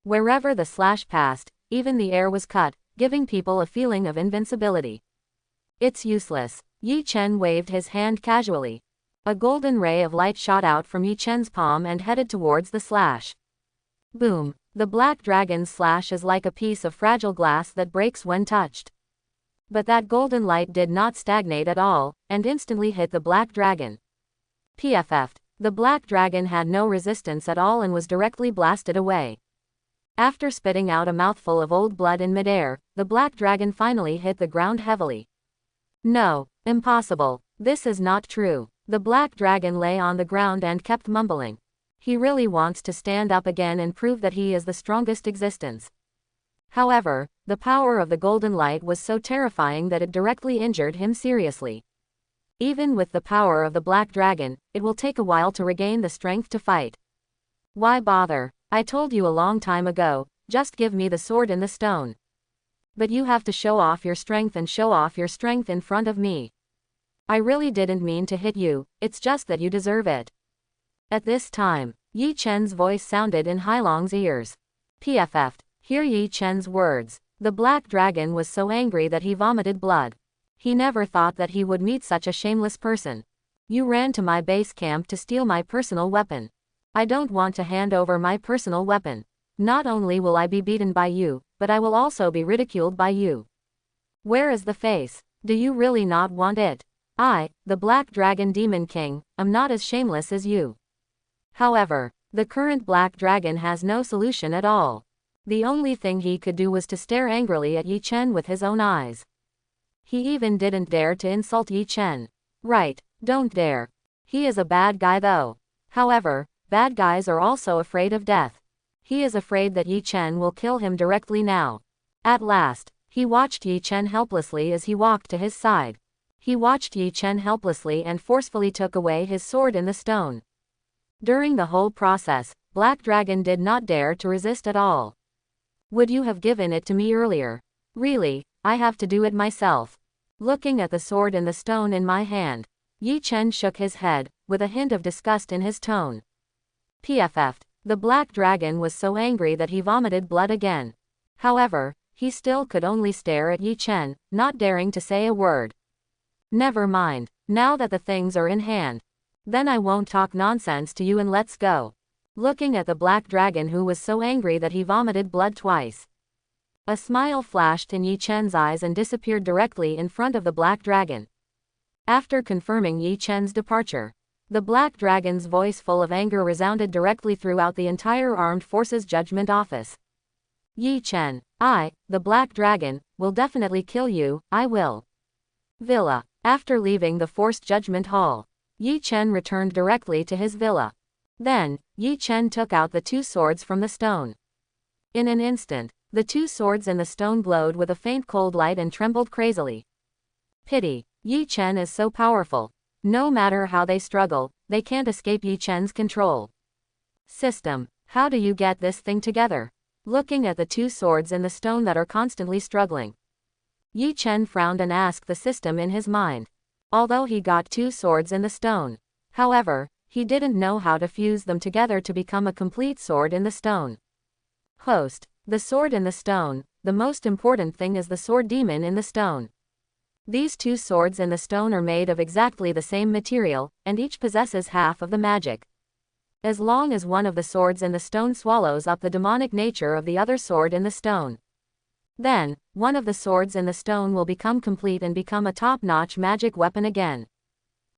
Wherever the slash passed, even the air was cut, giving people a feeling of invincibility. It's useless. Yi Chen waved his hand casually. A golden ray of light shot out from Yi Chen's palm and headed towards the slash. Boom. The Black Dragon's slash is like a piece of fragile glass that breaks when touched. But that golden light did not stagnate at all, and instantly hit the Black Dragon. PFF'd. The Black Dragon had no resistance at all and was directly blasted away. After spitting out a mouthful of old blood in midair, the Black Dragon finally hit the ground heavily. No, impossible. This is not true. The Black Dragon lay on the ground and kept mumbling. He really wants to stand up again and prove that he is the strongest existence. However, the power of the golden light was so terrifying that it directly injured him seriously. Even with the power of the Black Dragon, it will take a while to regain the strength to fight. Why bother? I told you a long time ago, just give me the sword and the stone. But you have to show off your strength and show off your strength in front of me. I really didn't mean to hit you, it's just that you deserve it. At this time, Yi Chen's voice sounded in Hailong's ears. PFF'd. Hear Yi Chen's words. The Black Dragon was so angry that he vomited blood. He never thought that he would meet such a shameless person. You ran to my base camp to steal my personal weapon. I don't want to hand over my personal weapon. Not only will I be beaten by you, but I will also be ridiculed by you. Where is the face? Do you really not want it? I, the Black Dragon Demon King, am not as shameless as you. However, the current Black Dragon has no solution at all. The only thing he could do was to stare angrily at Yi Chen with his own eyes. He even didn't dare to insult Yi Chen. Right, don't dare. He is a bad guy though. However, bad guys are also afraid of death. He is afraid that Yi Chen will kill him directly now. At last, he watched Yi Chen helplessly as he walked to his side. He watched Yi Chen helplessly and forcefully took away his sword in the stone. During the whole process, Black Dragon did not dare to resist at all. Would you have given it to me earlier? Really, I have to do it myself. Looking at the sword and the stone in my hand, Yi Chen shook his head, with a hint of disgust in his tone. PFF'd. The Black Dragon was so angry that he vomited blood again. However, he still could only stare at Yi Chen, not daring to say a word. Never mind, now that the things are in hand. Then I won't talk nonsense to you and let's go. Looking at the Black Dragon who was so angry that he vomited blood twice. A smile flashed in Yi Chen's eyes and disappeared directly in front of the Black Dragon. After confirming Yi Chen's departure, The Black Dragon's voice full of anger resounded directly throughout the entire Armed Forces Judgment Office. Yi Chen, I, the Black Dragon, will definitely kill you, I will. Villa. After leaving the Forced Judgment Hall, Yi Chen returned directly to his villa. Then, Yi Chen took out the 2 swords from the stone. In an instant, the 2 swords in the stone glowed with a faint cold light and trembled crazily. Pity. Yi Chen is so powerful. No matter how they struggle, they can't escape Yi Chen's control. System. How do you get this thing together? Looking at the 2 swords in the stone that are constantly struggling, Yi Chen frowned and asked the system in his mind. Although he got 2 swords in the stone, however, he didn't know how to fuse them together to become a complete sword in the stone. Host. The sword in the stone. The most important thing is the sword demon in the stone. These 2 swords in the stone are made of exactly the same material, and each possesses half of the magic. As long as one of the swords in the stone swallows up the demonic nature of the other sword in the stone, then, one of the swords in the stone will become complete and become a top-notch magic weapon again.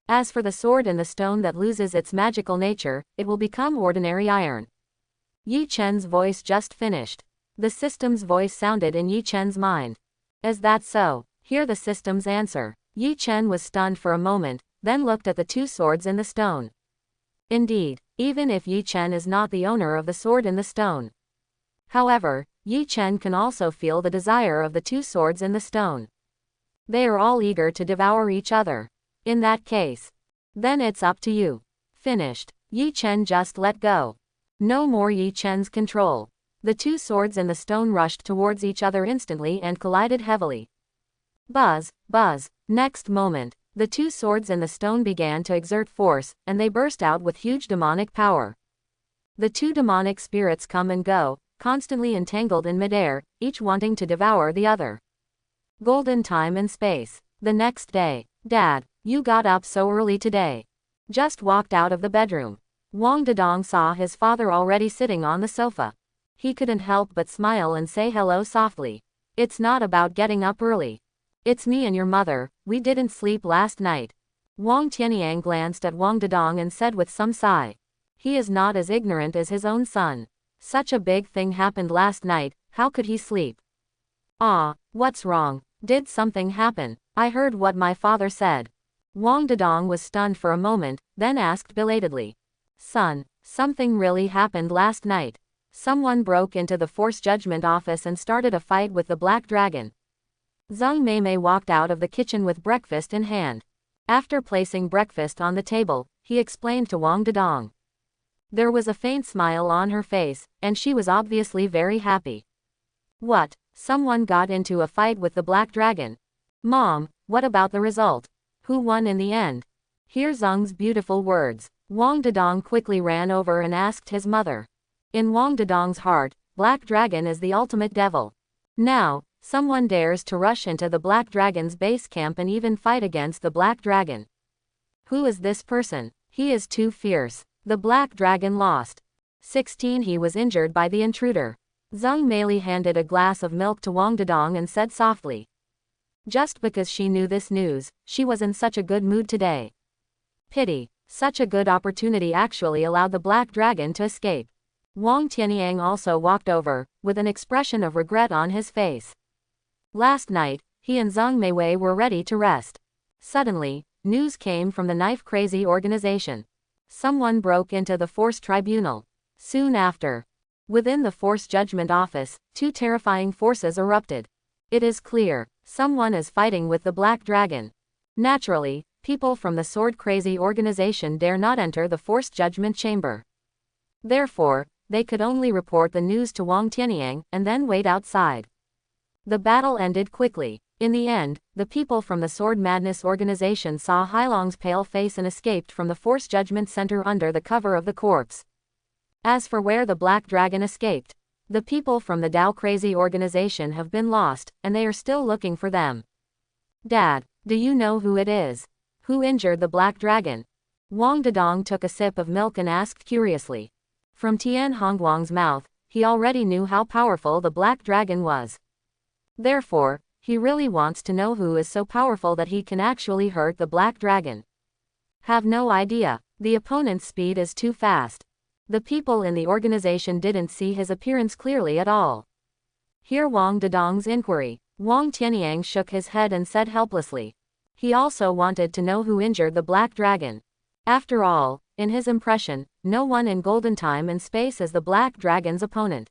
As for the sword in the stone that loses its magical nature, it will become ordinary iron. Yi Chen's voice just finished. The system's voice sounded in Yi Chen's mind. Is that so? Hear the system's answer. Yi Chen was stunned for a moment, then looked at the 2 swords in the stone. Indeed, even if Yi Chen is not the owner of the sword in the stone. However, Yi Chen can also feel the desire of the 2 swords in the stone. They are all eager to devour each other. In that case, then it's up to you. Finished. Yi Chen just let go. No more Yi Chen's control. The 2 swords in the stone rushed towards each other instantly and collided heavily. Buzz, buzz. Next moment, the 2 swords in the stone began to exert force, and they burst out with huge demonic power. The 2 demonic spirits come and go, constantly entangled in midair, each wanting to devour the other. Golden time and space. The next day. Dad, you got up so early today. Just walked out of the bedroom. Wang Dedong saw his father already sitting on the sofa. He couldn't help but smile and say hello softly. It's not about getting up early. It's me and your mother, we didn't sleep last night. Wang Tianyang glanced at Wang Dedong and said with some sigh. He is not as ignorant as his own son. Such a big thing happened last night, how could he sleep? Ah, what's wrong? Did something happen? I heard what my father said. Wang Dedong was stunned for a moment, then asked belatedly. Son, something really happened last night. Someone broke into the Force Judgment Office and started a fight with the Black Dragon. Zhang Meimei walked out of the kitchen with breakfast in hand. After placing breakfast on the table, he explained to Wang Dedong. There was a faint smile on her face, and she was obviously very happy. What? Someone got into a fight with the Black Dragon? Mom, what about the result? Who won in the end? Hear Zhang's beautiful words. Wang Dedong quickly ran over and asked his mother. In Wang Dedong's heart, Black Dragon is the ultimate devil. Now, someone dares to rush into the Black Dragon's base camp and even fight against the Black Dragon. Who is this person? He is too fierce. The Black Dragon lost. 16 He was injured by the intruder. Zhang Meili handed a glass of milk to Wang Dedong and said softly. Just because she knew this news, she was in such a good mood today. Pity. Such a good opportunity actually allowed the Black Dragon to escape. Wang Tianyang also walked over, with an expression of regret on his face. Last night, he and Zhang Meiwei were ready to rest. Suddenly, news came from the knife-crazy organization. Someone broke into the Force Tribunal. Soon after, within the Force Judgment Office, 2 terrifying forces erupted. It is clear, someone is fighting with the Black Dragon. Naturally, people from the sword-crazy organization dare not enter the Force Judgment Chamber. Therefore, they could only report the news to Wang Tianyang and then wait outside. The battle ended quickly. In the end, the people from the Sword Madness organization saw Hailong's pale face and escaped from the Force Judgment Center under the cover of the corpse. As for where the Black Dragon escaped, the people from the Dao Crazy organization have been lost, and they are still looking for them. Dad, do you know who it is? Who injured the Black Dragon? Wang Dedong took a sip of milk and asked curiously. From Tian Hongguang's mouth, he already knew how powerful the Black Dragon was. Therefore, he really wants to know who is so powerful that he can actually hurt the Black Dragon. Have no idea. The opponent's speed is too fast. The people in the organization didn't see his appearance clearly at all. Hear Wang Dedong's inquiry. Wang Tianyang shook his head and said helplessly. He also wanted to know who injured the Black Dragon. After all, in his impression, no one in Golden Time and Space is the Black Dragon's opponent.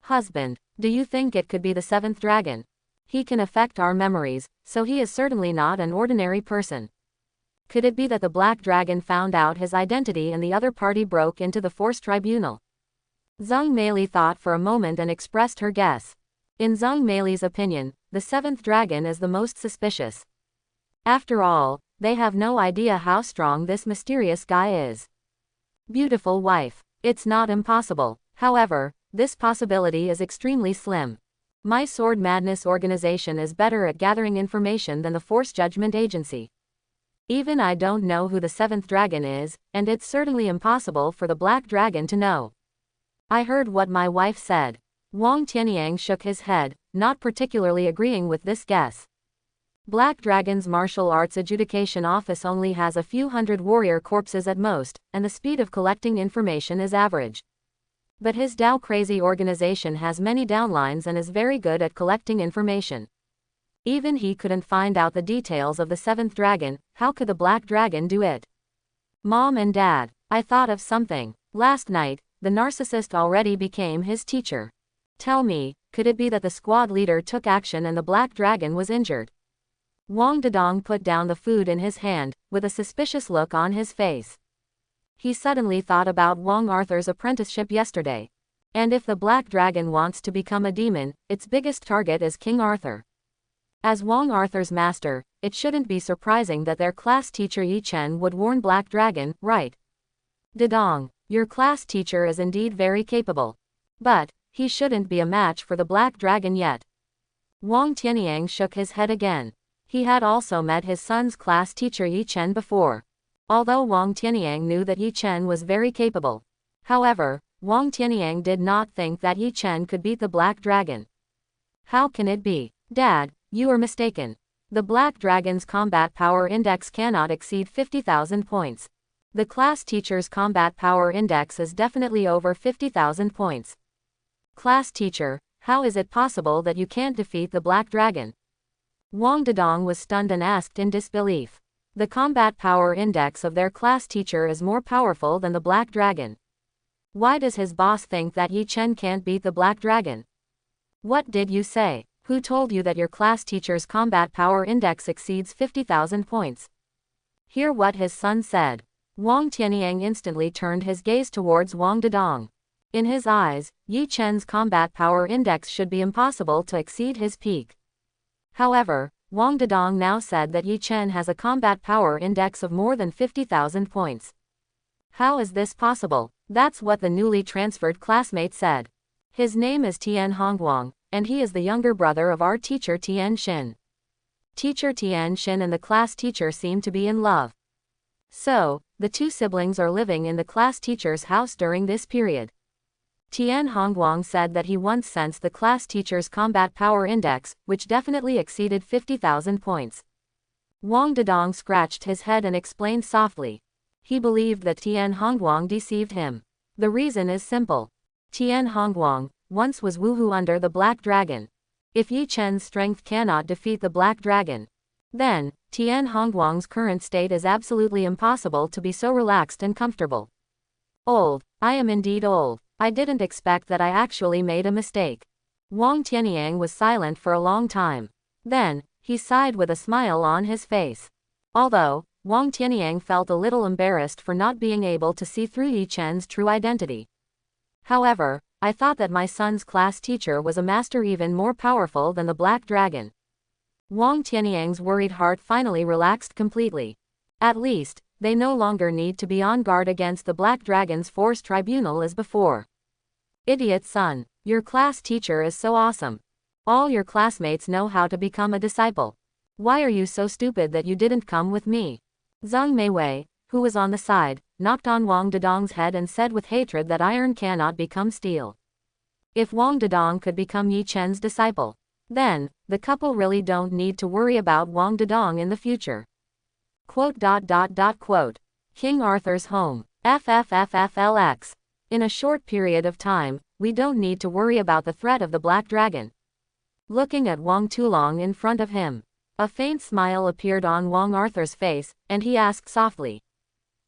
Husband, do you think it could be the 7th dragon? He can affect our memories, so he is certainly not an ordinary person. Could it be that the Black Dragon found out his identity and the other party broke into the Force Tribunal? Zhang Meili thought for a moment and expressed her guess. In Zhang Meili's opinion, the 7th dragon is the most suspicious. After all, they have no idea how strong this mysterious guy is. Beautiful wife. It's not impossible. However, this possibility is extremely slim. My Sword Madness organization is better at gathering information than the Force Judgment Agency. Even I don't know who the 7th dragon is, and it's certainly impossible for the Black Dragon to know. I heard what my wife said. Wang Tianyang shook his head, not particularly agreeing with this guess. Black Dragon's martial arts adjudication office only has a few hundred warrior corpses at most, and the speed of collecting information is average. But his Dao Crazy organization has many downlines and is very good at collecting information. Even he couldn't find out the details of the 7th dragon, how could the Black Dragon do it? Mom and Dad, I thought of something. Last night, the narcissist already became his teacher. Tell me, could it be that the squad leader took action and the Black Dragon was injured? Wang Dedong put down the food in his hand, with a suspicious look on his face. He suddenly thought about Wang Arthur's apprenticeship yesterday. And if the Black Dragon wants to become a demon, its biggest target is King Arthur. As Wang Arthur's master, it shouldn't be surprising that their class teacher Yi Chen would warn Black Dragon, right? Dedong, your class teacher is indeed very capable. But he shouldn't be a match for the Black Dragon yet. Wang Tianyang shook his head again. He had also met his son's class teacher Yi Chen before. Although Wang Tianyang knew that Yi Chen was very capable. However, Wang Tianyang did not think that Yi Chen could beat the Black Dragon. How can it be? Dad, you are mistaken. The Black Dragon's combat power index cannot exceed 50,000 points. The class teacher's combat power index is definitely over 50,000 points. Class teacher, how is it possible that you can't defeat the Black Dragon? Wang Dedong was stunned and asked in disbelief. The combat power index of their class teacher is more powerful than the Black Dragon. Why does his boss think that Yi Chen can't beat the Black Dragon? What did you say? Who told you that your class teacher's combat power index exceeds 50,000 points? Hear what his son said. Wang Tianyang instantly turned his gaze towards Wang Dedong. In his eyes, Yi Chen's combat power index should be impossible to exceed his peak. However, Wang Dedong now said that Yi Chen has a combat power index of more than 50,000 points. How is this possible? That's what the newly transferred classmate said. His name is Tian Hongguang, and he is the younger brother of our teacher Tian Xin. Teacher Tian Xin and the class teacher seem to be in love. So, the two siblings are living in the class teacher's house during this period. Tian Hongguang said that he once sensed the class teacher's combat power index, which definitely exceeded 50,000 points. Wang Dedong scratched his head and explained softly. He believed that Tian Hongguang deceived him. The reason is simple. Tian Hongguang once was woohoo under the Black Dragon. If Yi Chen's strength cannot defeat the Black Dragon, then Tian Hongguang's current state is absolutely impossible to be so relaxed and comfortable. Old. I am indeed old. I didn't expect that I actually made a mistake. Wang Tianyang was silent for a long time. Then, he sighed with a smile on his face. Although, Wang Tianyang felt a little embarrassed for not being able to see through Yi Chen's true identity. However, I thought that my son's class teacher was a master even more powerful than the Black Dragon. Wang Tianyang's worried heart finally relaxed completely. At least, they no longer need to be on guard against the Black Dragon's Force Tribunal as before. Idiot son, your class teacher is so awesome. All your classmates know how to become a disciple. Why are you so stupid that you didn't come with me? Zhang Meiwei, who was on the side, knocked on Wang Dedong's head and said with hatred that iron cannot become steel. If Wang Dedong could become Yi Chen's disciple, then, the couple really don't need to worry about Wang Dedong in the future. Quote. King Arthur's home. FFFFLX. In a short period of time, we don't need to worry about the threat of the Black Dragon. Looking at Wang Tulong in front of him, a faint smile appeared on Wang Arthur's face, and he asked softly.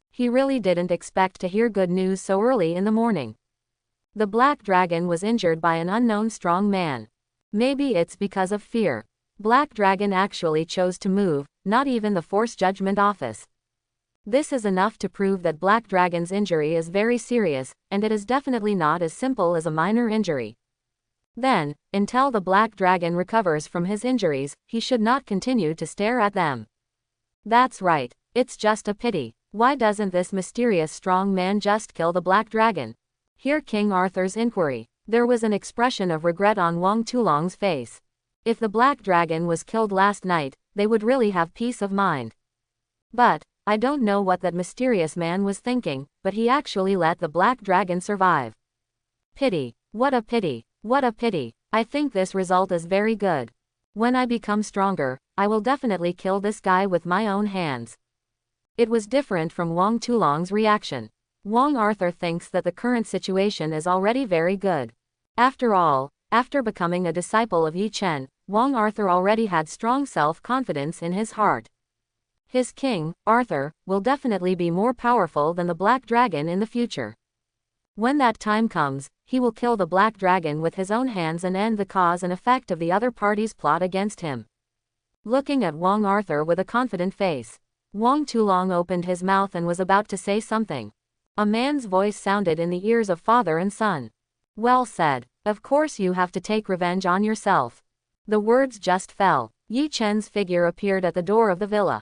He really didn't expect to hear good news so early in the morning. The Black Dragon was injured by an unknown strong man. Maybe it's because of fear. Black Dragon actually chose to move, not even the Force Judgment Office. This is enough to prove that Black Dragon's injury is very serious, and it is definitely not as simple as a minor injury. Then, until the Black Dragon recovers from his injuries, he should not continue to stare at them. That's right, it's just a pity. Why doesn't this mysterious strong man just kill the Black Dragon? Hear King Arthur's inquiry. There was an expression of regret on Wang Tulong's face. If the Black Dragon was killed last night, they would really have peace of mind. But, I don't know what that mysterious man was thinking, but he actually let the Black Dragon survive. Pity. What a pity. What a pity. I think this result is very good. When I become stronger, I will definitely kill this guy with my own hands. It was different from Wang Tulong's reaction. Wang Arthur thinks that the current situation is already very good. After all, after becoming a disciple of Yi Chen, Wang Arthur already had strong self-confidence in his heart. His king, Arthur, will definitely be more powerful than the Black Dragon in the future. When that time comes, he will kill the Black Dragon with his own hands and end the cause and effect of the other party's plot against him. Looking at Wang Arthur with a confident face, Wang Tulong opened his mouth and was about to say something. A man's voice sounded in the ears of father and son. Well said. Of course you have to take revenge on yourself. The words just fell. Yi Chen's figure appeared at the door of the villa.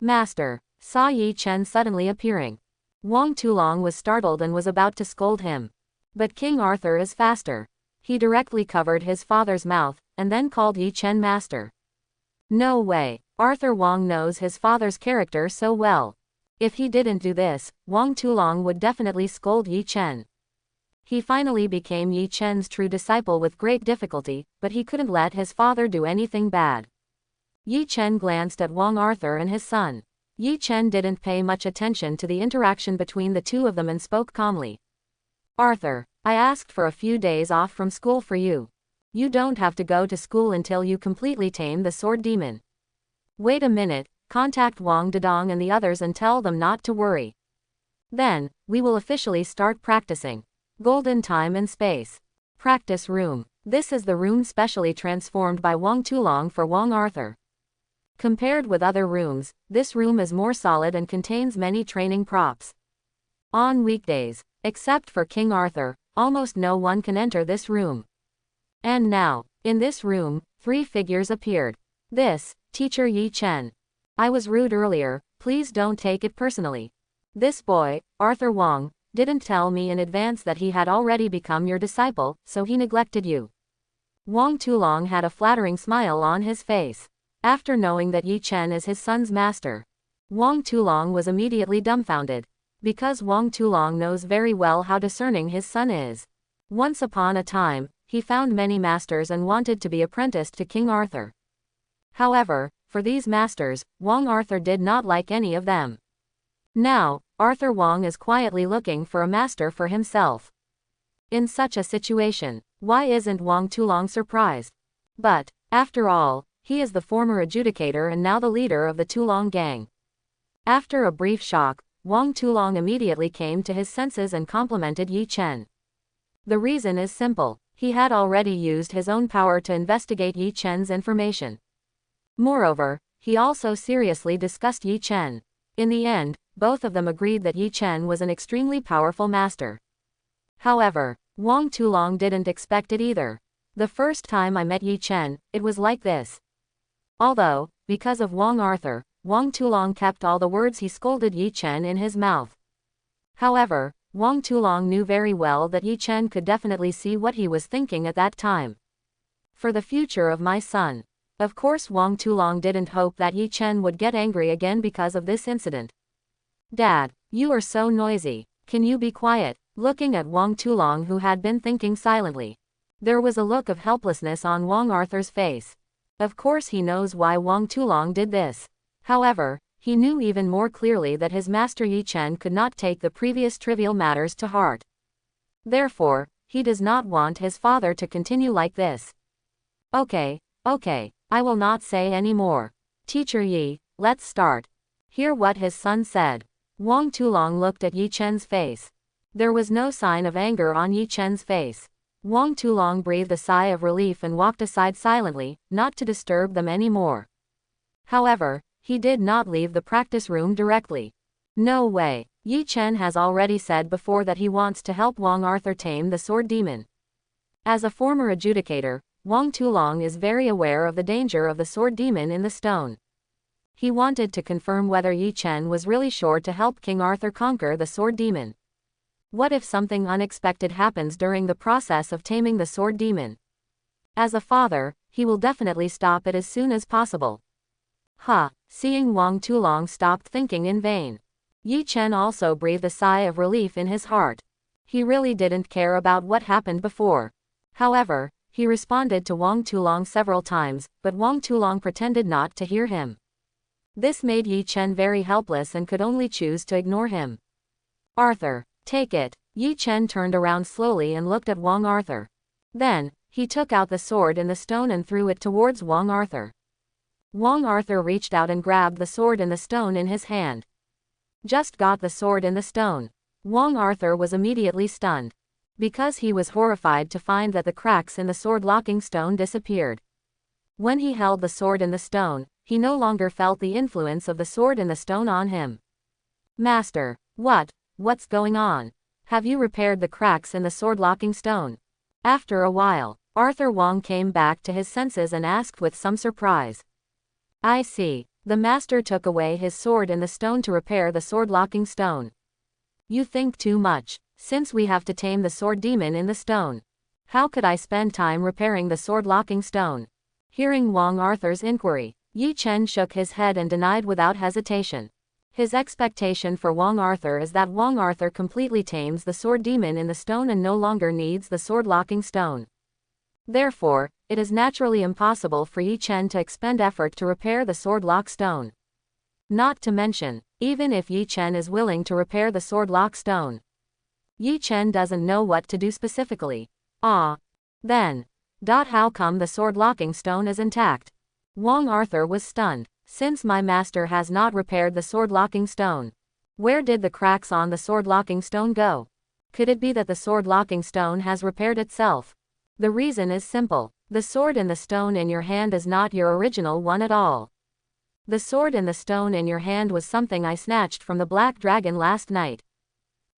Master, saw Yi Chen suddenly appearing. Wang Tulong was startled and was about to scold him. But King Arthur is faster. He directly covered his father's mouth, and then called Yi Chen master. No way. Arthur Wang knows his father's character so well. If he didn't do this, Wang Tulong would definitely scold Yi Chen. He finally became Yi Chen's true disciple with great difficulty, but he couldn't let his father do anything bad. Yi Chen glanced at Wang Arthur and his son. Yi Chen didn't pay much attention to the interaction between the two of them and spoke calmly. Arthur, I asked for a few days off from school for you. You don't have to go to school until you completely tame the sword demon. Wait a minute, contact Wang Dedong and the others and tell them not to worry. Then, we will officially start practicing. Golden time and space. Practice room. This is the room specially transformed by Wang Tulong for Wang Arthur. Compared with other rooms, this room is more solid and contains many training props. On weekdays, except for King Arthur, almost no one can enter this room. And now, in this room, 3 figures appeared. This, Teacher Yi Chen. I was rude earlier, please don't take it personally. This boy, Arthur Wang, didn't tell me in advance that he had already become your disciple, so he neglected you. Wang Tulong had a flattering smile on his face. After knowing that Yi Chen is his son's master, Wang Tulong was immediately dumbfounded. Because Wang Tulong knows very well how discerning his son is. Once upon a time, he found many masters and wanted to be apprenticed to King Arthur. However, for these masters, Wang Arthur did not like any of them. Now, Arthur Wang is quietly looking for a master for himself. In such a situation, why isn't Wang Tulong surprised? But, after all, he is the former adjudicator and now the leader of the Tulong gang. After a brief shock, Wang Tulong immediately came to his senses and complimented Yi Chen. The reason is simple. He had already used his own power to investigate Yi Chen's information. Moreover, he also seriously discussed Yi Chen. In the end, both of them agreed that Yi Chen was an extremely powerful master. However, Wang Tulong didn't expect it either. The first time I met Yi Chen, it was like this. Although, because of Wang Arthur, Wang Tulong kept all the words he scolded Yi Chen in his mouth. However, Wang Tulong knew very well that Yi Chen could definitely see what he was thinking at that time. For the future of my son. Of course Wang Tulong didn't hope that Yi Chen would get angry again because of this incident. Dad, you are so noisy. Can you be quiet? Looking at Wang Tulong who had been thinking silently. There was a look of helplessness on Wang Arthur's face. Of course he knows why Wang Tulong did this. However, He knew even more clearly that his master Yi Chen could not take the previous trivial matters to heart. Therefore, he does not want his father to continue like this. Okay, I will not say any more. Teacher Yi, let's start. Hear what his son said. Wang Tulong looked at Yi Chen's face. There was no sign of anger on Yi Chen's face. Wang Tulong breathed a sigh of relief and walked aside silently, not to disturb them anymore. However, he did not leave the practice room directly. No way. Yi Chen has already said before that he wants to help Wang Arthur tame the sword demon. As a former adjudicator, Wang Tulong is very aware of the danger of the sword demon in the stone. He wanted to confirm whether Yi Chen was really sure to help King Arthur conquer the sword demon. What if something unexpected happens during the process of taming the sword demon? As a father, he will definitely stop it as soon as possible. Seeing Wang Tulong stopped thinking in vain. Yi Chen also breathed a sigh of relief in his heart. He really didn't care about what happened before. However, he responded to Wang Tulong several times, but Wang Tulong pretended not to hear him. This made Yi Chen very helpless and could only choose to ignore him. Arthur, take it. Yi Chen turned around slowly and looked at Wang Arthur. Then, he took out the sword in the stone and threw it towards Wang Arthur. Wang Arthur reached out and grabbed the sword in the stone in his hand. Just got the sword in the stone. Wang Arthur was immediately stunned. Because he was horrified to find that the cracks in the sword locking stone disappeared. When he held the sword in the stone, he no longer felt the influence of the sword in the stone on him. Master, what's going on? Have you repaired the cracks in the sword locking stone? After a while, Arthur Wang came back to his senses and asked with some surprise. I see. The master took away his sword in the stone to repair the sword locking stone. You think too much. Since we have to tame the sword demon in the stone, how could I spend time repairing the sword locking stone? Hearing Wang Arthur's inquiry, Yi Chen shook his head and denied without hesitation. His expectation for Wang Arthur is that Wang Arthur completely tames the sword demon in the stone and no longer needs the sword locking stone. Therefore, it is naturally impossible for Yi Chen to expend effort to repair the sword lock stone. Not to mention, even if Yi Chen is willing to repair the sword lock stone, Yi Chen doesn't know what to do specifically. Then, how come the sword locking stone is intact? Wang Arthur was stunned. Since my master has not repaired the sword locking stone, where did the cracks on the sword locking stone go? Could it be that the sword locking stone has repaired itself? The reason is simple. The sword in the stone in your hand is not your original one at all. The sword in the stone in your hand was something I snatched from the black dragon last night.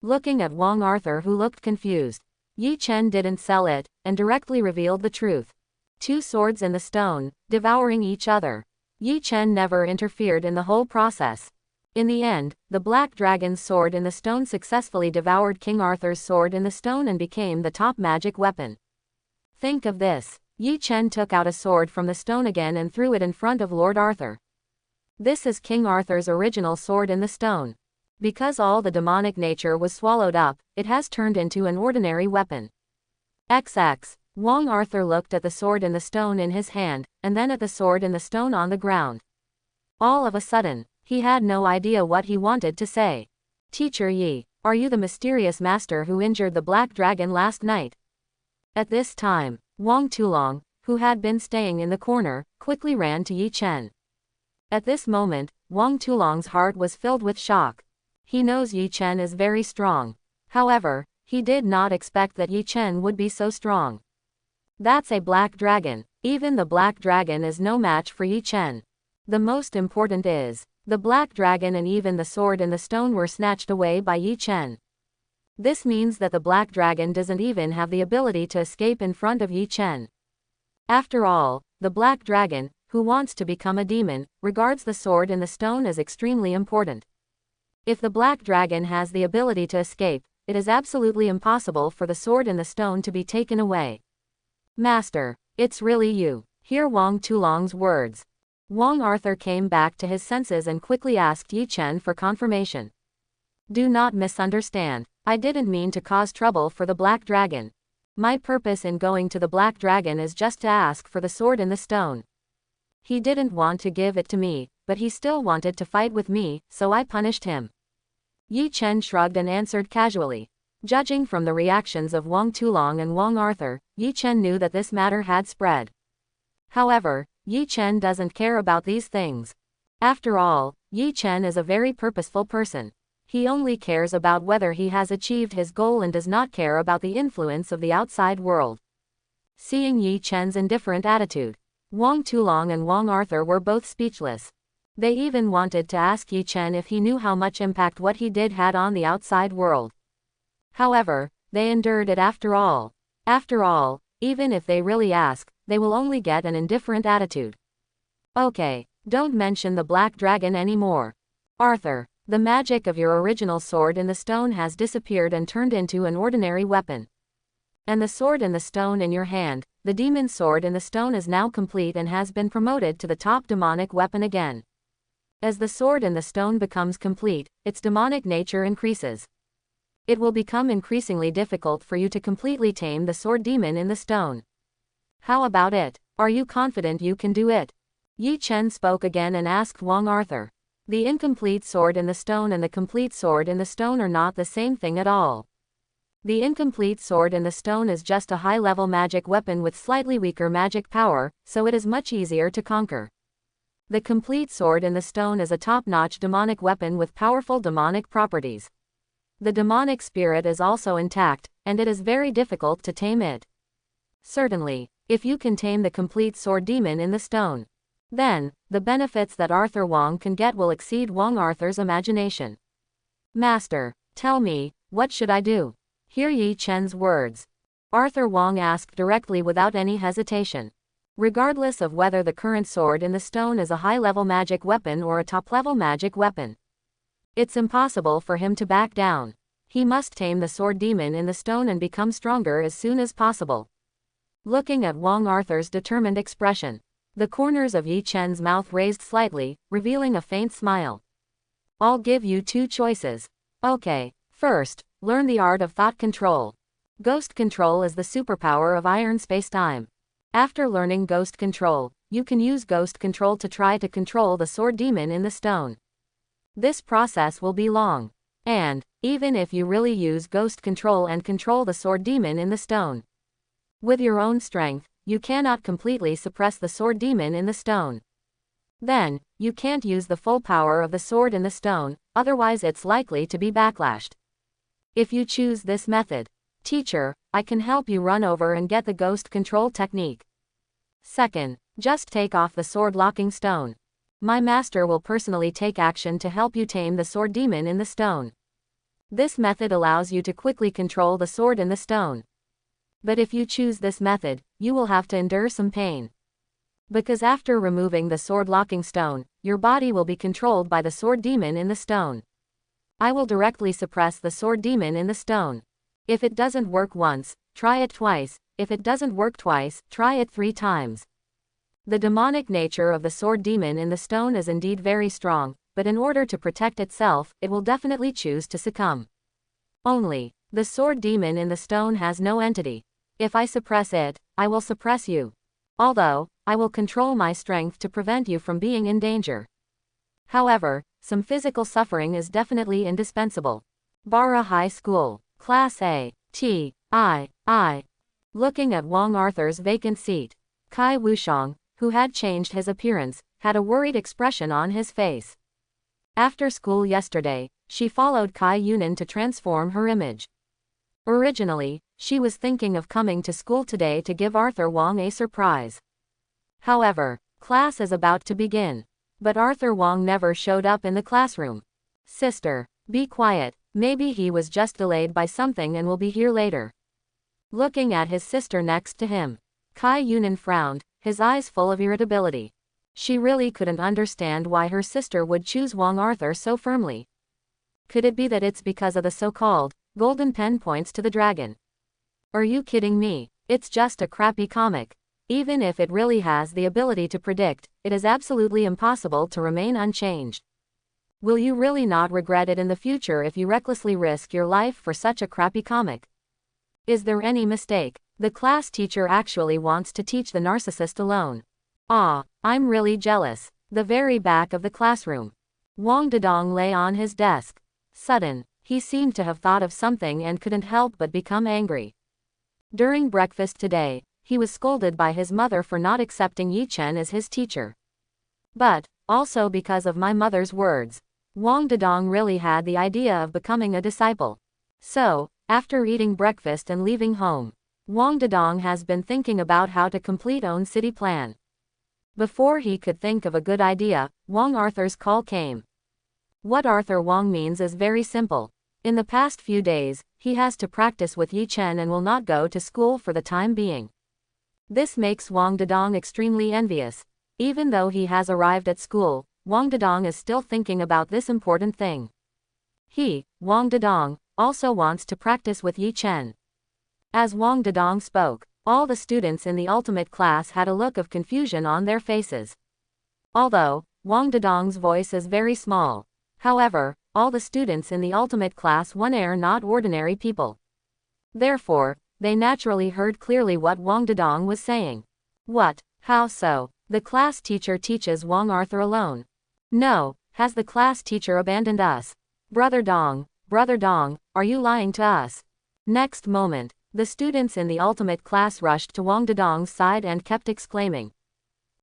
Looking at Wang Arthur, who looked confused, Yi Chen didn't sell it, and directly revealed the truth. Two swords in the stone, devouring each other. Yi Chen never interfered in the whole process. In the end, the black dragon's sword in the stone successfully devoured King Arthur's sword in the stone and became the top magic weapon. Think of this. Yi Chen took out a sword from the stone again and threw it in front of Lord Arthur. This is King Arthur's original sword in the stone. Because all the demonic nature was swallowed up, it has turned into an ordinary weapon. XX. Wang Arthur looked at the sword in the stone in his hand, and then at the sword in the stone on the ground. All of a sudden, he had no idea what he wanted to say. Teacher Yi, are you the mysterious master who injured the black dragon last night? At this time, Wang Tulong, who had been staying in the corner, quickly ran to Yi Chen. At this moment, Wang Tulong's heart was filled with shock. He knows Yi Chen is very strong. However, he did not expect that Yi Chen would be so strong. That's a black dragon. Even the black dragon is no match for Yi Chen. The most important is, the black dragon and even the sword in the stone were snatched away by Yi Chen. This means that the black dragon doesn't even have the ability to escape in front of Yi Chen. After all, the black dragon, who wants to become a demon, regards the sword in the stone as extremely important. If the black dragon has the ability to escape, it is absolutely impossible for the sword in the stone to be taken away. Master, it's really you. Hear Wang Tulong's words. Wang Arthur came back to his senses and quickly asked Yi Chen for confirmation. Do not misunderstand. I didn't mean to cause trouble for the black dragon. My purpose in going to the black dragon is just to ask for the sword in the stone. He didn't want to give it to me, but he still wanted to fight with me, so I punished him. Yi Chen shrugged and answered casually. Judging from the reactions of Wang Tulong and Wang Arthur, Yi Chen knew that this matter had spread. However, Yi Chen doesn't care about these things. After all, Yi Chen is a very purposeful person. He only cares about whether he has achieved his goal and does not care about the influence of the outside world. Seeing Yi Chen's indifferent attitude, Wang Tulong and Wang Arthur were both speechless. They even wanted to ask Yi Chen if he knew how much impact what he did had on the outside world. However, they endured it after all. After all, even if they really ask, they will only get an indifferent attitude. Okay, don't mention the black dragon anymore. Arthur, the magic of your original sword in the stone has disappeared and turned into an ordinary weapon. And the sword in the stone in your hand, the demon sword in the stone, is now complete and has been promoted to the top demonic weapon again. As the sword in the stone becomes complete, its demonic nature increases. It will become increasingly difficult for you to completely tame the sword demon in the stone. How about it? Are you confident you can do it? Yi Chen spoke again and asked Wang Arthur. The incomplete sword in the stone and the complete sword in the stone are not the same thing at all. The incomplete sword in the stone is just a high-level magic weapon with slightly weaker magic power, so it is much easier to conquer. The complete sword in the stone is a top-notch demonic weapon with powerful demonic properties. The demonic spirit is also intact, and it is very difficult to tame it. Certainly, if you can tame the complete sword demon in the stone, then, the benefits that Arthur Wang can get will exceed Wang Arthur's imagination. Master, tell me, what should I do? Hear Yi Chen's words. Arthur Wang asked directly without any hesitation. Regardless of whether the current sword in the stone is a high-level magic weapon or a top-level magic weapon, it's impossible for him to back down. He must tame the sword demon in the stone and become stronger as soon as possible. Looking at Wang Arthur's determined expression, the corners of Yi Chen's mouth raised slightly, revealing a faint smile. I'll give you two choices. Okay, first, learn the art of thought control. Ghost control is the superpower of iron space-time. After learning ghost control, you can use ghost control to try to control the sword demon in the stone. This process will be long. And, even if you really use ghost control and control the sword demon in the stone, with your own strength, you cannot completely suppress the sword demon in the stone. Then, you can't use the full power of the sword in the stone, otherwise it's likely to be backlashed. If you choose this method, teacher, I can help you run over and get the ghost control technique. Second, just take off the sword locking stone. My master will personally take action to help you tame the sword demon in the stone. This method allows you to quickly control the sword in the stone. But if you choose this method, you will have to endure some pain. Because after removing the sword locking stone, your body will be controlled by the sword demon in the stone. I will directly suppress the sword demon in the stone. If it doesn't work once, try it twice. If it doesn't work twice, try it 3 times. The demonic nature of the sword demon in the stone is indeed very strong, but in order to protect itself, it will definitely choose to succumb. Only, the sword demon in the stone has no entity. If I suppress it, I will suppress you. Although, I will control my strength to prevent you from being in danger. However, some physical suffering is definitely indispensable. Bara High School, Class A, T.I.I. Looking at Wang Arthur's vacant seat, Kai Wushang, who had changed his appearance, had a worried expression on his face. After school yesterday, she followed Kai Yunan to transform her image. Originally, she was thinking of coming to school today to give Arthur Wang a surprise. However, class is about to begin. But Arthur Wang never showed up in the classroom. Sister, be quiet, maybe he was just delayed by something and will be here later. Looking at his sister next to him, Kai Yunan frowned, his eyes full of irritability. She really couldn't understand why her sister would choose Wang Arthur so firmly. Could it be that it's because of the so-called golden pen points to the dragon? Are you kidding me? It's just a crappy comic. Even if it really has the ability to predict, it is absolutely impossible to remain unchanged. Will you really not regret it in the future if you recklessly risk your life for such a crappy comic? Is there any mistake? The class teacher actually wants to teach the narcissist alone. Ah, I'm really jealous. The very back of the classroom. Wang Dedong lay on his desk. Sudden, he seemed to have thought of something and couldn't help but become angry. During breakfast today, he was scolded by his mother for not accepting Yi Chen as his teacher. But, also because of my mother's words, Wang Dedong really had the idea of becoming a disciple. So, after eating breakfast and leaving home, Wang Dedong has been thinking about how to complete own city plan. Before he could think of a good idea, Wang Arthur's call came. What Arthur Wang means is very simple. In the past few days, he has to practice with Yi Chen and will not go to school for the time being. This makes Wang Dedong extremely envious. Even though he has arrived at school, Wang Dedong is still thinking about this important thing. He, Wang Dedong, also wants to practice with Yi Chen. As Wang Dedong spoke, all the students in the ultimate class had a look of confusion on their faces. Although Wang Dedong's voice is very small, however, all the students in the ultimate class 1 are not ordinary people. Therefore, they naturally heard clearly what Wang Dedong was saying. What? How so? The class teacher teaches Wang Arthur alone. No, has the class teacher abandoned us? Brother Dong, are you lying to us? Next moment, the students in the ultimate class rushed to Wang Dedong's side and kept exclaiming.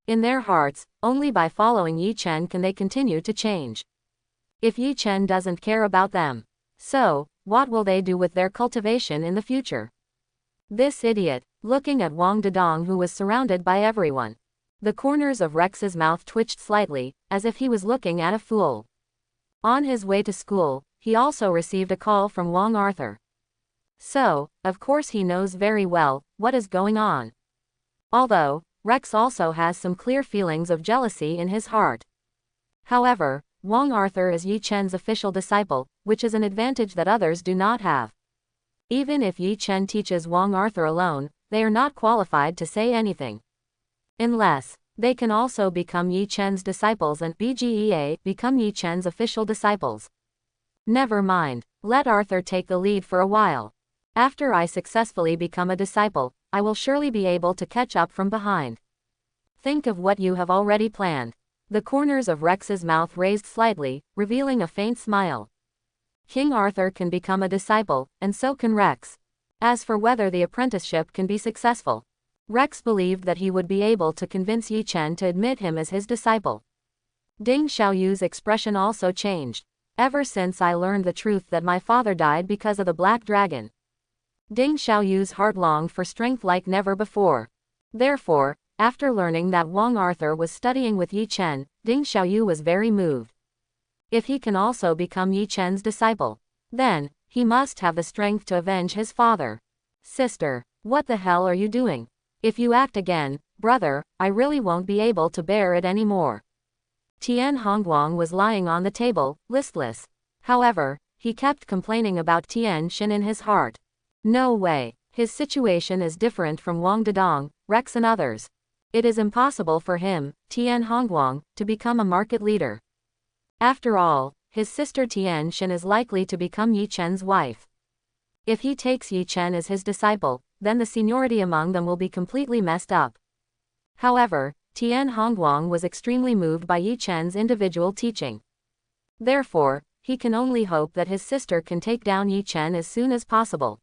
In their hearts, only by following Yi Chen can they continue to change. If Yi Chen doesn't care about them, so, what will they do with their cultivation in the future? This idiot, looking at Wang Dedong who was surrounded by everyone. The corners of Rex's mouth twitched slightly, as if he was looking at a fool. On his way to school, he also received a call from Wang Arthur. So, of course he knows very well what is going on. Although, Rex also has some clear feelings of jealousy in his heart. However, Wang Arthur is Yi Chen's official disciple, which is an advantage that others do not have. Even if Yi Chen teaches Wang Arthur alone, they are not qualified to say anything. Unless, they can also become Yi Chen's disciples and become Yi Chen's official disciples. Never mind, let Arthur take the lead for a while. After I successfully become a disciple, I will surely be able to catch up from behind. Think of what you have already planned. The corners of Rex's mouth raised slightly, revealing a faint smile. King Arthur can become a disciple, and so can Rex. As for whether the apprenticeship can be successful, Rex believed that he would be able to convince Yi Chen to admit him as his disciple. Ding Xiaoyu's expression also changed. Ever since I learned the truth that my father died because of the Black Dragon, Ding Xiaoyu's heart longed for strength like never before. Therefore, after learning that Wang Arthur was studying with Yi Chen, Ding Xiaoyu was very moved. If he can also become Yi Chen's disciple, then, he must have the strength to avenge his father. Sister, what the hell are you doing? If you act again, brother, I really won't be able to bear it anymore. Tian Hongguang was lying on the table, listless. However, he kept complaining about Tian Xin in his heart. No way, his situation is different from Wang Dedong, Rex and others. It is impossible for him, Tian Hongguang, to become a market leader. After all, his sister Tian Xin is likely to become Yi Chen's wife. If he takes Yi Chen as his disciple, then the seniority among them will be completely messed up. However, Tian Hongguang was extremely moved by Yi Chen's individual teaching. Therefore, he can only hope that his sister can take down Yi Chen as soon as possible.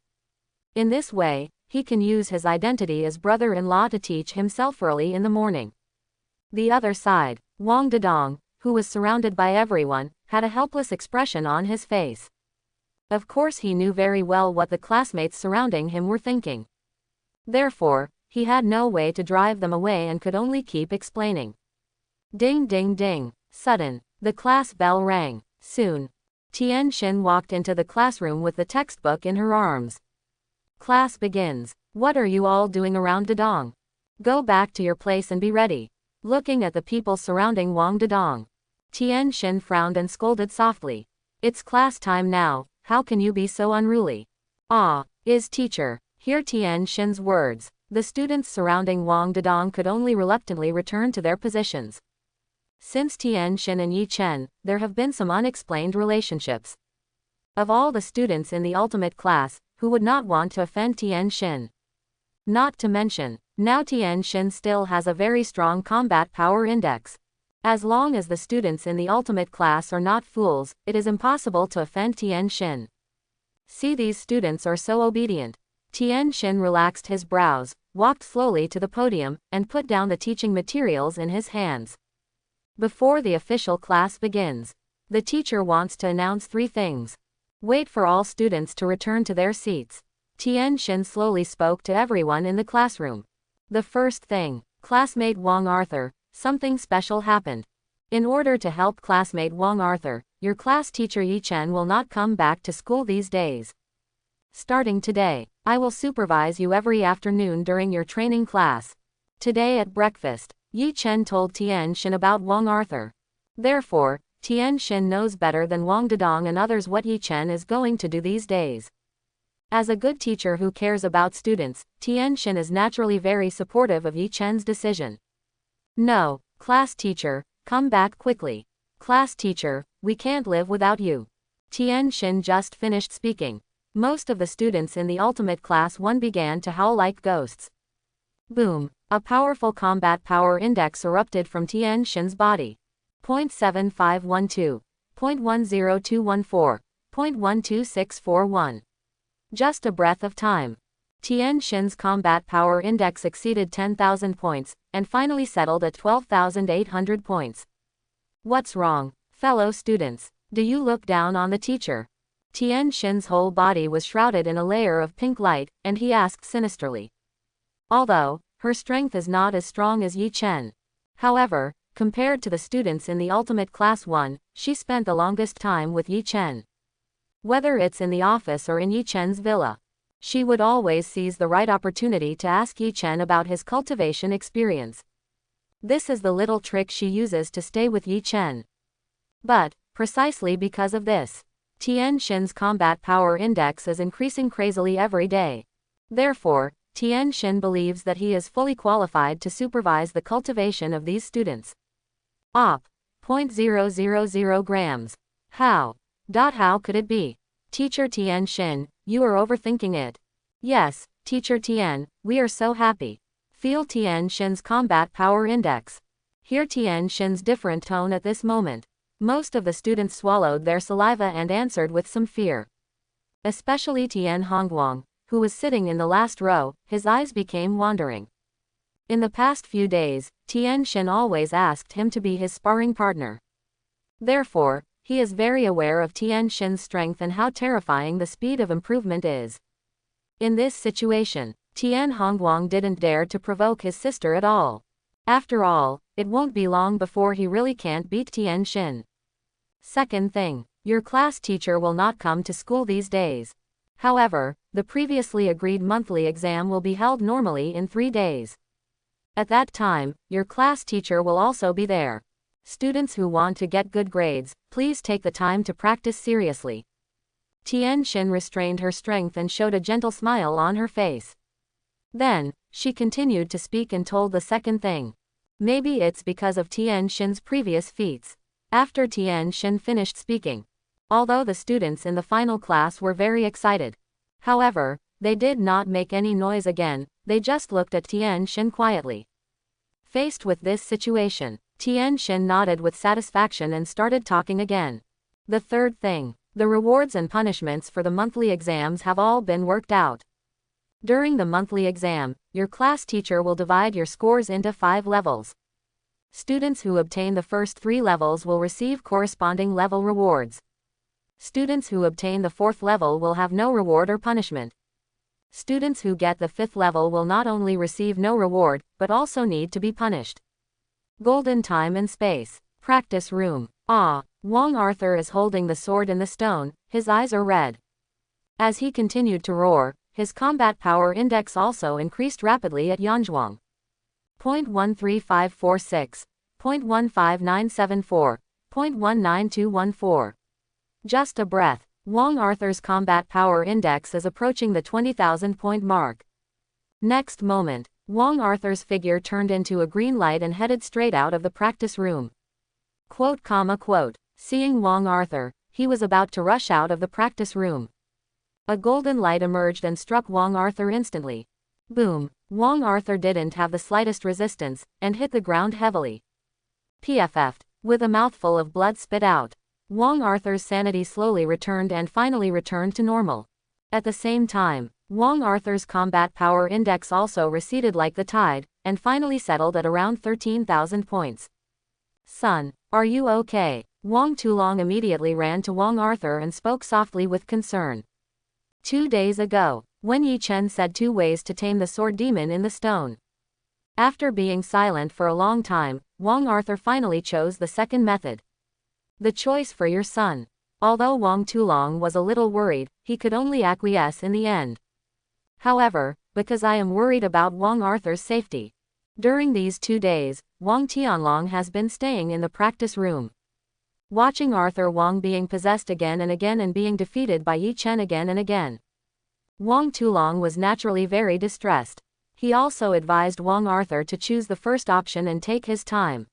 In this way, he can use his identity as brother-in-law to teach himself early in the morning. The other side, Wang Dedong, who was surrounded by everyone, had a helpless expression on his face. Of course he knew very well what the classmates surrounding him were thinking. Therefore, he had no way to drive them away and could only keep explaining. Ding ding ding. Sudden, the class bell rang. Soon, Tian Xin walked into the classroom with the textbook in her arms. Class begins. What are you all doing around Dedong? Go back to your place and be ready. Looking at the people surrounding Wang Dedong, Tian Xin frowned and scolded softly. It's class time now, how can you be so unruly? Ah, is teacher. Hear Tian Xin's words. The students surrounding Wang Dedong could only reluctantly return to their positions. Since Tian Xin and Yi Chen, there have been some unexplained relationships. Of all the students in the ultimate class, who would not want to offend Tian Xin? Not to mention, now Tian Xin still has a very strong combat power index. As long as the students in the ultimate class are not fools, it is impossible to offend Tian Xin. See, these students are so obedient. Tian Xin relaxed his brows, walked slowly to the podium, and put down the teaching materials in his hands. Before the official class begins, the teacher wants to announce 3 things. Wait for all students to return to their seats. Tian Xin slowly spoke to everyone in the classroom. The first thing, classmate Wang Arthur, something special happened. In order to help classmate Wang Arthur, your class teacher Yi Chen will not come back to school these days. Starting today, I will supervise you every afternoon during your training class. Today at breakfast, Yi Chen told Tian Xin about Wang Arthur. Therefore, Tian Xin knows better than Wang Dedong and others what Yi Chen is going to do these days. As a good teacher who cares about students, Tian Xin is naturally very supportive of Yi Chen's decision. No, class teacher, come back quickly. Class teacher, we can't live without you. Tian Xin just finished speaking. Most of the students in the ultimate class 1 began to howl like ghosts. Boom! A powerful combat power index erupted from Tian Xin's body. 0.7512, 0.10214, 0.12641. Just a breath of time. Tian Xin's combat power index exceeded 10,000 points, and finally settled at 12,800 points. What's wrong, fellow students? Do you look down on the teacher? Tian Xin's whole body was shrouded in a layer of pink light, and he asked sinisterly. Although her strength is not as strong as Yi Chen. However, compared to the students in the ultimate class 1, she spent the longest time with Yi Chen. Whether it's in the office or in Yi Chen's villa, she would always seize the right opportunity to ask Yi Chen about his cultivation experience. This is the little trick she uses to stay with Yi Chen. But, precisely because of this, Tian Xin's combat power index is increasing crazily every day. Therefore, Tian Xin believes that he is fully qualified to supervise the cultivation of these students. Op. 0.000 grams. How? How could it be? Teacher Tian Xin, you are overthinking it. Yes, Teacher Tian, we are so happy. Feel Tian Xin's combat power index. Hear Tian Xin's different tone at this moment. Most of the students swallowed their saliva and answered with some fear. Especially Tian Hongguang, who was sitting in the last row, his eyes became wandering. In the past few days, Tian Xin always asked him to be his sparring partner. Therefore, he is very aware of Tian Xin's strength and how terrifying the speed of improvement is. In this situation, Tian Hongguang didn't dare to provoke his sister at all. After all, it won't be long before he really can't beat Tian Xin. Second thing, your class teacher will not come to school these days. However, the previously agreed monthly exam will be held normally in 3 days. At that time, your class teacher will also be there. Students who want to get good grades, please take the time to practice seriously. Tian Xin restrained her strength and showed a gentle smile on her face. Then, she continued to speak and told the second thing. Maybe it's because of Tian Xin's previous feats. After Tian Xin finished speaking, although the students in the final class were very excited, however, they did not make any noise again, they just looked at Tian Xin quietly. Faced with this situation, Tian Xin nodded with satisfaction and started talking again. The third thing, the rewards and punishments for the monthly exams have all been worked out. During the monthly exam, your class teacher will divide your scores into 5 levels. Students who obtain the first 3 levels will receive corresponding level rewards. Students who obtain the 4th level will have no reward or punishment. Students who get the 5th level will not only receive no reward, but also need to be punished. Golden time and space. Practice room. Ah, Wang Arthur is holding the sword in the stone, his eyes are red. As he continued to roar, his combat power index also increased rapidly at Yanzhuang. 0.13546, 0.15974, 0.19214. Just a breath. Wang Arthur's combat power index is approaching the 20,000 point mark. Next moment, Wang Arthur's figure turned into a green light and headed straight out of the practice room. Quote. Seeing Wang Arthur, he was about to rush out of the practice room. A golden light emerged and struck Wang Arthur instantly. Boom! Wang Arthur didn't have the slightest resistance, and hit the ground heavily. PFF'd, with a mouthful of blood spit out. Wong Arthur's sanity slowly returned and finally returned to normal. At the same time, Wong Arthur's combat power index also receded like the tide, and finally settled at around 13,000 points. Son, are you okay? Wong Tulong immediately ran to Wong Arthur and spoke softly with concern. 2 days ago, when Yi Chen said 2 ways to tame the sword demon in the stone. After being silent for a long time, Wong Arthur finally chose the second method. The choice for your son. Although Wong Tulong was a little worried, he could only acquiesce in the end. However, because I am worried about Wong Arthur's safety. During these 2 days, Wong Tianlong has been staying in the practice room. Watching Arthur Wong being possessed again and being defeated by Yi Chen again and again. Wong Tulong was naturally very distressed. He also advised Wong Arthur to choose the first option and take his time.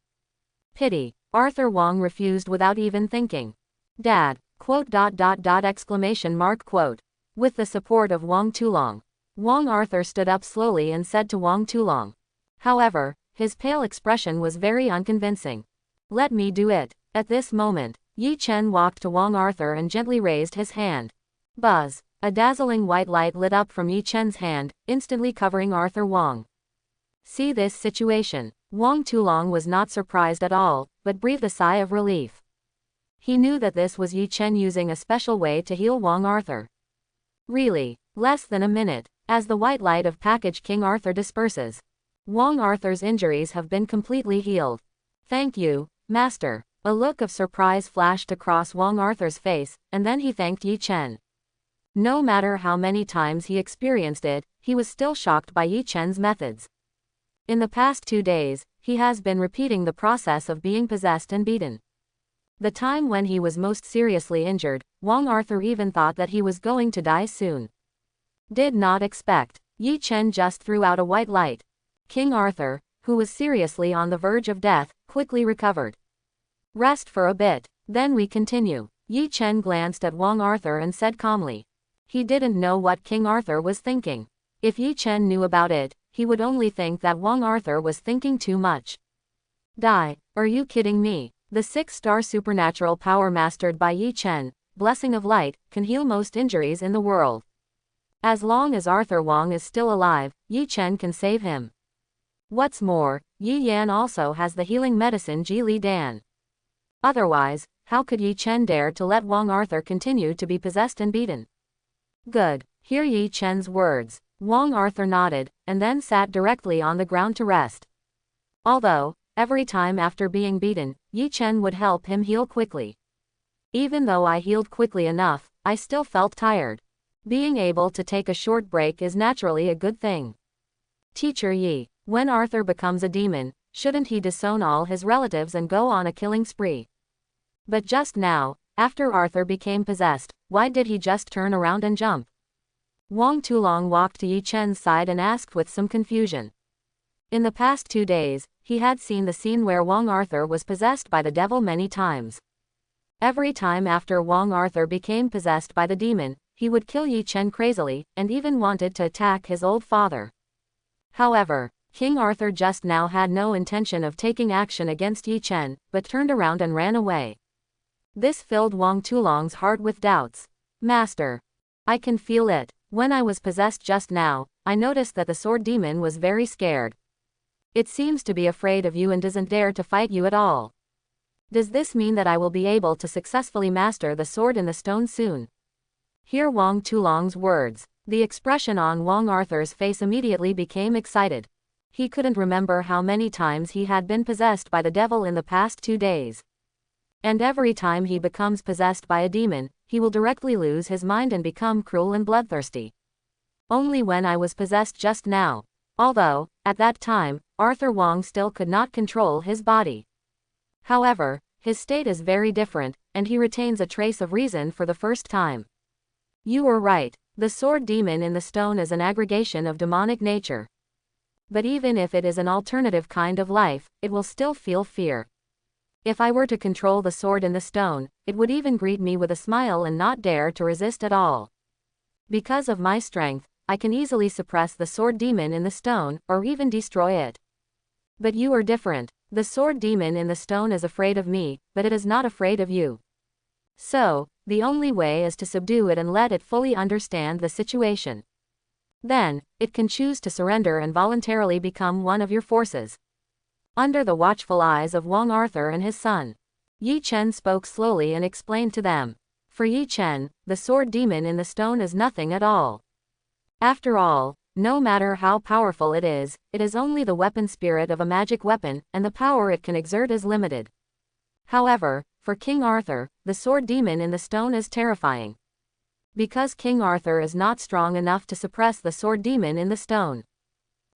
Pity. Arthur Wong refused without even thinking. Dad, quote. Exclamation mark quote. With the support of Wong Tulong, Wong Arthur stood up slowly and said to Wong Tulong. However, his pale expression was very unconvincing. Let me do it. At this moment, Yi Chen walked to Wong Arthur and gently raised his hand. Buzz. A dazzling white light lit up from Yi Chen's hand, instantly covering Arthur Wong. See this situation. Wong Tulong was not surprised at all, but breathed a sigh of relief. He knew that this was Yi Chen using a special way to heal Wong Arthur. Really, less than a minute, as the white light of package King Arthur disperses. Wong Arthur's injuries have been completely healed. Thank you, Master. A look of surprise flashed across Wong Arthur's face, and then he thanked Yi Chen. No matter how many times he experienced it, he was still shocked by Yi Chen's methods. In the past 2 days, he has been repeating the process of being possessed and beaten. The time when he was most seriously injured, Wong Arthur even thought that he was going to die soon. Did not expect. Yi Chen just threw out a white light. King Arthur, who was seriously on the verge of death, quickly recovered. Rest for a bit, then we continue. Yi Chen glanced at Wong Arthur and said calmly. He didn't know what King Arthur was thinking. If Yi Chen knew about it, he would only think that Wong Arthur was thinking too much. Die, are you kidding me? The 6-star supernatural power mastered by Yi Chen, Blessing of Light, can heal most injuries in the world. As long as Arthur Wong is still alive, Yi Chen can save him. What's more, Yi Yan also has the healing medicine Ji Li Dan. Otherwise, how could Yi Chen dare to let Wong Arthur continue to be possessed and beaten? Good. Hear Yi Chen's words. Wong Arthur nodded, and then sat directly on the ground to rest. Although, every time after being beaten, Yi Chen would help him heal quickly. Even though I healed quickly enough, I still felt tired. Being able to take a short break is naturally a good thing. Teacher Yi, when Arthur becomes a demon, shouldn't he disown all his relatives and go on a killing spree? But just now, after Arthur became possessed, why did he just turn around and jump? Wong Tulong walked to Yi Chen's side and asked with some confusion. In the past 2 days, he had seen the scene where Wong Arthur was possessed by the devil many times. Every time after Wong Arthur became possessed by the demon, he would kill Yi Chen crazily, and even wanted to attack his old father. However, King Arthur just now had no intention of taking action against Yi Chen, but turned around and ran away. This filled Wong Tulong's heart with doubts. Master, I can feel it. When I was possessed just now, I noticed that the sword demon was very scared. It seems to be afraid of you and doesn't dare to fight you at all. Does this mean that I will be able to successfully master the sword in the stone soon? Hear Wong Tulong's words. The expression on Wong Arthur's face immediately became excited. He couldn't remember how many times he had been possessed by the devil in the past 2 days. And every time he becomes possessed by a demon, he will directly lose his mind and become cruel and bloodthirsty. Only when I was possessed just now. Although, at that time, Arthur Wong still could not control his body. However, his state is very different, and he retains a trace of reason for the first time. You were right, the sword demon in the stone is an aggregation of demonic nature. But even if it is an alternative kind of life, it will still feel fear. If I were to control the sword in the stone, it would even greet me with a smile and not dare to resist at all. Because of my strength, I can easily suppress the sword demon in the stone, or even destroy it. But you are different. The sword demon in the stone is afraid of me, but it is not afraid of you. So, the only way is to subdue it and let it fully understand the situation. Then, it can choose to surrender and voluntarily become one of your forces. Under the watchful eyes of Wang Arthur and his son, Yi Chen spoke slowly and explained to them. For Yi Chen, the sword demon in the stone is nothing at all. After all, no matter how powerful it is only the weapon spirit of a magic weapon, and the power it can exert is limited. However, for King Arthur, the sword demon in the stone is terrifying. Because King Arthur is not strong enough to suppress the sword demon in the stone.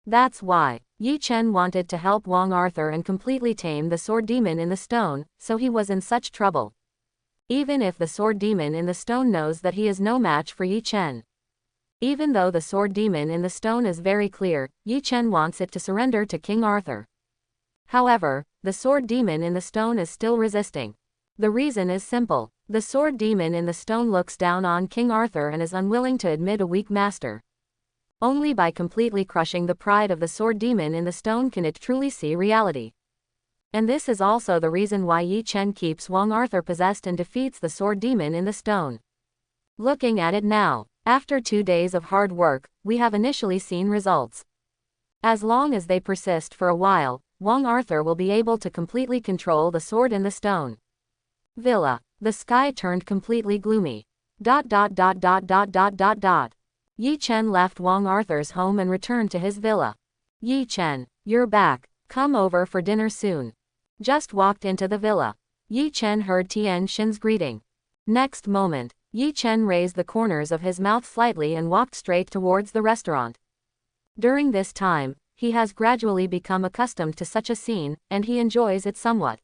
That's why Yi Chen wanted to help Wang Arthur and completely tame the sword demon in the stone, so he was in such trouble. Even if the sword demon in the stone knows that he is no match for Yi Chen. Even though the sword demon in the stone is very clear, Yi Chen wants it to surrender to King Arthur. However, the sword demon in the stone is still resisting. The reason is simple. The sword demon in the stone looks down on King Arthur and is unwilling to admit a weak master. Only by completely crushing the pride of the sword demon in the stone can it truly see reality. And this is also the reason why Yi Chen keeps Wang Arthur possessed and defeats the sword demon in the stone. Looking at it now, after 2 days of hard work, we have initially seen results. As long as they persist for a while, Wang Arthur will be able to completely control the sword in the stone. Villa. The sky turned completely gloomy. Yi Chen left Wang Arthur's home and returned to his villa. Yi Chen, you're back. Come over for dinner soon. Just walked into the villa. Yi Chen heard Tian Xin's greeting. Next moment, Yi Chen raised the corners of his mouth slightly and walked straight towards the restaurant. During this time, he has gradually become accustomed to such a scene, and he enjoys it somewhat.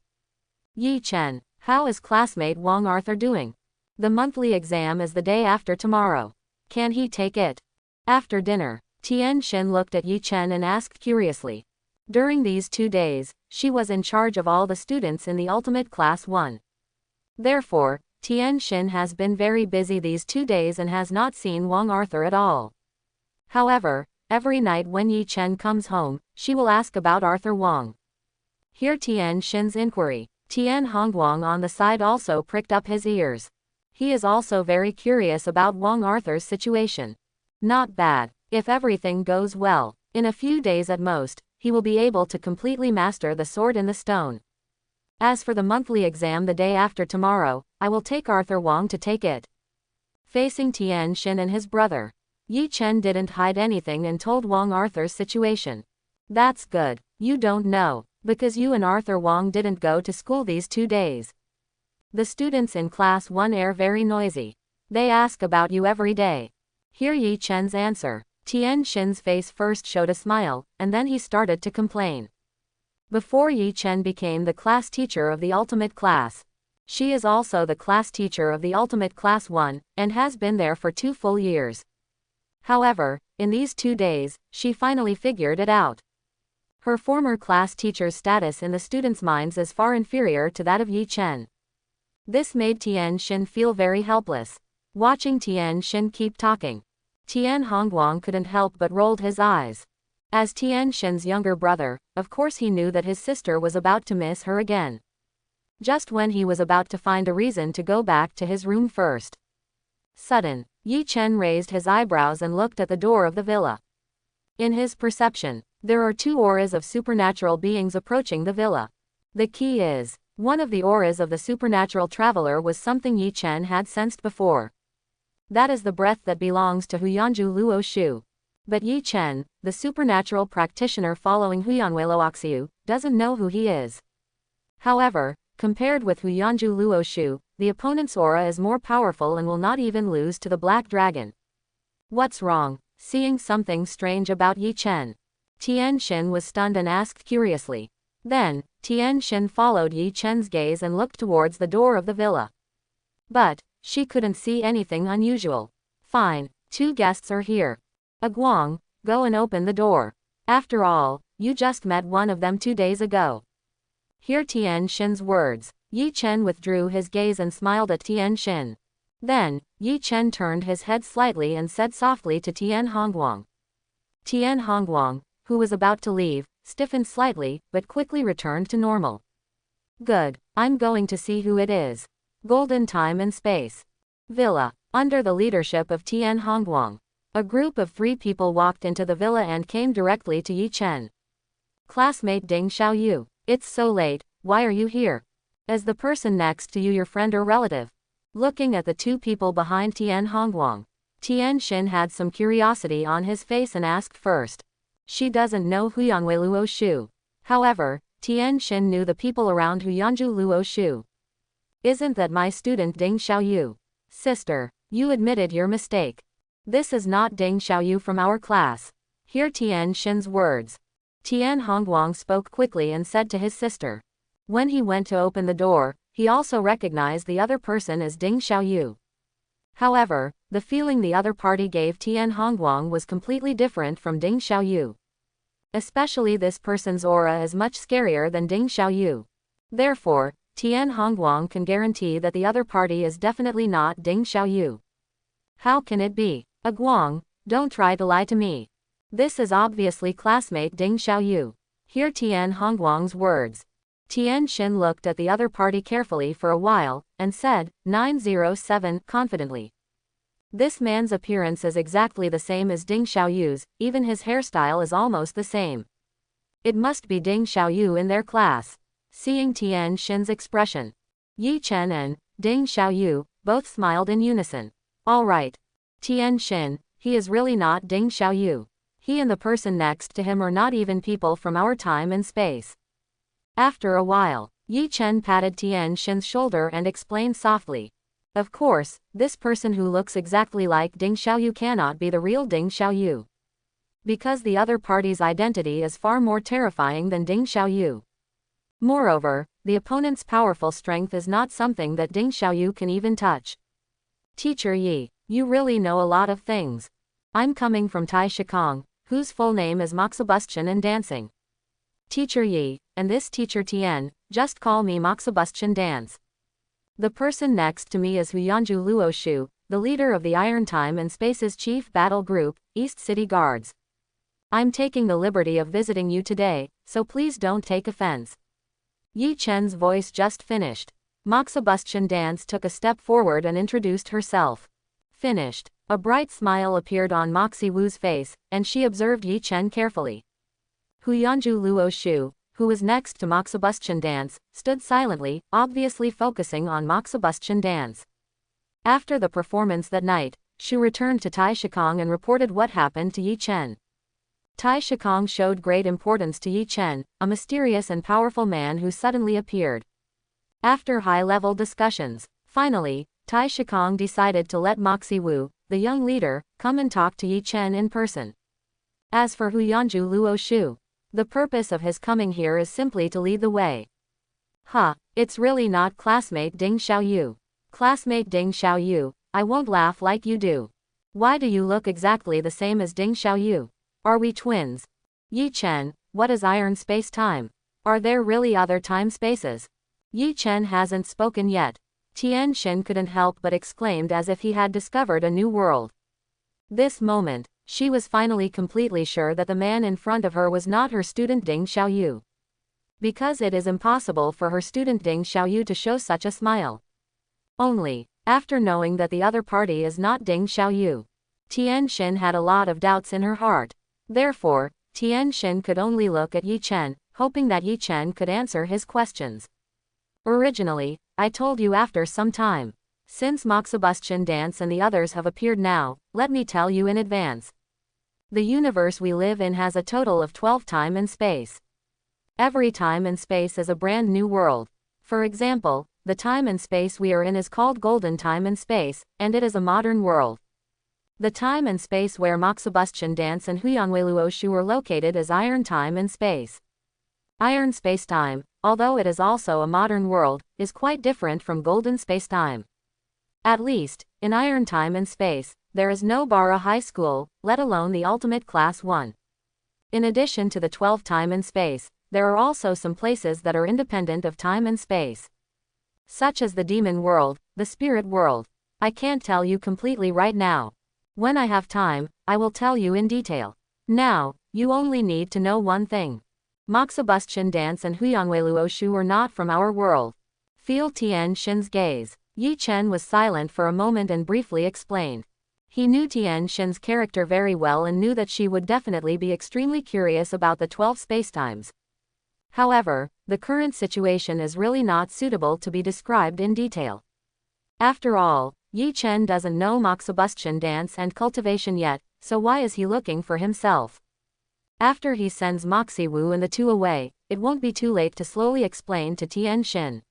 Yi Chen, how is classmate Wang Arthur doing? The monthly exam is the day after tomorrow. Can he take it? After dinner, Tian Xin looked at Yi Chen and asked curiously. During these 2 days, she was in charge of all the students in the ultimate class 1. Therefore, Tian Xin has been very busy these 2 days and has not seen Wang Arthur at all. However, every night when Yi Chen comes home, she will ask about Arthur Wang. Hear Tian Xin's inquiry. Tian Hongguang on the side also pricked up his ears. He is also very curious about Wang Arthur's situation. Not bad. If everything goes well, in a few days at most, he will be able to completely master the sword in the stone. As for the monthly exam the day after tomorrow, I will take Arthur Wang to take it. Facing Tian Xin and his brother, Yi Chen didn't hide anything and told Wang Arthur's situation. That's good. You don't know, because you and Arthur Wang didn't go to school these 2 days. The students in class 1 are very noisy. They ask about you every day. Hear Yi Chen's answer. Tian Xin's face first showed a smile, and then he started to complain. Before Yi Chen became the class teacher of the ultimate class, she is also the class teacher of the ultimate class 1, and has been there for 2 full years. However, in these 2 days, she finally figured it out. Her former class teacher's status in the students' minds is far inferior to that of Yi Chen. This made Tian Xin feel very helpless. Watching Tian Xin keep talking, Tian Hongguang couldn't help but rolled his eyes. As Tian Xin's younger brother, of course he knew that his sister was about to miss her again. Just when he was about to find a reason to go back to his room first. Sudden, Yi Chen raised his eyebrows and looked at the door of the villa. In his perception, there are 2 auras of supernatural beings approaching the villa. The key is, one of the auras of the supernatural traveler was something Yi Chen had sensed before. That is the breath that belongs to Huyanju Luo Shu. But Yi Chen, the supernatural practitioner following Huyanwei Luoxiu, doesn't know who he is. However, compared with Huyanju Luo Shu, the opponent's aura is more powerful and will not even lose to the Black Dragon. What's wrong? Seeing something strange about Yi Chen, Tian Xin was stunned and asked curiously. Then, Tian Xin followed Yi Chen's gaze and looked towards the door of the villa. But she couldn't see anything unusual. Fine, 2 guests are here. Guang, go and open the door. After all, you just met one of them 2 days ago. Hear Tian Xin's words. Yi Chen withdrew his gaze and smiled at Tian Xin. Then, Yi Chen turned his head slightly and said softly to Tian Hongguang. Tian Hongguang, who was about to leave, stiffened slightly, but quickly returned to normal. Good. I'm going to see who it is. Golden time and space. Villa. Under the leadership of Tian Hongguang, a group of 3 people walked into the villa and came directly to Yi Chen. Classmate Ding Xiaoyu. It's so late, why are you here? Is the person next to you your friend or relative? Looking at the 2 people behind Tian Hongguang, Tian Xin had some curiosity on his face and asked first. She doesn't know Huyanwei Luo Shu. However, Tian Xin knew the people around Huyanju Luo Shu. Isn't that my student Ding Xiaoyu? Sister, you admitted your mistake. This is not Ding Xiaoyu from our class. Hear Tian Xin's words. Tian Hongguang spoke quickly and said to his sister. When he went to open the door, he also recognized the other person as Ding Xiaoyu. However, the feeling the other party gave Tian Hongguang was completely different from Ding Xiaoyu. Especially this person's aura is much scarier than Ding Xiaoyu. Therefore, Tian Hongguang can guarantee that the other party is definitely not Ding Xiaoyu. How can it be? Guang, don't try to lie to me. This is obviously classmate Ding Xiaoyu. Hear Tian Hongguang's words. Tian Xin looked at the other party carefully for a while, and said, 907, confidently. This man's appearance is exactly the same as Ding Xiaoyu's, even his hairstyle is almost the same. It must be Ding Xiaoyu in their class. Seeing Tian Xin's expression, Yi Chen and Ding Xiaoyu both smiled in unison. All right. Tian Xin, he is really not Ding Xiaoyu. He and the person next to him are not even people from our time and space. After a while, Yi Chen patted Tian Xin's shoulder and explained softly. Of course, this person who looks exactly like Ding Xiaoyu cannot be the real Ding Xiaoyu. Because the other party's identity is far more terrifying than Ding Xiaoyu. Moreover, the opponent's powerful strength is not something that Ding Xiaoyu can even touch. Teacher Yi, you really know a lot of things. I'm coming from Tai Shikang, whose full name is Moxibustion and Dancing. Teacher Yi, and this teacher Tian, just call me Moxibustion Dance. The person next to me is Huyanju Luo Shu, the leader of the Iron Time and Space's chief battle group, East City Guards. I'm taking the liberty of visiting you today, so please don't take offense. Yi Chen's voice just finished. Moxibustion Dance took a step forward and introduced herself. Finished. A bright smile appeared on Moxie Wu's face, and she observed Yi Chen carefully. Huyanju Luo Shu, who was next to Moxibustion Dance, stood silently, obviously focusing on Moxibustion Dance. After the performance that night, Shu returned to Tai Shikang and reported what happened to Yi Chen. Tai Shikang showed great importance to Yi Chen, a mysterious and powerful man who suddenly appeared. After high-level discussions, finally, Tai Shikang decided to let Moxie Wu, the young leader, come and talk to Yi Chen in person. As for Huyanju Luo Shu, the purpose of his coming here is simply to lead the way. It's really not classmate Ding Xiaoyu. Classmate Ding Xiaoyu, I won't laugh like you do. Why do you look exactly the same as Ding Xiaoyu? Are we twins? Yi Chen, what is iron space-time? Are there really other time-spaces? Yi Chen hasn't spoken yet. Tian Xin couldn't help but exclaimed as if he had discovered a new world. This moment, she was finally completely sure that the man in front of her was not her student Ding Xiaoyu. Because it is impossible for her student Ding Xiaoyu to show such a smile. Only, after knowing that the other party is not Ding Xiaoyu, Tian Xin had a lot of doubts in her heart. Therefore, Tian Xin could only look at Yi Chen, hoping that Yi Chen could answer his questions. Originally, I told you after some time. Since Moxibustion Dance and the others have appeared now, let me tell you in advance. The universe we live in has a total of 12 time and space. Every time and space is a brand new world. For example, the time and space we are in is called Golden Time and Space, and it is a modern world. The time and space where Moxibustion Dance and Huyanwei Luo Shu are located is Iron Time and Space. Iron Space-Time, although it is also a modern world, is quite different from Golden Space-Time. At least, in Iron Time and Space, there is no Bara High School, let alone the ultimate Class 1. In addition to the 12 time and space, there are also some places that are independent of time and space. Such as the Demon World, the Spirit World. I can't tell you completely right now. When I have time, I will tell you in detail. Now, You only need to know one thing. Moxibustion dance and Huyangueluoshu are not from our world. Feel Tian Shin's gaze. Yi Chen was silent for a moment and briefly explained. He knew Tian Shin's character very well and knew that she would definitely be extremely curious about the 12 spacetimes. However, the current situation is really not suitable to be described in detail. After all, Yi Chen doesn't know Moxibustion dance and cultivation yet, so why is he looking for himself? After he sends Moxie Wu and the two away, it won't be too late to slowly explain to Tian Shin.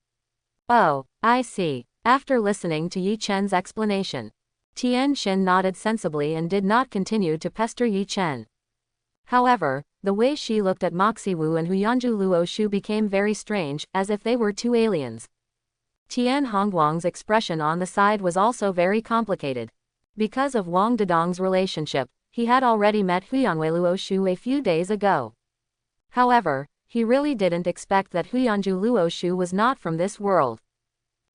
Oh, I see. After listening to Yi Chen's explanation, Tian Shin nodded sensibly and did not continue to pester Yi Chen. However, the way she looked at Moxie Wu and Huyanju Luoshu became very strange, as if they were two aliens. Tian Hongguang's expression on the side was also very complicated. Because of Wang Dedong's relationship, he had already met Huyangue Luoshu a few days ago. However, he really didn't expect that Huyanju Luoshu was not from this world.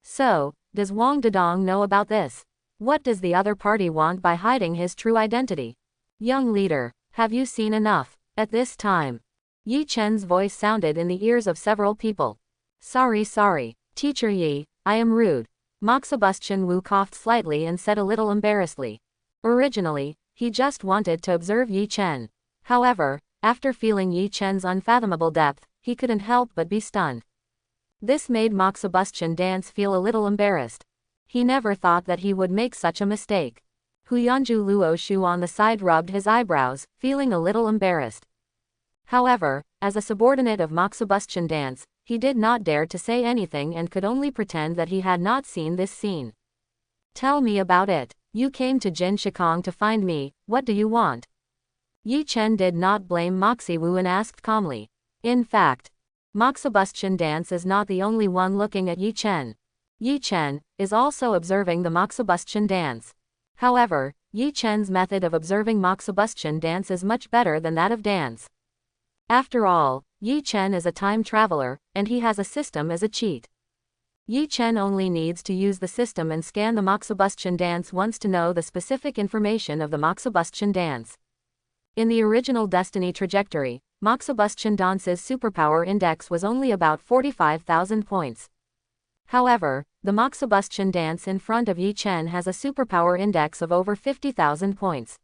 So, does Wang Dedong know about this? What does the other party want by hiding his true identity? Young leader, have you seen enough? At this time, Yi Chen's voice sounded in the ears of several people. Sorry, Teacher Yi, I am rude. Moxibustion Wu coughed slightly and said a little embarrassedly. Originally, he just wanted to observe Yi Chen. However, after feeling Yi Chen's unfathomable depth, he couldn't help but be stunned. This made Moxibustion dance feel a little embarrassed. He never thought that he would make such a mistake. Huyanju Luoshu on the side rubbed his eyebrows, feeling a little embarrassed. However, as a subordinate of Moxibustion dance, he did not dare to say anything and could only pretend that he had not seen this scene. Tell me about it. You came to Jin Shikong to find me, what do you want? Yi Chen did not blame Moxie Wu and asked calmly. In fact, Moxibustion dance is not the only one looking at Yi Chen. Yi Chen is also observing the Moxibustion dance. However, Yi Chen's method of observing Moxibustion dance is much better than that of dance. After all, Yi Chen is a time traveler, and he has a system as a cheat. Yi Chen only needs to use the system and scan the Moxibustion dance once to know the specific information of the Moxibustion dance. In the original Destiny trajectory, Moxibustion dance's superpower index was only about 45,000 points. However, the Moxibustion dance in front of Yi Chen has a superpower index of over 50,000 points.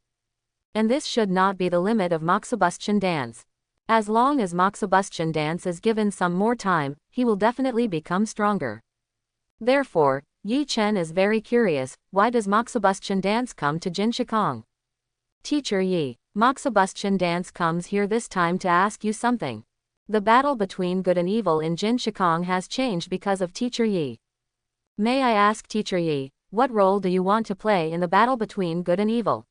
And this should not be the limit of Moxibustion dance. As long as Moxibustion dance is given some more time, he will definitely become stronger. Therefore, Yi Chen is very curious, why does Moxibustion dance come to Jin Shikong? Teacher Yi, Moxibustion dance comes here this time to ask you something. The battle between good and evil in Jin Shikong has changed because of Teacher Yi. May I ask Teacher Yi, what role do you want to play in the battle between good and evil?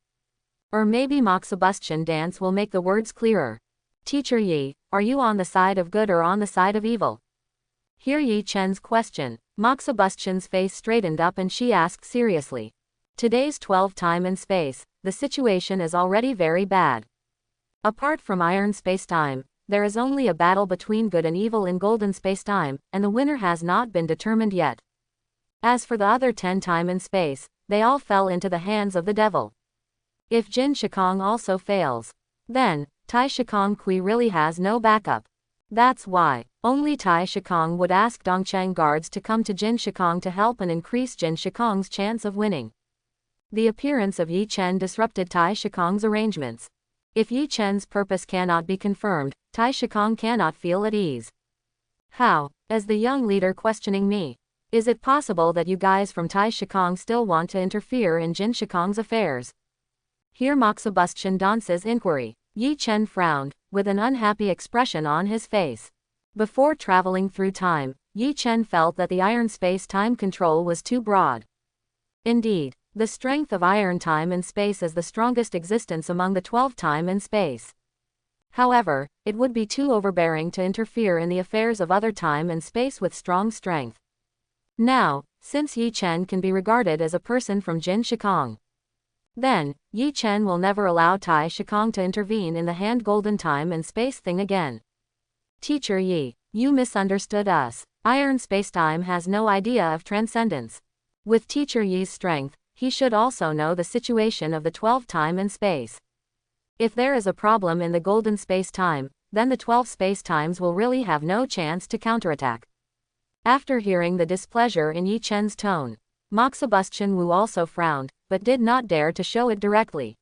Or maybe Moxibustion dance will make the words clearer. Teacher Yi, are you on the side of good or on the side of evil? Hear Yi Chen's question. Moxibustion's face straightened up and she asked seriously. Today's 12 time and space, the situation is already very bad. Apart from iron space-time, there is only a battle between good and evil in golden space-time, and the winner has not been determined yet. As for the other 10 time and space, they all fell into the hands of the devil. If Jin Shikong also fails, then Tai Shikong Kui really has no backup. That's why only Tai Shikong would ask Dongcheng guards to come to Jin Shikong to help and increase Jin Shikong's chance of winning. The appearance of Yi Chen disrupted Tai Shikong's arrangements. If Yi Chen's purpose cannot be confirmed, Tai Shikong cannot feel at ease. How? As the young leader questioning me. Is it possible that you guys from Tai Shikong still want to interfere in Jin Shikong's affairs? Hear Moxibustion dance's inquiry. Yi Chen frowned, with an unhappy expression on his face. Before traveling through time, Yi Chen felt that the iron space-time control was too broad. Indeed, the strength of iron time and space is the strongest existence among the 12 time and space. However, it would be too overbearing to interfere in the affairs of other time and space with strong strength. Now, since Yi Chen can be regarded as a person from Jin Shikong, then, Yi Chen will never allow Tai Shikong to intervene in the hand golden time and space thing again. Teacher Yi, you misunderstood us. Iron space-time has no idea of transcendence. With Teacher Yi's strength, he should also know the situation of the 12 time and space. If there is a problem in the golden space-time, then the 12 space-times will really have no chance to counterattack. After hearing the displeasure in Yi Chen's tone, Sebastian Wu also frowned, but did not dare to show it directly.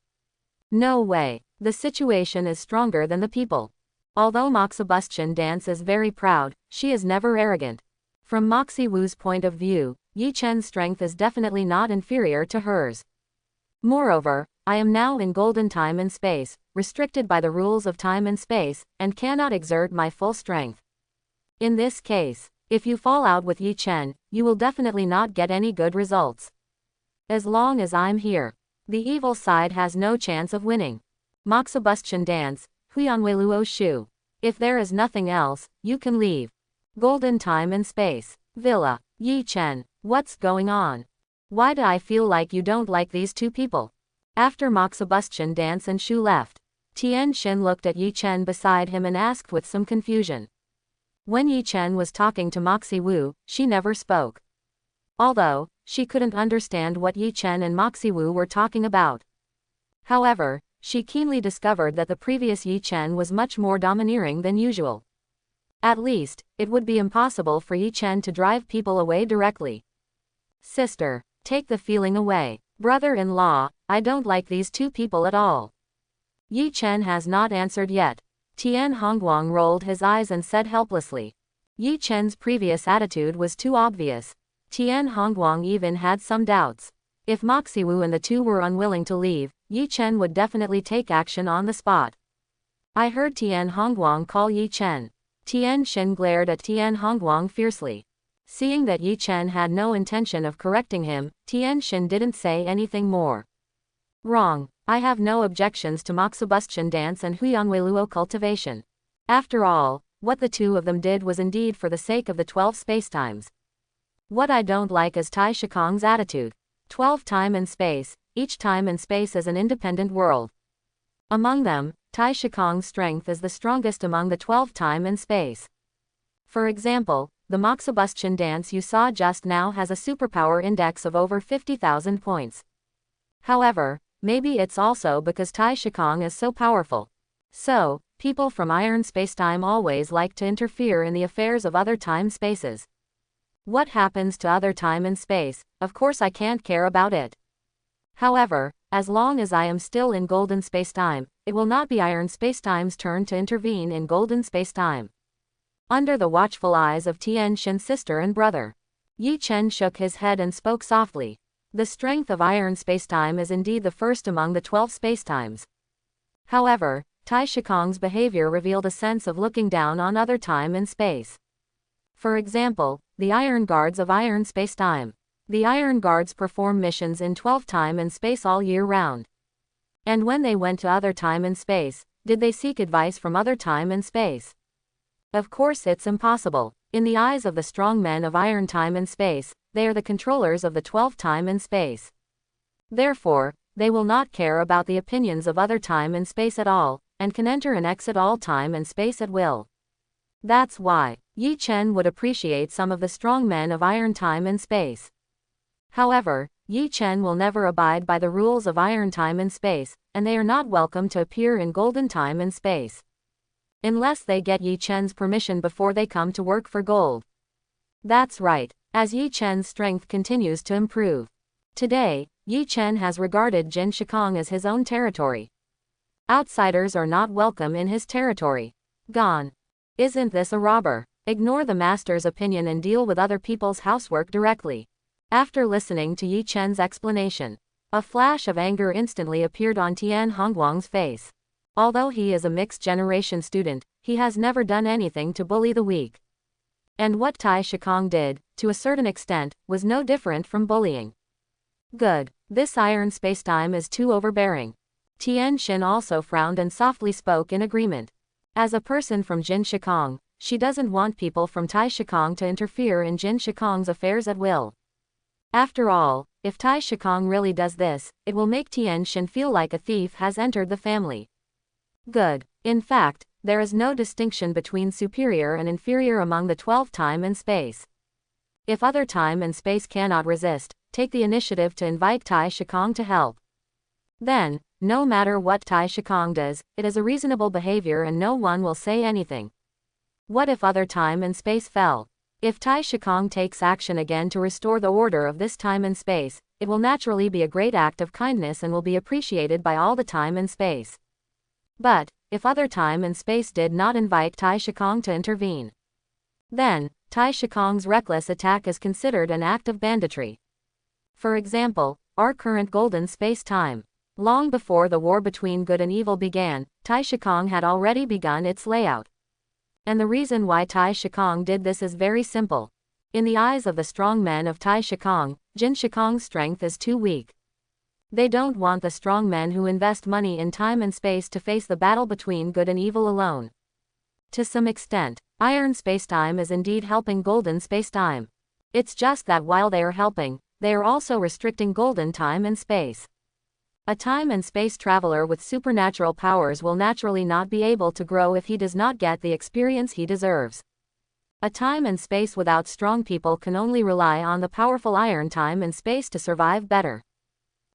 No way. The situation is stronger than the people. Although Sebastian Dance is very proud, she is never arrogant. From Moxie Wu's point of view, Yi Chen's strength is definitely not inferior to hers. Moreover, I am now in golden time and space, restricted by the rules of time and space, and cannot exert my full strength. In this case, if you fall out with Yi Chen, you will definitely not get any good results. As long as I'm here, the evil side has no chance of winning. Sebastian Dance, Huyanwei Luo Shu. If there is nothing else, you can leave. Golden time and space. Villa. Yi Chen, what's going on? Why do I feel like you don't like these two people? After Sebastian Dance and Shu left, Tian Xin looked at Yi Chen beside him and asked with some confusion. When Yi Chen was talking to Moxie Wu, she never spoke. Although, she couldn't understand what Yi Chen and Moxie Wu were talking about. However, she keenly discovered that the previous Yi Chen was much more domineering than usual. At least, it would be impossible for Yi Chen to drive people away directly. Sister, take the feeling away. Brother-in-law, I don't like these two people at all. Yi Chen has not answered yet. Tian Hongguang rolled his eyes and said helplessly. Yi Chen's previous attitude was too obvious. Tian Hongguang even had some doubts. If Moxie Wu and the two were unwilling to leave, Yi Chen would definitely take action on the spot. I heard Tian Hongguang call Yi Chen. Tian Xin glared at Tian Hongguang fiercely. Seeing that Yi Chen had no intention of correcting him, Tian Xin didn't say anything more. Wrong. I have no objections to Sebastian Dance and Huyanwei Luo cultivation. After all, what the two of them did was indeed for the sake of the 12 spacetimes. What I don't like is Tai Shikang's attitude. 12 time and space, each time and space is an independent world. Among them, Tai Shikang's strength is the strongest among the 12 time and space. For example, the Sebastian Dance you saw just now has a superpower index of over 50,000 points. However, maybe it's also because Tai Shikang is so powerful. So, people from Iron Spacetime always like to interfere in the affairs of other time spaces. What happens to other time and space, of course I can't care about it. However, as long as I am still in Golden Spacetime, it will not be Iron Spacetime's turn to intervene in Golden Spacetime. Under the watchful eyes of Tian Xin's sister and brother, Yi Chen shook his head and spoke softly. The strength of Iron Spacetime is indeed the first among the 12 spacetimes. However, Tai Shikang's behavior revealed a sense of looking down on other time and space. For example, the Iron Guards of Iron Spacetime. The Iron Guards perform missions in 12 time and space all year round. And when they went to other time and space, did they seek advice from other time and space? Of course it's impossible. In the eyes of the strong men of Iron Time and Space, they are the controllers of the 12 time and space. Therefore, they will not care about the opinions of other time and space at all, and can enter and exit all time and space at will. That's why Yi Chen would appreciate some of the strong men of Iron Time and Space. However, Yi Chen will never abide by the rules of Iron Time and Space, and they are not welcome to appear in Golden Time and Space. Unless they get Yi Chen's permission before they come to work for gold. That's right, as Yi Chen's strength continues to improve. Today, Yi Chen has regarded Jin Shikang as his own territory. Outsiders are not welcome in his territory. Gone. Isn't this a robber? Ignore the master's opinion and deal with other people's housework directly. After listening to Yi Chen's explanation, a flash of anger instantly appeared on Tian Hongguang's face. Although he is a mixed-generation student, he has never done anything to bully the weak. And what Tai Shikang did, to a certain extent, was no different from bullying. Good. This Iron Spacetime is too overbearing. Tian Xin also frowned and softly spoke in agreement. As a person from Jin Shikang, she doesn't want people from Tai Shikang to interfere in Jin Shikang's affairs at will. After all, if Tai Shikang really does this, it will make Tian Xin feel like a thief has entered the family. Good. In fact, there is no distinction between superior and inferior among the 12 time and space. If other time and space cannot resist, take the initiative to invite Tai Shikang to help. Then, no matter what Tai Shikong does, it is a reasonable behavior and no one will say anything. What if other time and space fell? If Tai Shikong takes action again to restore the order of this time and space, it will naturally be a great act of kindness and will be appreciated by all the time and space. But, if other time and space did not invite Tai Shikong to intervene, then, Tai Shikong's reckless attack is considered an act of banditry. For example, our current golden space-time. Long before the war between good and evil began, Tai Shikong had already begun its layout. And the reason why Tai Shikong did this is very simple. In the eyes of the strong men of Tai Shikong, Jin Shikong's strength is too weak. They don't want the strong men who invest money in time and space to face the battle between good and evil alone. To some extent, iron spacetime is indeed helping golden spacetime. It's just that while they are helping, they are also restricting golden time and space. A time and space traveler with supernatural powers will naturally not be able to grow if he does not get the experience he deserves. A time and space without strong people can only rely on the powerful iron time and space to survive better.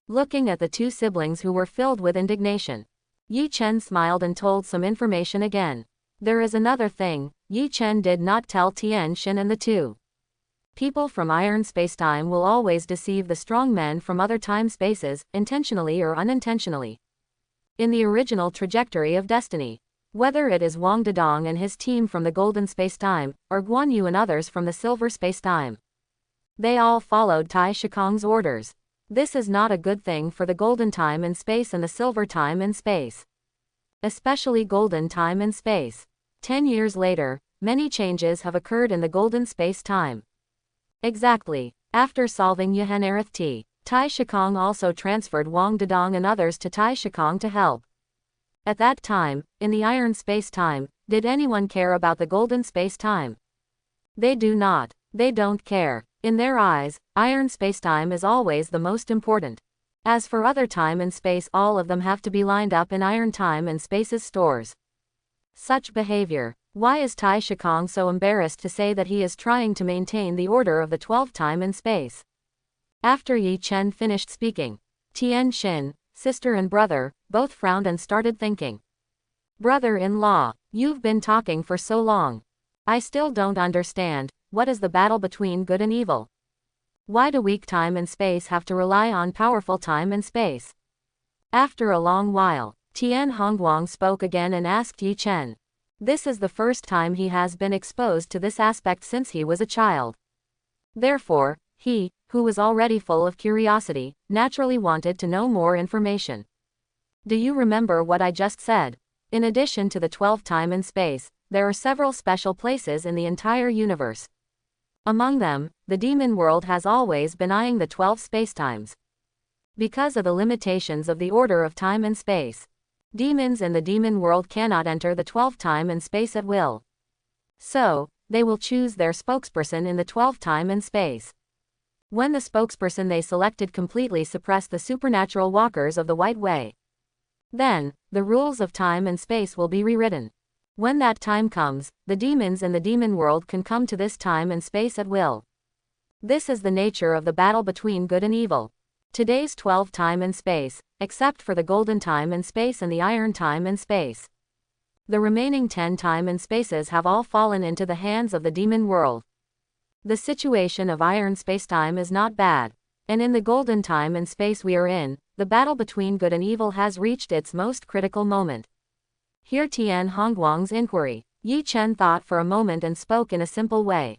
Looking at the two siblings who were filled with indignation, Yi Chen smiled and told some information again. There is another thing, Yi Chen did not tell Tian Xin and the two people from iron spacetime will always deceive the strong men from other time spaces, intentionally or unintentionally. In the original trajectory of destiny, whether it is Wang Dedong and his team from the golden spacetime, or Guan Yu and others from the silver spacetime, they all followed Tai Shikong's orders. This is not a good thing for the golden time and space and the silver time and space. Especially golden time and space. 10 years later, many changes have occurred in the golden space-time. Exactly. After solving Yuhen Arith, Tai Shikong also transferred Wang Dedong and others to Tai Shikong to help. At that time, in the iron space-time, did anyone care about the golden space-time? They do not. They don't care. In their eyes, iron space-time is always the most important. As for other time and space, all of them have to be lined up in iron time and space's stores. Such behavior. Why is Tai Shikong so embarrassed to say that he is trying to maintain the order of the 12 time and space? After Yi Chen finished speaking, Tian Xin, sister and brother, both frowned and started thinking. Brother-in-law, you've been talking for so long. I still don't understand, what is the battle between good and evil? Why do weak time and space have to rely on powerful time and space? After a long while, Tian Hongguang spoke again and asked Yi Chen. This is the first time he has been exposed to this aspect since he was a child. Therefore, he, who was already full of curiosity, naturally wanted to know more information. Do you remember what I just said? In addition to the 12 time and space, there are several special places in the entire universe. Among them, the demon world has always been eyeing the 12 spacetimes. Because of the limitations of the order of time and space, demons in the demon world cannot enter the 12 time and space at will. So, they will choose their spokesperson in the 12 time and space. When the spokesperson they selected completely suppressed the supernatural walkers of the White Way, then, the rules of time and space will be rewritten. When that time comes, the demons in the demon world can come to this time and space at will. This is the nature of the battle between good and evil. Today's 12 time and space, except for the golden time and space and the iron time and space. The remaining 10 time and spaces have all fallen into the hands of the demon world. The situation of iron spacetime is not bad, and in the golden time and space we are in, the battle between good and evil has reached its most critical moment. Hear Tian Hongguang's inquiry. Yi Chen thought for a moment and spoke in a simple way.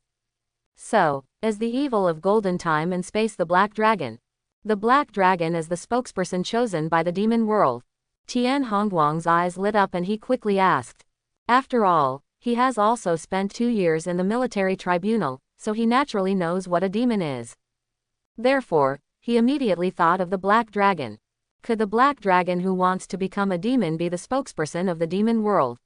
So, is the evil of golden time and space the Black Dragon? The Black Dragon is the spokesperson chosen by the demon world. Tian Hongguang's eyes lit up and he quickly asked. After all, he has also spent 2 years in the military tribunal, so he naturally knows what a demon is. Therefore, he immediately thought of the Black Dragon. Could the Black Dragon who wants to become a demon be the spokesperson of the demon world?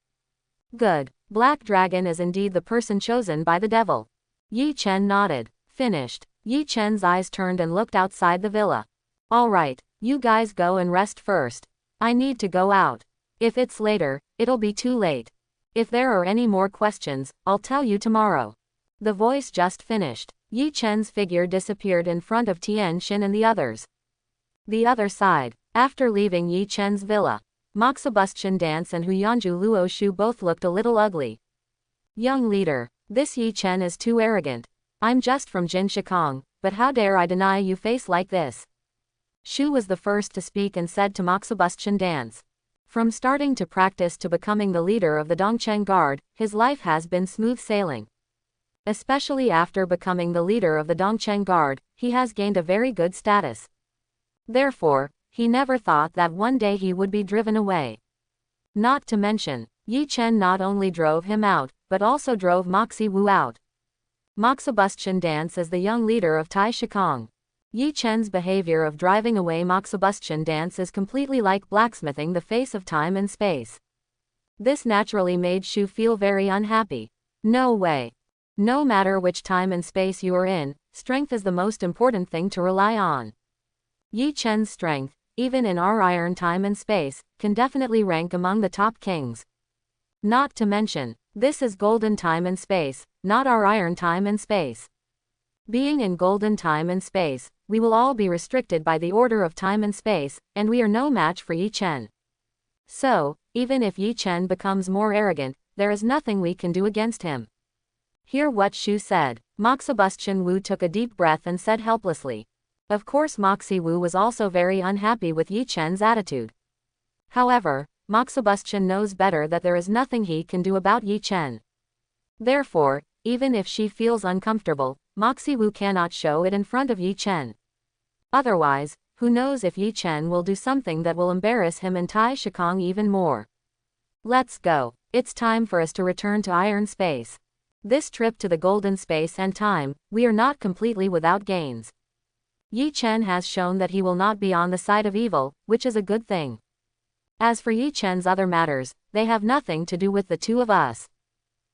Good. Black Dragon is indeed the person chosen by the devil. Yi Chen nodded. Finished. Yi Chen's eyes turned and looked outside the villa. All right, you guys go and rest first. I need to go out. If it's later, it'll be too late. If there are any more questions, I'll tell you tomorrow. The voice just finished. Yi Chen's figure disappeared in front of Tian Xin and the others. The other side. After leaving Yi Chen's villa, Mock Sebastian Dance and Huyanju Luo Shu both looked a little ugly. Young leader, this Yi Chen is too arrogant. I'm just from Jin Shikong, but how dare I deny you face like this? Shu was the first to speak and said to Mock Sebastian Dance. From starting to practice to becoming the leader of the Dongcheng Guard, his life has been smooth sailing. Especially after becoming the leader of the Dongcheng Guard, he has gained a very good status. Therefore, he never thought that one day he would be driven away. Not to mention, Yi Chen not only drove him out, but also drove Moxie Wu out. Mock Sebastian Dance is the young leader of Tai Shikong. Yi Chen's behavior of driving away Mock Sebastian Dance is completely like blacksmithing the face of time and space. This naturally made Shu feel very unhappy. No way. No matter which time and space you are in, strength is the most important thing to rely on. Yi Chen's strength, even in our iron time and space, can definitely rank among the top kings. Not to mention, this is golden time and space, not our iron time and space. Being in golden time and space, we will all be restricted by the order of time and space, and we are no match for Yi Chen. So, even if Yi Chen becomes more arrogant, there is nothing we can do against him. Hear what Shu said. Mock Sebastian Wu took a deep breath and said helplessly. Of course Moxie Wu was also very unhappy with Yi Chen's attitude. However, Mock Sebastian knows better that there is nothing he can do about Yi Chen. Therefore, even if she feels uncomfortable, Moxie Wu cannot show it in front of Yi Chen. Otherwise, who knows if Yi Chen will do something that will embarrass him and Tai Shikong even more. Let's go. It's time for us to return to iron space. This trip to the golden space and time, we are not completely without gains. Yi Chen has shown that he will not be on the side of evil, which is a good thing. As for Yi Chen's other matters, they have nothing to do with the two of us.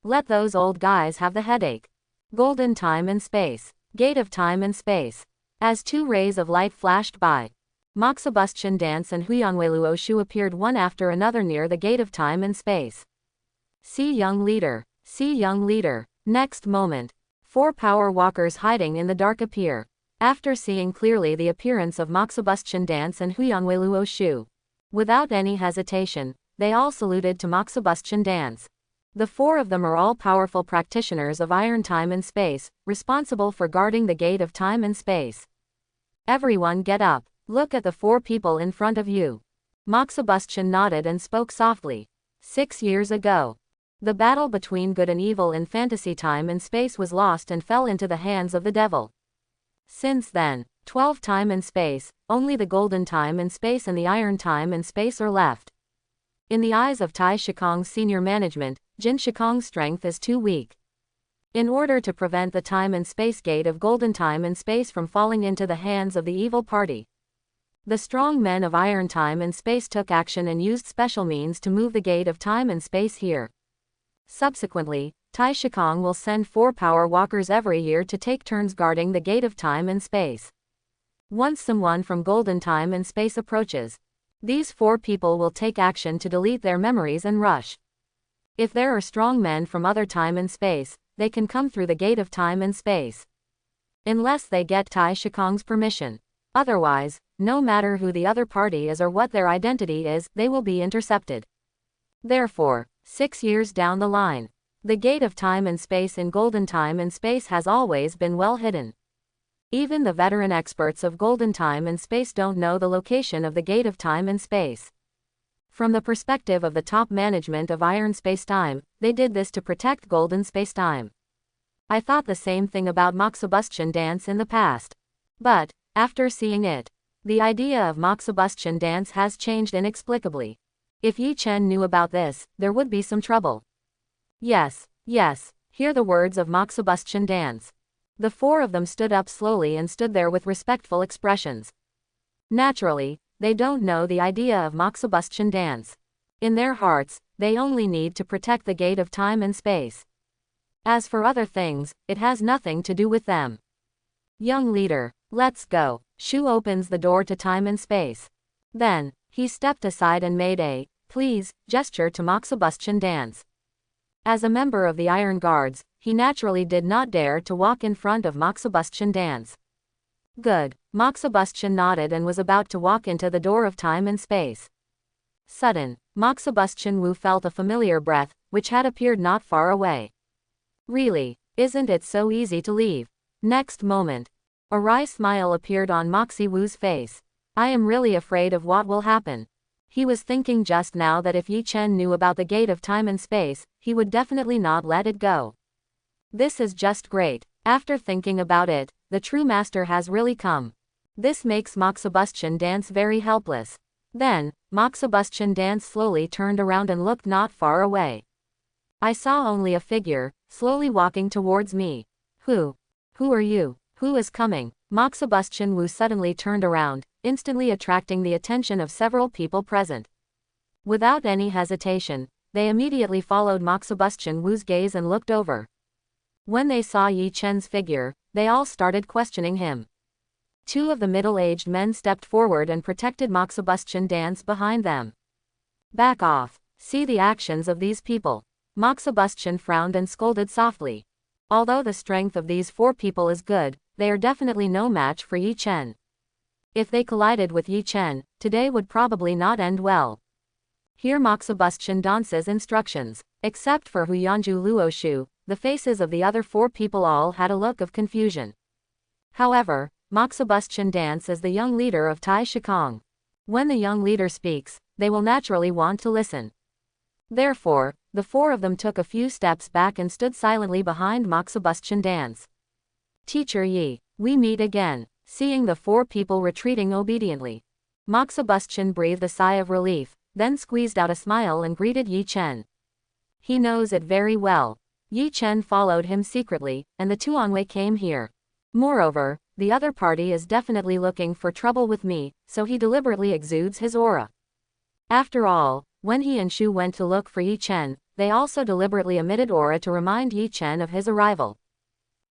Let those old guys have the headache. Golden time and space. Gate of time and space. As two rays of light flashed by, Mock Sebastian Dance and Huyanwei Luo Shu appeared one after another near the gate of time and space. See young leader. See young leader. Next moment, 4 power walkers hiding in the dark appear. After seeing clearly the appearance of Mock Sebastian Dance and Huyanwei Luo Shu, without any hesitation, they all saluted to Mock Sebastian Dance. The 4 of them are all powerful practitioners of iron time and space, responsible for guarding the gate of time and space. Everyone get up. Look at the 4 people in front of you. Mock Sebastian nodded and spoke softly. 6 years ago, the battle between good and evil in fantasy time and space was lost and fell into the hands of the devil. Since then, 12 time and space, only the golden time and space and the iron time and space are left. In the eyes of Tai Shikong's senior management, Jin Shikong's strength is too weak. In order to prevent the time and space gate of golden time and space from falling into the hands of the evil party, the strong men of iron time and space took action and used special means to move the gate of time and space here. Subsequently, Tai Shikong will send 4 power walkers every year to take turns guarding the gate of time and space. Once someone from golden time and space approaches, these 4 people will take action to delete their memories and rush. If there are strong men from other time and space, they can come through the gate of time and space. Unless they get Tai Shikong's permission. Otherwise, no matter who the other party is or what their identity is, they will be intercepted. Therefore, 6 years down the line, the gate of time and space in golden time and space has always been well hidden. Even the veteran experts of golden time and space don't know the location of the gate of time and space. From the perspective of the top management of iron space-time, they did this to protect golden space-time. I thought the same thing about Mock Sebastian Dance in the past. But, after seeing it, the idea of Mock Sebastian Dance has changed inexplicably. If Yi Chen knew about this, there would be some trouble. Yes, yes, hear the words of Mock Sebastian Dance. The 4 of them stood up slowly and stood there with respectful expressions. Naturally, they don't know the idea of Mock Sebastian Dance. In their hearts, they only need to protect the gate of time and space. As for other things, it has nothing to do with them. Young leader, let's go. Shu opens the door to time and space. Then, he stepped aside and made a, please, gesture to Mock Sebastian Dance. As a member of the Iron Guards, he naturally did not dare to walk in front of Mock Sebastian Dance. Good. Sebastian nodded and was about to walk into the door of time and space. Sudden, Sebastian Wu felt a familiar breath, which had appeared not far away. Really, isn't it so easy to leave? Next moment, a wry smile appeared on Moxie Wu's face. I am really afraid of what will happen. He was thinking just now that if Yi Chen knew about the gate of time and space, he would definitely not let it go. This is just great. After thinking about it, the true master has really come. This makes Sebastian dance very helpless. Then, Sebastian dance slowly turned around and looked not far away. I saw only a figure, slowly walking towards me. Who are you? Who is coming? Sebastian Wu suddenly turned around, instantly attracting the attention of several people present. Without any hesitation, they immediately followed Sebastian Wu's gaze and looked over. When they saw Yi Chen's figure, they all started questioning him. Two of the middle-aged men stepped forward and protected Sebastian dance behind them. Back off. See the actions of these people. Sebastian frowned and scolded softly. Although the strength of these four people is good, they are definitely no match for Yi Chen. If they collided with Yi Chen, today would probably not end well. Hear Sebastian dance's instructions. Except for Huyanju Luoshu, the faces of the other four people all had a look of confusion. However, Sebastian dance is the young leader of Tai Shikang. When the young leader speaks, they will naturally want to listen. Therefore, the four of them took a few steps back and stood silently behind Sebastian dance. Teacher Yi, we meet again. Seeing the four people retreating obediently, Sebastian breathed a sigh of relief, then squeezed out a smile and greeted Yi Chen. He knows it very well. Yi Chen followed him secretly, and the Tuanwei came here. Moreover, the other party is definitely looking for trouble with me, so he deliberately exudes his aura. After all, when he and Shu went to look for Yi Chen, they also deliberately emitted aura to remind Yi Chen of his arrival.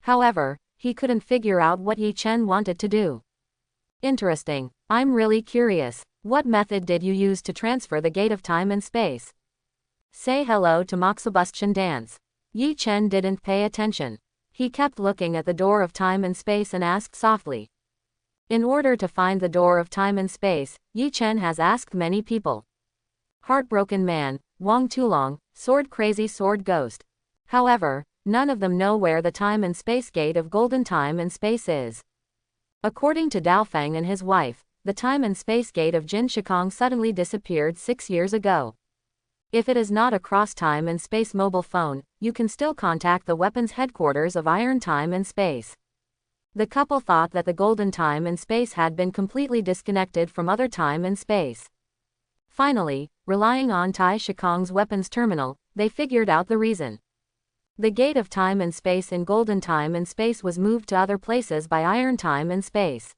However, he couldn't figure out what Yi Chen wanted to do. Interesting. I'm really curious. What method did you use to transfer the gate of time and space? Say hello to Sebastian dance. Yi Chen didn't pay attention. He kept looking at the door of time and space and asked softly. In order to find the door of time and space, Yi Chen has asked many people. Heartbroken Man, Wang Tulong, Sword Crazy Sword Ghost. However, none of them know where the time and space gate of golden time and space is. According to Daofang and his wife, the time and space gate of Jin Shikang suddenly disappeared 6 years ago. If it is not a cross-time and space mobile phone, you can still contact the weapons headquarters of Iron Time and Space. The couple thought that the golden time and space had been completely disconnected from other time and space. Finally, relying on Tai Shikang's weapons terminal, they figured out the reason. The gate of time and space in golden time and space was moved to other places by Iron Time and Space.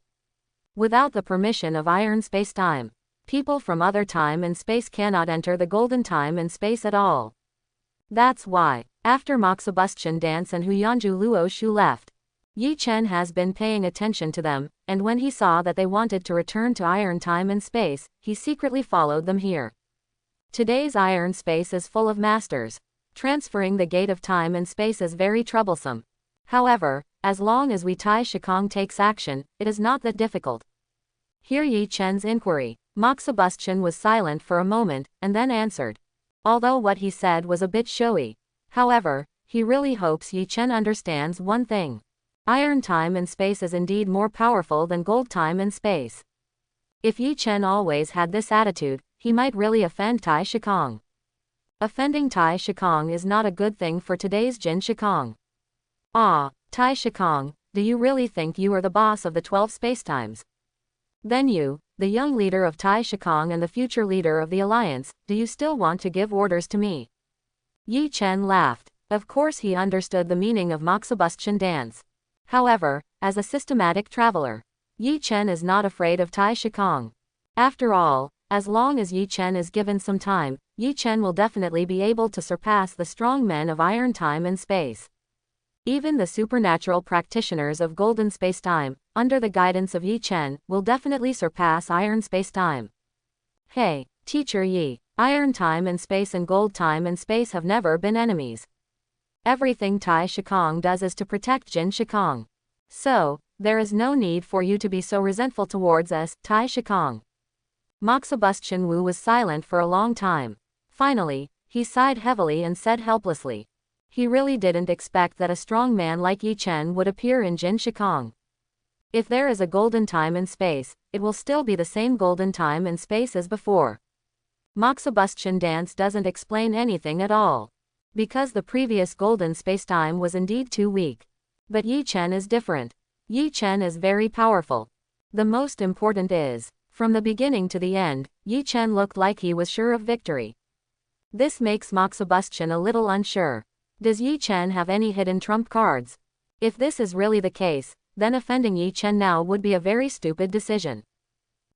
Without the permission of Iron Space-Time, people from other time and space cannot enter the golden time and space at all. That's why, after Sebastian dance and Huyanju Luoshu left, Yi Chen has been paying attention to them, and when he saw that they wanted to return to Iron Time and Space, he secretly followed them here. Today's Iron Space is full of masters. Transferring the gate of time and space is very troublesome. However, as long as Tai Shikang takes action, it is not that difficult. Hear Yi Chen's inquiry. Sebastian was silent for a moment, and then answered. Although what he said was a bit showy. However, he really hopes Yi Chen understands one thing. Iron time and space is indeed more powerful than gold time and space. If Yi Chen always had this attitude, he might really offend Tai Shikang. Offending Tai Shikang is not a good thing for today's Jin Shikang. Ah, Tai Shikang, do you really think you are the boss of the 12 spacetimes? Then you, the young leader of Tai Shikang and the future leader of the alliance, do you still want to give orders to me? Yi Chen laughed. Of course he understood the meaning of Sebastian dance. However, as a systematic traveler, Yi Chen is not afraid of Tai Shikang. After all, as long as Yi Chen is given some time, Yi Chen will definitely be able to surpass the strong men of Iron Time and Space. Even the supernatural practitioners of Golden Spacetime, under the guidance of Yi Chen, will definitely surpass Iron Spacetime. Hey, Teacher Yi, Iron Time and Space and Gold Time and Space have never been enemies. Everything Tai Shikang does is to protect Jin Shikang. So, There is no need for you to be so resentful towards us, Tai Shikong. Moxibustion Wu was silent for a long time. Finally, he sighed heavily and said helplessly. He really didn't expect that a strong man like Yi Chen would appear in Jin Shikong. If there is a golden time and space, it will still be the same golden time and space as before. Moxibustion dance doesn't explain anything at all. Because the previous golden space-time was indeed too weak. But Yi Chen is different. Yi Chen is very powerful. The most important is, from the beginning to the end, Yi Chen looked like he was sure of victory. This makes Moxibustion a little unsure. Does Yi Chen have any hidden trump cards? If this is really the case, then offending Yi Chen now would be a very stupid decision.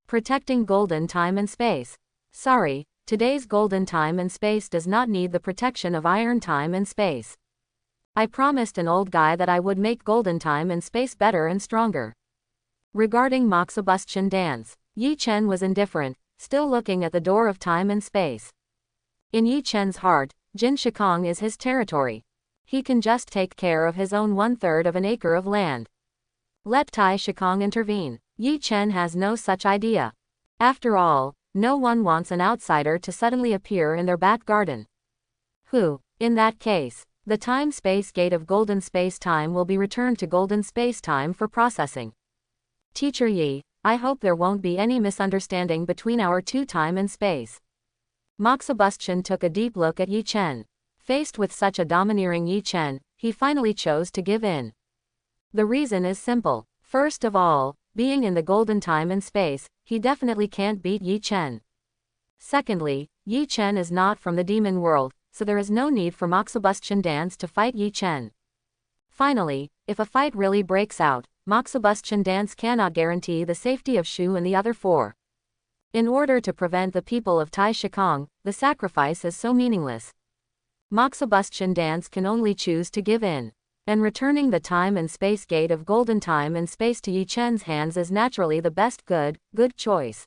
Protecting golden time and space. Sorry, today's golden time and space does not need the protection of iron time and space. I promised an old guy that I would make golden time and space better and stronger. Regarding Moxibustion dance, Yi Chen was indifferent, still looking at the door of time and space. In Yi Chen's heart, Jin Shikong is his territory. He can just take care of his own 1/3 of an acre of land. Let Tai Shikong intervene. Yi Chen has no such idea. After all, no one wants an outsider to suddenly appear in their back garden. In that case, the time-space gate of golden space-time will be returned to golden space-time for processing. Teacher Yi, I hope there won't be any misunderstanding between our two time and space. Moxibustion took a deep look at Yi Chen. Faced with such a domineering Yi Chen, he finally chose to give in. The reason is simple. First of all, being in the golden time and space, he definitely can't beat Yi Chen. Secondly, Yi Chen is not from the demon world, so there is no need for Moxibustion dance to fight Yi Chen. Finally, if a fight really breaks out, Moxibustion dance cannot guarantee the safety of Shu and the other four. In order to prevent the people of Tai Shikong, the sacrifice is so meaningless. Moxibustion dance can only choose to give in. And returning the time and space gate of golden time and space to Yi Chen's hands is naturally the best good choice.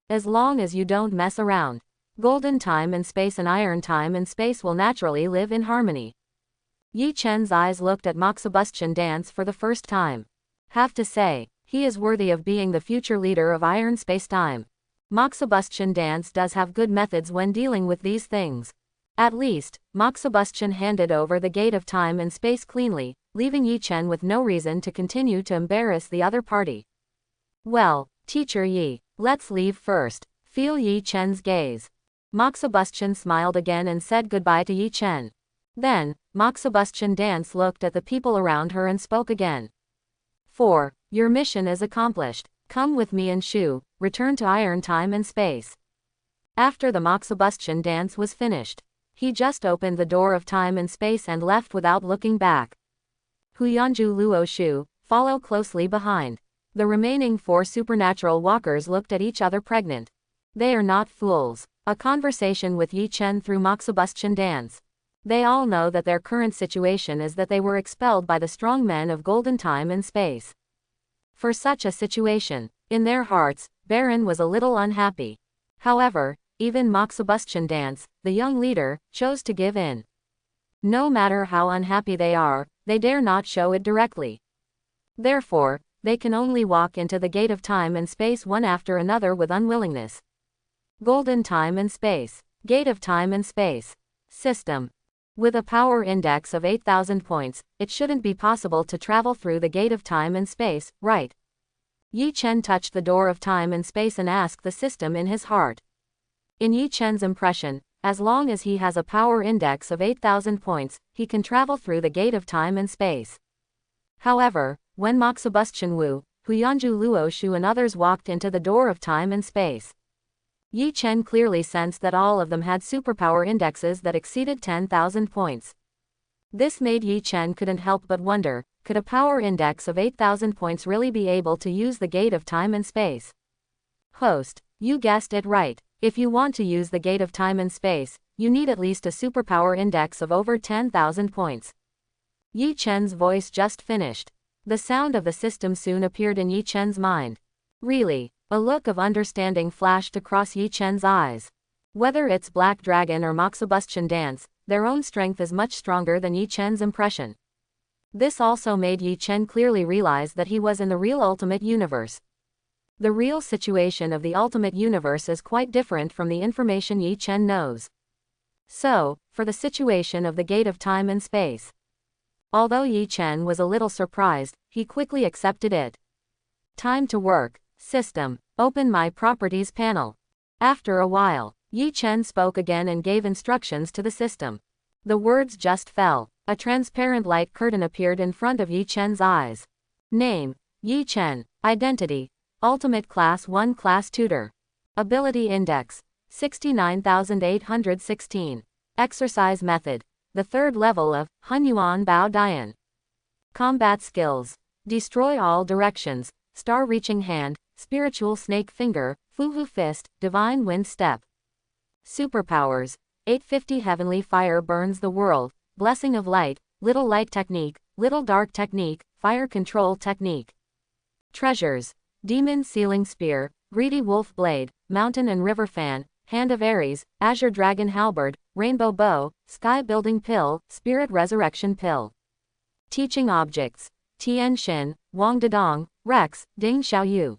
As long as you don't mess around. Golden time and space and iron time and space will naturally live in harmony. Yi Chen's eyes looked at Moxibustion dance for the first time. Have to say, he is worthy of being the future leader of iron space-time. Moxibustion dance does have good methods when dealing with these things. At least, Moxibustion handed over the gate of time and space cleanly, leaving Yi Chen with no reason to continue to embarrass the other party. Well, Teacher Yi, let's leave first. Feel Yi Chen's gaze. Moxibustion smiled again and said goodbye to Yi Chen. Then, Moxibustion dance looked at the people around her and spoke again. 4. Your mission is accomplished. Come with me and Shu, return to iron time and space. After the Moxibustion dance was finished, he just opened the door of time and space and left without looking back. Huyanju Luo Shu, follow closely behind. The remaining 4 supernatural walkers looked at each other pregnant. They are not fools. A conversation with Yi Chen through Moxibustion dance. They all know that their current situation is that they were expelled by the strong men of golden time and space. For such a situation, in their hearts, Baron was a little unhappy. However, even Moxibustion dance, the young leader, chose to give in. No matter how unhappy they are, they dare not show it directly. Therefore, they can only walk into the gate of time and space one after another with unwillingness. Golden time and space. Gate of time and space. System. With a power index of 8,000 points, it shouldn't be possible to travel through the gate of time and space, right? Yi Chen touched the door of time and space and asked the system in his heart. In Yi Chen's impression, as long as he has a power index of 8,000 points, he can travel through the gate of time and space. However, when Moxibustion Wu, Huyanju Luo Shu and others walked into the door of time and space, Yi Chen clearly sensed that all of them had superpower indexes that exceeded 10,000 points. This made Yi Chen couldn't help but wonder, could a power index of 8,000 points really be able to use the gate of time and space? Host, you guessed it right. If you want to use the gate of time and space, you need at least a superpower index of over 10,000 points. Yi Chen's voice just finished. The sound of the system soon appeared in Yi Chen's mind. Really? A look of understanding flashed across Yi Chen's eyes. Whether it's Black Dragon or Moxibustion dance, their own strength is much stronger than Yi Chen's impression. This also made Yi Chen clearly realize that he was in the real ultimate universe. The real situation of the ultimate universe is quite different from the information Yi Chen knows. So, for the situation of the gate of time and space. Although Yi Chen was a little surprised, he quickly accepted it. Time to work. System. Open my properties panel. After a while, Yi Chen spoke again and gave instructions to the system. The words just fell. A transparent light curtain appeared in front of Yi Chen's eyes. Name: Yi Chen. Identity: Ultimate Class 1 Class Tutor. Ability Index: 69,816. Exercise Method: the third level of Hunyuan Bao Dian. Combat Skills: Destroy All Directions, Star Reaching Hand, Spiritual Snake Finger, Fuhu Fist, Divine Wind Step. Superpowers: 850 Heavenly Fire Burns the World, Blessing of Light, Little Light Technique, Little Dark Technique, Fire Control Technique. Treasures: Demon Sealing Spear, Greedy Wolf Blade, Mountain and River Fan, Hand of Aries, Azure Dragon Halberd, Rainbow Bow, Sky Building Pill, Spirit Resurrection Pill. Teaching Objects: Tian Shin, Wang Dedong, Rex, Ding Xiaoyu.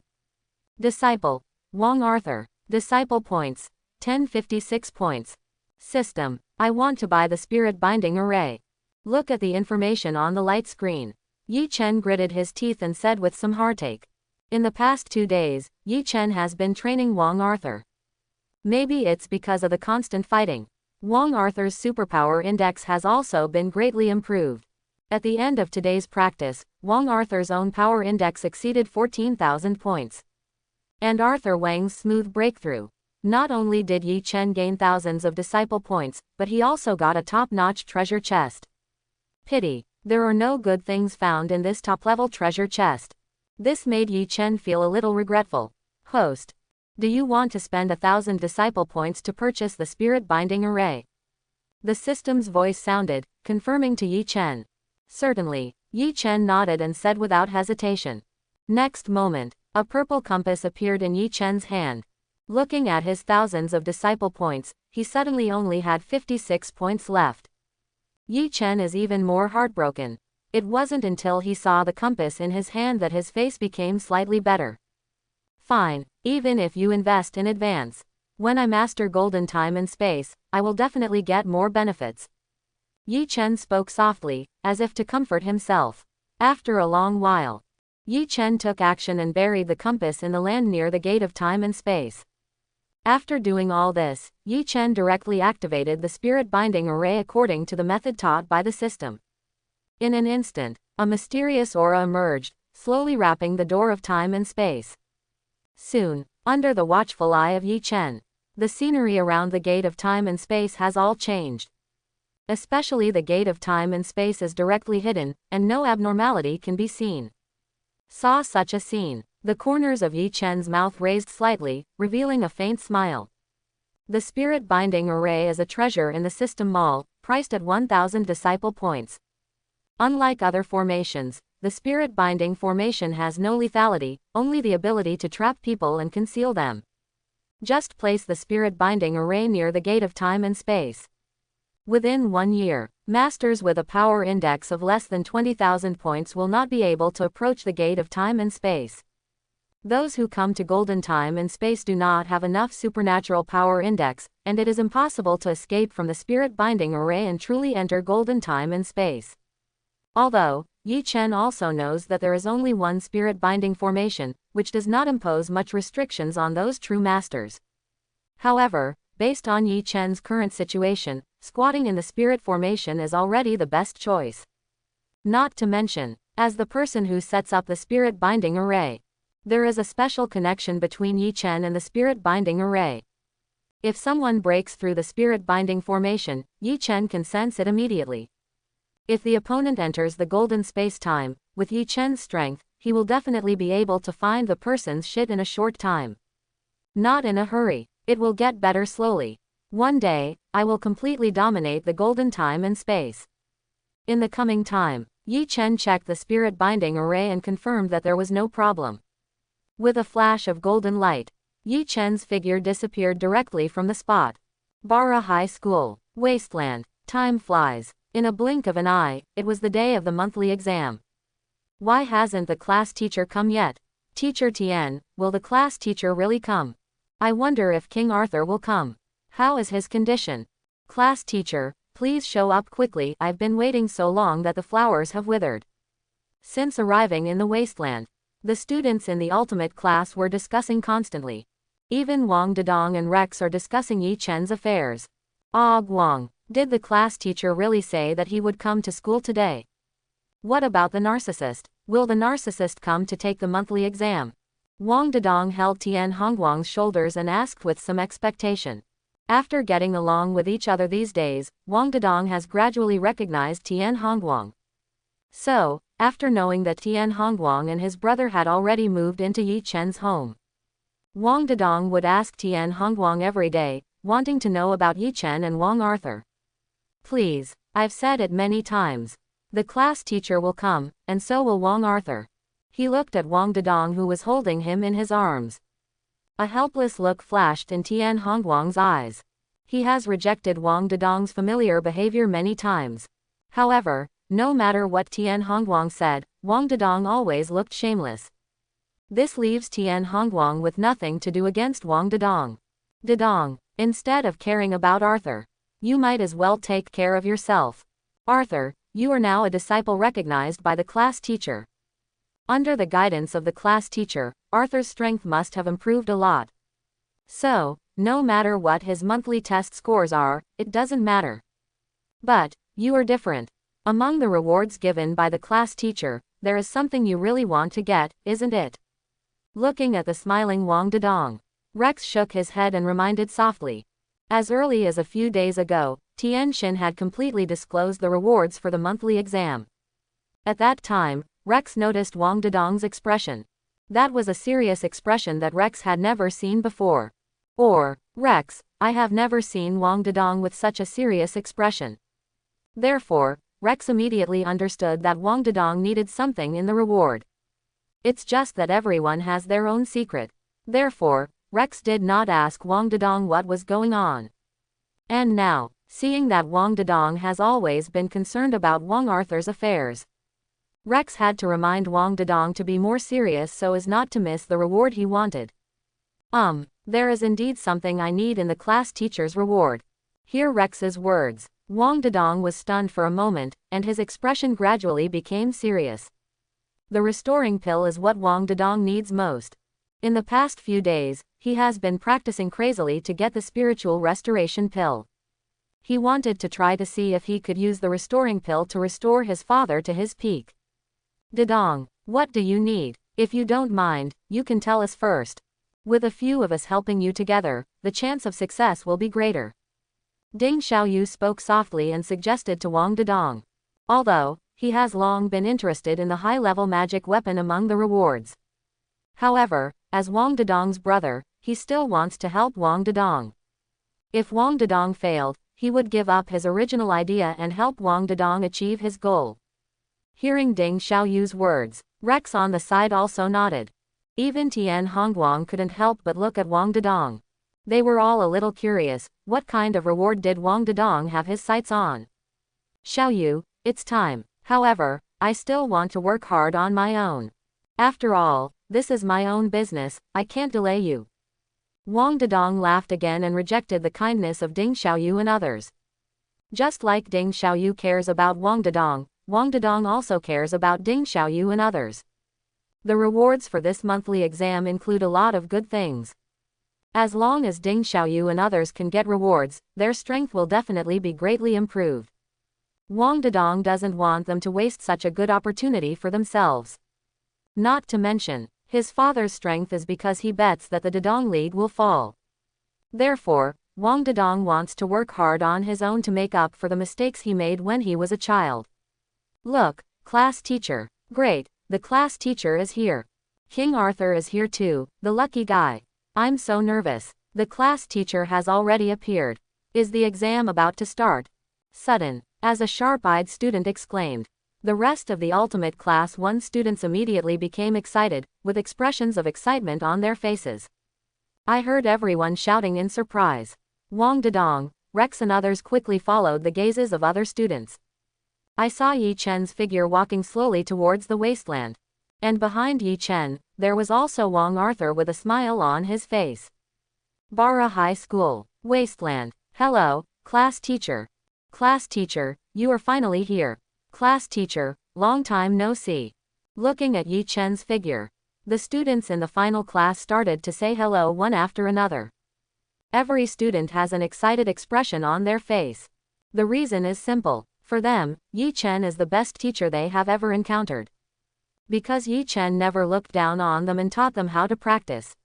Disciple: Wang Arthur. Disciple Points: 1056 points. System: I want to buy the Spirit Binding Array. Look at the information on the light screen. Yi Chen gritted his teeth and said with some heartache. In the past 2 days, Yi Chen has been training Wang Arthur. Maybe it's because of the constant fighting. Wang Arthur's superpower index has also been greatly improved. At the end of today's practice, Wang Arthur's own power index exceeded 14,000 points. And Arthur Wang's smooth breakthrough. Not only did Yi Chen gain thousands of disciple points, but he also got a top-notch treasure chest. Pity. There are no good things found in this top-level treasure chest. This made Yi Chen feel a little regretful. Host: do you want to spend 1,000 disciple points to purchase the Spirit Binding Array? The system's voice sounded, confirming to Yi Chen. Certainly. Yi Chen nodded and said without hesitation. Next moment, a purple compass appeared in Yi Chen's hand. Looking at his thousands of disciple points, he suddenly only had 56 points left. Yi Chen is even more heartbroken. It wasn't until he saw the compass in his hand that his face became slightly better. Fine, even if you invest in advance. When I master golden time and space, I will definitely get more benefits. Yi Chen spoke softly, as if to comfort himself. After a long while, Yi Chen took action and buried the compass in the land near the gate of time and space. After doing all this, Yi Chen directly activated the Spirit Binding Array according to the method taught by the system. In an instant, a mysterious aura emerged, slowly wrapping the door of time and space. Soon, under the watchful eye of Yi Chen, the scenery around the gate of time and space has all changed. Especially the gate of time and space is directly hidden, and no abnormality can be seen. Saw such a scene. The corners of Yi Chen's mouth raised slightly, revealing a faint smile. The Spirit Binding Array is a treasure in the system mall, priced at 1,000 disciple points. Unlike other formations, the Spirit Binding formation has no lethality, only the ability to trap people and conceal them. Just place the Spirit Binding Array near the gate of time and space. Within 1 year, masters with a power index of less than 20,000 points will not be able to approach the gate of time and space. Those who come to golden time and space do not have enough supernatural power index, and it is impossible to escape from the Spirit Binding Array and truly enter golden time and space. Although, Yi Chen also knows that there is only one Spirit Binding formation, which does not impose much restrictions on those true masters. However, based on Yi Chen's current situation, squatting in the Spirit formation is already the best choice. Not to mention, as the person who sets up the Spirit Binding Array, there is a special connection between Yi Chen and the Spirit Binding Array. If someone breaks through the Spirit Binding formation, Yi Chen can sense it immediately. If the opponent enters the golden space-time, with Yi Chen's strength, he will definitely be able to find the person's shit in a short time. Not in a hurry. It will get better slowly. One day, I will completely dominate the golden time and space. In the coming time, Yi Chen checked the Spirit Binding Array and confirmed that there was no problem. With a flash of golden light, Yi Chen's figure disappeared directly from the spot. Bara High School. Wasteland. Time flies. In a blink of an eye, it was the day of the monthly exam. Why hasn't the class teacher come yet? Teacher Tien, will the class teacher really come? I wonder if King Arthur will come. How is his condition? Class teacher, please show up quickly. I've been waiting so long that the flowers have withered. Since arriving in the wasteland, the students in the ultimate class were discussing constantly. Even Wang Dedong and Rex are discussing Yi Chen's affairs. Ah, Guang, did the class teacher really say that he would come to school today? What about the narcissist? Will the narcissist come to take the monthly exam? Wang Dedong held Tian Hongguang's shoulders and asked with some expectation. After getting along with each other these days, Wang Dedong has gradually recognized Tian Hongguang. So, after knowing that Tian Hongguang and his brother had already moved into Yi Chen's home, Wang Dedong would ask Tian Hongguang every day, wanting to know about Yi Chen and Wang Arthur. Please, I've said it many times. The class teacher will come, and so will Wang Arthur. He looked at Wang Dedong, who was holding him in his arms. A helpless look flashed in Tian Hongguang's eyes. He has rejected Wang Dedong's familiar behavior many times. However, no matter what Tian Hongguang said, Wang Dedong always looked shameless. This leaves Tian Hongguang with nothing to do against Wang Dedong. Dedong, instead of caring about Arthur, you might as well take care of yourself. Arthur, you are now a disciple recognized by the class teacher. Under the guidance of the class teacher, Arthur's strength must have improved a lot. So, no matter what his monthly test scores are, it doesn't matter. But, you are different. Among the rewards given by the class teacher, there is something you really want to get, isn't it? Looking at the smiling Wang Dedong, Rex shook his head and reminded softly. As early as a few days ago, Tian Xin had completely disclosed the rewards for the monthly exam. At that time, Rex noticed Wang Dedong's expression. That was a serious expression that Rex had never seen before. Or, Rex, I have never seen Wang Dedong with such a serious expression. Therefore, Rex immediately understood that Wang Dedong needed something in the reward. It's just that everyone has their own secret. Therefore, Rex did not ask Wang Dedong what was going on. And now, seeing that Wang Dedong has always been concerned about Wang Arthur's affairs, Rex had to remind Wang Dedong to be more serious so as not to miss the reward he wanted. There is indeed something I need in the class teacher's reward. Hear Rex's words. Wang Dedong was stunned for a moment, and his expression gradually became serious. The restoring pill is what Wang Dedong needs most. In the past few days, he has been practicing crazily to get the spiritual restoration pill. He wanted to try to see if he could use the restoring pill to restore his father to his peak. Dedong, what do you need? If you don't mind, you can tell us first. With a few of us helping you together, the chance of success will be greater. Ding Xiaoyu spoke softly and suggested to Wang Dedong. Although, he has long been interested in the high-level magic weapon among the rewards. However, as Wang Dedong's brother, he still wants to help Wang Dedong. If Wang Dedong failed, he would give up his original idea and help Wang Dedong achieve his goal. Hearing Ding Xiaoyu's words, Rex on the side also nodded. Even Tian Hongguang couldn't help but look at Wang Dedong. They were all a little curious, what kind of reward did Wang Dedong have his sights on? Xiaoyu, it's time. However, I still want to work hard on my own. After all, this is my own business, I can't delay you. Wang Dedong laughed again and rejected the kindness of Ding Xiaoyu and others. Just like Ding Xiaoyu cares about Wang Dedong also cares about Ding Xiaoyu and others. The rewards for this monthly exam include a lot of good things. As long as Ding Xiaoyu and others can get rewards, their strength will definitely be greatly improved. Wang Dedong doesn't want them to waste such a good opportunity for themselves. Not to mention, his father's strength is because he bets that the Dedong League will fall. Therefore, Wang Dedong wants to work hard on his own to make up for the mistakes he made when he was a child. Look, class teacher. Great, the class teacher is here. King Arthur is here too, the lucky guy. I'm so nervous. The class teacher has already appeared. Is the exam about to start? Sudden, as a sharp-eyed student exclaimed. The rest of the ultimate class 1 students immediately became excited, with expressions of excitement on their faces. I heard everyone shouting in surprise. Wang Dedong, Rex and others quickly followed the gazes of other students. I saw Yi Chen's figure walking slowly towards the wasteland. And behind Yi Chen, there was also Wang Arthur with a smile on his face. Bara High School. Wasteland. Hello, class teacher. Class teacher, you are finally here. Class teacher, long time no see. Looking at Yi Chen's figure, the students in the final class started to say hello one after another. Every student has an excited expression on their face. The reason is simple. For them, Yi Chen is the best teacher they have ever encountered. Because Yi Chen never looked down on them and taught them how to practice.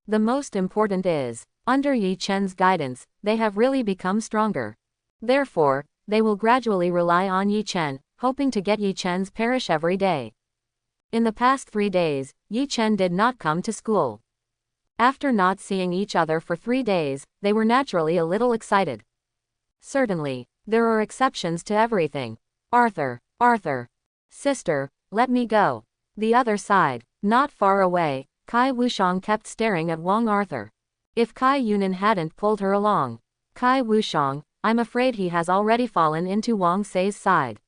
The most important is, under Yi Chen's guidance, they have really become stronger. Therefore, they will gradually rely on Yi Chen, hoping to get Yi Chen's parish every day. In the past 3 days, Yi Chen did not come to school. After not seeing each other for 3 days, they were naturally a little excited. Certainly, there are exceptions to everything. Arthur, sister, let me go. The other side, not far away, Kai Wushang kept staring at Wang Arthur. If Kai Yunan hadn't pulled her along. Kai Wushang, I'm afraid he has already fallen into Wang Sei's side.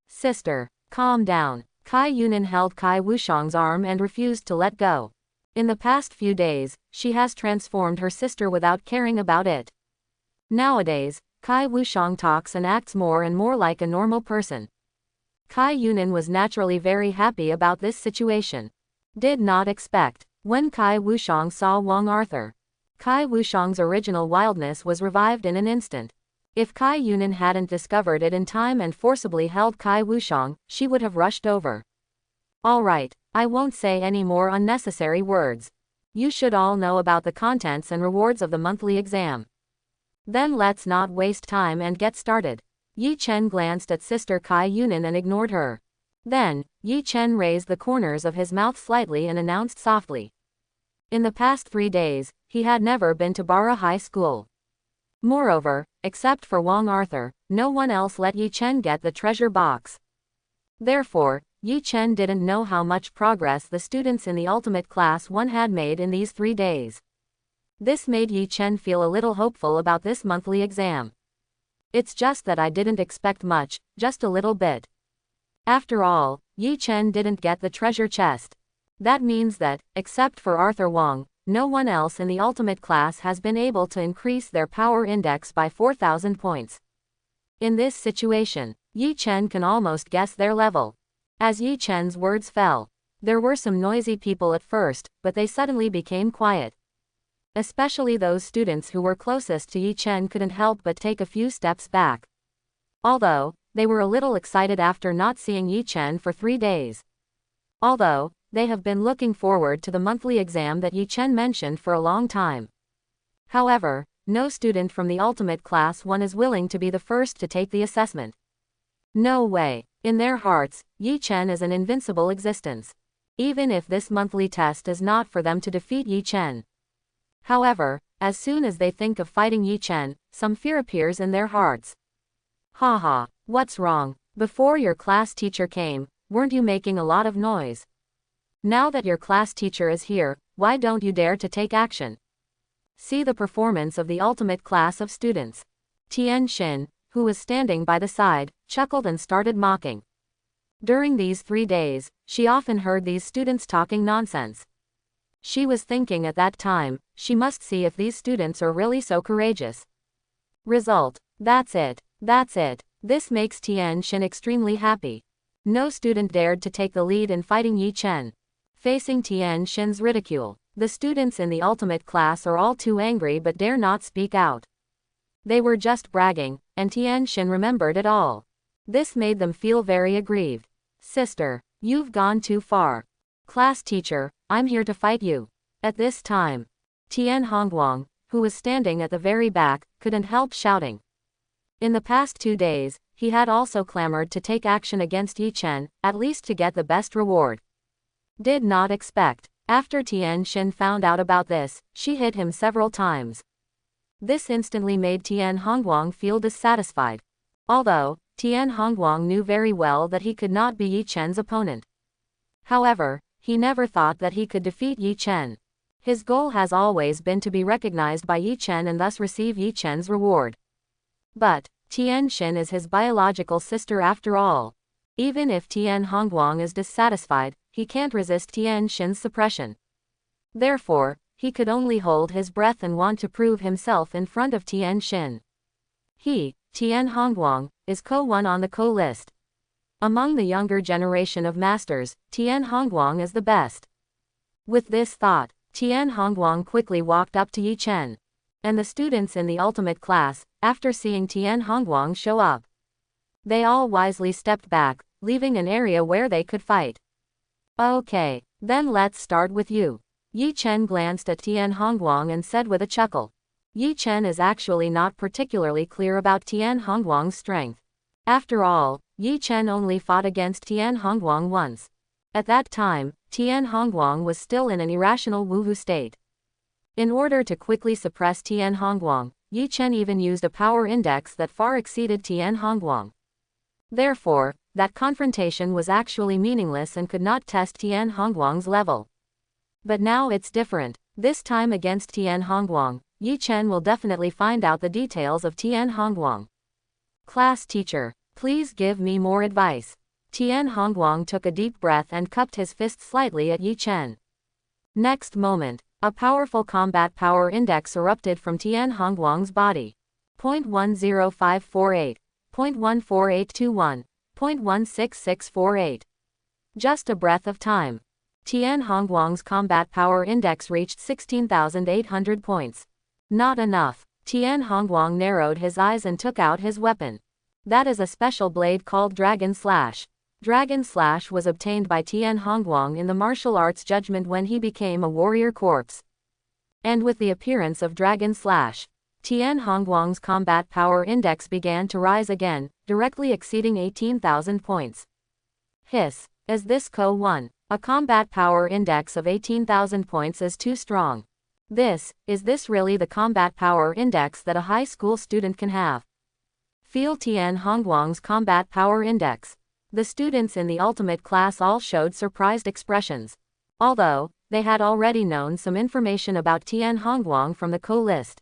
Sister, calm down. Kai Yunan held Kai Wushang's arm and refused to let go. In the past few days, she has transformed her sister without caring about it. Nowadays, Kai Wushang talks and acts more and more like a normal person. Kai Yunan was naturally very happy about this situation. Did not expect. When Kai Wushang saw Wang Arthur, Kai Wushang's original wildness was revived in an instant. If Kai Yunan hadn't discovered it in time and forcibly held Kai Wushang, she would have rushed over. Alright, I won't say any more unnecessary words. You should all know about the contents and rewards of the monthly exam. Then let's not waste time and get started. Yi Chen glanced at Sister Kai Yunan and ignored her. Then, Yi Chen raised the corners of his mouth slightly and announced softly. In the past 3 days, he had never been to Bara High School. Moreover, except for Wang Arthur, no one else let Yi Chen get the treasure box. Therefore, Yi Chen didn't know how much progress the students in the ultimate class 1 had made in these 3 days. This made Yi Chen feel a little hopeful about this monthly exam. It's just that I didn't expect much, just a little bit. After all, Yi Chen didn't get the treasure chest. That means that, except for Arthur Wang, no one else in the ultimate class has been able to increase their power index by 4,000 points. In this situation, Yi Chen can almost guess their level. As Yi Chen's words fell, there were some noisy people at first, but they suddenly became quiet. Especially those students who were closest to Yi Chen couldn't help but take a few steps back. Although, they were a little excited after not seeing Yi Chen for 3 days. Although, they have been looking forward to the monthly exam that Yi Chen mentioned for a long time. However, no student from the ultimate class 1 is willing to be the first to take the assessment. No way. In their hearts, Yi Chen is an invincible existence. Even if this monthly test is not for them to defeat Yi Chen. However, as soon as they think of fighting Yi Chen, some fear appears in their hearts. Haha, what's wrong? Before your class teacher came, weren't you making a lot of noise? Now that your class teacher is here, why don't you dare to take action? See the performance of the ultimate class of students. Tian Xin, who was standing by the side, chuckled and started mocking. During these 3 days, she often heard these students talking nonsense. She was thinking at that time, she must see if these students are really so courageous. Result, that's it. This makes Tian Xin extremely happy. No student dared to take the lead in fighting Yi Chen. Facing Tian Xin's ridicule, the students in the ultimate class are all too angry but dare not speak out. They were just bragging, and Tian Xin remembered it all. This made them feel very aggrieved. Sister, you've gone too far. Class teacher, I'm here to fight you. At this time, Tian Hongguang, who was standing at the very back, couldn't help shouting. In the past 2 days, he had also clamored to take action against Yi Chen, at least to get the best reward. Did not expect. After Tian Xin found out about this, she hit him several times. This instantly made Tian Hongguang feel dissatisfied. Although, Tian Hongguang knew very well that he could not be Yi Chen's opponent. However, he never thought that he could defeat Yi Chen. His goal has always been to be recognized by Yi Chen and thus receive Yi Chen's reward. But, Tian Xin is his biological sister after all. Even if Tian Hongguang is dissatisfied, he can't resist Tian Xin's suppression. Therefore, he could only hold his breath and want to prove himself in front of Tian Xin. He, Tian Hongguang, is Co-1 on the Co-list. Among the younger generation of masters, Tian Hongguang is the best. With this thought, Tian Hongguang quickly walked up to Yi Chen. And the students in the ultimate class, after seeing Tian Hongguang show up, they all wisely stepped back, leaving an area where they could fight. Okay, then let's start with you. Yi Chen glanced at Tian Hongguang and said with a chuckle. Yi Chen is actually not particularly clear about Tian Hongguang's strength. After all, Yi Chen only fought against Tian Hongguang once. At that time, Tian Hongguang was still in an irrational woohoo state. In order to quickly suppress Tian Hongguang, Yi Chen even used a power index that far exceeded Tian Hongguang. Therefore, that confrontation was actually meaningless and could not test Tian Hongguang's level. But now it's different. This time against Tian Hongguang, Yi Chen will definitely find out the details of Tian Hongguang. Class teacher, please give me more advice. Tian Hongguang took a deep breath and cupped his fist slightly at Yi Chen. Next moment, a powerful combat power index erupted from Tian Hongguang's body. 0.10548, 0.14821, 0.16648. Just a breath of time. Tian Hongguang's combat power index reached 16,800 points. Not enough. Tian Hongguang narrowed his eyes and took out his weapon. That is a special blade called Dragon Slash. Dragon Slash was obtained by Tian Hongguang in the martial arts judgment when he became a warrior corpse. And with the appearance of Dragon Slash, Tian Hongguang's combat power index began to rise again, directly exceeding 18,000 points. Hiss, is this Co-1? A combat power index of 18,000 points is too strong. Is this really the combat power index that a high school student can have? Feel Tian Hongguang's combat power index. The students in the ultimate class all showed surprised expressions. Although, they had already known some information about Tian Hongguang from the Co-list.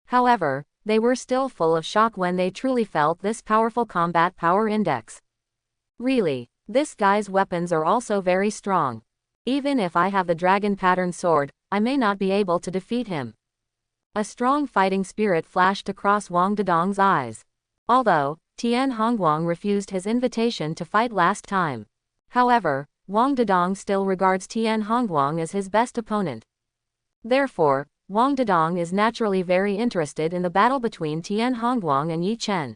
However, they were still full of shock when they truly felt this powerful combat power index. Really, this guy's weapons are also very strong. Even if I have the dragon pattern sword, I may not be able to defeat him. A strong fighting spirit flashed across Wang Dedong's eyes. Although, Tian Hongguang refused his invitation to fight last time. However, Wang Dedong still regards Tian Hongguang as his best opponent. Therefore, Wang Dedong is naturally very interested in the battle between Tian Hongguang and Yi Chen.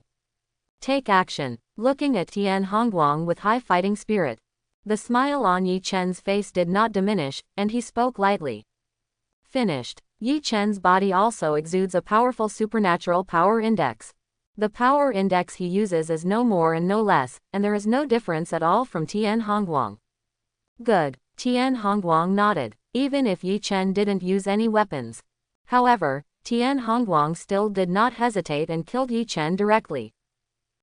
Take action. Looking at Tian Hongguang with high fighting spirit, the smile on Yi Chen's face did not diminish, and he spoke lightly. Finished. Yi Chen's body also exudes a powerful supernatural power index. The power index he uses is no more and no less, and there is no difference at all from Tian Hongguang. Good. Tian Hongguang nodded, even if Yi Chen didn't use any weapons. However, Tian Hongguang still did not hesitate and killed Yi Chen directly.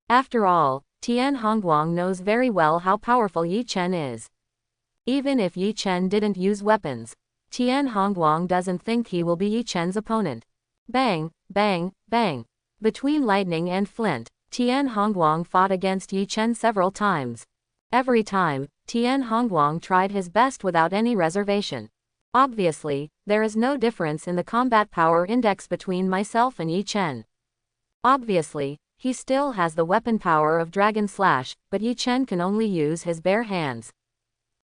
After all, Tian Hongguang knows very well how powerful Yi Chen is. Even if Yi Chen didn't use weapons, Tian Hongguang doesn't think he will be Yi Chen's opponent. Bang, bang, bang. Between lightning and flint, Tian Hongguang fought against Yi Chen several times. Every time, Tian Hongguang tried his best without any reservation. Obviously, there is no difference in the combat power index between myself and Yi Chen. Obviously, he still has the weapon power of Dragon Slash, but Yi Chen can only use his bare hands.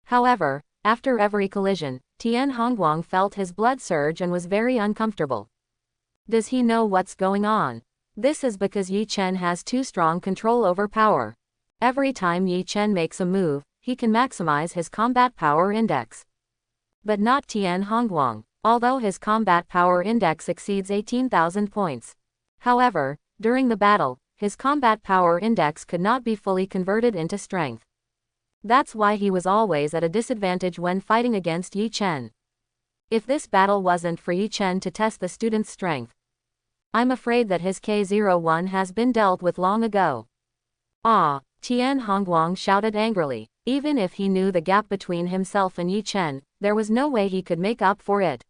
However, after every collision, Tian Hongguang felt his blood surge and was very uncomfortable. Does he know what's going on? This is because Yi Chen has too strong control over power. Every time Yi Chen makes a move, he can maximize his combat power index. But not Tian Hongguang, although his combat power index exceeds 18,000 points. However, during the battle, his combat power index could not be fully converted into strength. That's why he was always at a disadvantage when fighting against Yi Chen. If this battle wasn't for Yi Chen to test the student's strength, I'm afraid that his K01 has been dealt with long ago. Ah! Tian Hongguang shouted angrily. Even if he knew the gap between himself and Yi Chen, there was no way he could make up for it.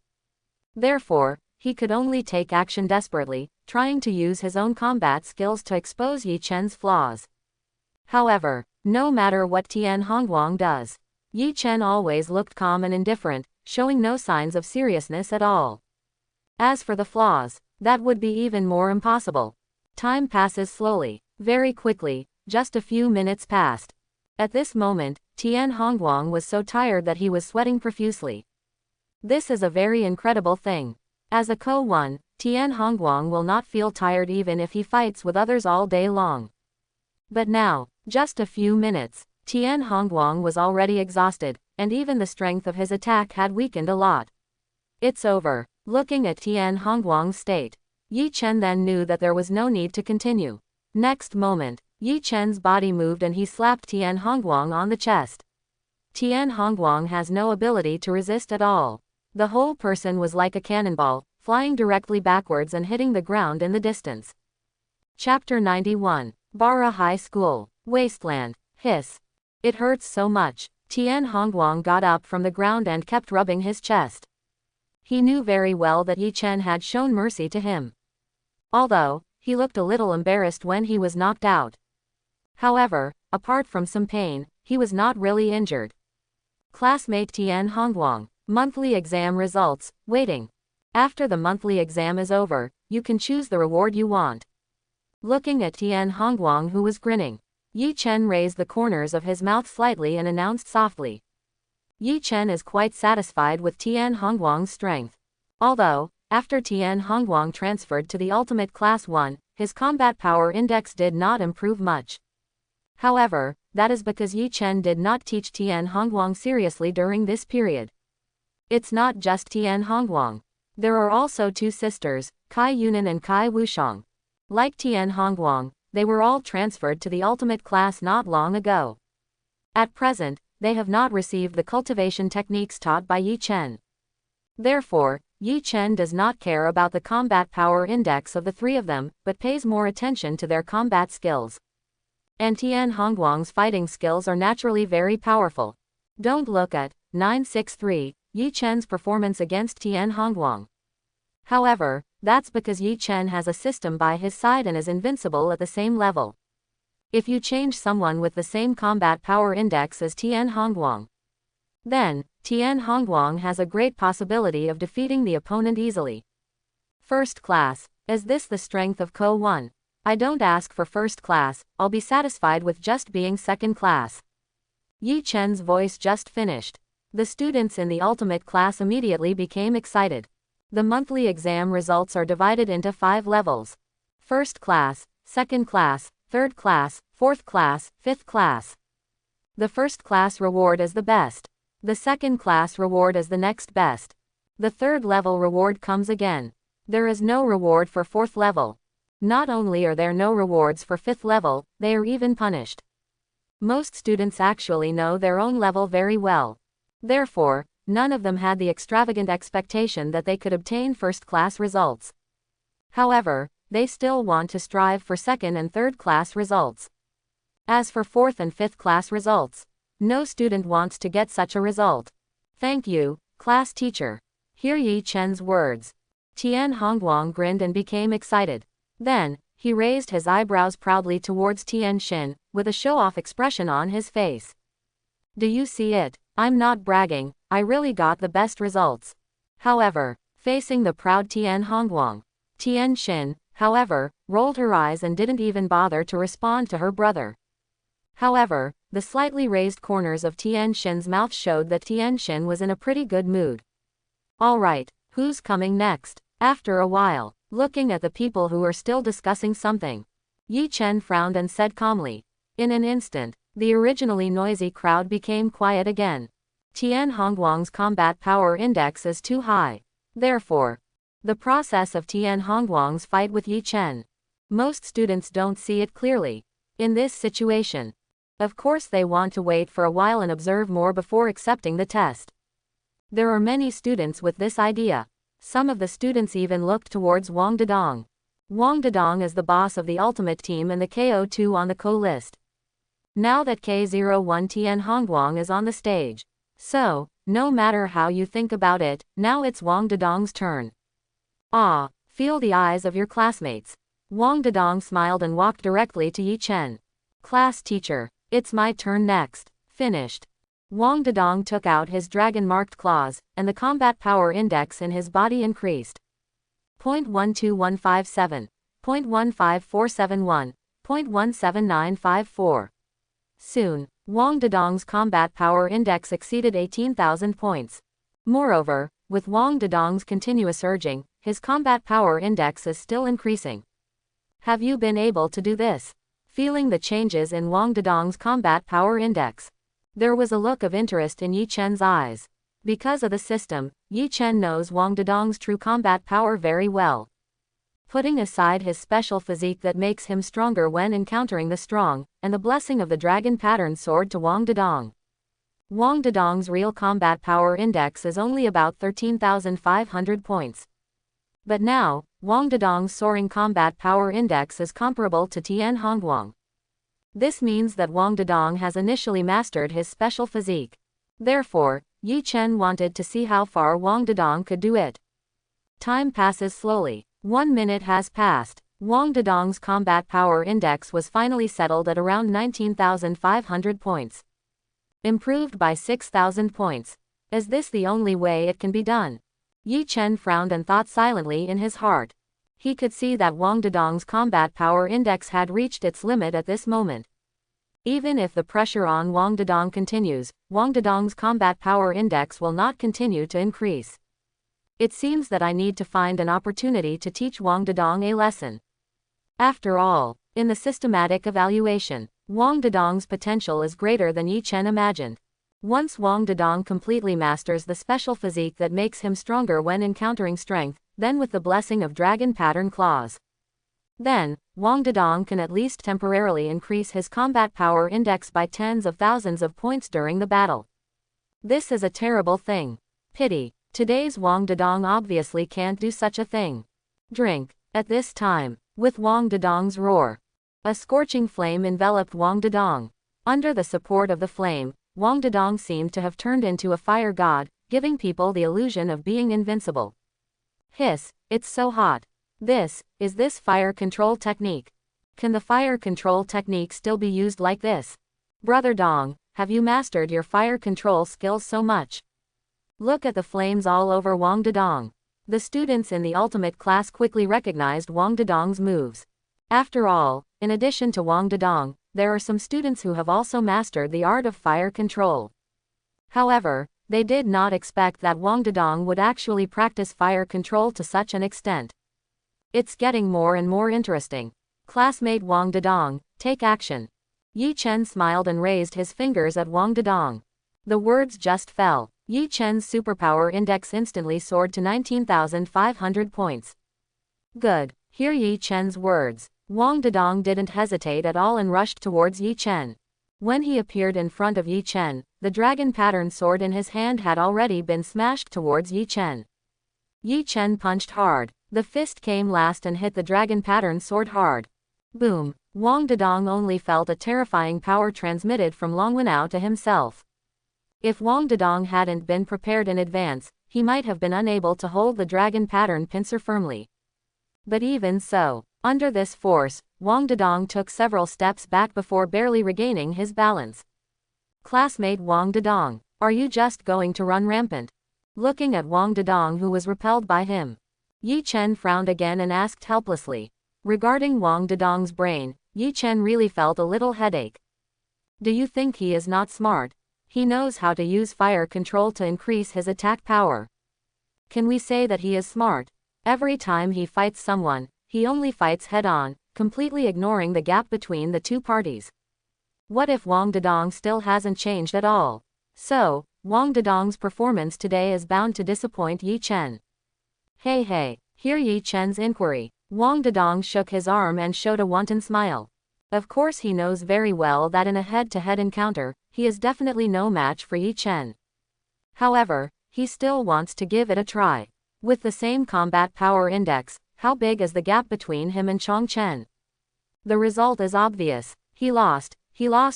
Therefore, he could only take action desperately, trying to use his own combat skills to expose Yi Chen's flaws. However, no matter what Tian Hongguang does, Yi Chen always looked calm and indifferent, showing no signs of seriousness at all. As for the flaws, that would be even more impossible. Time passes slowly, very quickly, just a few minutes passed. At this moment, Tian Hongguang was so tired that he was sweating profusely. This is a very incredible thing. As a Ko-1, Tian Hongguang will not feel tired even if he fights with others all day long. But now, just a few minutes, Tian Hongguang was already exhausted, and even the strength of his attack had weakened a lot. It's over. Looking at Tian Hongguang's state, Yi Chen then knew that there was no need to continue. Next moment, Yi Chen's body moved and he slapped Tian Hongguang on the chest. Tian Hongguang has no ability to resist at all. The whole person was like a cannonball, flying directly backwards and hitting the ground in the distance. Chapter 91. Bara High School. Wasteland. Hiss. It hurts so much. Tian Hongguang got up from the ground and kept rubbing his chest. He knew very well that Yi Chen had shown mercy to him. Although, he looked a little embarrassed when he was knocked out. However, apart from some pain, he was not really injured. Classmate Tian Hongguang. Monthly exam results, waiting. After the monthly exam is over, you can choose the reward you want. Looking at Tian Hongguang who was grinning, Yi Chen raised the corners of his mouth slightly and announced softly. Yi Chen is quite satisfied with Tian Hongguang's strength. Although, after Tian Hongguang transferred to the Ultimate Class 1, his combat power index did not improve much. However, that is because Yi Chen did not teach Tian Hongguang seriously during this period. It's not just Tian Hongguang. There are also two sisters, Kai Yunan and Kai Wushang. Like Tian Hongguang, they were all transferred to the Ultimate Class not long ago. At present, they have not received the cultivation techniques taught by Yi Chen. Therefore, Yi Chen does not care about the combat power index of the three of them, but pays more attention to their combat skills. And Tian Hongguang's fighting skills are naturally very powerful. Don't look at 963, Yi Chen's performance against Tian Hongguang. However, that's because Yi Chen has a system by his side and is invincible at the same level. If you change someone with the same combat power index as Tian Hongguang, then Tian Hongguang has a great possibility of defeating the opponent easily. First class. Is this the strength of Ko-1? I don't ask for first class, I'll be satisfied with just being second class. Yi Chen's voice just finished. The students in the ultimate class immediately became excited. The monthly exam results are divided into 5 levels. First class, second class, third class, fourth class, fifth class. The first class reward is the best. The second class reward is the next best. The third level reward comes again. There is no reward for fourth level. Not only are there no rewards for fifth level, they are even punished. Most students actually know their own level very well. Therefore, none of them had the extravagant expectation that they could obtain first-class results. However, they still want to strive for second and third-class results. As for fourth and fifth-class results, no student wants to get such a result. Thank you, class teacher. Hear Yi Chen's words. Tian Hongguang grinned and became excited. Then, he raised his eyebrows proudly towards Tian Xin, with a show-off expression on his face. Do you see it? I'm not bragging, I really got the best results. However, facing the proud Tian Hongguang, Tian Xin, however, rolled her eyes and didn't even bother to respond to her brother. However, the slightly raised corners of Tian Xin's mouth showed that Tian Xin was in a pretty good mood. Alright, who's coming next? After a while, looking at the people who were still discussing something, Yi Chen frowned and said calmly. In an instant, the originally noisy crowd became quiet again. Tian Hongguang's combat power index is too high. Therefore, the process of Tian Hongguang's fight with Yi Chen. Most students don't see it clearly. In this situation, of course they want to wait for a while and observe more before accepting the test. There are many students with this idea. Some of the students even looked towards Wang Dedong. Wang Dedong is the boss of the ultimate team and the KO2 on the Ko list. Now that K01 Tian Hongguang is on the stage. So, no matter how you think about it, now it's Wang Dedong's turn. Ah, Feel the eyes of your classmates. Wang Dedong smiled and walked directly to Yi Chen. Class teacher, it's my turn next. Finished. Wang Dedong took out his dragon-marked claws, and the combat power index in his body increased. 0.12157, 0.15471, 0.17954. Soon, Wang Dedong's combat power index exceeded 18,000 points. Moreover, with Wang Dedong's continuous urging, his combat power index is still increasing. Have you been able to do this? Feeling the changes in Wang Dedong's combat power index, there was a look of interest in Yi Chen's eyes. Because of the system, Yi Chen knows Wang Dedong's true combat power very well. Putting aside his special physique that makes him stronger when encountering the strong, and the blessing of the dragon pattern sword to Wang Dedong, Wang Dedong's real combat power index is only about 13,500 points. But now, Wang Dedong's soaring combat power index is comparable to Tian Hongguang. This means that Wang Dedong has initially mastered his special physique. Therefore, Yi Chen wanted to see how far Wang Dedong could do it. Time passes slowly. 1 minute has passed. Wang Dedong's combat power index was finally settled at around 19,500 points. Improved by 6,000 points. Is this the only way it can be done? Yi Chen frowned and thought silently in his heart. He could see that Wang Dedong's combat power index had reached its limit at this moment. Even if the pressure on Wang Dedong continues, Wang Dedong's combat power index will not continue to increase. It seems that I need to find an opportunity to teach Wang Dedong a lesson. After all, in the systematic evaluation, Wang Dedong's potential is greater than Yi Chen imagined. Once Wang Dedong completely masters the special physique that makes him stronger when encountering strength, then with the blessing of dragon pattern claws, then, Wang Dedong can at least temporarily increase his combat power index by tens of thousands of points during the battle. This is a terrible thing. Pity. Today's Wang Dedong obviously can't do such a thing. Drink. At this time, with Wang Dedong's roar, a scorching flame enveloped Wang Dedong. Under the support of the flame, Wang Dedong seemed to have turned into a fire god, giving people the illusion of being invincible. Hiss, it's so hot. Is this fire control technique? Can the fire control technique still be used like this? Brother Dong, have you mastered your fire control skills so much? Look at the flames all over Wang Dedong. The students in the ultimate class quickly recognized Wang Dedong's moves. After all, in addition to Wang Dedong, there are some students who have also mastered the art of fire control. However, they did not expect that Wang Dedong would actually practice fire control to such an extent. It's getting more and more interesting. Classmate Wang Dedong, take action. Yi Chen smiled and raised his fingers at Wang Dedong. The words just fell. Yi Chen's superpower index instantly soared to 19,500 points. Good. Hear Yi Chen's words. Wang Dedong didn't hesitate at all and rushed towards Yi Chen. When he appeared in front of Yi Chen, the dragon pattern sword in his hand had already been smashed towards Yi Chen. Yi Chen punched hard. The fist came last and hit the dragon pattern sword hard. Boom. Wang Dedong only felt a terrifying power transmitted from Long Wenao to himself. If Wang Dedong hadn't been prepared in advance, he might have been unable to hold the dragon pattern pincer firmly. But even so, under this force, Wang Dedong took several steps back before barely regaining his balance. Classmate Wang Dedong, are you just going to run rampant? Looking at Wang Dedong, who was repelled by him, Yi Chen frowned again and asked helplessly. Regarding Wang Dedong's brain, Yi Chen really felt a little headache. Do you think he is not smart? He knows how to use fire control to increase his attack power. Can we say that he is smart? Every time he fights someone, he only fights head-on, completely ignoring the gap between the two parties. What if Wang Dedong still hasn't changed at all? So, Wang Dedong's performance today is bound to disappoint Yi Chen. Hey, hear Yi Chen's inquiry. Wang Dedong shook his arm and showed a wanton smile. Of course he knows very well that in a head-to-head encounter, he is definitely no match for Yi Chen. However, he still wants to give it a try. With the same combat power index, how big is the gap between him and Chong Chen? The result is obvious. He lost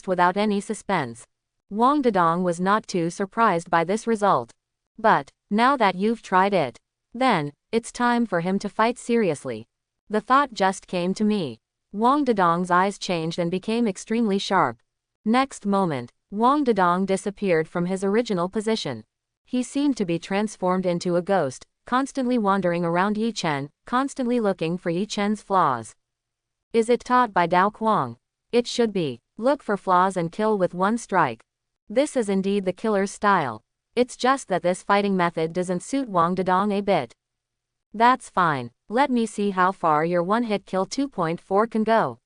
without any suspense. Wang Dedong was not too surprised by this result. But, now that you've tried it, Then, it's time for him to fight seriously. The thought just came to me. Wang Dedong's eyes changed and became extremely sharp. Next moment, Wang Dedong disappeared from his original position. He seemed to be transformed into a ghost, constantly wandering around Yi Chen, constantly looking for Yi Chen's flaws. Is it taught by Dao Kuang? It should be. Look for flaws and kill with one strike. This is indeed the killer's style. It's just that this fighting method doesn't suit Wang Dedong a bit. That's fine. Let me see how far your one-hit kill 2.4 can go.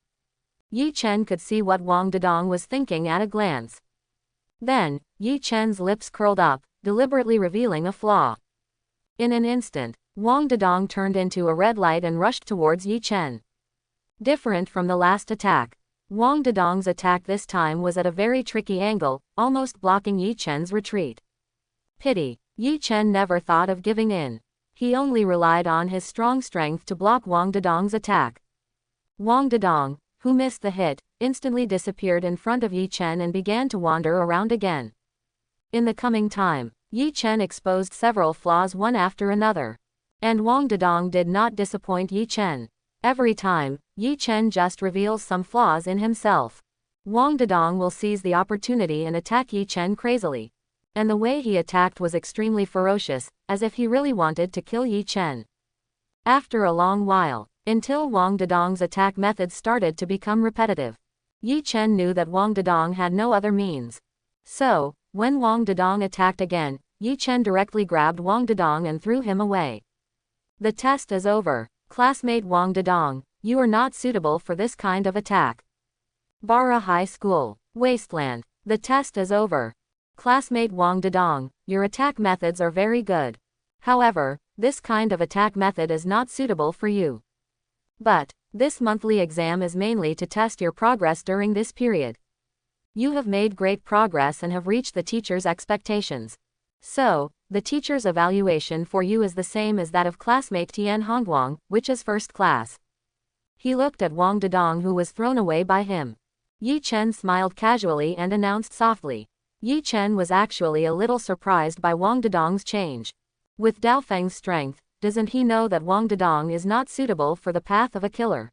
Yi Chen could see what Wang Dedong was thinking at a glance. Then, Yi Chen's lips curled up, deliberately revealing a flaw. In an instant, Wang Dedong turned into a red light and rushed towards Yi Chen. Different from the last attack, Wang Dedong's attack this time was at a very tricky angle, almost blocking Yi Chen's retreat. Pity, Yi Chen never thought of giving in. He only relied on his strong strength to block Wang Dedong's attack. Wang Dedong, who missed the hit, instantly disappeared in front of Yi Chen and began to wander around again. In the coming time, Yi Chen exposed several flaws one after another. And Wang Dedong did not disappoint Yi Chen. Every time, Yi Chen just reveals some flaws in himself. Wang Dedong will seize the opportunity and attack Yi Chen crazily. And the way he attacked was extremely ferocious, as if he really wanted to kill Yi Chen. After a long while, until Wang Dedong's attack methods started to become repetitive, Yi Chen knew that Wang Dedong had no other means. So, when Wang Dedong attacked again, Yi Chen directly grabbed Wang Dedong and threw him away. The test is over. Classmate Wang Dedong, you are not suitable for this kind of attack. Bara High School, Wasteland. The test is over. Classmate Wang Dedong, your attack methods are very good. However, this kind of attack method is not suitable for you. But, this monthly exam is mainly to test your progress during this period. You have made great progress and have reached the teacher's expectations. So, the teacher's evaluation for you is the same as that of classmate Tian Hongguang, which is first class. He looked at Wang Dedong, who was thrown away by him. Yi Chen smiled casually and announced softly. Yi Chen was actually a little surprised by Wang Dedong's change. With Dao Feng's strength, doesn't he know that Wang Dedong is not suitable for the path of a killer?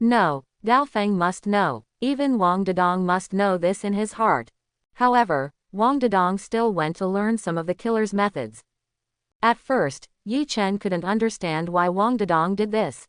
No, Dao Feng must know. Even Wang Dedong must know this in his heart. However, Wang Dedong still went to learn some of the killer's methods. At first, Yi Chen couldn't understand why Wang Dedong did this.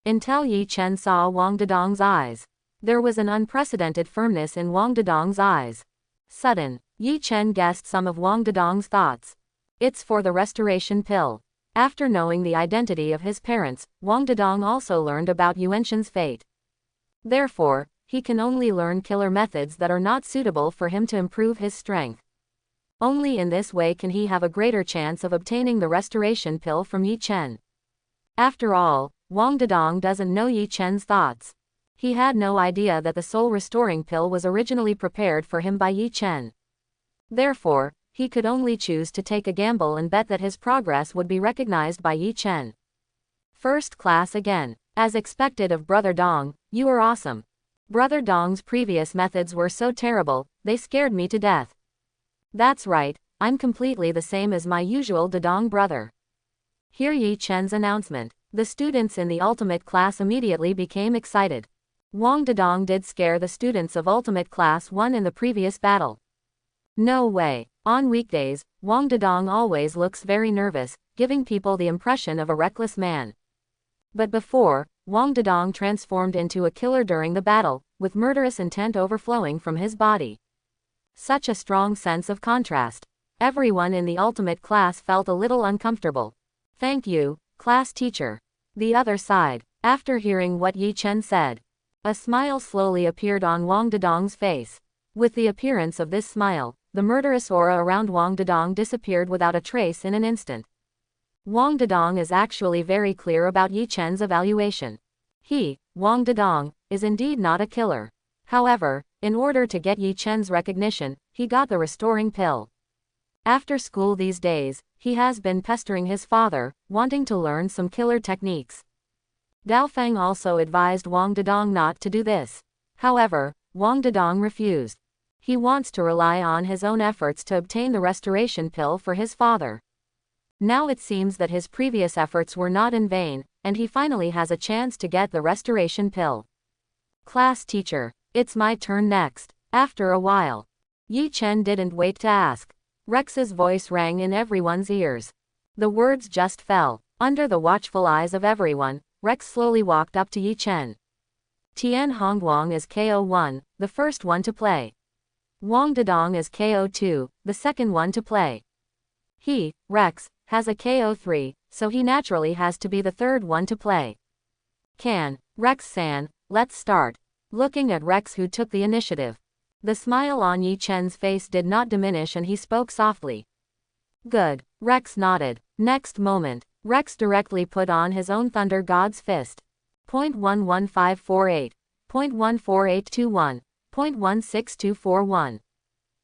Until Yi Chen saw Wang Dedong's eyes. There was an unprecedented firmness in Wang Dedong's eyes. Sudden, Yi Chen guessed some of Wang Dedong's thoughts. It's for the restoration pill. After knowing the identity of his parents, Wang Dedong also learned about Yuanshan's fate. Therefore, he can only learn killer methods that are not suitable for him to improve his strength. Only in this way can he have a greater chance of obtaining the restoration pill from Yi Chen. After all, Wang Dedong doesn't know Yi Chen's thoughts. He had no idea that the soul-restoring pill was originally prepared for him by Yi Chen. Therefore, he could only choose to take a gamble and bet that his progress would be recognized by Yi Chen. First class again. As expected of Brother Dong, you are awesome. Brother Dong's previous methods were so terrible, they scared me to death. That's right, I'm completely the same as my usual Dedong brother. Hear Yi Chen's announcement. The students in the ultimate class immediately became excited. Wang Dedong did scare the students of Ultimate Class 1 in the previous battle. No way. On weekdays, Wang Dedong always looks very nervous, giving people the impression of a reckless man. But before, Wang Dedong transformed into a killer during the battle, with murderous intent overflowing from his body. Such a strong sense of contrast. Everyone in the Ultimate Class felt a little uncomfortable. Thank you, class teacher. The other side. After hearing what Yi Chen said, a smile slowly appeared on Wang Dedong's face. With the appearance of this smile, the murderous aura around Wang Dedong disappeared without a trace in an instant. Wang Dedong is actually very clear about Yi Chen's evaluation. He, Wang Dedong, is indeed not a killer. However, in order to get Yi Chen's recognition, he got the restoring pill. After school these days, he has been pestering his father, wanting to learn some killer techniques. Dao Feng also advised Wang Dedong not to do this. However, Wang Dedong refused. He wants to rely on his own efforts to obtain the restoration pill for his father. Now it seems that his previous efforts were not in vain, and he finally has a chance to get the restoration pill. Class teacher, it's my turn next. After a while. Yi Chen didn't wait to ask. Rex's voice rang in everyone's ears. The words just fell. Under the watchful eyes of everyone, Rex slowly walked up to Yi Chen. Tian Hongguang is KO1, the first one to play. Wang Dedong is KO2, the second one to play. He, Rex, has a KO3, so he naturally has to be the third one to play. Rex-san, let's start. Looking at Rex, who took the initiative. The smile on Yi Chen's face did not diminish and he spoke softly. Good. Rex nodded. Next moment, Rex directly put on his own Thunder God's Fist. .11548. .14821. .16241.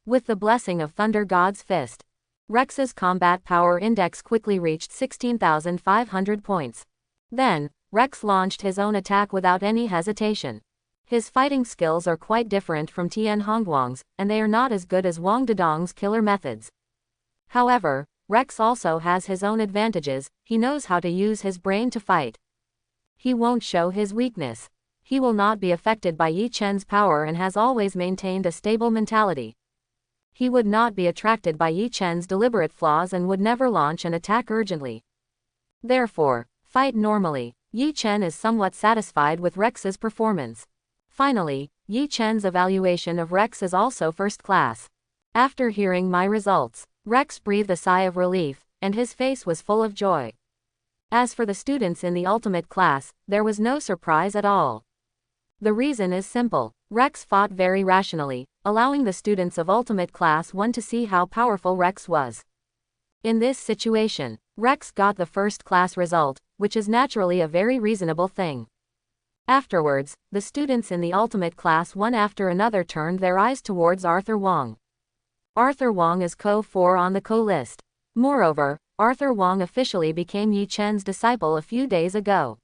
With the blessing of Thunder God's Fist, Rex's combat power index quickly reached 16,500 points. Then, Rex launched his own attack without any hesitation. His fighting skills are quite different from Tian Hongguang's, and they are not as good as Wang Dedong's killer methods. However, Rex also has his own advantages. He knows how to use his brain to fight. He won't show his weakness. He will not be affected by Yi Chen's power and has always maintained a stable mentality. He would not be attracted by Yi Chen's deliberate flaws and would never launch an attack urgently. Therefore, fight normally. Yi Chen is somewhat satisfied with Rex's performance. Finally, Yi Chen's evaluation of Rex is also first class. After hearing my results, Rex breathed a sigh of relief, and his face was full of joy. As for the students in the ultimate class, there was no surprise at all. The reason is simple. Rex fought very rationally, allowing the students of ultimate class 1 to see how powerful Rex was. In this situation, Rex got the first class result, which is naturally a very reasonable thing. Afterwards, the students in the ultimate class one after another turned their eyes towards Arthur Wang. Arthur Wang is KO4 on the KO list. Moreover, Arthur Wang officially became Yi Chen's disciple a few days ago.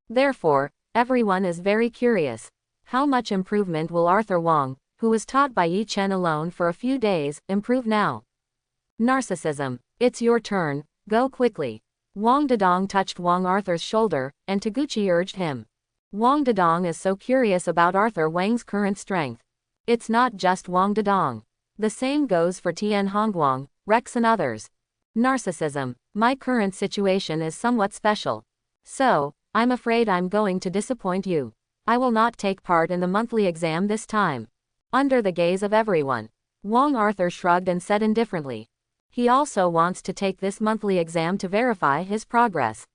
Therefore, everyone is very curious. How much improvement will Arthur Wang, who was taught by Yi Chen alone for a few days, improve now? Narcissism. It's your turn, go quickly. Wang Dedong touched Wang Arthur's shoulder, and Taguchi urged him. Wang Dedong is so curious about Arthur Wang's current strength. It's not just Wang Dedong. The same goes for Tian Hongguang, Rex and others. Narcissism. My current situation is somewhat special. So, I'm afraid I'm going to disappoint you. I will not take part in the monthly exam this time. Under the gaze of everyone, Wang Arthur shrugged and said indifferently. He also wants to take this monthly exam to verify his progress.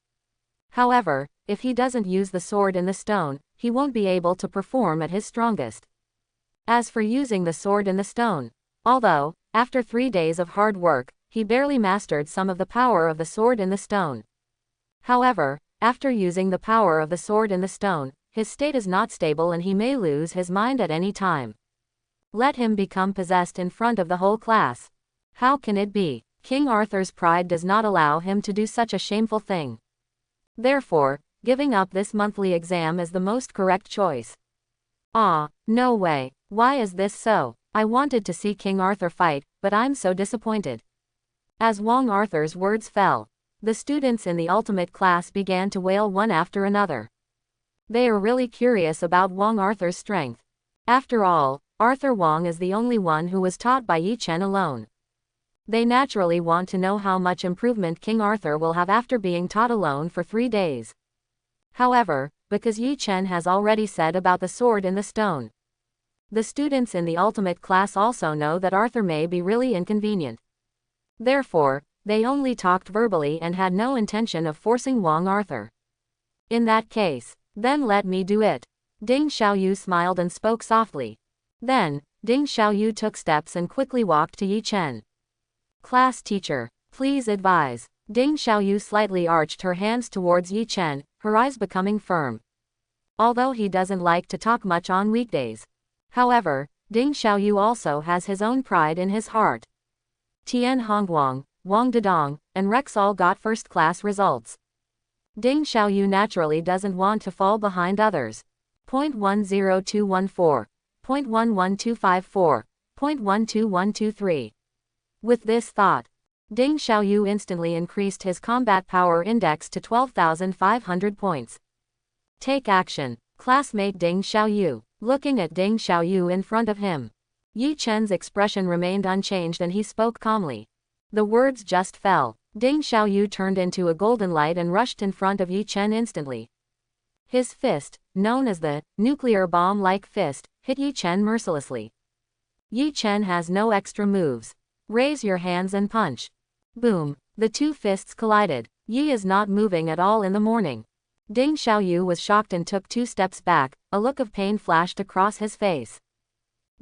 However, if he doesn't use the sword in the stone, he won't be able to perform at his strongest. As for using the sword in the stone, although, after 3 days of hard work, he barely mastered some of the power of the sword in the stone. However, after using the power of the sword in the stone, his state is not stable and he may lose his mind at any time. Let him become possessed in front of the whole class. How can it be? King Arthur's pride does not allow him to do such a shameful thing. Therefore, giving up this monthly exam is the most correct choice. No way. Why is this so? I wanted to see King Arthur fight, but I'm so disappointed. As Wang Arthur's words fell, the students in the ultimate class began to wail one after another. They are really curious about Wang Arthur's strength. After all, Arthur Wang is the only one who was taught by Yi Chen alone. They naturally want to know how much improvement King Arthur will have after being taught alone for 3 days. However, because Yi Chen has already said about the sword in the stone, the students in the ultimate class also know that Arthur may be really inconvenient. Therefore, they only talked verbally and had no intention of forcing Wang Arthur. In that case, then let me do it. Ding Xiaoyu smiled and spoke softly. Then, Ding Xiaoyu took steps and quickly walked to Yi Chen. Class teacher, please advise. Ding Xiaoyu slightly arched her hands towards Yi Chen, her eyes becoming firm. Although he doesn't like to talk much on weekdays. However, Ding Xiaoyu also has his own pride in his heart. Tian Hongguang, Wang Dedong, and Rex all got first-class results. Ding Xiaoyu naturally doesn't want to fall behind others. .10214. .11254. .12123. With this thought, Ding Xiaoyu instantly increased his combat power index to 12,500 points. Take action, classmate Ding Xiaoyu. Looking at Ding Xiaoyu in front of him, Yi Chen's expression remained unchanged and he spoke calmly. The words just fell. Ding Xiaoyu turned into a golden light and rushed in front of Yi Chen instantly. His fist, known as the nuclear bomb-like fist, hit Yi Chen mercilessly. Yi Chen has no extra moves. Raise your hands and punch. Boom. The two fists collided. Yi is not moving at all in the morning. Ding Xiaoyu was shocked and took 2 steps back. A look of pain flashed across his face.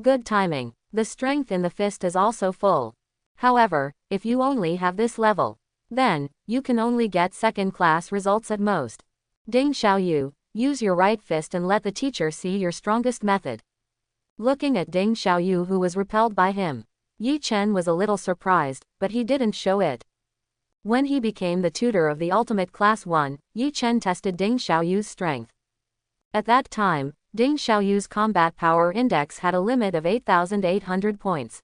Good timing. The strength in the fist is also full. However, if you only have this level, then you can only get second-class results at most. Ding Xiaoyu, use your right fist and let the teacher see your strongest method. Looking at Ding Xiaoyu, who was repelled by him, Yi Chen was a little surprised, but he didn't show it. When he became the tutor of the ultimate class 1, Yi Chen tested Ding Xiaoyu's strength. At that time, Ding Xiaoyu's combat power index had a limit of 8,800 points.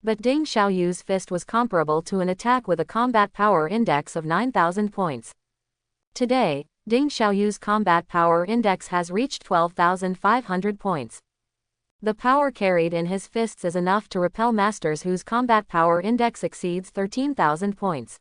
But Ding Xiaoyu's fist was comparable to an attack with a combat power index of 9,000 points. Today, Ding Xiaoyu's combat power index has reached 12,500 points. The power carried in his fists is enough to repel masters whose combat power index exceeds 13,000 points.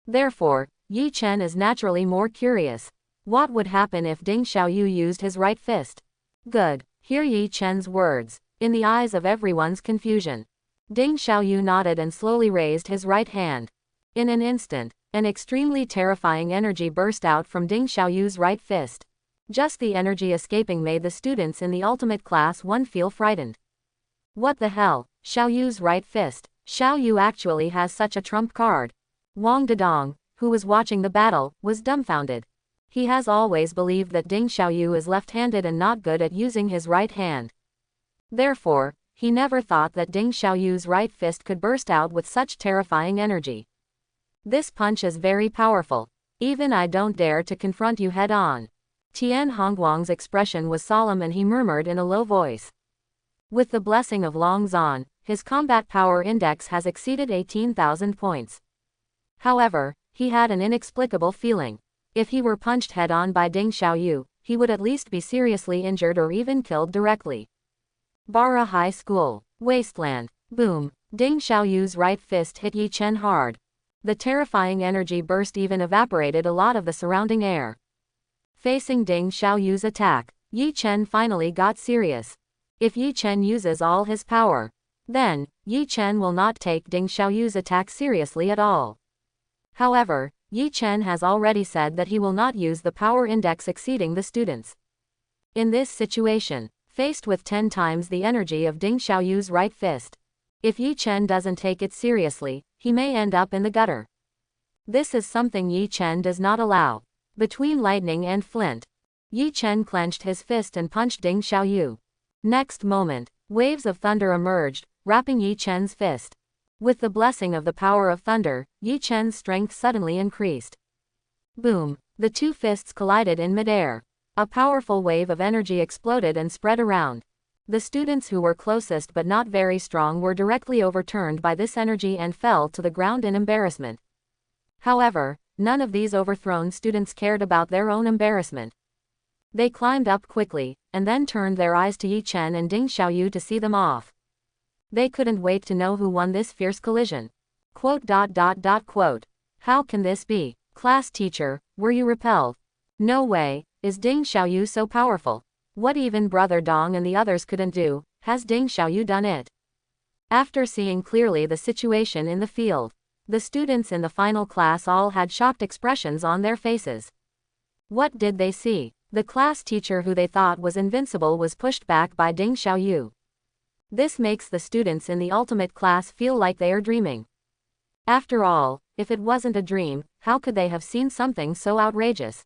Therefore, Yi Chen is naturally more curious. What would happen if Ding Xiaoyu used his right fist? Good. Hear Yi Chen's words. In the eyes of everyone's confusion, Ding Xiaoyu nodded and slowly raised his right hand. In an instant, an extremely terrifying energy burst out from Ding Xiaoyu's right fist. Just the energy escaping made the students in the ultimate class 1 feel frightened. What the hell? Xiaoyu's right fist. Xiaoyu actually has such a trump card. Wang Dedong, who was watching the battle, was dumbfounded. He has always believed that Ding Xiaoyu is left-handed and not good at using his right hand. Therefore, he never thought that Ding Xiaoyu's right fist could burst out with such terrifying energy. This punch is very powerful. Even I don't dare to confront you head-on. Tian Hongguang's expression was solemn and he murmured in a low voice. With the blessing of Long Zan, his combat power index has exceeded 18,000 points. However, he had an inexplicable feeling. If he were punched head-on by Ding Xiaoyu, he would at least be seriously injured or even killed directly. Bara High School. Wasteland. Boom. Ding Xiaoyu's right fist hit Yi Chen hard. The terrifying energy burst even evaporated a lot of the surrounding air. Facing Ding Xiaoyu's attack, Yi Chen finally got serious. If Yi Chen uses all his power, then Yi Chen will not take Ding Xiaoyu's attack seriously at all. However, Yi Chen has already said that he will not use the power index exceeding the students. In this situation, faced with 10 times the energy of Ding Xiaoyu's right fist, if Yi Chen doesn't take it seriously, he may end up in the gutter. This is something Yi Chen does not allow. Between lightning and flint, Yi Chen clenched his fist and punched Ding Xiaoyu. Next moment, waves of thunder emerged, wrapping Yi Chen's fist. With the blessing of the power of thunder, Yi Chen's strength suddenly increased. Boom! The two fists collided in midair. A powerful wave of energy exploded and spread around. The students who were closest but not very strong were directly overturned by this energy and fell to the ground in embarrassment. However, none of these overthrown students cared about their own embarrassment. They climbed up quickly, and then turned their eyes to Yi Chen and Ding Xiaoyu to see them off. They couldn't wait to know who won this fierce collision. How can this be? Class teacher, were you repelled? No way, is Ding Xiaoyu so powerful? What even Brother Dong and the others couldn't do, has Ding Xiaoyu done it? After seeing clearly the situation in the field, the students in the final class all had shocked expressions on their faces. What did they see? The class teacher who they thought was invincible was pushed back by Ding Xiaoyu. This makes the students in the ultimate class feel like they are dreaming. After all, if it wasn't a dream, how could they have seen something so outrageous?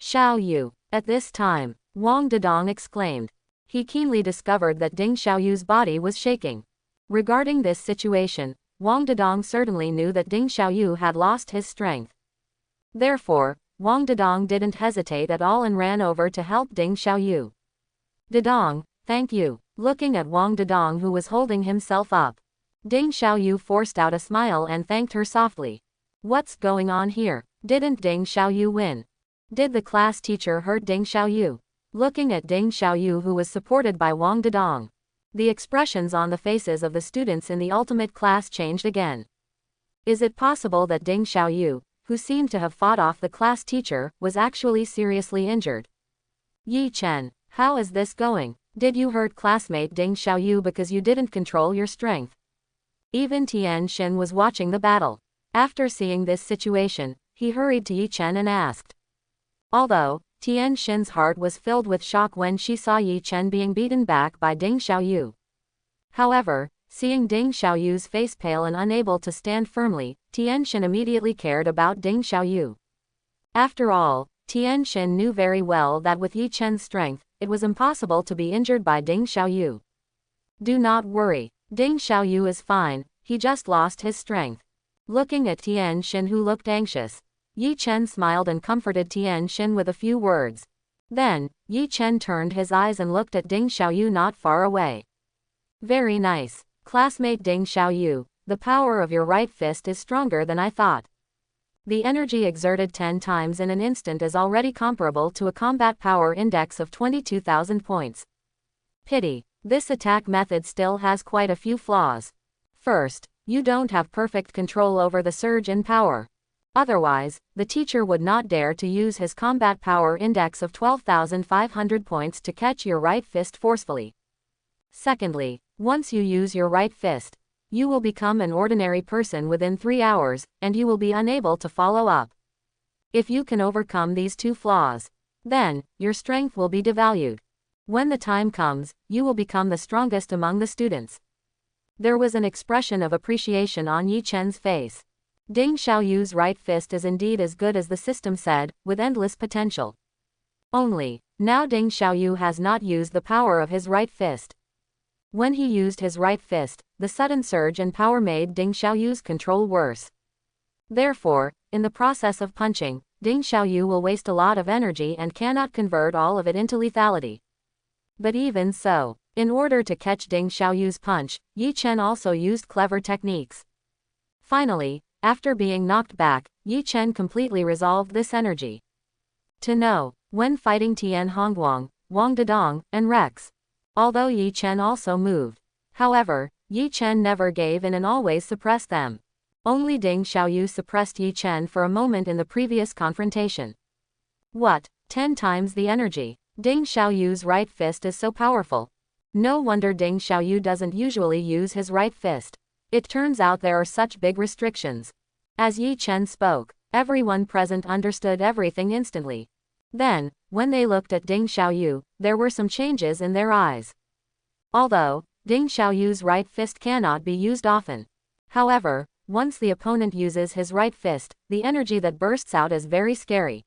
Xiaoyu. At this time, Wang Dedong exclaimed. He keenly discovered that Ding Xiaoyu's body was shaking. Regarding this situation, Wang Dedong certainly knew that Ding Xiaoyu had lost his strength. Therefore, Wang Dedong didn't hesitate at all and ran over to help Ding Xiaoyu. Dedong, thank you. Looking at Wang Dedong who was holding himself up, Ding Xiaoyu forced out a smile and thanked her softly. What's going on here? Didn't Ding Xiaoyu win? Did the class teacher hurt Ding Xiaoyu? Looking at Ding Xiaoyu, who was supported by Wang Dedong, the expressions on the faces of the students in the ultimate class changed again. Is it possible that Ding Xiaoyu, who seemed to have fought off the class teacher, was actually seriously injured? Yi Chen, how is this going? Did you hurt classmate Ding Xiaoyu because you didn't control your strength? Even Tian Xin was watching the battle. After seeing this situation, he hurried to Yi Chen and asked. Although Tian Xin's heart was filled with shock when she saw Yi Chen being beaten back by Ding Xiaoyu. However, seeing Ding Xiaoyu's face pale and unable to stand firmly, Tian Xin immediately cared about Ding Xiaoyu. After all, Tian Xin knew very well that with Yi Chen's strength, it was impossible to be injured by Ding Xiaoyu. Do not worry, Ding Xiaoyu is fine, he just lost his strength. Looking at Tian Xin, who looked anxious, Yi Chen smiled and comforted Tian Xin with a few words. Then, Yi Chen turned his eyes and looked at Ding Xiaoyu not far away. Very nice. Classmate Ding Xiaoyu, the power of your right fist is stronger than I thought. The energy exerted 10 times in an instant is already comparable to a combat power index of 22,000 points. Pity, this attack method still has quite a few flaws. First, you don't have perfect control over the surge in power. Otherwise, the teacher would not dare to use his combat power index of 12,500 points to catch your right fist forcefully. Secondly, once you use your right fist, you will become an ordinary person within 3 hours, and you will be unable to follow up. If you can overcome these two flaws, then your strength will be devalued. When the time comes, you will become the strongest among the students. There was an expression of appreciation on Yi Chen's face. Ding Xiaoyu's right fist is indeed as good as the system said, with endless potential. Only, now Ding Xiaoyu has not used the power of his right fist. When he used his right fist, the sudden surge in power made Ding Xiaoyu's control worse. Therefore, in the process of punching, Ding Xiaoyu will waste a lot of energy and cannot convert all of it into lethality. But even so, in order to catch Ding Xiaoyu's punch, Yi Chen also used clever techniques. Finally, after being knocked back, Yi Chen completely resolved this energy. To know, when fighting Tian Hongguang, Wang Dedong, and Rex. Although Yi Chen also moved. However, Yi Chen never gave in and always suppressed them. Only Ding Xiaoyu suppressed Yi Chen for a moment in the previous confrontation. What, 10 times the energy? Ding Xiaoyu's right fist is so powerful. No wonder Ding Xiaoyu doesn't usually use his right fist. It turns out there are such big restrictions. As Yi Chen spoke, everyone present understood everything instantly. Then, when they looked at Ding Xiaoyu, there were some changes in their eyes. Although Ding Xiaoyu's right fist cannot be used often. However, once the opponent uses his right fist, the energy that bursts out is very scary.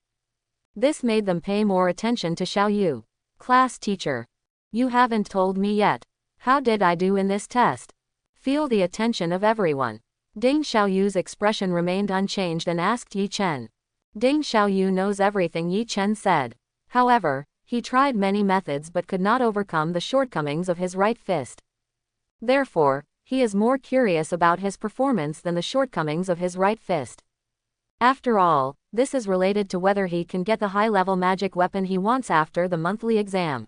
This made them pay more attention to Xiaoyu. Class teacher. You haven't told me yet. How did I do in this test? Feel the attention of everyone. Ding Xiaoyu's expression remained unchanged and asked Yi Chen. Ding Xiaoyu knows everything Yi Chen said. However, he tried many methods but could not overcome the shortcomings of his right fist. Therefore, he is more curious about his performance than the shortcomings of his right fist. After all, this is related to whether he can get the high-level magic weapon he wants after the monthly exam.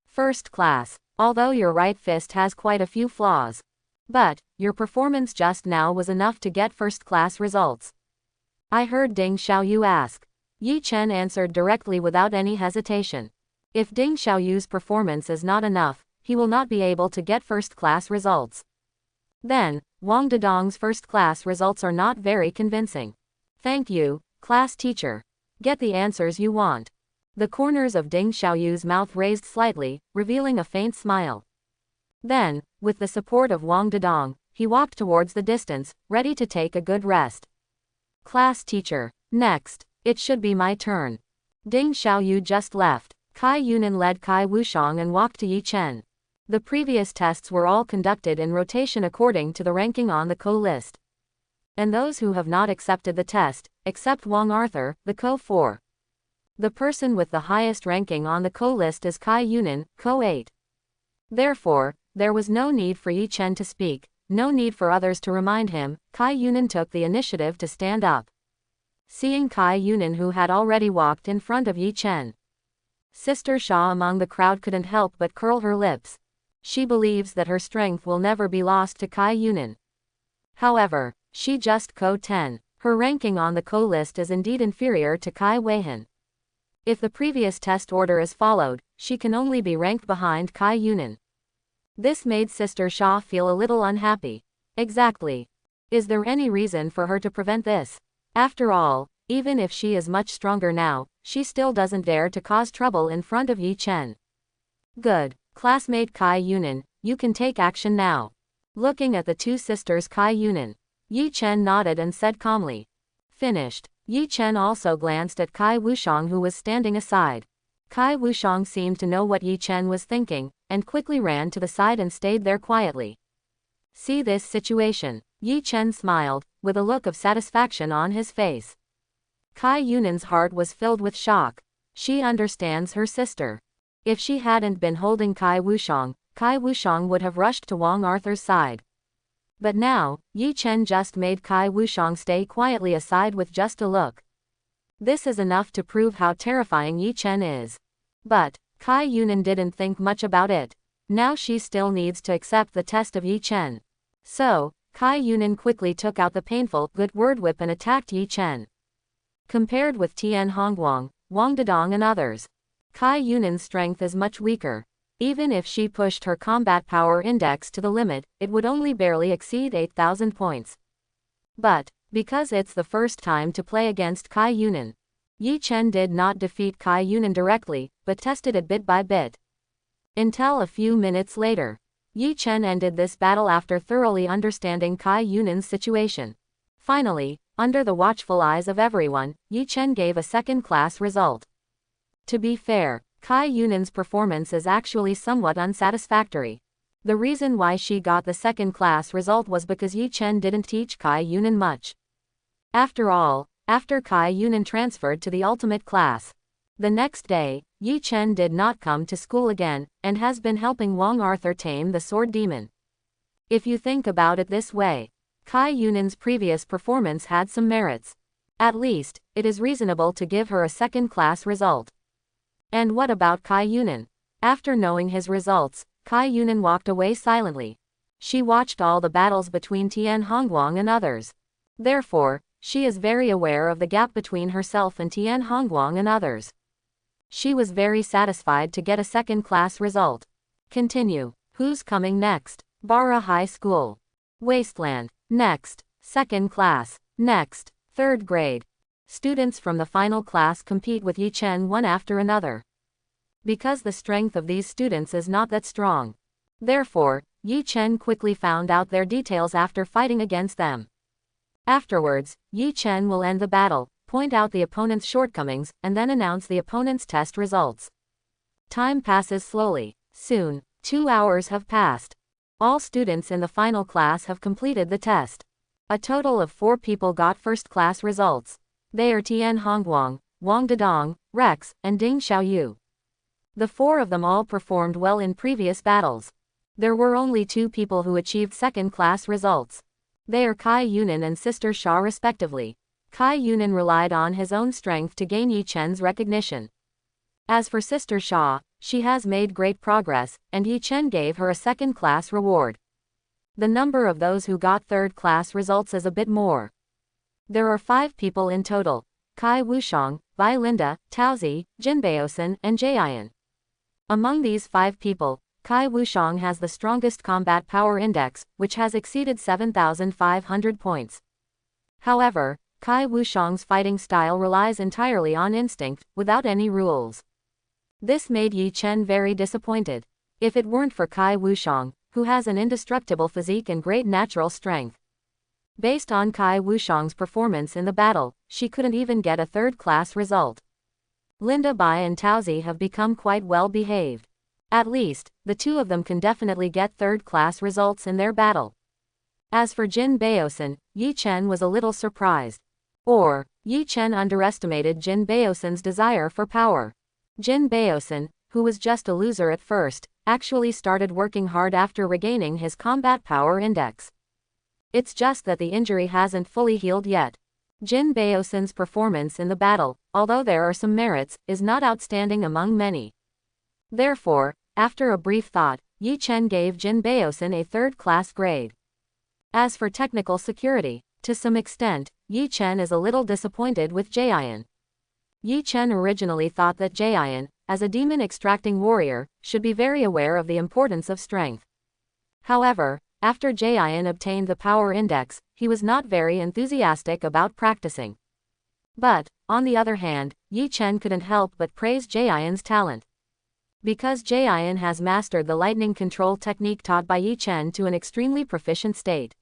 First class. Although your right fist has quite a few flaws. But, your performance just now was enough to get first-class results. I heard Ding Xiaoyu ask. Yi Chen answered directly without any hesitation. If Ding Xiaoyu's performance is not enough, he will not be able to get first-class results. Then, Wang Dedong's first-class results are not very convincing. Thank you, class teacher. Get the answers you want. The corners of Ding Xiaoyu's mouth raised slightly, revealing a faint smile. Then, with the support of Wang Dedong, he walked towards the distance, ready to take a good rest. Class teacher. Next, it should be my turn. Ding Xiaoyu just left. Kai Yunan led Kai Wushang and walked to Yi Chen. The previous tests were all conducted in rotation according to the ranking on the Co list. And those who have not accepted the test, except Wang Arthur, the Co 4. The person with the highest ranking on the Co list is Kai Yunan, Co 8. Therefore, there was no need for Yi Chen to speak, no need for others to remind him, Kai Yunin took the initiative to stand up. Seeing Kai Yunin, who had already walked in front of Yi Chen, Sister Sha among the crowd couldn't help but curl her lips. She believes that her strength will never be lost to Kai Yunin. However, she just Ko 10. Her ranking on the Ko list is indeed inferior to Kai Weihan. If the previous test order is followed, she can only be ranked behind Kai Yunin. This made Sister Sha feel a little unhappy. Exactly. Is there any reason for her to prevent this? After all, even if she is much stronger now, she still doesn't dare to cause trouble in front of Yi Chen. Good. Classmate Kai Yunin, you can take action now. Looking at the two sisters Kai Yunin, Yi Chen nodded and said calmly. Finished. Yi Chen also glanced at Kai Wushang, who was standing aside. Kai Wushang seemed to know what Yi Chen was thinking, and quickly ran to the side and stayed there quietly. See this situation. Yi Chen smiled, with a look of satisfaction on his face. Kai Yunin's heart was filled with shock. She understands her sister. If she hadn't been holding Kai Wushang would have rushed to Wang Arthur's side. But now, Yi Chen just made Kai Wushang stay quietly aside with just a look. This is enough to prove how terrifying Yi Chen is. But Kai Yunin didn't think much about it. Now she still needs to accept the test of Yi Chen. So, Kai Yunin quickly took out the painful good word whip and attacked Yi Chen. Compared with Tian Hongguang, Wang Dedong and others, Kai Yunin's strength is much weaker. Even if she pushed her combat power index to the limit, it would only barely exceed 8,000 points. But, because it's the first time to play against Kai Yunin, Yi Chen did not defeat Kai Yunin directly, but tested it bit by bit. Until a few minutes later, Yi Chen ended this battle after thoroughly understanding Kai Yunin's situation. Finally, under the watchful eyes of everyone, Yi Chen gave a second-class result. To be fair, Kai Yunin's performance is actually somewhat unsatisfactory. The reason why she got the second-class result was because Yi Chen didn't teach Kai Yunin much. After all, after Kai Yunin transferred to the ultimate class, the next day, Yi Chen did not come to school again, and has been helping Wang Arthur tame the sword demon. If you think about it this way, Kai Yunin's previous performance had some merits. At least, it is reasonable to give her a second-class result. And what about Kai Yunin? After knowing his results, Kai Yunin walked away silently. She watched all the battles between Tian Hongguang and others. Therefore, she is very aware of the gap between herself and Tian Hongguang and others. She was very satisfied to get a second-class result. Continue. Who's coming next? Bara High School. Wasteland. Next. Second class. Next. Third grade. Students from the final class compete with Yi Chen one after another. Because the strength of these students is not that strong. Therefore, Yi Chen quickly found out their details after fighting against them. Afterwards, Yi Chen will end the battle, point out the opponent's shortcomings, and then announce the opponent's test results. Time passes slowly. Soon, 2 hours have passed. All students in the final class have completed the test. A total of 4 people got first-class results. They are Tian Hongguang, Wang Dedong, Rex, and Ding Xiaoyu. The 4 of them all performed well in previous battles. There were only 2 people who achieved second-class results. They are Kai Yunin and Sister Sha respectively. Kai Yunin relied on his own strength to gain Yi Chen's recognition. As for Sister Sha, she has made great progress, and Yi Chen gave her a second-class reward. The number of those who got third-class results is a bit more. There are 5 people in total: Kai Wushang, Bai Linda, Taozi, Jin Baosan, and Jian. Among these 5 people, Kai Wushang has the strongest combat power index, which has exceeded 7,500 points. However, Kai Wushang's fighting style relies entirely on instinct, without any rules. This made Yi Chen very disappointed. If it weren't for Kai Wushang, who has an indestructible physique and great natural strength, based on Kai Wushang's performance in the battle, she couldn't even get a third-class result. Linda Bai and Taozi have become quite well behaved. At least, the 2 of them can definitely get third-class results in their battle. As for Jin Baosan, Yi Chen was a little surprised. Or, Yi Chen underestimated Jin Baosan's desire for power. Jin Baosan, who was just a loser at first, actually started working hard after regaining his combat power index. It's just that the injury hasn't fully healed yet. Jin Baosen's performance in the battle, although there are some merits, is not outstanding among many. Therefore, after a brief thought, Yi Chen gave Jin Baosen a third-class grade. As for technical security, to some extent, Yi Chen is a little disappointed with Jian. Yi Chen originally thought that Jian, as a demon-extracting warrior, should be very aware of the importance of strength. However, after Jian obtained the power index, he was not very enthusiastic about practicing. But, on the other hand, Yi Chen couldn't help but praise Jian's talent. Because Jian has mastered the lightning control technique taught by Yi Chen to an extremely proficient state.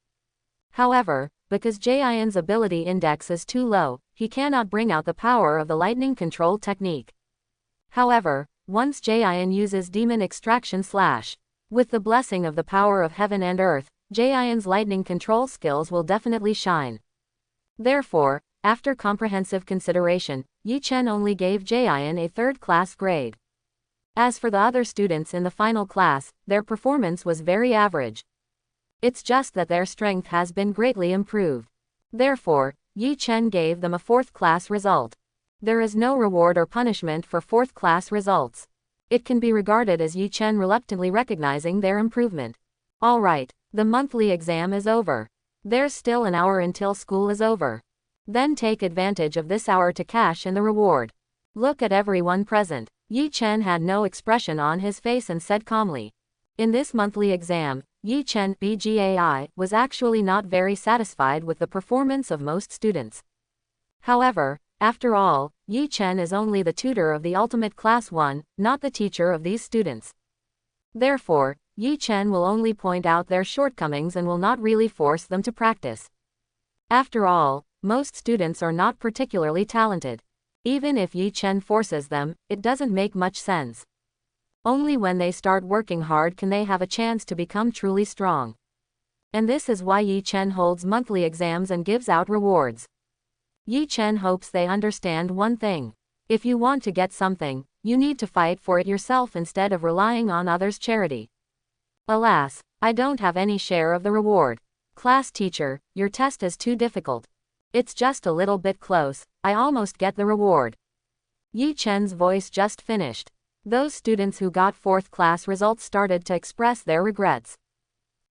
However, because Jian's ability index is too low, he cannot bring out the power of the lightning control technique. However, once Jian uses demon extraction / with the blessing of the power of heaven and earth, Jian's lightning control skills will definitely shine. Therefore, after comprehensive consideration, Yi Chen only gave Jian a third-class grade. As for the other students in the final class, their performance was very average. It's just that their strength has been greatly improved. Therefore, Yi Chen gave them a fourth-class result. There is no reward or punishment for fourth-class results. It can be regarded as Yi Chen reluctantly recognizing their improvement. Alright, the monthly exam is over. There's still an hour until school is over. Then take advantage of this hour to cash in the reward. Look at everyone present. Yi Chen had no expression on his face and said calmly. In this monthly exam, Yi Chen BGAI was actually not very satisfied with the performance of most students. However, after all, Yi Chen is only the tutor of the ultimate class 1, not the teacher of these students. Therefore, Yi Chen will only point out their shortcomings and will not really force them to practice. After all, most students are not particularly talented. Even if Yi Chen forces them, it doesn't make much sense. Only when they start working hard can they have a chance to become truly strong. And this is why Yi Chen holds monthly exams and gives out rewards. Yi Chen hopes they understand one thing. If you want to get something, you need to fight for it yourself instead of relying on others' charity. Alas, I don't have any share of the reward. Class teacher, your test is too difficult. It's just a little bit close, I almost get the reward. Yi Chen's voice just finished. Those students who got fourth-class results started to express their regrets.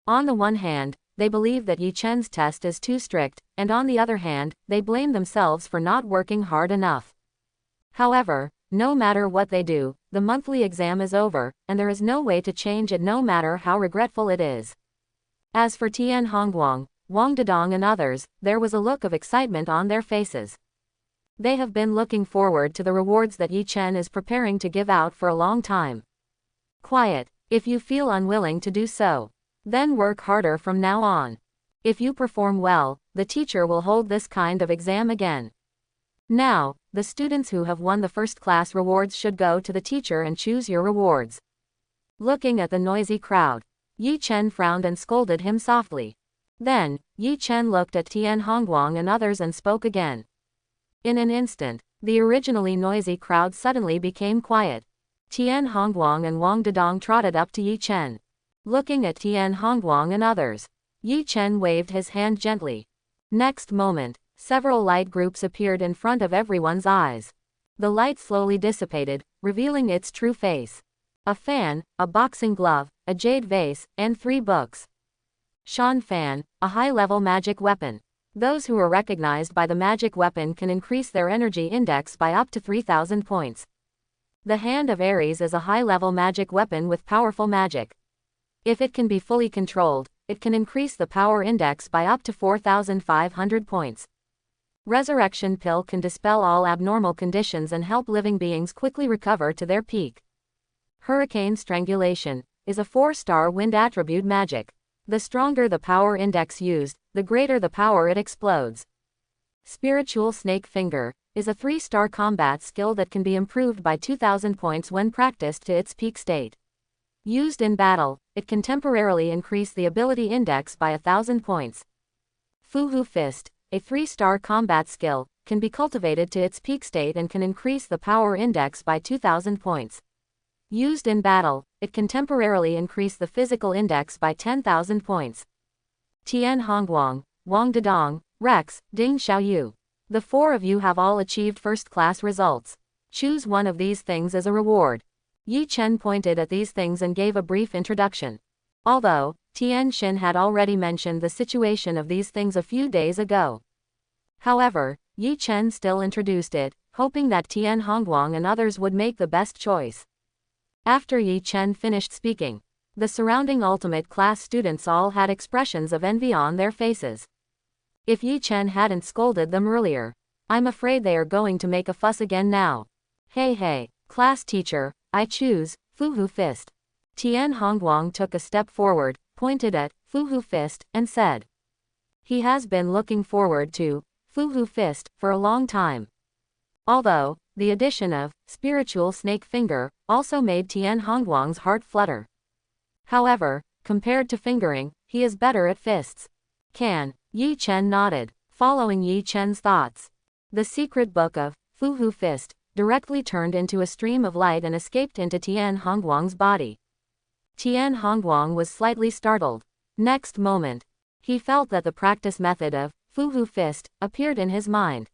On the one hand, they believe that Yi Chen's test is too strict, and on the other hand, they blame themselves for not working hard enough. However, no matter what they do, the monthly exam is over, and there is no way to change it no matter how regretful it is. As for Tian Hongguang, Wang Dedong and others, there was a look of excitement on their faces. They have been looking forward to the rewards that Yi Chen is preparing to give out for a long time. Quiet, if you feel unwilling to do so. Then work harder from now on. If you perform well, the teacher will hold this kind of exam again. Now, the students who have won the first-class rewards should go to the teacher and choose your rewards. Looking at the noisy crowd, Yi Chen frowned and scolded him softly. Then, Yi Chen looked at Tian Hongguang and others and spoke again. In an instant, the originally noisy crowd suddenly became quiet. Tian Hongguang and Wang Dedong trotted up to Yi Chen. Looking at Tian Hongguang and others, Yi Chen waved his hand gently. Next moment, several light groups appeared in front of everyone's eyes. The light slowly dissipated, revealing its true face. A fan, a boxing glove, a jade vase, and 3 books. Shan Fan, a high-level magic weapon. Those who are recognized by the magic weapon can increase their energy index by up to 3,000 points. The Hand of Ares is a high-level magic weapon with powerful magic. If it can be fully controlled, it can increase the power index by up to 4,500 points. Resurrection Pill can dispel all abnormal conditions and help living beings quickly recover to their peak. Hurricane Strangulation is a 4-star wind attribute magic. The stronger the power index used, the greater the power it explodes. Spiritual Snake Finger is a 3-star combat skill that can be improved by 2,000 points when practiced to its peak state. Used in battle, it can temporarily increase the ability index by 1,000 points. Fuhu Fist, a 3-star combat skill, can be cultivated to its peak state and can increase the power index by 2,000 points. Used in battle, it can temporarily increase the physical index by 10,000 points. Tian Hongguang, Wang Dedong, Rex, Ding Xiaoyu. The four of you have all achieved first-class results. Choose one of these things as a reward. Yi Chen pointed at these things and gave a brief introduction. Although, Tian Xin had already mentioned the situation of these things a few days ago. However, Yi Chen still introduced it, hoping that Tian Hongguang and others would make the best choice. After Yi Chen finished speaking, the surrounding ultimate class students all had expressions of envy on their faces. If Yi Chen hadn't scolded them earlier, I'm afraid they are going to make a fuss again now. Hey, class teacher, I choose Fu Hu Fist. Tian Hongguang took a step forward, pointed at Fu Hu Fist, and said. He has been looking forward to Fu Hu Fist for a long time. Although, the addition of spiritual snake finger also made Tian Hongguang's heart flutter. However, compared to fingering, he is better at fists. Can. Yi Chen nodded, following Yi Chen's thoughts. The secret book of Fu Hu Fist directly turned into a stream of light and escaped into Tian Hongguang's body. Tian Hongguang was slightly startled. Next moment, he felt that the practice method of Fu Hu Fist appeared in his mind.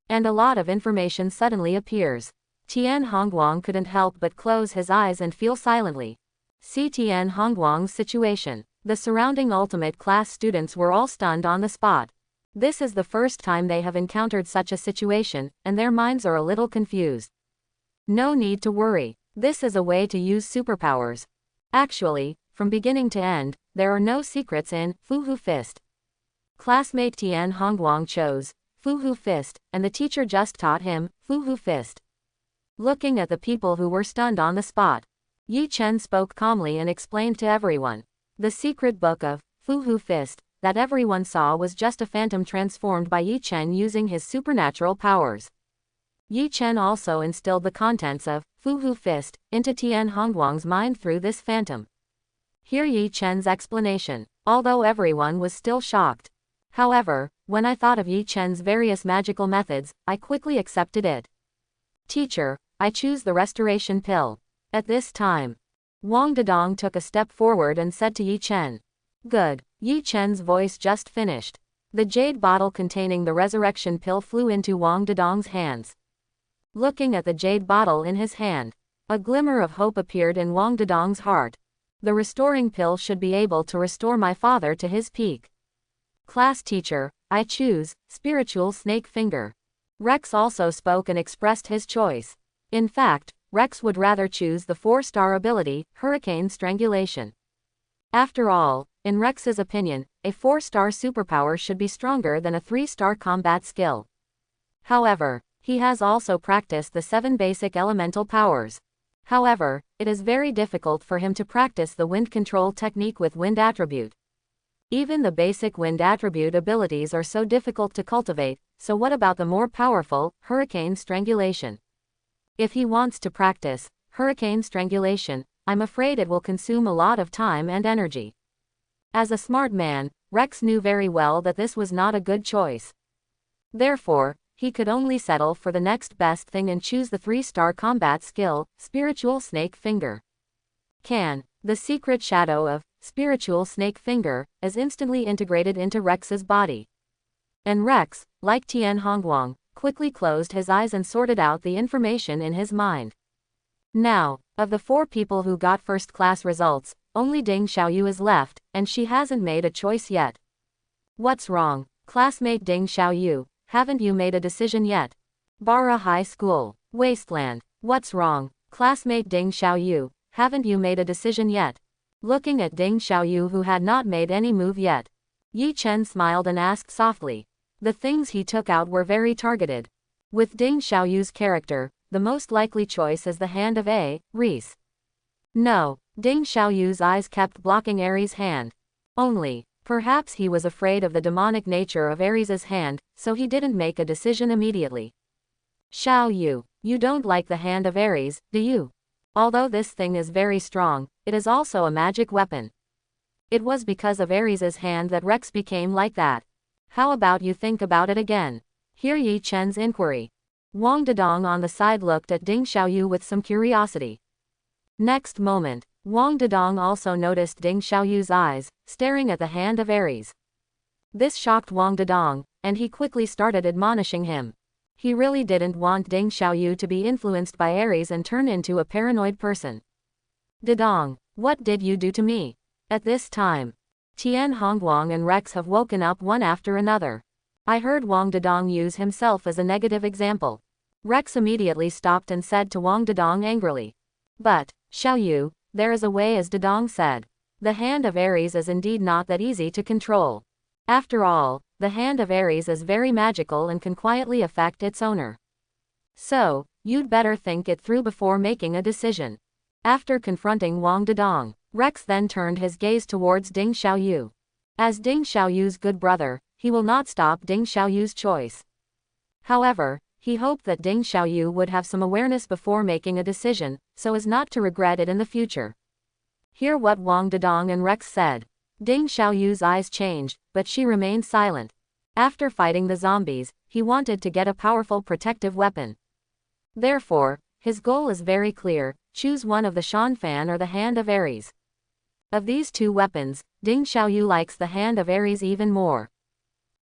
And a lot of information suddenly appears. Tian Hongguang couldn't help but close his eyes and feel silently. See Tian Hongguang's situation. The surrounding ultimate class students were all stunned on the spot. This is the first time they have encountered such a situation, and their minds are a little confused. No need to worry. This is a way to use superpowers. Actually, from beginning to end, there are no secrets in Fu Hu Fist. Classmate Tian Hongguang chose Fu Hu Fist, and the teacher just taught him Fu Hu Fist. Looking at the people who were stunned on the spot, Yi Chen spoke calmly and explained to everyone. The secret book of Fu Hu Fist that everyone saw was just a phantom transformed by Yi Chen using his supernatural powers. Yi Chen also instilled the contents of Fu Hu Fist into Tian Hongguang's mind through this phantom. Hear Yi Chen's explanation, although everyone was still shocked. However, when I thought of Yi Chen's various magical methods, I quickly accepted it. Teacher, I choose the restoration pill. At this time, Wang Dedong took a step forward and said to Yi Chen. Good. Yi Chen's voice just finished. The jade bottle containing the resurrection pill flew into Wang Dedong's hands. Looking at the jade bottle in his hand, a glimmer of hope appeared in Wang Dedong's heart. The restoring pill should be able to restore my father to his peak. Class teacher, I choose spiritual snake finger. Rex also spoke and expressed his choice. In fact, Rex would rather choose the 4-star ability, Hurricane Strangulation. After all, in Rex's opinion, a 4-star superpower should be stronger than a 3-star combat skill. However, he has also practiced the 7 basic elemental powers. However, it is very difficult for him to practice the wind control technique with wind attribute. Even the basic wind attribute abilities are so difficult to cultivate, so what about the more powerful, Hurricane Strangulation? If he wants to practice Hurricane Strangulation, I'm afraid it will consume a lot of time and energy. As a smart man, Rex knew very well that this was not a good choice. Therefore, he could only settle for the next best thing and choose the 3-star combat skill, Spiritual Snake Finger. The secret shadow of Spiritual Snake Finger is instantly integrated into Rex's body. And Rex, like Tian Hongguang, quickly closed his eyes and sorted out the information in his mind. Now, of the 4 people who got first-class results, only Ding Xiaoyu is left, and she hasn't made a choice yet. What's wrong, classmate Ding Xiaoyu? Haven't you made a decision yet? Bara High School, Wasteland. What's wrong, classmate Ding Xiaoyu? Haven't you made a decision yet? Looking at Ding Xiaoyu who had not made any move yet, Yi Chen smiled and asked softly. The things he took out were very targeted. With Ding Xiaoyu's character, the most likely choice is the hand of Aries. No, Ding Xiaoyu's eyes kept blocking Aries' hand. Only, perhaps he was afraid of the demonic nature of Aries' hand, so he didn't make a decision immediately. Xiaoyu, you don't like the hand of Aries, do you? Although this thing is very strong, it is also a magic weapon. It was because of Aries' hand that Rex became like that. How about you think about it again? Hear Yi Chen's inquiry. Wang Dedong on the side looked at Ding Xiaoyu with some curiosity. Next moment, Wang Dedong also noticed Ding Xiaoyu's eyes, staring at the hand of Aries. This shocked Wang Dedong, and he quickly started admonishing him. He really didn't want Ding Xiaoyu to be influenced by Aries and turn into a paranoid person. Dedong, what did you do to me? At this time, Tian Hongguang and Rex have woken up one after another. I heard Wang Dedong use himself as a negative example. Rex immediately stopped and said to Wang Dedong angrily. But, Xiaoyu, there is a way, as Dedong said. The hand of Aries is indeed not that easy to control. After all, the hand of Aries is very magical and can quietly affect its owner. So, you'd better think it through before making a decision. After confronting Wang Dedong, Rex then turned his gaze towards Ding Xiaoyu. As Ding Xiaoyu's good brother, he will not stop Ding Xiaoyu's choice. However, he hoped that Ding Xiaoyu would have some awareness before making a decision, so as not to regret it in the future. Hear what Wang Dedong and Rex said. Ding Xiaoyu's eyes changed, but she remained silent. After fighting the zombies, he wanted to get a powerful protective weapon. Therefore, his goal is very clear: choose one of the Shan Fan or the Hand of Aries. Of these two weapons, Ding Xiaoyu likes the Hand of Aries even more.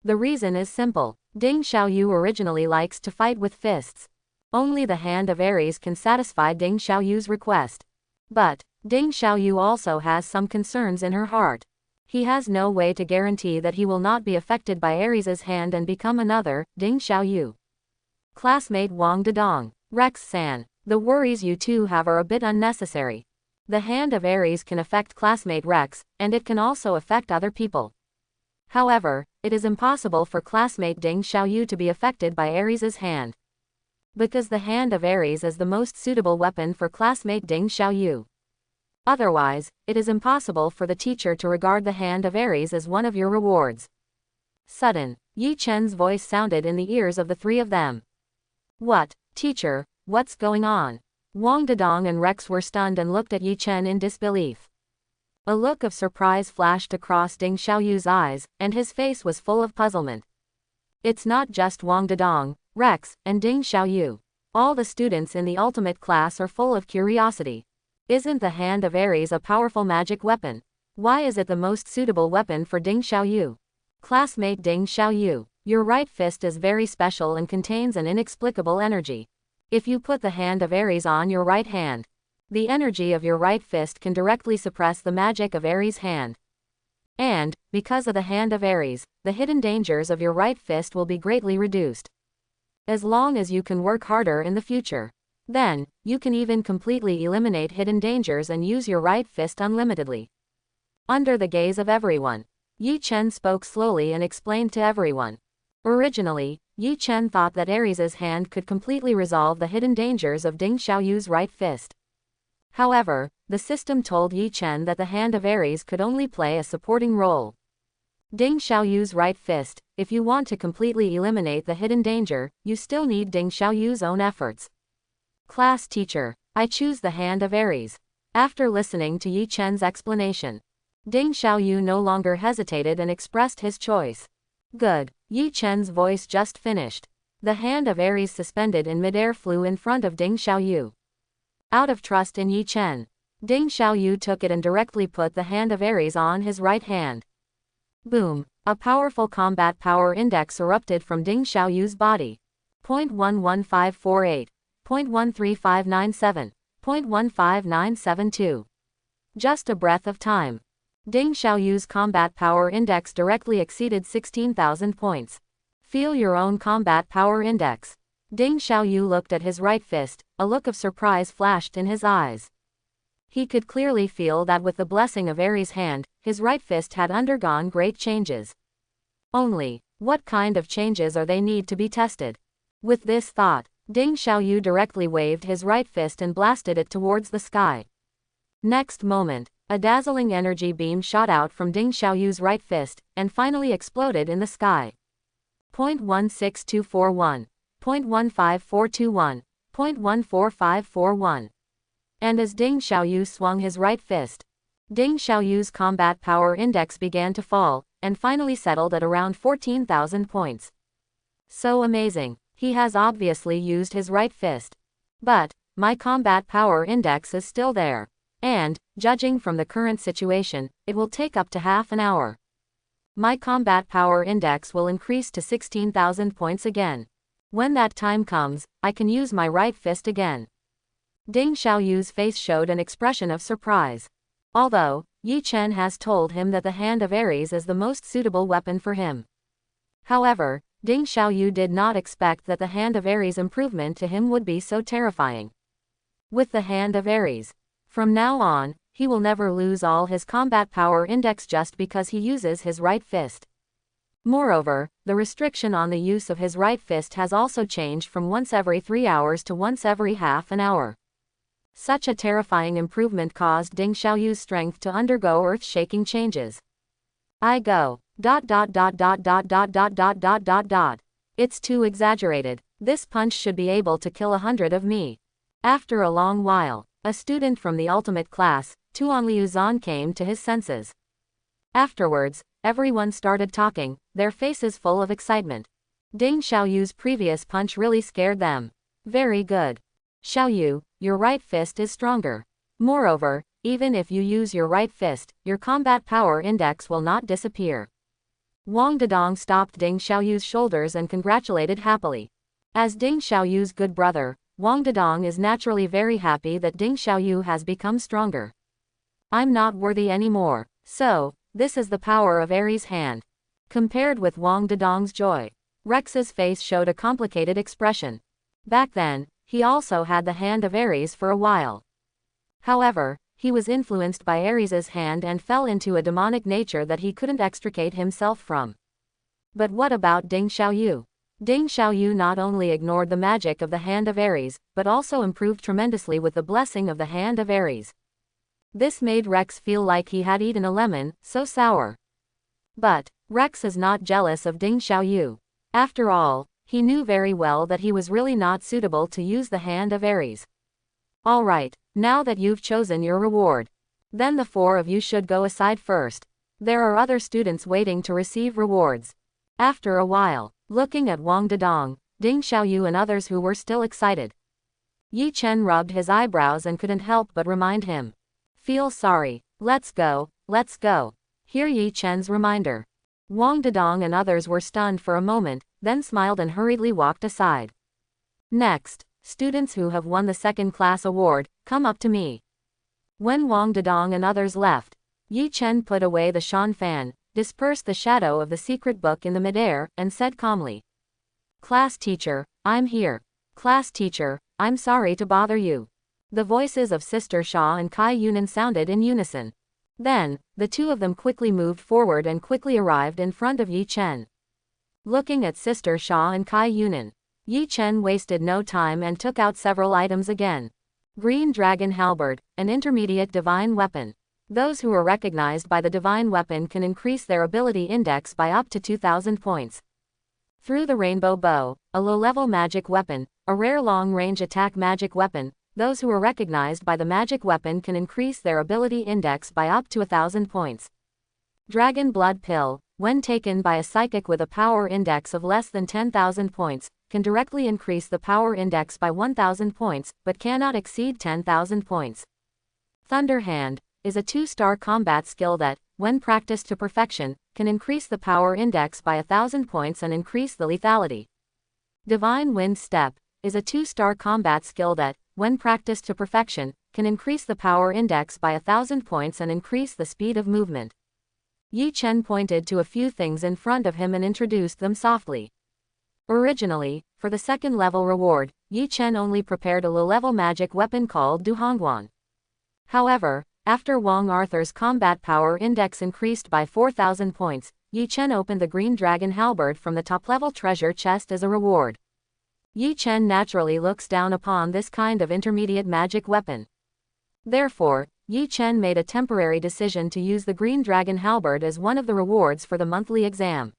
The reason is simple. Ding Xiaoyu originally likes to fight with fists. Only the Hand of Aries can satisfy Ding Xiaoyu's request. But, Ding Xiaoyu also has some concerns in her heart. He has no way to guarantee that he will not be affected by Aries' hand and become another Ding Xiaoyu. Classmate Wang Dedong, Rex-san, the worries you two have are a bit unnecessary. The Hand of Aries can affect classmate Rex, and it can also affect other people. However, it is impossible for classmate Ding Xiaoyu to be affected by Aries' hand. Because the Hand of Aries is the most suitable weapon for classmate Ding Xiaoyu. Otherwise, it is impossible for the teacher to regard the Hand of Aries as one of your rewards. Sudden, Yi Chen's voice sounded in the ears of the three of them. What, teacher, what's going on? Wang Dedong and Rex were stunned and looked at Yi Chen in disbelief. A look of surprise flashed across Ding Xiaoyu's eyes, and his face was full of puzzlement. It's not just Wang Dedong, Rex, and Ding Xiaoyu. All the students in the ultimate class are full of curiosity. Isn't the Hand of Aries a powerful magic weapon? Why is it the most suitable weapon for Ding Xiaoyu? Classmate Ding Xiaoyu, your right fist is very special and contains an inexplicable energy. If you put the Hand of Aries on your right hand, the energy of your right fist can directly suppress the magic of Aries' hand. And, because of the Hand of Aries, the hidden dangers of your right fist will be greatly reduced. As long as you can work harder in the future, then, you can even completely eliminate hidden dangers and use your right fist unlimitedly. Under the gaze of everyone, Yi Chen spoke slowly and explained to everyone. Originally, Yi Chen thought that Aries' hand could completely resolve the hidden dangers of Ding Xiaoyu's right fist. However, the system told Yi Chen that the Hand of Aries could only play a supporting role. Ding Xiaoyu's right fist, if you want to completely eliminate the hidden danger, you still need Ding Xiaoyu's own efforts. Class teacher, I choose the Hand of Aries. After listening to Yi Chen's explanation, Ding Xiaoyu no longer hesitated and expressed his choice. Good, Yi Chen's voice just finished. The Hand of Aries suspended in midair flew in front of Ding Xiaoyu. Out of trust in Yi Chen, Ding Xiaoyu took it and directly put the Hand of Aries on his right hand. Boom! A powerful combat power index erupted from Ding Xiaoyu's body. 0.11548, 0.13597, 0.15972. Just a breath of time. Ding Xiaoyu's combat power index directly exceeded 16,000 points. Feel your own combat power index. Ding Xiaoyu looked at his right fist, a look of surprise flashed in his eyes. He could clearly feel that with the blessing of Aries' hand, his right fist had undergone great changes. Only, what kind of changes are they need to be tested? With this thought, Ding Xiaoyu directly waved his right fist and blasted it towards the sky. Next moment, a dazzling energy beam shot out from Ding Xiaoyu's right fist, and finally exploded in the sky. 0.16241. 0.15421, 0.14541. And as Ding Xiaoyu swung his right fist, Ding Xiaoyu's combat power index began to fall, and finally settled at around 14,000 points. So amazing, he has obviously used his right fist. But, my combat power index is still there. And, judging from the current situation, it will take up to half an hour. My combat power index will increase to 16,000 points again. When that time comes, I can use my right fist again. Ding Xiaoyu's face showed an expression of surprise. Although, Yi Chen has told him that the Hand of Ares is the most suitable weapon for him. However, Ding Xiaoyu did not expect that the Hand of Ares improvement to him would be so terrifying. With the Hand of Ares, from now on, he will never lose all his combat power index just because he uses his right fist. Moreover, the restriction on the use of his right fist has also changed from once every 3 hours to once every half an hour. Such a terrifying improvement caused Ding Xiaoyu's strength to undergo earth-shaking changes. I go. ... It's too exaggerated. This punch should be able to kill 100 of me. After a long while, a student from the ultimate class, Tuan Liuzan, came to his senses. Afterwards, everyone started talking, their faces full of excitement. Ding Xiaoyu's previous punch really scared them. Very good. Xiaoyu, your right fist is stronger. Moreover, even if you use your right fist, your combat power index will not disappear. Wang Dedong stopped Ding Xiaoyu's shoulders and congratulated happily. As Ding Xiaoyu's good brother, Wang Dedong is naturally very happy that Ding Xiaoyu has become stronger. I'm not worthy anymore. So, this is the power of Ares' hand. Compared with Wang Dedong's joy, Rex's face showed a complicated expression. Back then, he also had the Hand of Ares for a while. However, he was influenced by Ares's hand and fell into a demonic nature that he couldn't extricate himself from. But what about Ding Xiaoyu? Ding Xiaoyu not only ignored the magic of the Hand of Ares, but also improved tremendously with the blessing of the Hand of Ares. This made Rex feel like he had eaten a lemon, so sour. But, Rex is not jealous of Ding Xiaoyu. After all, he knew very well that he was really not suitable to use the Hand of Ares. Alright, now that you've chosen your reward, then the 4 of you should go aside first. There are other students waiting to receive rewards. After a while, looking at Wang Dedong, Ding Xiaoyu and others who were still excited, Yi Chen rubbed his eyebrows and couldn't help but remind him. Feel sorry, let's go, let's go. Hear Yi Chen's reminder. Wang Dedong and others were stunned for a moment, then smiled and hurriedly walked aside. Next, students who have won the second-class award, come up to me. When Wang Dedong and others left, Yi Chen put away the Shan fan, dispersed the shadow of the secret book in the midair, and said calmly. Class teacher, I'm here. Class teacher, I'm sorry to bother you. The voices of Sister Sha and Kai Yunan sounded in unison. Then, the two of them quickly moved forward and quickly arrived in front of Yi Chen. Looking at Sister Sha and Kai Yunan, Yi Chen wasted no time and took out several items again. Green Dragon Halberd, an intermediate divine weapon. Those who are recognized by the divine weapon can increase their ability index by up to 2,000 points. Through the Rainbow Bow, a low-level magic weapon, a rare long-range attack magic weapon. Those who are recognized by the magic weapon can increase their ability index by up to 1,000 points. Dragon Blood Pill, when taken by a psychic with a power index of less than 10,000 points, can directly increase the power index by 1,000 points, but cannot exceed 10,000 points. Thunder Hand is a 2-star combat skill that, when practiced to perfection, can increase the power index by 1,000 points and increase the lethality. Divine Wind Step is a 2-star combat skill that, when practiced to perfection, can increase the power index by 1,000 points and increase the speed of movement. Yi Chen pointed to a few things in front of him and introduced them softly. Originally, for the second-level reward, Yi Chen only prepared a low-level magic weapon called Duhongguan. However, after Wang Arthur's combat power index increased by 4,000 points, Yi Chen opened the Green Dragon Halberd from the top-level treasure chest as a reward. Yi Chen naturally looks down upon this kind of intermediate magic weapon. Therefore, Yi Chen made a temporary decision to use the Green Dragon Halberd as one of the rewards for the monthly exam.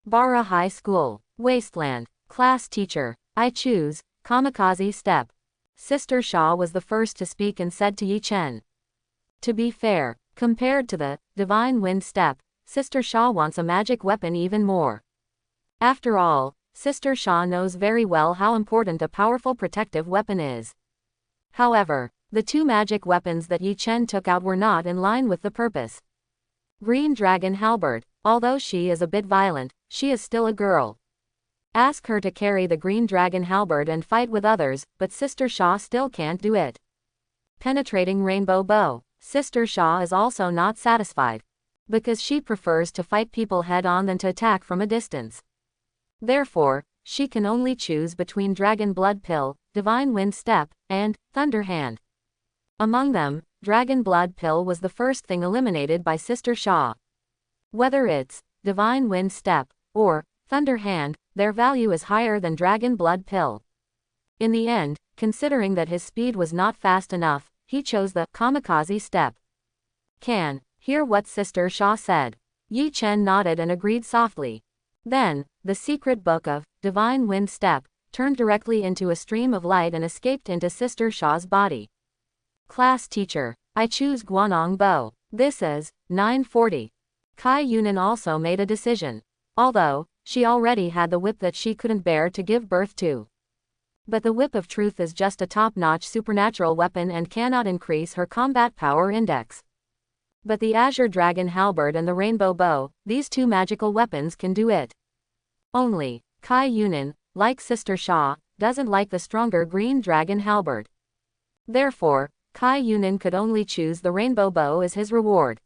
Bara High School, Wasteland, Class Teacher, I choose, Kamikaze Step. Sister Sha was the first to speak and said to Yi Chen. To be fair, compared to the Divine Wind Step, Sister Sha wants a magic weapon even more. After all, Sister Sha knows very well how important a powerful protective weapon is. However, The two magic weapons that Yi Chen took out were not in line with the purpose. Green Dragon Halberd. Although she is a bit violent, she is still a girl. Ask her to carry the Green Dragon Halberd and fight with others, but Sister Shaw still can't do it. Penetrating Rainbow Bow. Sister Shaw is also not satisfied, because she prefers to fight people head-on than to attack from a distance. Therefore, she can only choose between Dragon Blood Pill, Divine Wind Step, and Thunder Hand. Among them, Dragon Blood Pill was the first thing eliminated by Sister Shaw. Whether it's Divine Wind Step or Thunder Hand, their value is higher than Dragon Blood Pill. In the end, considering that his speed was not fast enough, he chose the Kamikaze Step. Can hear what Sister Shaw said. Yi Chen nodded and agreed softly. Then, the secret book of Divine Wind Step turned directly into a stream of light and escaped into Sister Shaw's body. Class teacher, I choose Guanong Bow. This is 940. Kai Yunin also made a decision. Although, she already had the whip that she couldn't bear to give birth to. But the Whip of Truth is just a top-notch supernatural weapon and cannot increase her combat power index. But the Azure Dragon Halberd and the Rainbow Bow, these two magical weapons can do it. Only, Kai Yunin, like Sister Shaw, doesn't like the stronger Green Dragon Halberd. Therefore, Kai Yunin could only choose the Rainbow Bow as his reward.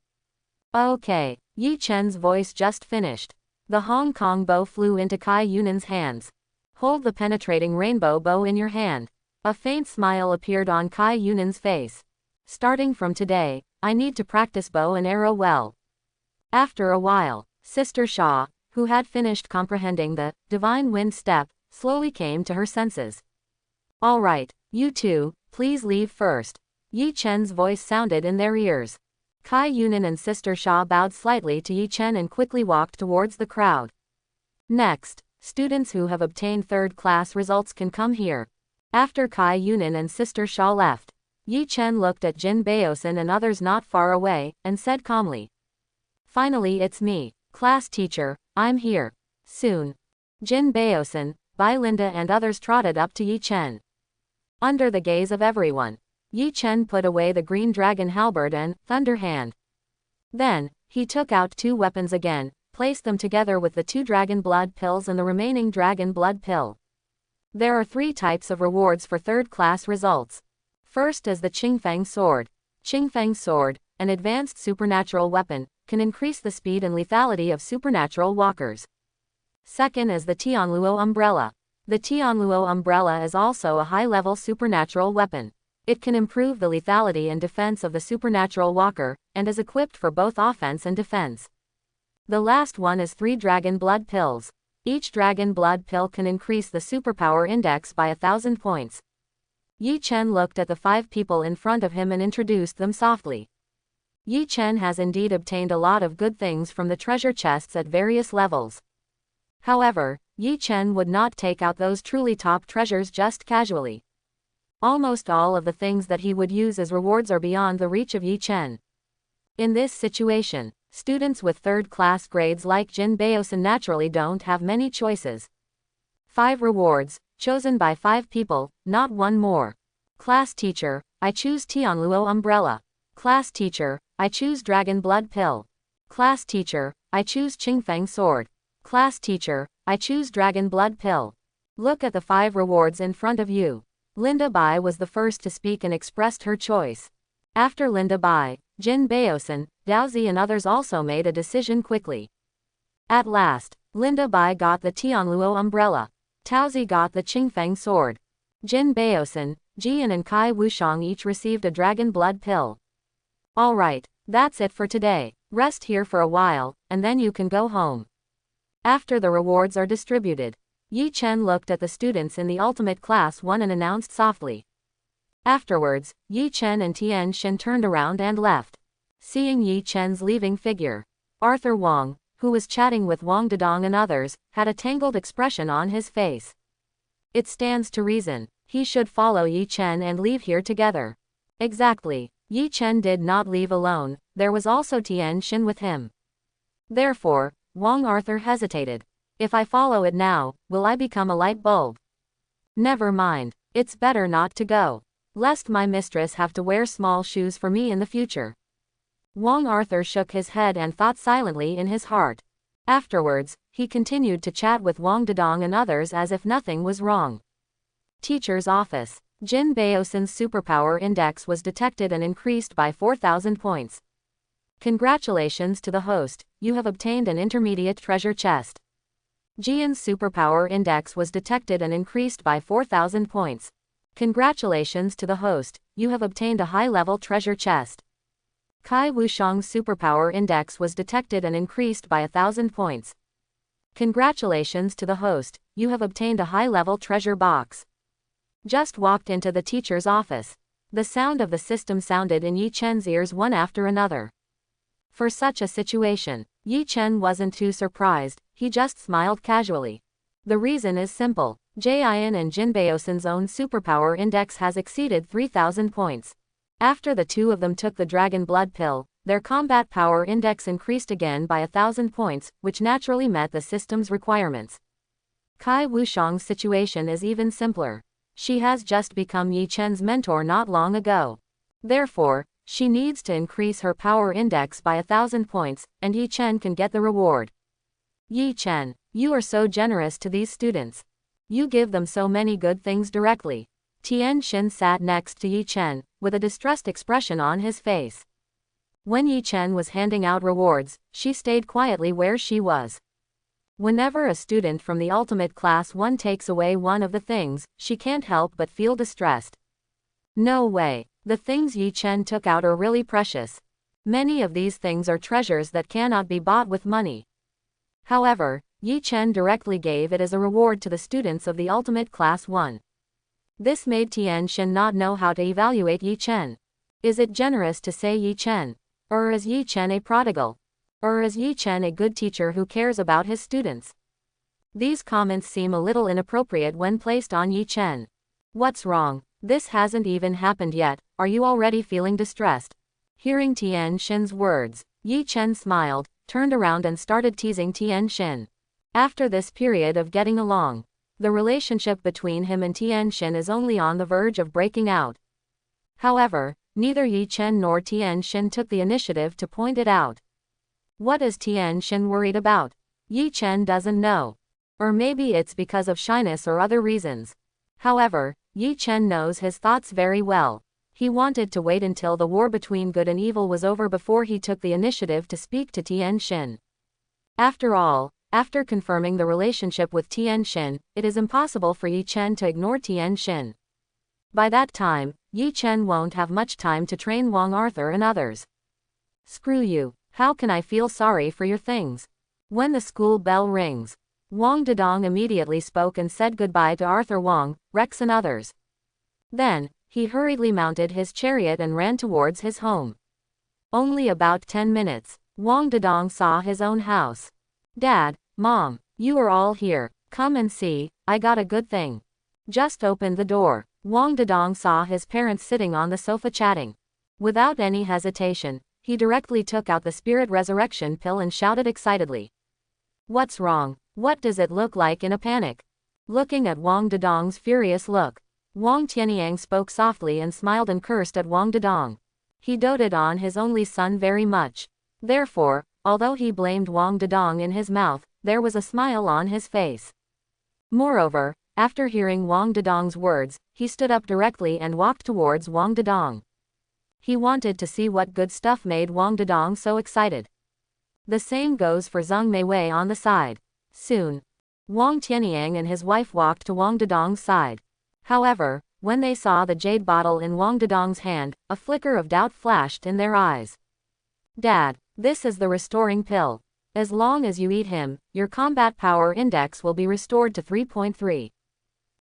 Okay, Yi Chen's voice just finished. The Hong Kong bow flew into Kai Yunin's hands. Hold the penetrating Rainbow Bow in your hand. A faint smile appeared on Kai Yunin's face. Starting from today, I need to practice bow and arrow well. After a while, Sister Shaw, who had finished comprehending the Divine Wind Step, slowly came to her senses. All right, you two, please leave first. Yi Chen's voice sounded in their ears. Kai Yunin and Sister Shaw bowed slightly to Yi Chen and quickly walked towards the crowd. Next, students who have obtained third-class results can come here. After Kai Yunin and Sister Shaw left, Yi Chen looked at Jin Baosin and others not far away, and said calmly. Finally it's me, class teacher, I'm here. Soon. Jin Baosin, Bai Linda and others trotted up to Yi Chen. Under the gaze of everyone, Yi Chen put away the Green Dragon Halberd and Thunder Hand. Then, he took out two weapons again, placed them together with the two Dragon Blood Pills and the remaining Dragon Blood Pill. There are three types of rewards for third-class results. First is the Qingfeng Sword. Qingfeng Sword, an advanced supernatural weapon, can increase the speed and lethality of supernatural walkers. Second is the Tianluo Umbrella. The Tianluo Umbrella is also a high-level supernatural weapon. It can improve the lethality and defense of the supernatural walker, and is equipped for both offense and defense. The last one is 3 Dragon Blood Pills. Each Dragon Blood Pill can increase the superpower index by 1,000 points. Yi Chen looked at the 5 people in front of him and introduced them softly. Yi Chen has indeed obtained a lot of good things from the treasure chests at various levels. However, Yi Chen would not take out those truly top treasures just casually. Almost all of the things that he would use as rewards are beyond the reach of Yi Chen. In this situation, students with third-class grades like Jin Baosin naturally don't have many choices. 5 rewards, chosen by 5 people, not one more. Class teacher, I choose Tianluo Umbrella. Class teacher, I choose Dragon Blood Pill. Class teacher, I choose Qingfeng Sword. Class teacher, I choose Dragon Blood Pill. Look at the 5 rewards in front of you. Linda Bai was the first to speak and expressed her choice. After Linda Bai, Jin Baosin, Daozi and others also made a decision quickly. At last, Linda Bai got the Tianluo Umbrella. Daozi got the Qingfeng Sword. Jin Baosin, Jian and Kai Wushang each received a Dragon Blood Pill. Alright, that's it for today. Rest here for a while, and then you can go home. After the rewards are distributed, Yi Chen looked at the students in the ultimate class 1 and announced softly. Afterwards, Yi Chen and Tian Xin turned around and left. Seeing Yi Chen's leaving figure, Arthur Wang, who was chatting with Wang Dedong and others, had a tangled expression on his face. It stands to reason, he should follow Yi Chen and leave here together. Exactly, Yi Chen did not leave alone, there was also Tian Xin with him. Therefore, Wang Arthur hesitated. If I follow it now, will I become a light bulb? Never mind, it's better not to go. lest my mistress have to wear small shoes for me in the future. Wang Arthur shook his head and thought silently in his heart. Afterwards, he continued to chat with Wang Dedong and others as if nothing was wrong. Teacher's office. Jin Baosin's superpower index was detected and increased by 4,000 points. Congratulations to the host, you have obtained an intermediate treasure chest. Jian's superpower index was detected and increased by 4,000 points. Congratulations to the host, you have obtained a high-level treasure chest. Kai Wushang's superpower index was detected and increased by 1,000 points. Congratulations to the host, you have obtained a high-level treasure box. Just walked into the teacher's office. The sound of the system sounded in Yi Chen's ears one after another. For such a situation, Yi Chen wasn't too surprised, he just smiled casually. The reason is simple, Jian and Jin Baosin's own superpower index has exceeded 3,000 points. After the two of them took the dragon blood pill, their combat power index increased again by 1,000 points, which naturally met the system's requirements. Kai Wushang's situation is even simpler. She has just become Yi Chen's mentor not long ago. Therefore, she needs to increase her power index by 1,000 points, and Yi Chen can get the reward. Yi Chen, you are so generous to these students. You give them so many good things directly. Tian Xin sat next to Yi Chen, with a distressed expression on his face. When Yi Chen was handing out rewards, she stayed quietly where she was. Whenever a student from the ultimate class 1 takes away one of the things, she can't help but feel distressed. No way, the things Yi Chen took out are really precious. Many of these things are treasures that cannot be bought with money. However, Yi Chen directly gave it as a reward to the students of the ultimate class 1. This made Tian Xin not know how to evaluate Yi Chen. Is it generous to say Yi Chen? Or is Yi Chen a prodigal? Or is Yi Chen a good teacher who cares about his students? These comments seem a little inappropriate when placed on Yi Chen. What's wrong? This hasn't even happened yet, are you already feeling distressed? Hearing Tian Xin's words, Yi Chen smiled, turned around and started teasing Tian Xin. After this period of getting along, the relationship between him and Tian Xin is only on the verge of breaking out. However, neither Yi Chen nor Tian Xin took the initiative to point it out. What is Tian Xin worried about? Yi Chen doesn't know. Or maybe it's because of shyness or other reasons. However, Yi Chen knows his thoughts very well. He wanted to wait until the war between good and evil was over before he took the initiative to speak to Tian Xin. After all, after confirming the relationship with Tian Xin, it is impossible for Yi Chen to ignore Tian Xin. By that time, Yi Chen won't have much time to train Wang Arthur and others. Screw you. How can I feel sorry for your things? When the school bell rings, Wang Dedong immediately spoke and said goodbye to Arthur Wang, Rex and others. Then, he hurriedly mounted his chariot and ran towards his home. Only about 10 minutes, Wang Dedong saw his own house. Dad, Mom, you are all here, come and see, I got a good thing. Just opened the door. Wang Dedong saw his parents sitting on the sofa chatting. Without any hesitation, he directly took out the spirit resurrection pill and shouted excitedly. What's wrong? What does it look like in a panic? Looking at Wang Dedong's furious look, Wang Tianyang spoke softly and smiled and cursed at Wang Dedong. He doted on his only son very much. Therefore, although he blamed Wang Dedong in his mouth, there was a smile on his face. Moreover, after hearing Wang Dedong's words, he stood up directly and walked towards Wang Dedong. He wanted to see what good stuff made Wang Dedong so excited. The same goes for Zheng Meiwei on the side. Soon, Wang Tianyang and his wife walked to Wang Dedong's side. However, when they saw the jade bottle in Wang Dedong's hand, a flicker of doubt flashed in their eyes. Dad, this is the restoring pill. As long as you eat him, your combat power index will be restored to 3.3.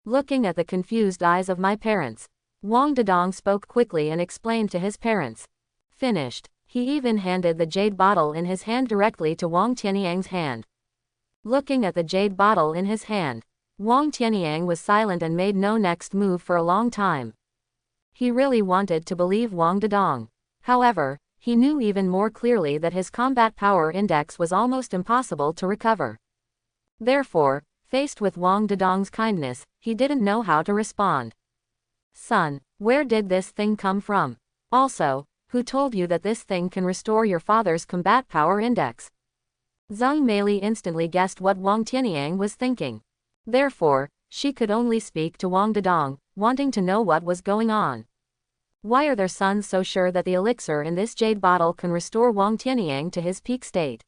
Looking at the confused eyes of my parents, Wang Dedong spoke quickly and explained to his parents. Finished. He even handed the jade bottle in his hand directly to Wang Tianyang's hand. Looking at the jade bottle in his hand, Wang Tianyang was silent and made no next move for a long time. He really wanted to believe Wang Dedong. However, he knew even more clearly that his combat power index was almost impossible to recover. Therefore, faced with Wang Dedong's kindness, he didn't know how to respond. Son, where did this thing come from? Also, who told you that this thing can restore your father's combat power index? Zhang Meili instantly guessed what Wang Tianyang was thinking. Therefore, she could only speak to Wang Dedong, wanting to know what was going on. Why are their sons so sure that the elixir in this jade bottle can restore Wang Tianyang to his peak state?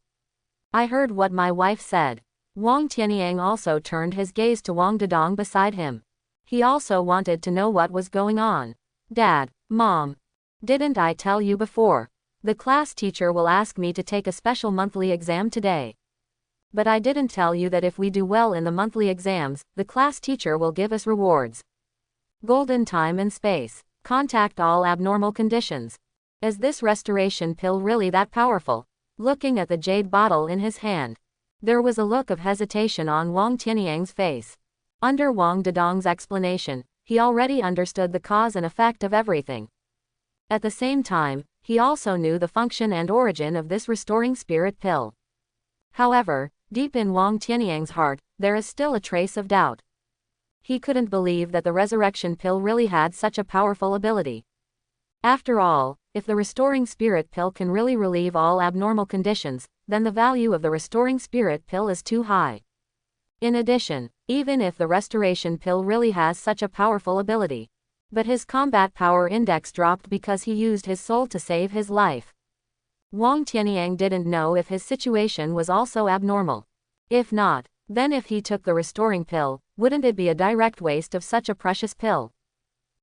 I heard what my wife said. Wang Tianyang also turned his gaze to Wang Dedong beside him. He also wanted to know what was going on. Dad, Mom, didn't I tell you before? The class teacher will ask me to take a special monthly exam today. But I didn't tell you that if we do well in the monthly exams, the class teacher will give us rewards. Golden time and space. Contact all abnormal conditions. Is this restoration pill really that powerful? Looking at the jade bottle in his hand, there was a look of hesitation on Wang Tianyang's face. Under Wang Dedong's explanation, he already understood the cause and effect of everything. At the same time, he also knew the function and origin of this restoring spirit pill. However, deep in Wang Tianyang's heart, there is still a trace of doubt. He couldn't believe that the resurrection pill really had such a powerful ability. After all, if the restoring spirit pill can really relieve all abnormal conditions, then the value of the restoring spirit pill is too high. In addition, even if the restoration pill really has such a powerful ability, but his combat power index dropped because he used his soul to save his life. Wang Tianyang didn't know if his situation was also abnormal. If not, then if he took the restoring pill, wouldn't it be a direct waste of such a precious pill?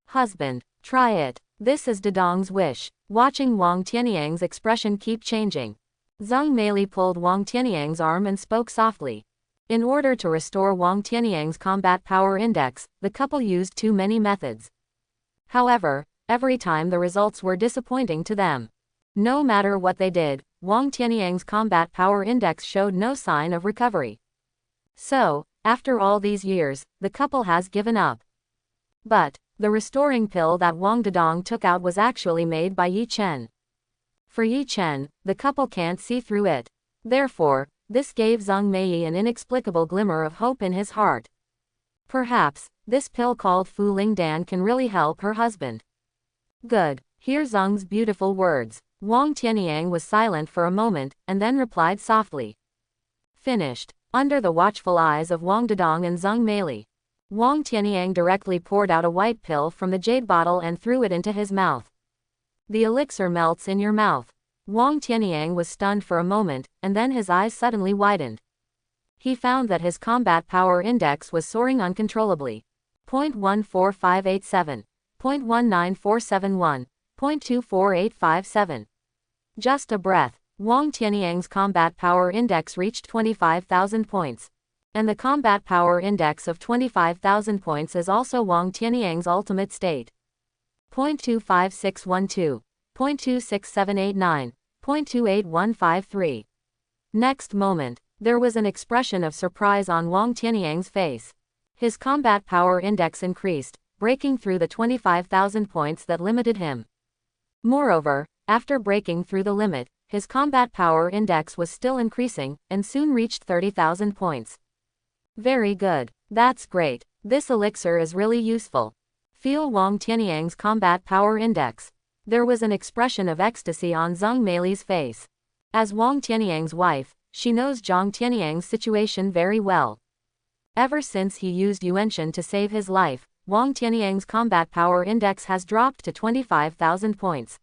Husband, try it. This is Dedong's wish. Watching Wang Tianyang's expression keep changing, Zhang Meili pulled Wang Tianyang's arm and spoke softly. In order to restore Wang Tianyang's combat power index, the couple used too many methods. However, every time the results were disappointing to them. No matter what they did, Wang Tianyang's combat power index showed no sign of recovery. So, after all these years, the couple has given up. But, the restoring pill that Wang Dedong took out was actually made by Yi Chen. For Yi Chen, the couple can't see through it. Therefore, this gave Zhang Meili an inexplicable glimmer of hope in his heart. Perhaps, this pill called Fu Ling Dan can really help her husband. Good. Hear Zhang's beautiful words. Wang Tianyang was silent for a moment, and then replied softly. Finished. Under the watchful eyes of Wang Dedong and Zhang Meili, Wang Tianyang directly poured out a white pill from the jade bottle and threw it into his mouth. The elixir melts in your mouth. Wang Tianyang was stunned for a moment, and then his eyes suddenly widened. He found that his combat power index was soaring uncontrollably. 0.14587, 0.19471, 0.24857. Just a breath, Wang Tianyang's combat power index reached 25,000 points. And the combat power index of 25,000 points is also Wang Tianyang's ultimate state. 0.25612, 0.26789, 0.28153. Next moment, there was an expression of surprise on Wang Tianyang's face. His combat power index increased, breaking through the 25,000 points that limited him. Moreover, after breaking through the limit, his combat power index was still increasing, and soon reached 30,000 points. Very good. That's great. This elixir is really useful. Feel Wang Tianyang's combat power index. There was an expression of ecstasy on Zhang Meili's face. As Wang Tianyang's wife, she knows Zhang Tianyang's situation very well. Ever since he used Yuanshan to save his life, Wang Tianyang's combat power index has dropped to 25,000 points.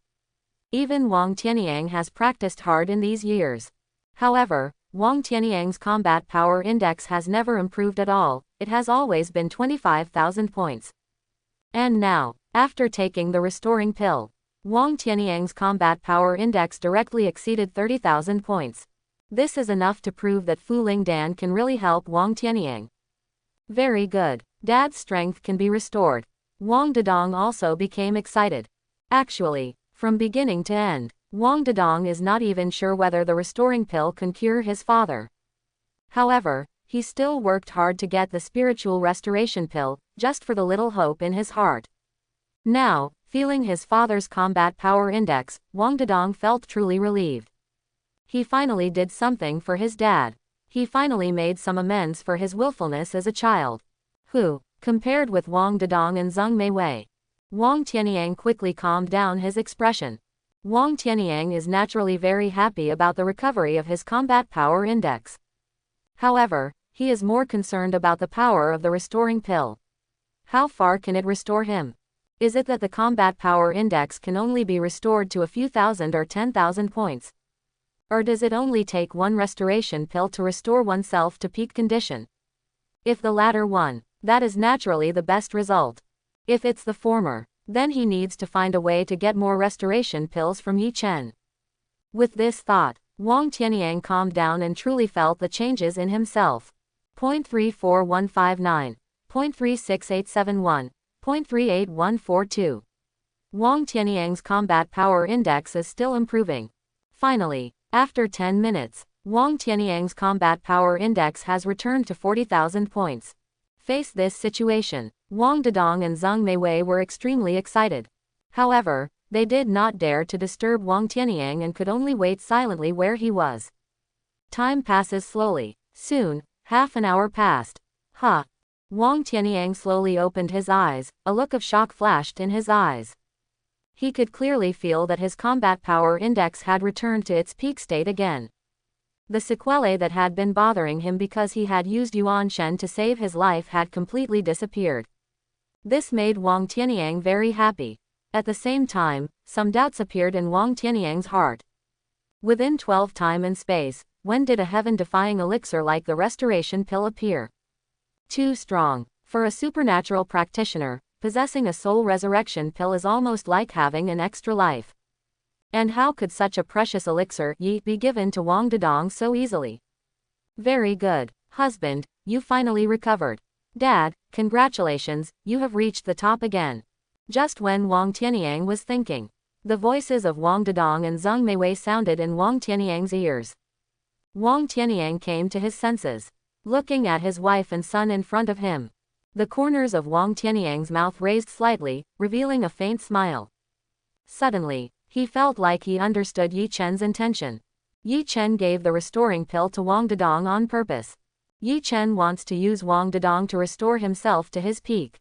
Even Wang Tianyang has practiced hard in these years. However, Wang Tianyang's combat power index has never improved at all, it has always been 25,000 points. And now, after taking the restoring pill, Wang Tianyang's combat power index directly exceeded 30,000 points. This is enough to prove that Fu Ling Dan can really help Wang Tianyang. Very good. Dad's strength can be restored. Wang Dedong also became excited. Actually, from beginning to end, Wang Dedong is not even sure whether the restoring pill can cure his father. However, he still worked hard to get the spiritual restoration pill, just for the little hope in his heart. Now, feeling his father's combat power index, Wang Dedong felt truly relieved. He finally did something for his dad. He finally made some amends for his willfulness as a child. Who, compared with Wang Dedong and Zhang Meiwei, Wang Tianyang quickly calmed down his expression. Wang Tianyang is naturally very happy about the recovery of his combat power index. However, he is more concerned about the power of the restoring pill. How far can it restore him? Is it that the combat power index can only be restored to a few thousand or 10,000 points? Or does it only take one restoration pill to restore oneself to peak condition? If the latter one, that is naturally the best result. If it's the former, then he needs to find a way to get more restoration pills from Yi Chen. With this thought, Wang Tianyang calmed down and truly felt the changes in himself. 0.34159, 0.36871, 0.38142. Wang Tianyang's combat power index is still improving. Finally, after 10 minutes, Wang Tianyang's combat power index has returned to 40,000 points. Face this situation, Wang Dedong and Zhang Meiwei were extremely excited. However, they did not dare to disturb Wang Tianyang and could only wait silently where he was. Time passes slowly. Soon, half an hour passed. Huh. Wang Tianyang slowly opened his eyes, a look of shock flashed in his eyes. He could clearly feel that his combat power index had returned to its peak state again. The sequelae that had been bothering him because he had used Yuan Shen to save his life had completely disappeared. This made Wang Tianyang very happy. At the same time, some doubts appeared in Wang Tianyang's heart. Within 12 time and space, when did a heaven-defying elixir like the restoration pill appear? Too strong. For a supernatural practitioner, possessing a soul resurrection pill is almost like having an extra life. And how could such a precious elixir be given to Wang Dedong so easily? Very good, husband, you finally recovered. Dad, congratulations, you have reached the top again. Just when Wang Tianyang was thinking, the voices of Wang Dedong and Zhang Meiwei sounded in Wang Tianyang's ears. Wang Tianyang came to his senses, looking at his wife and son in front of him. The corners of Wang Tianyang's mouth raised slightly, revealing a faint smile. Suddenly, he felt like he understood Yi Chen's intention. Yi Chen gave the restoring pill to Wang Dedong on purpose. Yi Chen wants to use Wang Dedong to restore himself to his peak.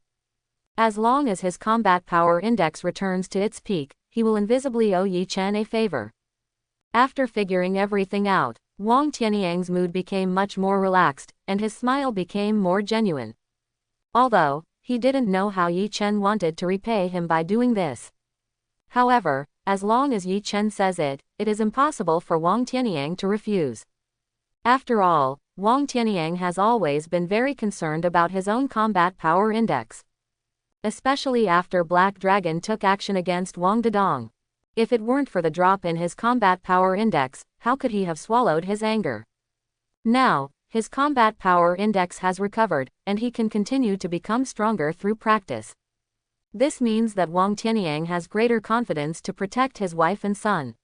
As long as his combat power index returns to its peak, he will invisibly owe Yi Chen a favor. After figuring everything out, Wang Tianyang's mood became much more relaxed, and his smile became more genuine. Although, he didn't know how Yi Chen wanted to repay him by doing this. However, as long as Yi Chen says it, it is impossible for Wang Tianyang to refuse. After all, Wang Tianyang has always been very concerned about his own combat power index. Especially after Black Dragon took action against Wang Dedong. If it weren't for the drop in his combat power index, how could he have swallowed his anger? Now, his combat power index has recovered, and he can continue to become stronger through practice. This means that Wang Tianyang has greater confidence to protect his wife and son.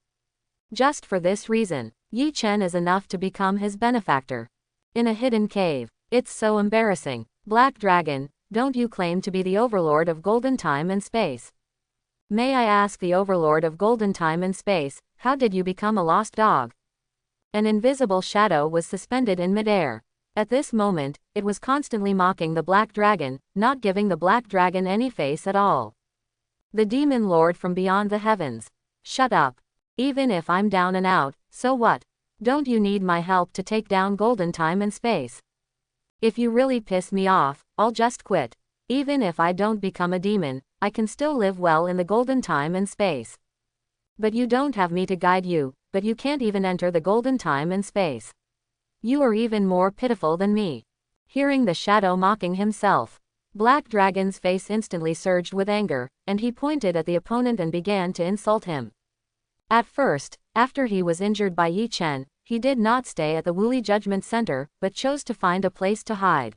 Just for this reason, Yi Chen is enough to become his benefactor. In a hidden cave. It's so embarrassing. Black Dragon, don't you claim to be the overlord of golden time and space? May I ask the overlord of golden time and space, how did you become a lost dog? An invisible shadow was suspended in midair. At this moment, it was constantly mocking the Black Dragon, not giving the Black Dragon any face at all. The demon lord from beyond the heavens. Shut up. Even if I'm down and out, so what? Don't you need my help to take down golden time and space? If you really piss me off, I'll just quit. Even if I don't become a demon, I can still live well in the golden time and space. But you don't have me to guide you, but you can't even enter the golden time and space. You are even more pitiful than me. Hearing the shadow mocking himself, Black Dragon's face instantly surged with anger, and he pointed at the opponent and began to insult him. At first, after he was injured by Yi Chen, he did not stay at the Wuli Judgment Center, but chose to find a place to hide.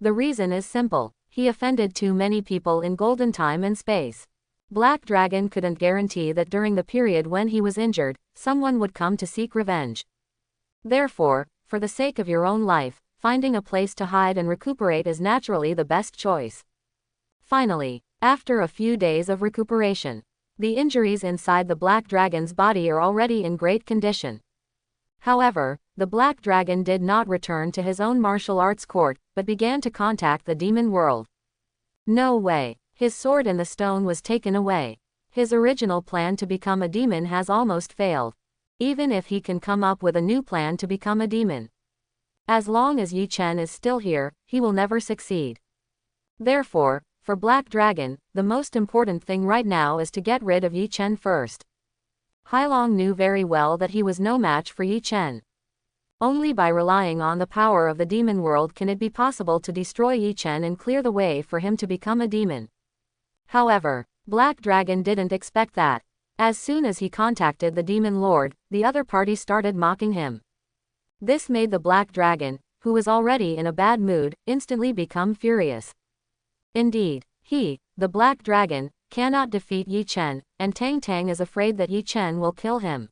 The reason is simple. He offended too many people in golden time and space. Black Dragon couldn't guarantee that during the period when he was injured, someone would come to seek revenge. Therefore, for the sake of your own life, finding a place to hide and recuperate is naturally the best choice. Finally, after a few days of recuperation, the injuries inside the Black Dragon's body are already in great condition. However, the Black Dragon did not return to his own martial arts court, but began to contact the demon world. No way. His sword in the stone was taken away. His original plan to become a demon has almost failed. Even if he can come up with a new plan to become a demon, as long as Yi Chen is still here, he will never succeed. Therefore, for Black Dragon, the most important thing right now is to get rid of Yi Chen first. Hailong knew very well that he was no match for Yi Chen. Only by relying on the power of the demon world can it be possible to destroy Yi Chen and clear the way for him to become a demon. However, Black Dragon didn't expect that. As soon as he contacted the demon lord, the other party started mocking him. This made the Black Dragon, who was already in a bad mood, instantly become furious. Indeed, he, the Black Dragon, cannot defeat Yi Chen, and Tang Tang is afraid that Yi Chen will kill him.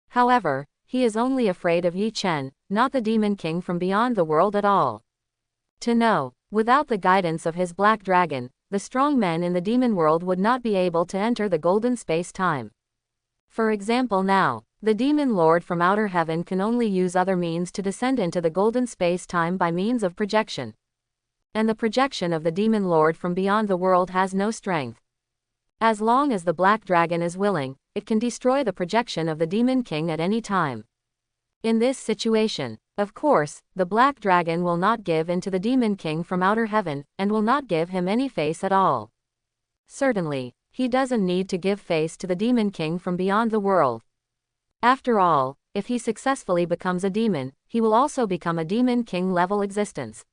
However, he is only afraid of Yi Chen, not the Demon King from beyond the world at all. To know, without the guidance of his Black Dragon, the strong men in the demon world would not be able to enter the golden space-time. For example now, the demon lord from outer heaven can only use other means to descend into the golden space-time by means of projection. And the projection of the demon lord from beyond the world has no strength. As long as the Black Dragon is willing, it can destroy the projection of the Demon King at any time. In this situation, of course, the Black Dragon will not give in to the Demon King from outer heaven, and will not give him any face at all. Certainly, he doesn't need to give face to the Demon King from beyond the world. After all, if he successfully becomes a demon, he will also become a Demon King level existence.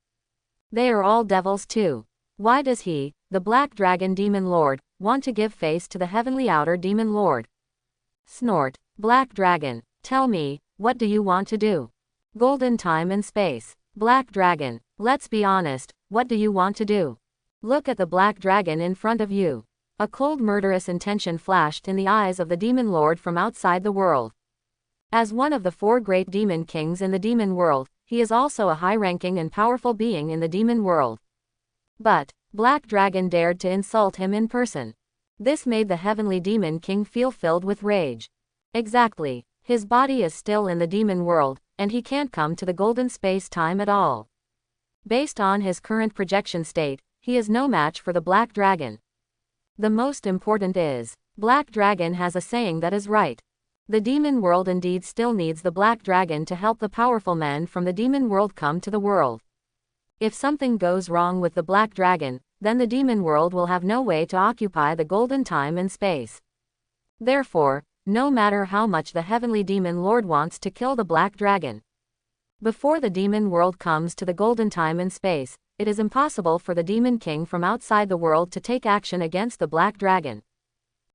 They are all devils too. Why does he, the Black Dragon Demon Lord, want to give face to the heavenly outer Demon Lord? Snort, Black Dragon, tell me, what do you want to do? Golden time and space. Black Dragon, let's be honest, what do you want to do? Look at the Black Dragon in front of you. A cold murderous intention flashed in the eyes of the Demon Lord from outside the world. As one of the 4 great Demon Kings in the demon world, he is also a high-ranking and powerful being in the demon world. But, Black Dragon dared to insult him in person. This made the heavenly Demon King feel filled with rage. Exactly, his body is still in the demon world, and he can't come to the golden space-time at all. Based on his current projection state, he is no match for the Black Dragon. The most important is, Black Dragon has a saying that is right. The demon world indeed still needs the Black Dragon to help the powerful men from the demon world come to the world. If something goes wrong with the Black Dragon, then the demon world will have no way to occupy the golden time and space. Therefore, no matter how much the heavenly demon lord wants to kill the Black Dragon, before the demon world comes to the golden time and space, it is impossible for the Demon King from outside the world to take action against the Black Dragon.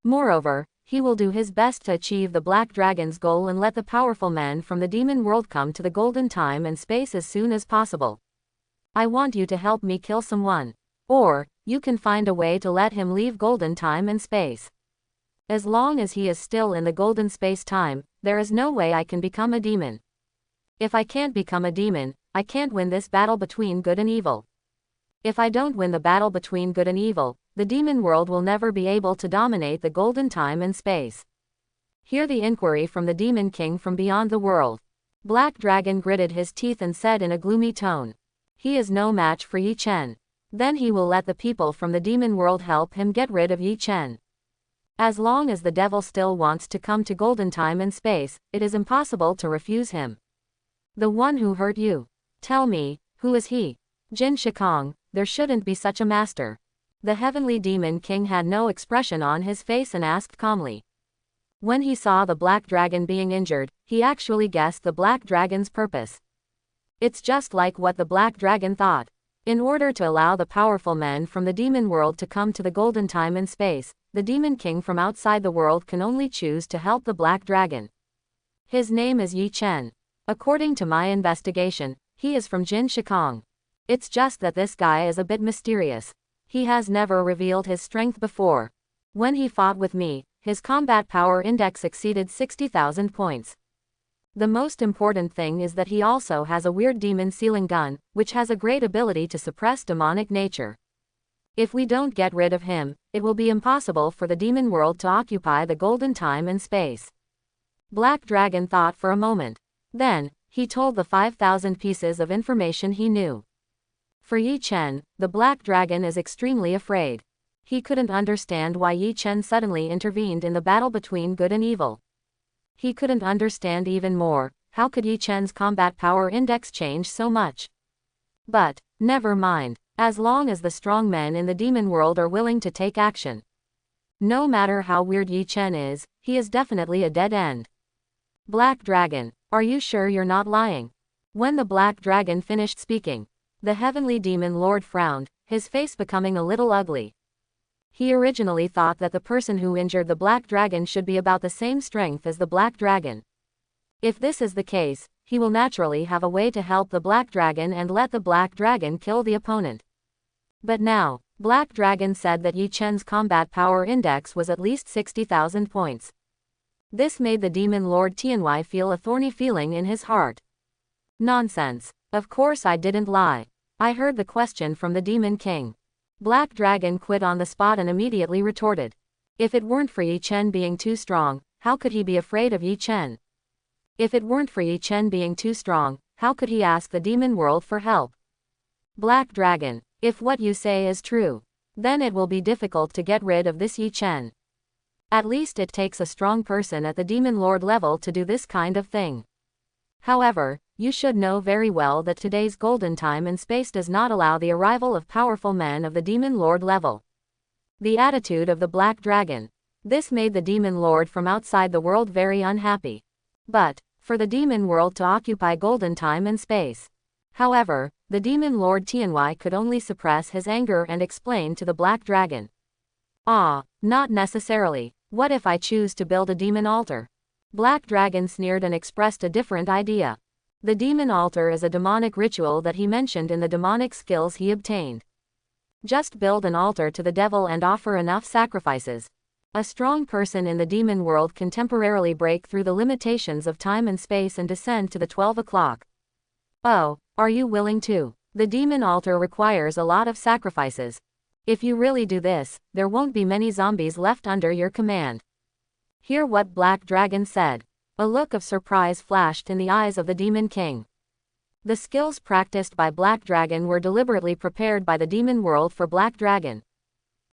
Moreover, he will do his best to achieve the Black Dragon's goal and let the powerful men from the demon world come to the golden time and space as soon as possible. I want you to help me kill someone. Or, you can find a way to let him leave golden time and space. As long as he is still in the golden space-time, there is no way I can become a demon. If I can't become a demon, I can't win this battle between good and evil. If I don't win the battle between good and evil, the demon world will never be able to dominate the golden time and space. Hear the inquiry from the Demon King from beyond the world. Black Dragon gritted his teeth and said in a gloomy tone, he is no match for Yi Chen. Then he will let the people from the demon world help him get rid of Yi Chen. As long as the devil still wants to come to golden time and space, it is impossible to refuse him. The one who hurt you. Tell me, who is he? Jin Shikong, there shouldn't be such a master. The heavenly Demon King had no expression on his face and asked calmly. When he saw the Black Dragon being injured, he actually guessed the Black Dragon's purpose. It's just like what the Black Dragon thought. In order to allow the powerful men from the demon world to come to the golden time and space, the Demon King from outside the world can only choose to help the Black Dragon. His name is Yi Chen. According to my investigation, he is from Jin Shikong. It's just that this guy is a bit mysterious. He has never revealed his strength before. When he fought with me, his combat power index exceeded 60,000 points. The most important thing is that he also has a weird demon sealing gun, which has a great ability to suppress demonic nature. If we don't get rid of him, it will be impossible for the demon world to occupy the golden time and space. Black Dragon thought for a moment. Then, he told the 5,000 pieces of information he knew. For Yi Chen, the Black Dragon is extremely afraid. He couldn't understand why Yi Chen suddenly intervened in the battle between good and evil. He couldn't understand even more, how could Yi Chen's combat power index change so much? But, never mind, as long as the strong men in the demon world are willing to take action. No matter how weird Yi Chen is, he is definitely a dead end. Black Dragon, are you sure you're not lying? When the Black Dragon finished speaking, the heavenly demon lord frowned, his face becoming a little ugly. He originally thought that the person who injured the Black Dragon should be about the same strength as the Black Dragon. If this is the case, he will naturally have a way to help the Black Dragon and let the Black Dragon kill the opponent. But now, Black Dragon said that Yi Chen's combat power index was at least 60,000 points. This made the demon lord Tianwei feel a thorny feeling in his heart. Nonsense. Of course I didn't lie. I heard the question from the Demon King. Black Dragon quit on the spot and immediately retorted. If it weren't for Yi Chen being too strong, how could he be afraid of Yi Chen? If it weren't for Yi Chen being too strong, how could he ask the demon world for help? Black Dragon, if what you say is true, then it will be difficult to get rid of this Yi Chen. At least it takes a strong person at the demon lord level to do this kind of thing. However, you should know very well that today's golden time and space does not allow the arrival of powerful men of the demon lord level. The attitude of the Black Dragon. This made the demon lord from outside the world very unhappy. But, for the demon world to occupy golden time and space. However, the demon lord Tianwei could only suppress his anger and explain to the Black Dragon. Not necessarily. What if I choose to build a demon altar? Black Dragon sneered and expressed a different idea. The demon altar is a demonic ritual that he mentioned in the demonic skills he obtained. Just build an altar to the devil and offer enough sacrifices. A strong person in the demon world can temporarily break through the limitations of time and space and descend to the 12 o'clock. Oh, are you willing to? The demon altar requires a lot of sacrifices. If you really do this, there won't be many zombies left under your command. Hear what Black Dragon said. A look of surprise flashed in the eyes of the Demon King. The skills practiced by Black Dragon were deliberately prepared by the demon world for Black Dragon.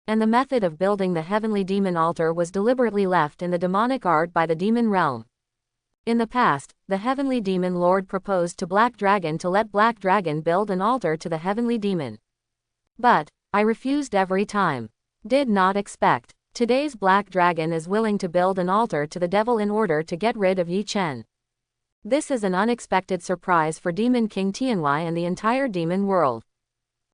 And the method of building the heavenly demon altar was deliberately left in the demonic art by the demon realm. In the past, the heavenly demon lord proposed to Black Dragon to let Black Dragon build an altar to the heavenly demon. But, I refused every time. Did not expect. Today's Black Dragon is willing to build an altar to the devil in order to get rid of Yi Chen. This is an unexpected surprise for Demon King Tianwei and the entire demon world.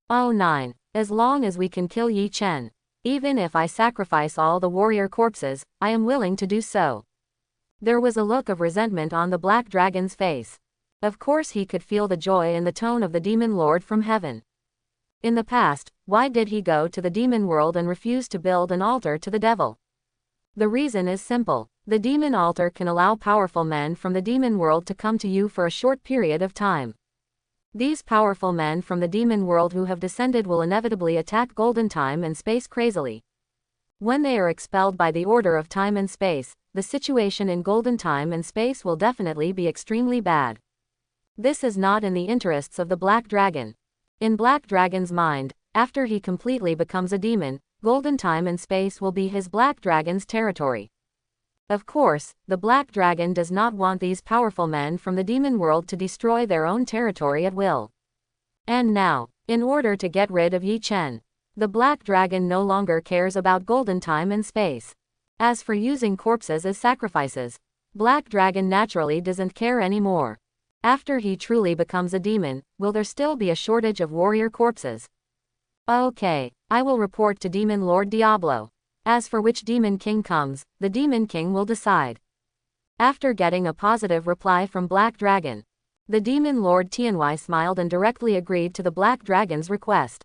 Oh 9. As long as we can kill Yi Chen. Even if I sacrifice all the warrior corpses, I am willing to do so. There was a look of resentment on the Black Dragon's face. Of course he could feel the joy in the tone of the demon lord from heaven. In the past, why did he go to the demon world and refuse to build an altar to the devil? The reason is simple. The demon altar can allow powerful men from the demon world to come to you for a short period of time. These powerful men from the demon world who have descended will inevitably attack golden time and space crazily. When they are expelled by the order of time and space, the situation in golden time and space will definitely be extremely bad. This is not in the interests of the Black Dragon. In Black Dragon's mind, after he completely becomes a demon, golden time and space will be his Black Dragon's territory. Of course, the Black Dragon does not want these powerful men from the demon world to destroy their own territory at will. And now, in order to get rid of Yi Chen, the Black Dragon no longer cares about golden time and space. As for using corpses as sacrifices, Black Dragon naturally doesn't care anymore. After he truly becomes a demon, will there still be a shortage of warrior corpses? Okay, I will report to Demon Lord Diablo. As for which Demon King comes, the Demon King will decide. After getting a positive reply from Black Dragon, the Demon Lord Tianwei smiled and directly agreed to the Black Dragon's request.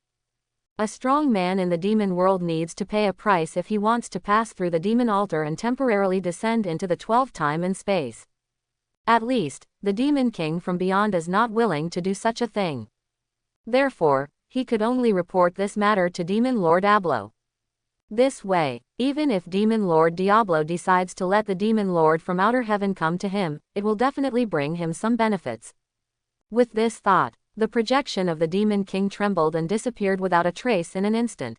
A strong man in the demon world needs to pay a price if he wants to pass through the demon altar and temporarily descend into the 12th time and space. At least, the Demon King from beyond is not willing to do such a thing. Therefore, he could only report this matter to Demon Lord Diablo. This way, even if Demon Lord Diablo decides to let the Demon Lord from outer heaven come to him, it will definitely bring him some benefits. With this thought, the projection of the Demon King trembled and disappeared without a trace in an instant.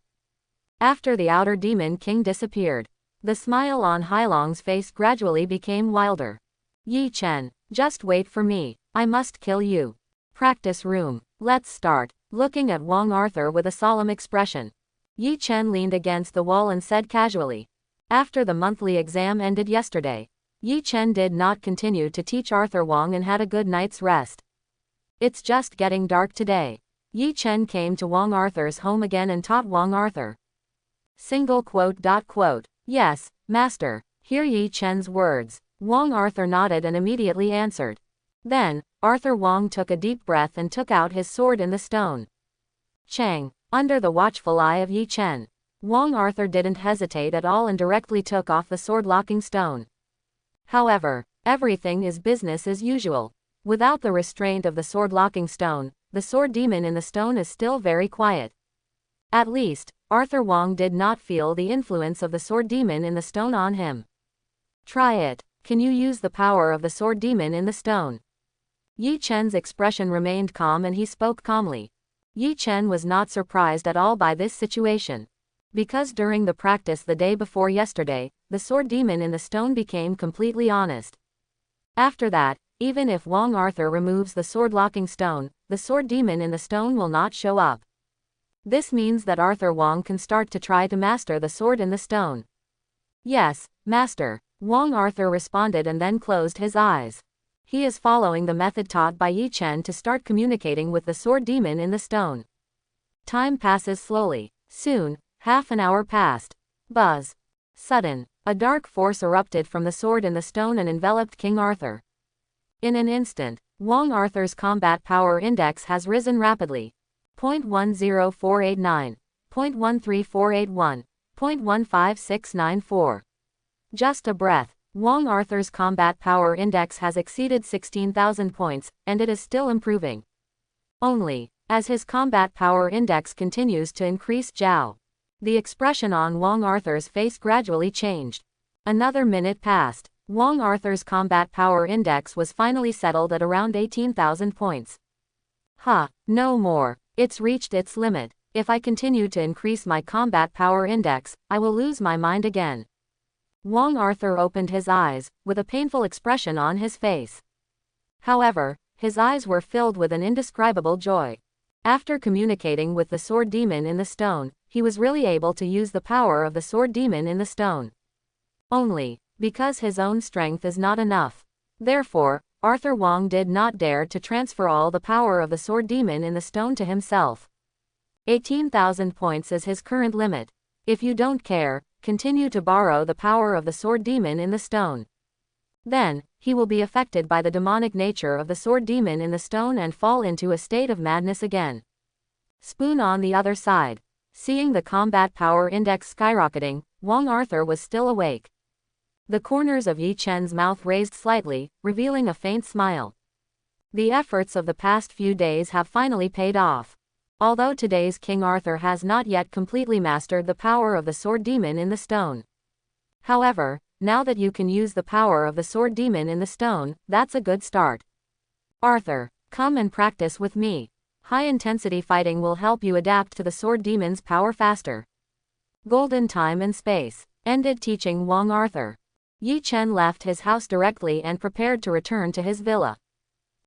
After the outer demon king disappeared, the smile on Hailong's face gradually became wilder. Yi Chen, just wait for me. I must kill you. Practice room. Let's start. Looking at Wang Arthur with a solemn expression, Yi Chen leaned against the wall and said casually. After the monthly exam ended yesterday, Yi Chen did not continue to teach Arthur Wang and had a good night's rest. It's just getting dark today. Yi Chen came to Wang Arthur's home again and taught Wang Arthur. Yes, master. Hear Yi Chen's words. Wang Arthur nodded and immediately answered. Then, Arthur Wang took a deep breath and took out his sword in the stone. Chang, under the watchful eye of Yi Chen, Wang Arthur didn't hesitate at all and directly took off the sword-locking stone. However, everything is business as usual. Without the restraint of the sword-locking stone, the sword demon in the stone is still very quiet. At least, Arthur Wang did not feel the influence of the sword demon in the stone on him. Try it. Can you use the power of the sword demon in the stone? Yi Chen's expression remained calm and he spoke calmly. Yi Chen was not surprised at all by this situation. Because during the practice the day before yesterday, the sword demon in the stone became completely honest. After that, even if Wang Arthur removes the sword-locking stone, the sword demon in the stone will not show up. This means that Arthur Wang can start to try to master the sword in the stone. Yes, master, Wang Arthur responded and then closed his eyes. He is following the method taught by Yi Chen to start communicating with the sword demon in the stone. Time passes slowly. Soon, half an hour passed. Buzz. Sudden, a dark force erupted from the sword in the stone and enveloped King Arthur. In an instant, Wang Arthur's combat power index has risen rapidly. 0.10489, 0.13481, 0.15694. Just a breath, Wang Arthur's combat power index has exceeded 16,000 points, and it is still improving. Only, as his combat power index continues to increase, the expression on Wang Arthur's face gradually changed. Another minute passed. Wang Arthur's combat power index was finally settled at around 18,000 points. No more. It's reached its limit. If I continue to increase my combat power index, I will lose my mind again. Wang Arthur opened his eyes, with a painful expression on his face. However, his eyes were filled with an indescribable joy. After communicating with the sword demon in the stone, he was really able to use the power of the sword demon in the stone. Only, because his own strength is not enough. Therefore, Arthur Wang did not dare to transfer all the power of the sword demon in the stone to himself. 18,000 points is his current limit. If you don't care, continue to borrow the power of the sword demon in the stone. Then, he will be affected by the demonic nature of the sword demon in the stone and fall into a state of madness again. Spoon on the other side. Seeing the combat power index skyrocketing, Wang Arthur was still awake. The corners of Yi Chen's mouth raised slightly, revealing a faint smile. The efforts of the past few days have finally paid off. Although today's King Arthur has not yet completely mastered the power of the sword demon in the stone. However, now that you can use the power of the sword demon in the stone, that's a good start. Arthur, come and practice with me. High-intensity fighting will help you adapt to the sword demon's power faster. Golden time and space. Ended teaching Wang Arthur. Yi Chen left his house directly and prepared to return to his villa.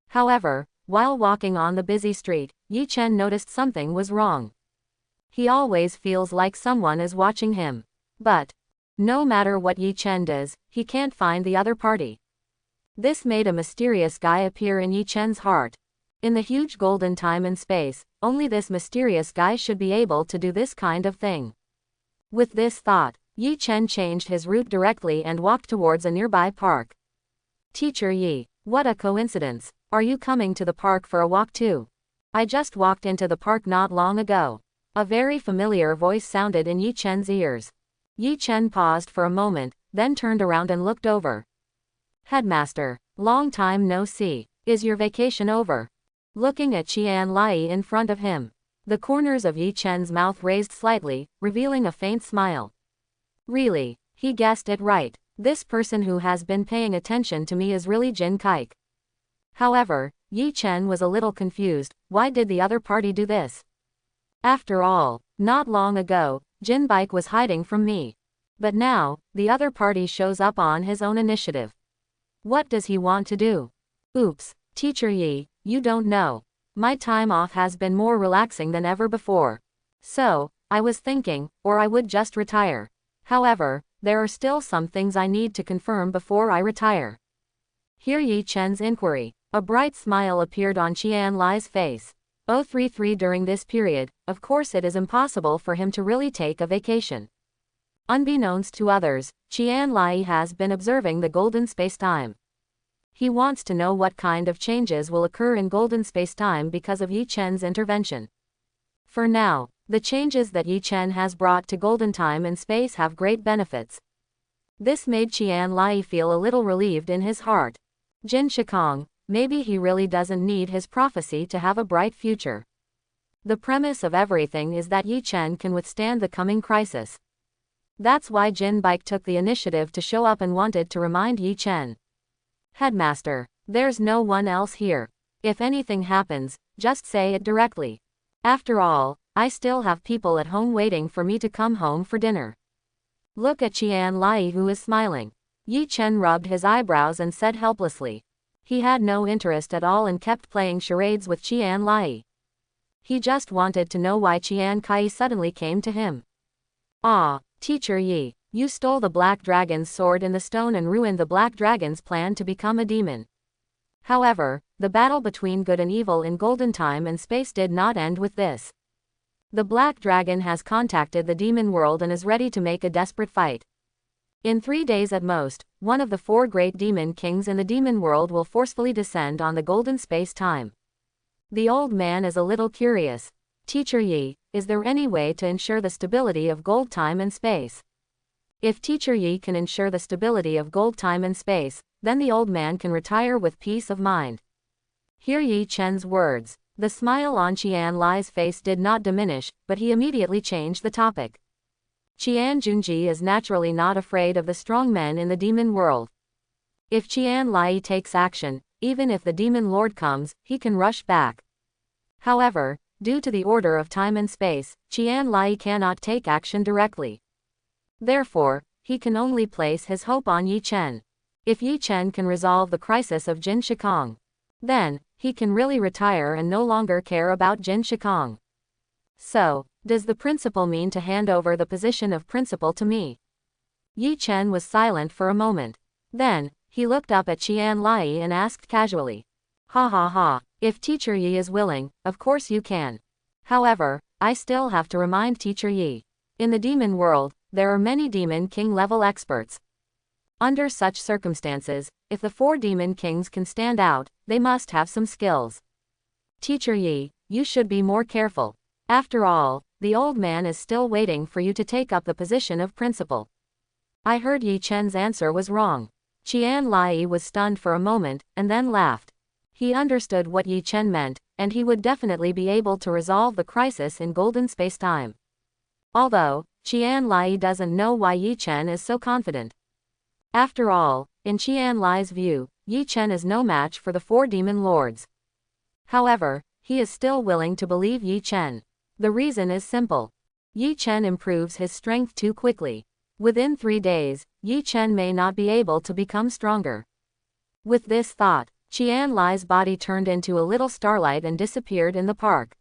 However, while walking on the busy street, Yi Chen noticed something was wrong. He always feels like someone is watching him. But, no matter what Yi Chen does, he can't find the other party. This made a mysterious guy appear in Yi Chen's heart. In the huge golden time and space, only this mysterious guy should be able to do this kind of thing. With this thought, Yi Chen changed his route directly and walked towards a nearby park. Teacher Yi, what a coincidence. Are you coming to the park for a walk too? I just walked into the park not long ago. A very familiar voice sounded in Yi Chen's ears. Yi Chen paused for a moment, then turned around and looked over. Headmaster, long time no see. Is your vacation over? Looking at Qian Lai in front of him, the corners of Yi Chen's mouth raised slightly, revealing a faint smile. Really, he guessed it right. This person who has been paying attention to me is really Jin Kaik. However, Yi Chen was a little confused. Why did the other party do this? After all, not long ago, Jin Baik was hiding from me. But now, the other party shows up on his own initiative. What does he want to do? Oops, Teacher Yi, you don't know. My time off has been more relaxing than ever before. So, I was thinking, or I would just retire. However, there are still some things I need to confirm before I retire. Hear Yi Chen's inquiry. A bright smile appeared on Qian Lai's face. 033 During this period, of course it is impossible for him to really take a vacation. Unbeknownst to others, Qian Lai has been observing the golden space-time. He wants to know what kind of changes will occur in golden space-time because of Yi Chen's intervention. For now, the changes that Yi Chen has brought to golden time and space have great benefits. This made Qian Lai feel a little relieved in his heart. Jin Shikong, maybe he really doesn't need his prophecy to have a bright future. The premise of everything is that Yi Chen can withstand the coming crisis. That's why Jin Baik took the initiative to show up and wanted to remind Yi Chen. Headmaster, there's no one else here. If anything happens, just say it directly. After all, I still have people at home waiting for me to come home for dinner. Look at Qian Lai who is smiling. Yi Chen rubbed his eyebrows and said helplessly. He had no interest at all and kept playing charades with Qian Lai. He just wanted to know why Qian Kai suddenly came to him. Ah, Teacher Yi, you stole the Black Dragon's sword in the stone and ruined the Black Dragon's plan to become a demon. However, the battle between good and evil in golden time and space did not end with this. The Black Dragon has contacted the demon world and is ready to make a desperate fight. In 3 days at most, one of the 4 great demon kings in the demon world will forcefully descend on the golden space-time. The old man is a little curious. Teacher Yi, is there any way to ensure the stability of gold time and space? If Teacher Yi can ensure the stability of gold time and space, then the old man can retire with peace of mind. Hear Yi Chen's words. The smile on Qian Lai's face did not diminish, but he immediately changed the topic. Qian Junji is naturally not afraid of the strong men in the demon world. If Qian Lai takes action, even if the demon lord comes, he can rush back. However, due to the order of time and space, Qian Lai cannot take action directly. Therefore, he can only place his hope on Yi Chen. If Yi Chen can resolve the crisis of Jin Shikong, then he can really retire and no longer care about Jin Shikong. So, does the principal mean to hand over the position of principal to me? Yi Chen was silent for a moment. Then, he looked up at Qian Lai and asked casually. Ha ha ha, if Teacher Yi is willing, of course you can. However, I still have to remind Teacher Yi. In the demon world, there are many demon king level experts. Under such circumstances, if the 4 demon kings can stand out, they must have some skills. Teacher Yi, you should be more careful. After all, the old man is still waiting for you to take up the position of principal. I heard Yi Chen's answer was wrong. Qian Lai was stunned for a moment, and then laughed. He understood what Yi Chen meant, and he would definitely be able to resolve the crisis in golden space-time. Although, Qian Lai doesn't know why Yi Chen is so confident. After all, in Qian Lai's view, Yi Chen is no match for the 4 demon lords. However, he is still willing to believe Yi Chen. The reason is simple. Yi Chen improves his strength too quickly. Within 3 days, Yi Chen may not be able to become stronger. With this thought, Qian Lai's body turned into a little starlight and disappeared in the park.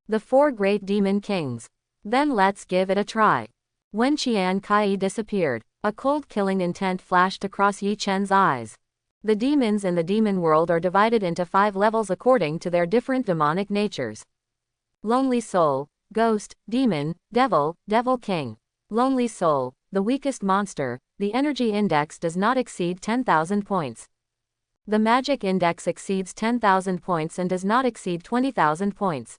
The 4 great demon kings. Then let's give it a try. When Qian Kai disappeared, a cold killing intent flashed across Yi Chen's eyes. The demons in the demon world are divided into 5 levels according to their different demonic natures. Lonely Soul, Ghost, Demon, Devil, Devil King. Lonely Soul, the weakest monster, the energy index does not exceed 10,000 points. The magic index exceeds 10,000 points and does not exceed 20,000 points.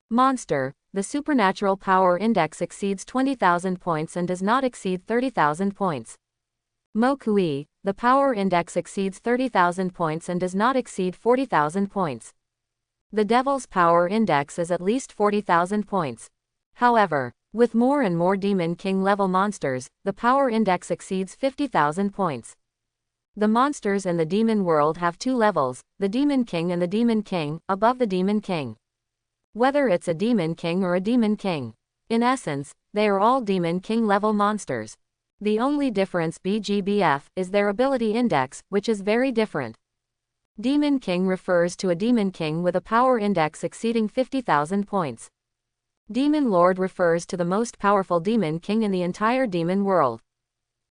Monster, the supernatural power index exceeds 20,000 points and does not exceed 30,000 points. Mokui, the power index exceeds 30,000 points and does not exceed 40,000 points. The Devil's power index is at least 40,000 points. However, with more and more Demon King level monsters, the power index exceeds 50,000 points. The monsters in the demon world have 2 levels, the Demon King and the Demon King, above the Demon King. Whether it's a Demon King or a Demon King. In essence, they are all Demon King level monsters. The only difference BGBF is their ability index, which is very different. Demon King refers to a Demon King with a power index exceeding 50,000 points. Demon Lord refers to the most powerful Demon King in the entire demon world.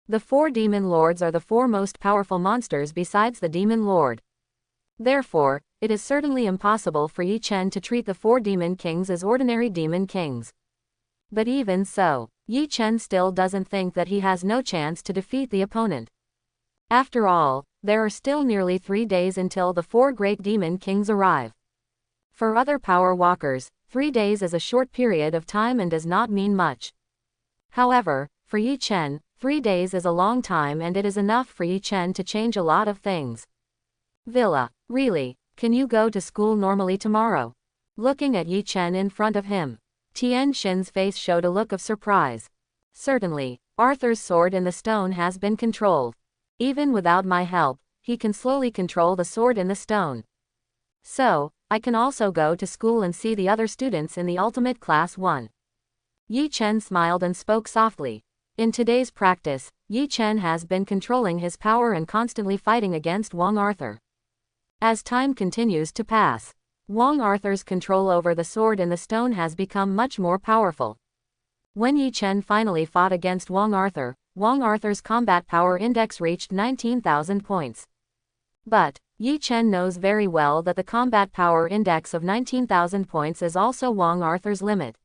The 4 Demon Lords are the 4 most powerful monsters besides the Demon Lord. Therefore, it is certainly impossible for Yi Chen to treat the 4 Demon Kings as ordinary Demon Kings. But even so, Yi Chen still doesn't think that he has no chance to defeat the opponent. After all, there are still nearly 3 days until the 4 great Demon Kings arrive. For other power walkers, 3 days is a short period of time and does not mean much. However, for Yi Chen, 3 days is a long time, and it is enough for Yi Chen to change a lot of things. Villa, really, can you go to school normally tomorrow? Looking at Yi Chen in front of him, Tian Xin's face showed a look of surprise. Certainly, Arthur's sword in the stone has been controlled. Even without my help, he can slowly control the sword in the stone. So, I can also go to school and see the other students in the ultimate class 1. Yi Chen smiled and spoke softly. In today's practice, Yi Chen has been controlling his power and constantly fighting against Wang Arthur. As time continues to pass, Wang Arthur's control over the sword in the stone has become much more powerful. When Yi Chen finally fought against Wang Arthur's combat power index reached 19,000 points. But, Yi Chen knows very well that the combat power index of 19,000 points is also Wang Arthur's limit.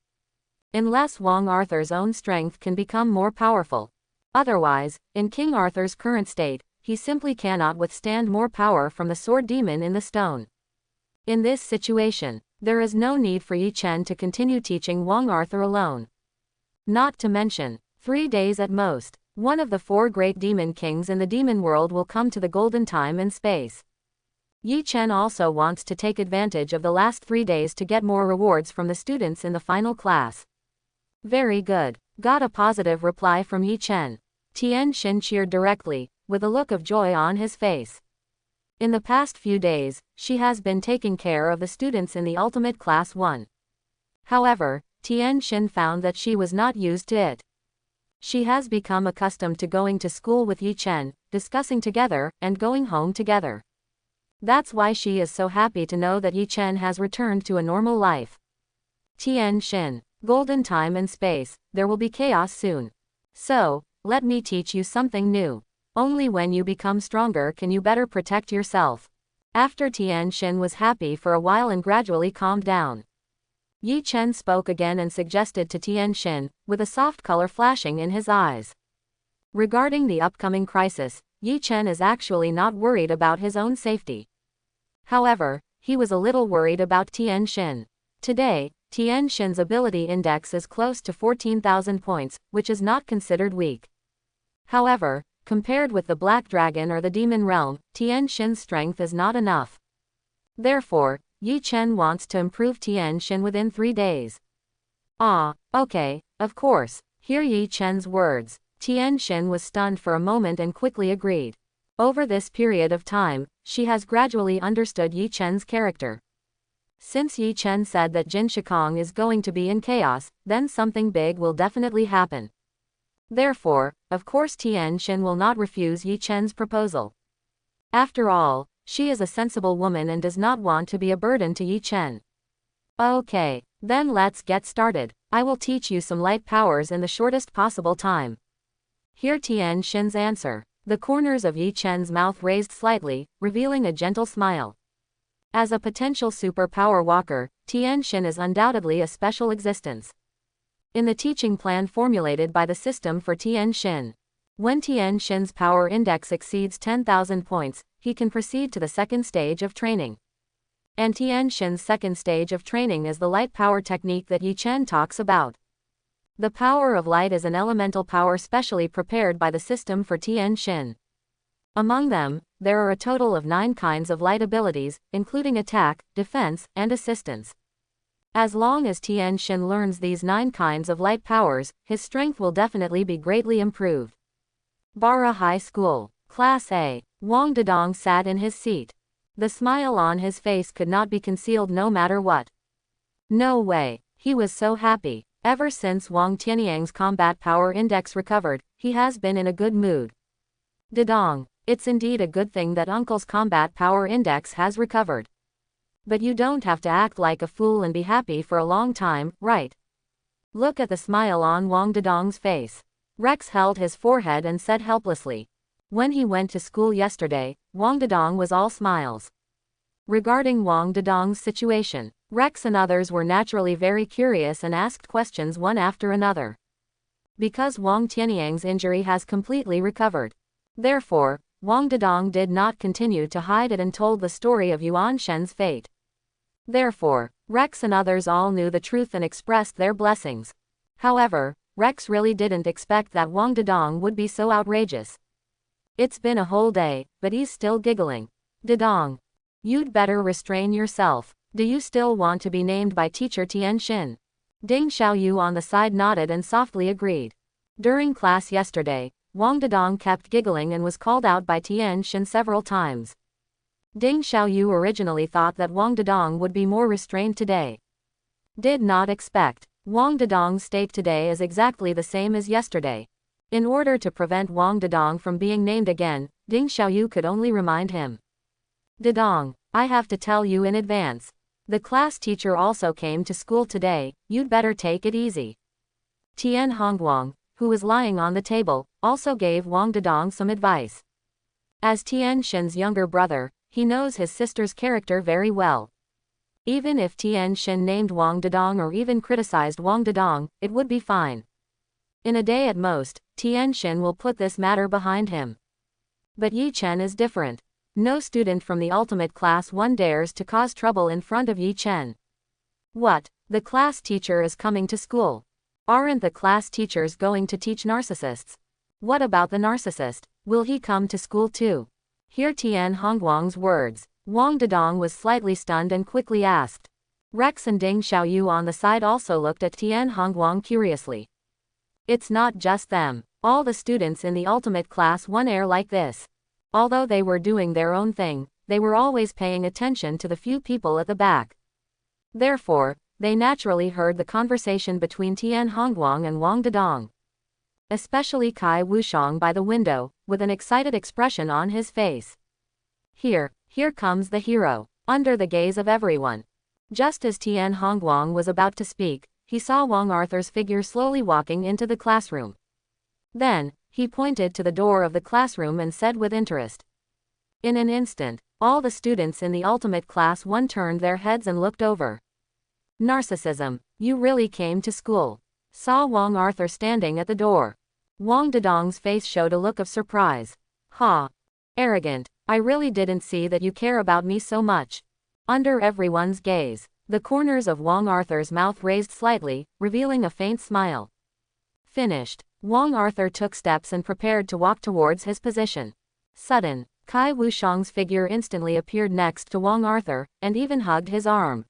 Unless Wang Arthur's own strength can become more powerful. Otherwise, in King Arthur's current state, he simply cannot withstand more power from the sword demon in the stone. In this situation, there is no need for Yi Chen to continue teaching Wang Arthur alone. Not to mention, 3 days at most, one of the 4 great demon kings in the demon world will come to the golden time and space. Yi Chen also wants to take advantage of the last 3 days to get more rewards from the students in the final class. Very good. Got a positive reply from Yi Chen. Tian Xin cheered directly, with a look of joy on his face. In the past few days, she has been taking care of the students in the ultimate class 1. However, Tian Xin found that she was not used to it. She has become accustomed to going to school with Yi Chen, discussing together, and going home together. That's why she is so happy to know that Yi Chen has returned to a normal life. Tian Xin, golden time and space, there will be chaos soon. So, let me teach you something new. Only when you become stronger can you better protect yourself. After Tian Xin was happy for a while and gradually calmed down, Yi Chen spoke again and suggested to Tian Xin, with a soft color flashing in his eyes. Regarding the upcoming crisis, Yi Chen is actually not worried about his own safety. However, he was a little worried about Tian Xin. Today, Tian Xin's ability index is close to 14,000 points, which is not considered weak. However, compared with the Black Dragon or the Demon Realm, Tian Xin's strength is not enough. Therefore, Yi Chen wants to improve Tian Xin within 3 days. Okay, of course. Hear Yi Chen's words. Tian Xin was stunned for a moment and quickly agreed. Over this period of time, she has gradually understood Yi Chen's character. Since Yi Chen said that Jin Shikong is going to be in chaos, then something big will definitely happen. Therefore, of course Tian Xin will not refuse Yi Chen's proposal. After all, she is a sensible woman and does not want to be a burden to Yi Chen. Okay, then let's get started. I will teach you some light powers in the shortest possible time. Hear Tian Xin's answer. The corners of Yi Chen's mouth raised slightly, revealing a gentle smile. As a potential super power walker, Tian Xin is undoubtedly a special existence. In the teaching plan formulated by the system for Tian Xin, when Tian Xin's power index exceeds 10,000 points, he can proceed to the second stage of training. And Tian Xin's second stage of training is the light power technique that Yi Chen talks about. The power of light is an elemental power specially prepared by the system for Tian Xin. Among them, there are a total of 9 kinds of light abilities, including attack, defense, and assistance. As long as Tian Xin learns these 9 kinds of light powers, his strength will definitely be greatly improved. Bara High School, Class A. Wang Dedong sat in his seat. The smile on his face could not be concealed no matter what. No way, he was so happy. Ever since Wang Tianyang's combat power index recovered, he has been in a good mood. Dedong, it's indeed a good thing that uncle's combat power index has recovered. But you don't have to act like a fool and be happy for a long time, right? Look at the smile on Wang Dedong's face. Rex held his forehead and said helplessly. When he went to school yesterday, Wang Dedong was all smiles. Regarding Wang Dedong's situation, Rex and others were naturally very curious and asked questions one after another. Because Wang Tianyang's injury has completely recovered. Therefore, Wang Dedong did not continue to hide it and told the story of Yuan Shen's fate. Therefore, Rex and others all knew the truth and expressed their blessings. However, Rex really didn't expect that Wang Dedong would be so outrageous. It's been a whole day, but he's still giggling. Dedong, you'd better restrain yourself. Do you still want to be named by teacher Tian Xin? Ding Xiaoyu on the side nodded and softly agreed. During class yesterday, Wang Dedong kept giggling and was called out by Tian Xin several times. Ding Xiaoyu originally thought that Wang Dedong would be more restrained today. Did not expect. Wang Dedong's state today is exactly the same as yesterday. In order to prevent Wang Dedong from being named again, Ding Xiaoyu could only remind him. Dedong, I have to tell you in advance. The class teacher also came to school today, you'd better take it easy. Tian Hongguang, who was lying on the table, also gave Wang Dedong some advice. As Tian Xin's younger brother, he knows his sister's character very well. Even if Tian Xin named Wang Dedong or even criticized Wang Dedong, it would be fine. In a day at most, Tian Xin will put this matter behind him. But Yi Chen is different. No student from the ultimate class 1 dares to cause trouble in front of Yi Chen. What? The class teacher is coming to school. Aren't the class teachers going to teach narcissists? What about the narcissist? Will he come to school too? Hear Tian Hongguang's words. Wang Dedong was slightly stunned and quickly asked. Rex and Ding Xiaoyu on the side also looked at Tian Hongguang curiously. It's not just them. All the students in the ultimate class 1 are like this. Although they were doing their own thing, they were always paying attention to the few people at the back. Therefore, they naturally heard the conversation between Tian Hongguang and Wang Dedong. Especially Kai Wushang by the window, with an excited expression on his face. Here comes the hero, under the gaze of everyone. Just as Tian Hongguang was about to speak, he saw Wang Arthur's figure slowly walking into the classroom. Then, he pointed to the door of the classroom and said with interest. In an instant, all the students in the ultimate class 1 turned their heads and looked over. Narcissism, you really came to school. Saw Wang Arthur standing at the door. Wang Dedong's face showed a look of surprise. Ha! Arrogant, I really didn't see that you care about me so much. Under everyone's gaze, the corners of Wang Arthur's mouth raised slightly, revealing a faint smile. Finished. Wang Arthur took steps and prepared to walk towards his position. Sudden, Kai Wushang's figure instantly appeared next to Wang Arthur, and even hugged his arm.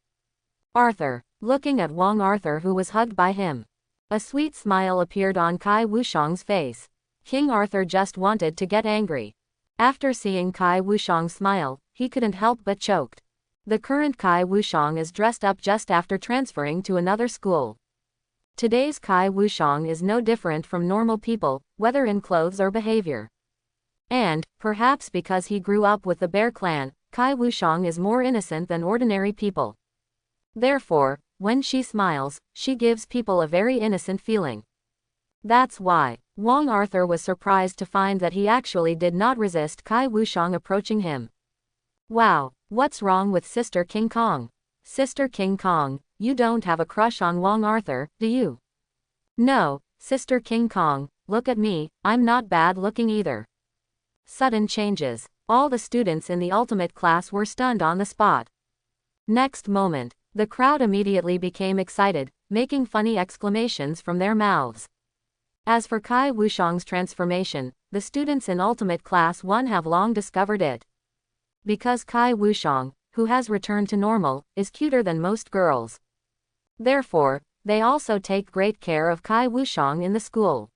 Arthur, looking at Wang Arthur who was hugged by him. A sweet smile appeared on Kai Wushang's face. King Arthur just wanted to get angry. After seeing Kai Wushang smile, he couldn't help but choked. The current Kai Wushang is dressed up just after transferring to another school. Today's Kai Wushang is no different from normal people, whether in clothes or behavior. And, perhaps because he grew up with the Bear Clan, Kai Wushang is more innocent than ordinary people. Therefore, when she smiles, she gives people a very innocent feeling. That's why, Wang Arthur was surprised to find that he actually did not resist Kai Wushang approaching him. Wow, what's wrong with Sister King Kong? Sister King Kong, you don't have a crush on Wang Arthur, do you? No, Sister King Kong, look at me, I'm not bad looking either. Sudden changes. All the students in the ultimate class were stunned on the spot. Next moment, the crowd immediately became excited, making funny exclamations from their mouths. As for Kai Wushang's transformation, the students in ultimate class 1 have long discovered it. Because Kai Wushang, who has returned to normal, is cuter than most girls. Therefore, they also take great care of Kai Wushang in the school.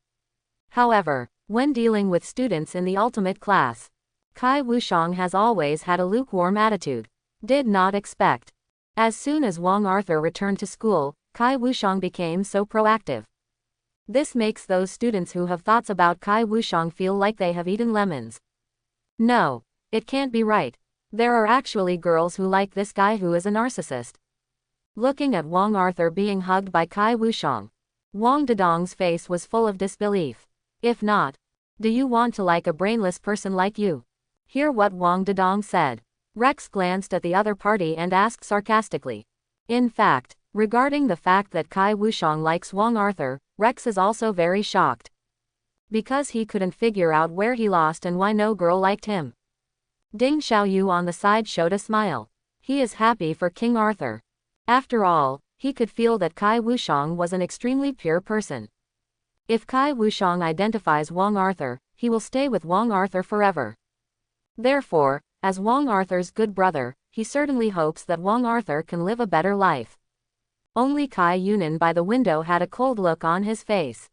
However, when dealing with students in the ultimate class, Kai Wushang has always had a lukewarm attitude. Did not expect. As soon as Wang Arthur returned to school, Kai Wushang became so proactive. This makes those students who have thoughts about Kai Wushang feel like they have eaten lemons. No, it can't be right. There are actually girls who like this guy who is a narcissist. Looking at Wang Arthur being hugged by Kai Wushang, Wang Dedong's face was full of disbelief. If not, do you want to like a brainless person like you? Hear what Wang Dedong said. Rex glanced at the other party and asked sarcastically. In fact, regarding the fact that Kai Wushang likes Wang Arthur, Rex is also very shocked. Because he couldn't figure out where he lost and why no girl liked him. Ding Xiaoyu on the side showed a smile. He is happy for King Arthur. After all, he could feel that Kai Wushang was an extremely pure person. If Kai Wushang identifies Wang Arthur, he will stay with Wang Arthur forever. Therefore, as Wang Arthur's good brother, he certainly hopes that Wang Arthur can live a better life. Only Kai Yunan by the window had a cold look on his face.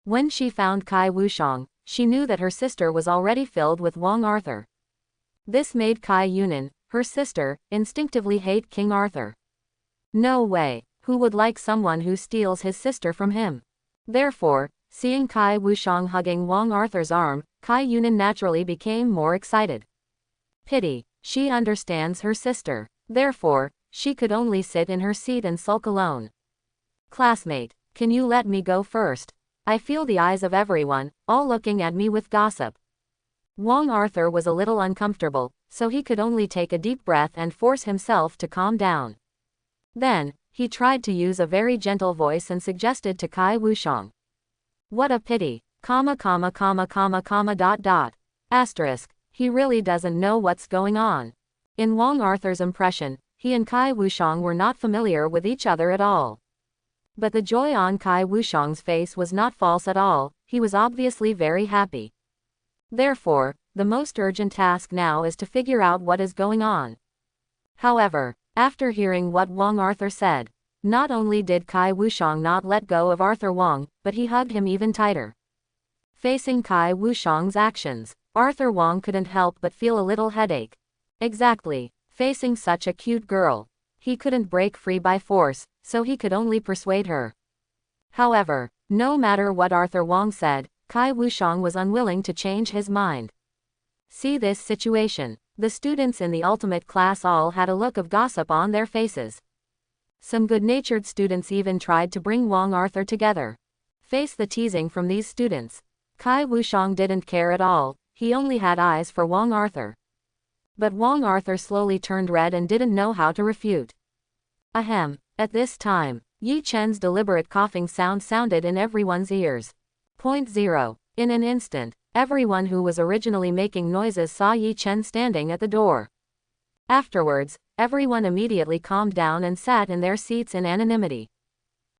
When she found Kai Wushang, she knew that her sister was already filled with Wang Arthur. This made Kai Yunan, her sister, instinctively hate King Arthur. No way, who would like someone who steals his sister from him? Therefore, seeing Kai Wushang hugging Wang Arthur's arm, Kai Yunan naturally became more excited. Pity, she understands her sister. Therefore, she could only sit in her seat and sulk alone. Classmate, can you let me go first? I feel the eyes of everyone, all looking at me with gossip. Wang Arthur was a little uncomfortable, so he could only take a deep breath and force himself to calm down. Then, he tried to use a very gentle voice and suggested to Kai Wushang. What a pity, Asterisk, he really doesn't know what's going on. In Wang Arthur's impression, he and Kai Wushang were not familiar with each other at all. But the joy on Kai Wushang's face was not false at all, he was obviously very happy. Therefore, the most urgent task now is to figure out what is going on. However, after hearing what Wang Arthur said, not only did Kai Wushang not let go of Arthur Wang, but he hugged him even tighter. Facing Kai Wushang's actions, Arthur Wang couldn't help but feel a little headache. Exactly, facing such a cute girl, he couldn't break free by force, so he could only persuade her. However, no matter what Arthur Wang said, Kai Wushang was unwilling to change his mind. See this situation. The students in the ultimate class all had a look of gossip on their faces. Some good-natured students even tried to bring Wang Arthur together. Face the teasing from these students. Kai Wushang didn't care at all, he only had eyes for Wang Arthur. But Wang Arthur slowly turned red and didn't know how to refute. Ahem. At this time, Yi Chen's deliberate coughing sound sounded in everyone's ears. Point 0. In an instant, everyone who was originally making noises saw Yi Chen standing at the door. Afterwards, everyone immediately calmed down and sat in their seats in anonymity.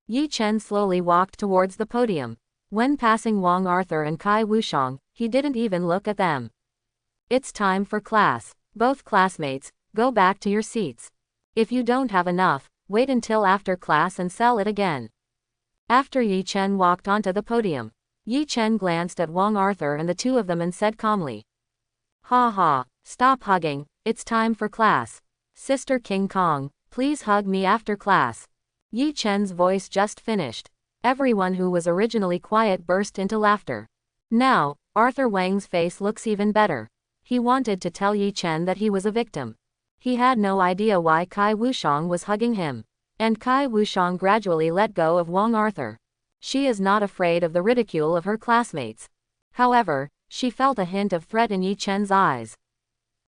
Yi Chen slowly walked towards the podium. When passing Wang Arthur and Kai Wushang, he didn't even look at them. It's time for class. Both classmates, go back to your seats. If you don't have enough, wait until after class and sell it again. After Yi Chen walked onto the podium, Yi Chen glanced at Wang Arthur and the two of them and said calmly. Ha ha, stop hugging, it's time for class. Sister King Kong, please hug me after class. Yi Chen's voice just finished. Everyone who was originally quiet burst into laughter. Now, Arthur Wang's face looks even better. He wanted to tell Yi Chen that he was a victim. He had no idea why Kai Wushang was hugging him. And Kai Wushang gradually let go of Wang Arthur. She is not afraid of the ridicule of her classmates. However, she felt a hint of threat in Yi Chen's eyes.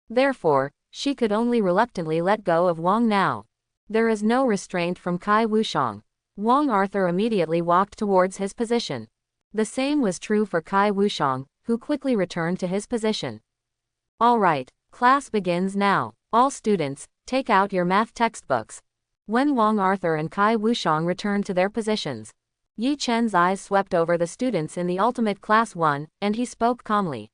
Therefore, she could only reluctantly let go of Wang now. There is no restraint from Kai Wushang. Wang Arthur immediately walked towards his position. The same was true for Kai Wushang, who quickly returned to his position. Alright, class begins now. All students, take out your math textbooks. When Wang Arthur and Kai Wushang returned to their positions, Yi Chen's eyes swept over the students in the ultimate class 1, and he spoke calmly.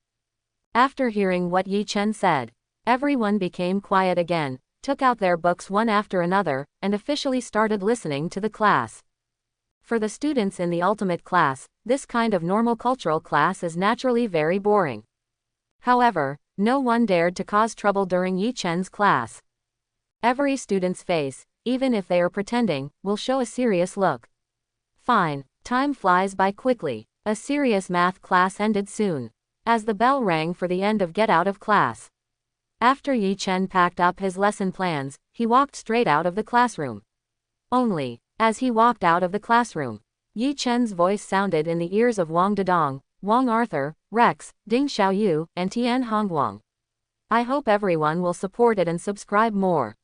After hearing what Yi Chen said, everyone became quiet again, took out their books one after another, and officially started listening to the class. For the students in the ultimate class, this kind of normal cultural class is naturally very boring. However, no one dared to cause trouble during Yi Chen's class. Every student's face, even if they are pretending, will show a serious look. Fine. Time flies by quickly. A serious math class ended soon. As the bell rang for the end of get out of class. After Yi Chen packed up his lesson plans, he walked straight out of the classroom. Only, as he walked out of the classroom, Yi Chen's voice sounded in the ears of Wang Dedong, Wang Arthur, Rex, Ding Xiaoyu, and Tian Hongguang. I hope everyone will support it and subscribe more.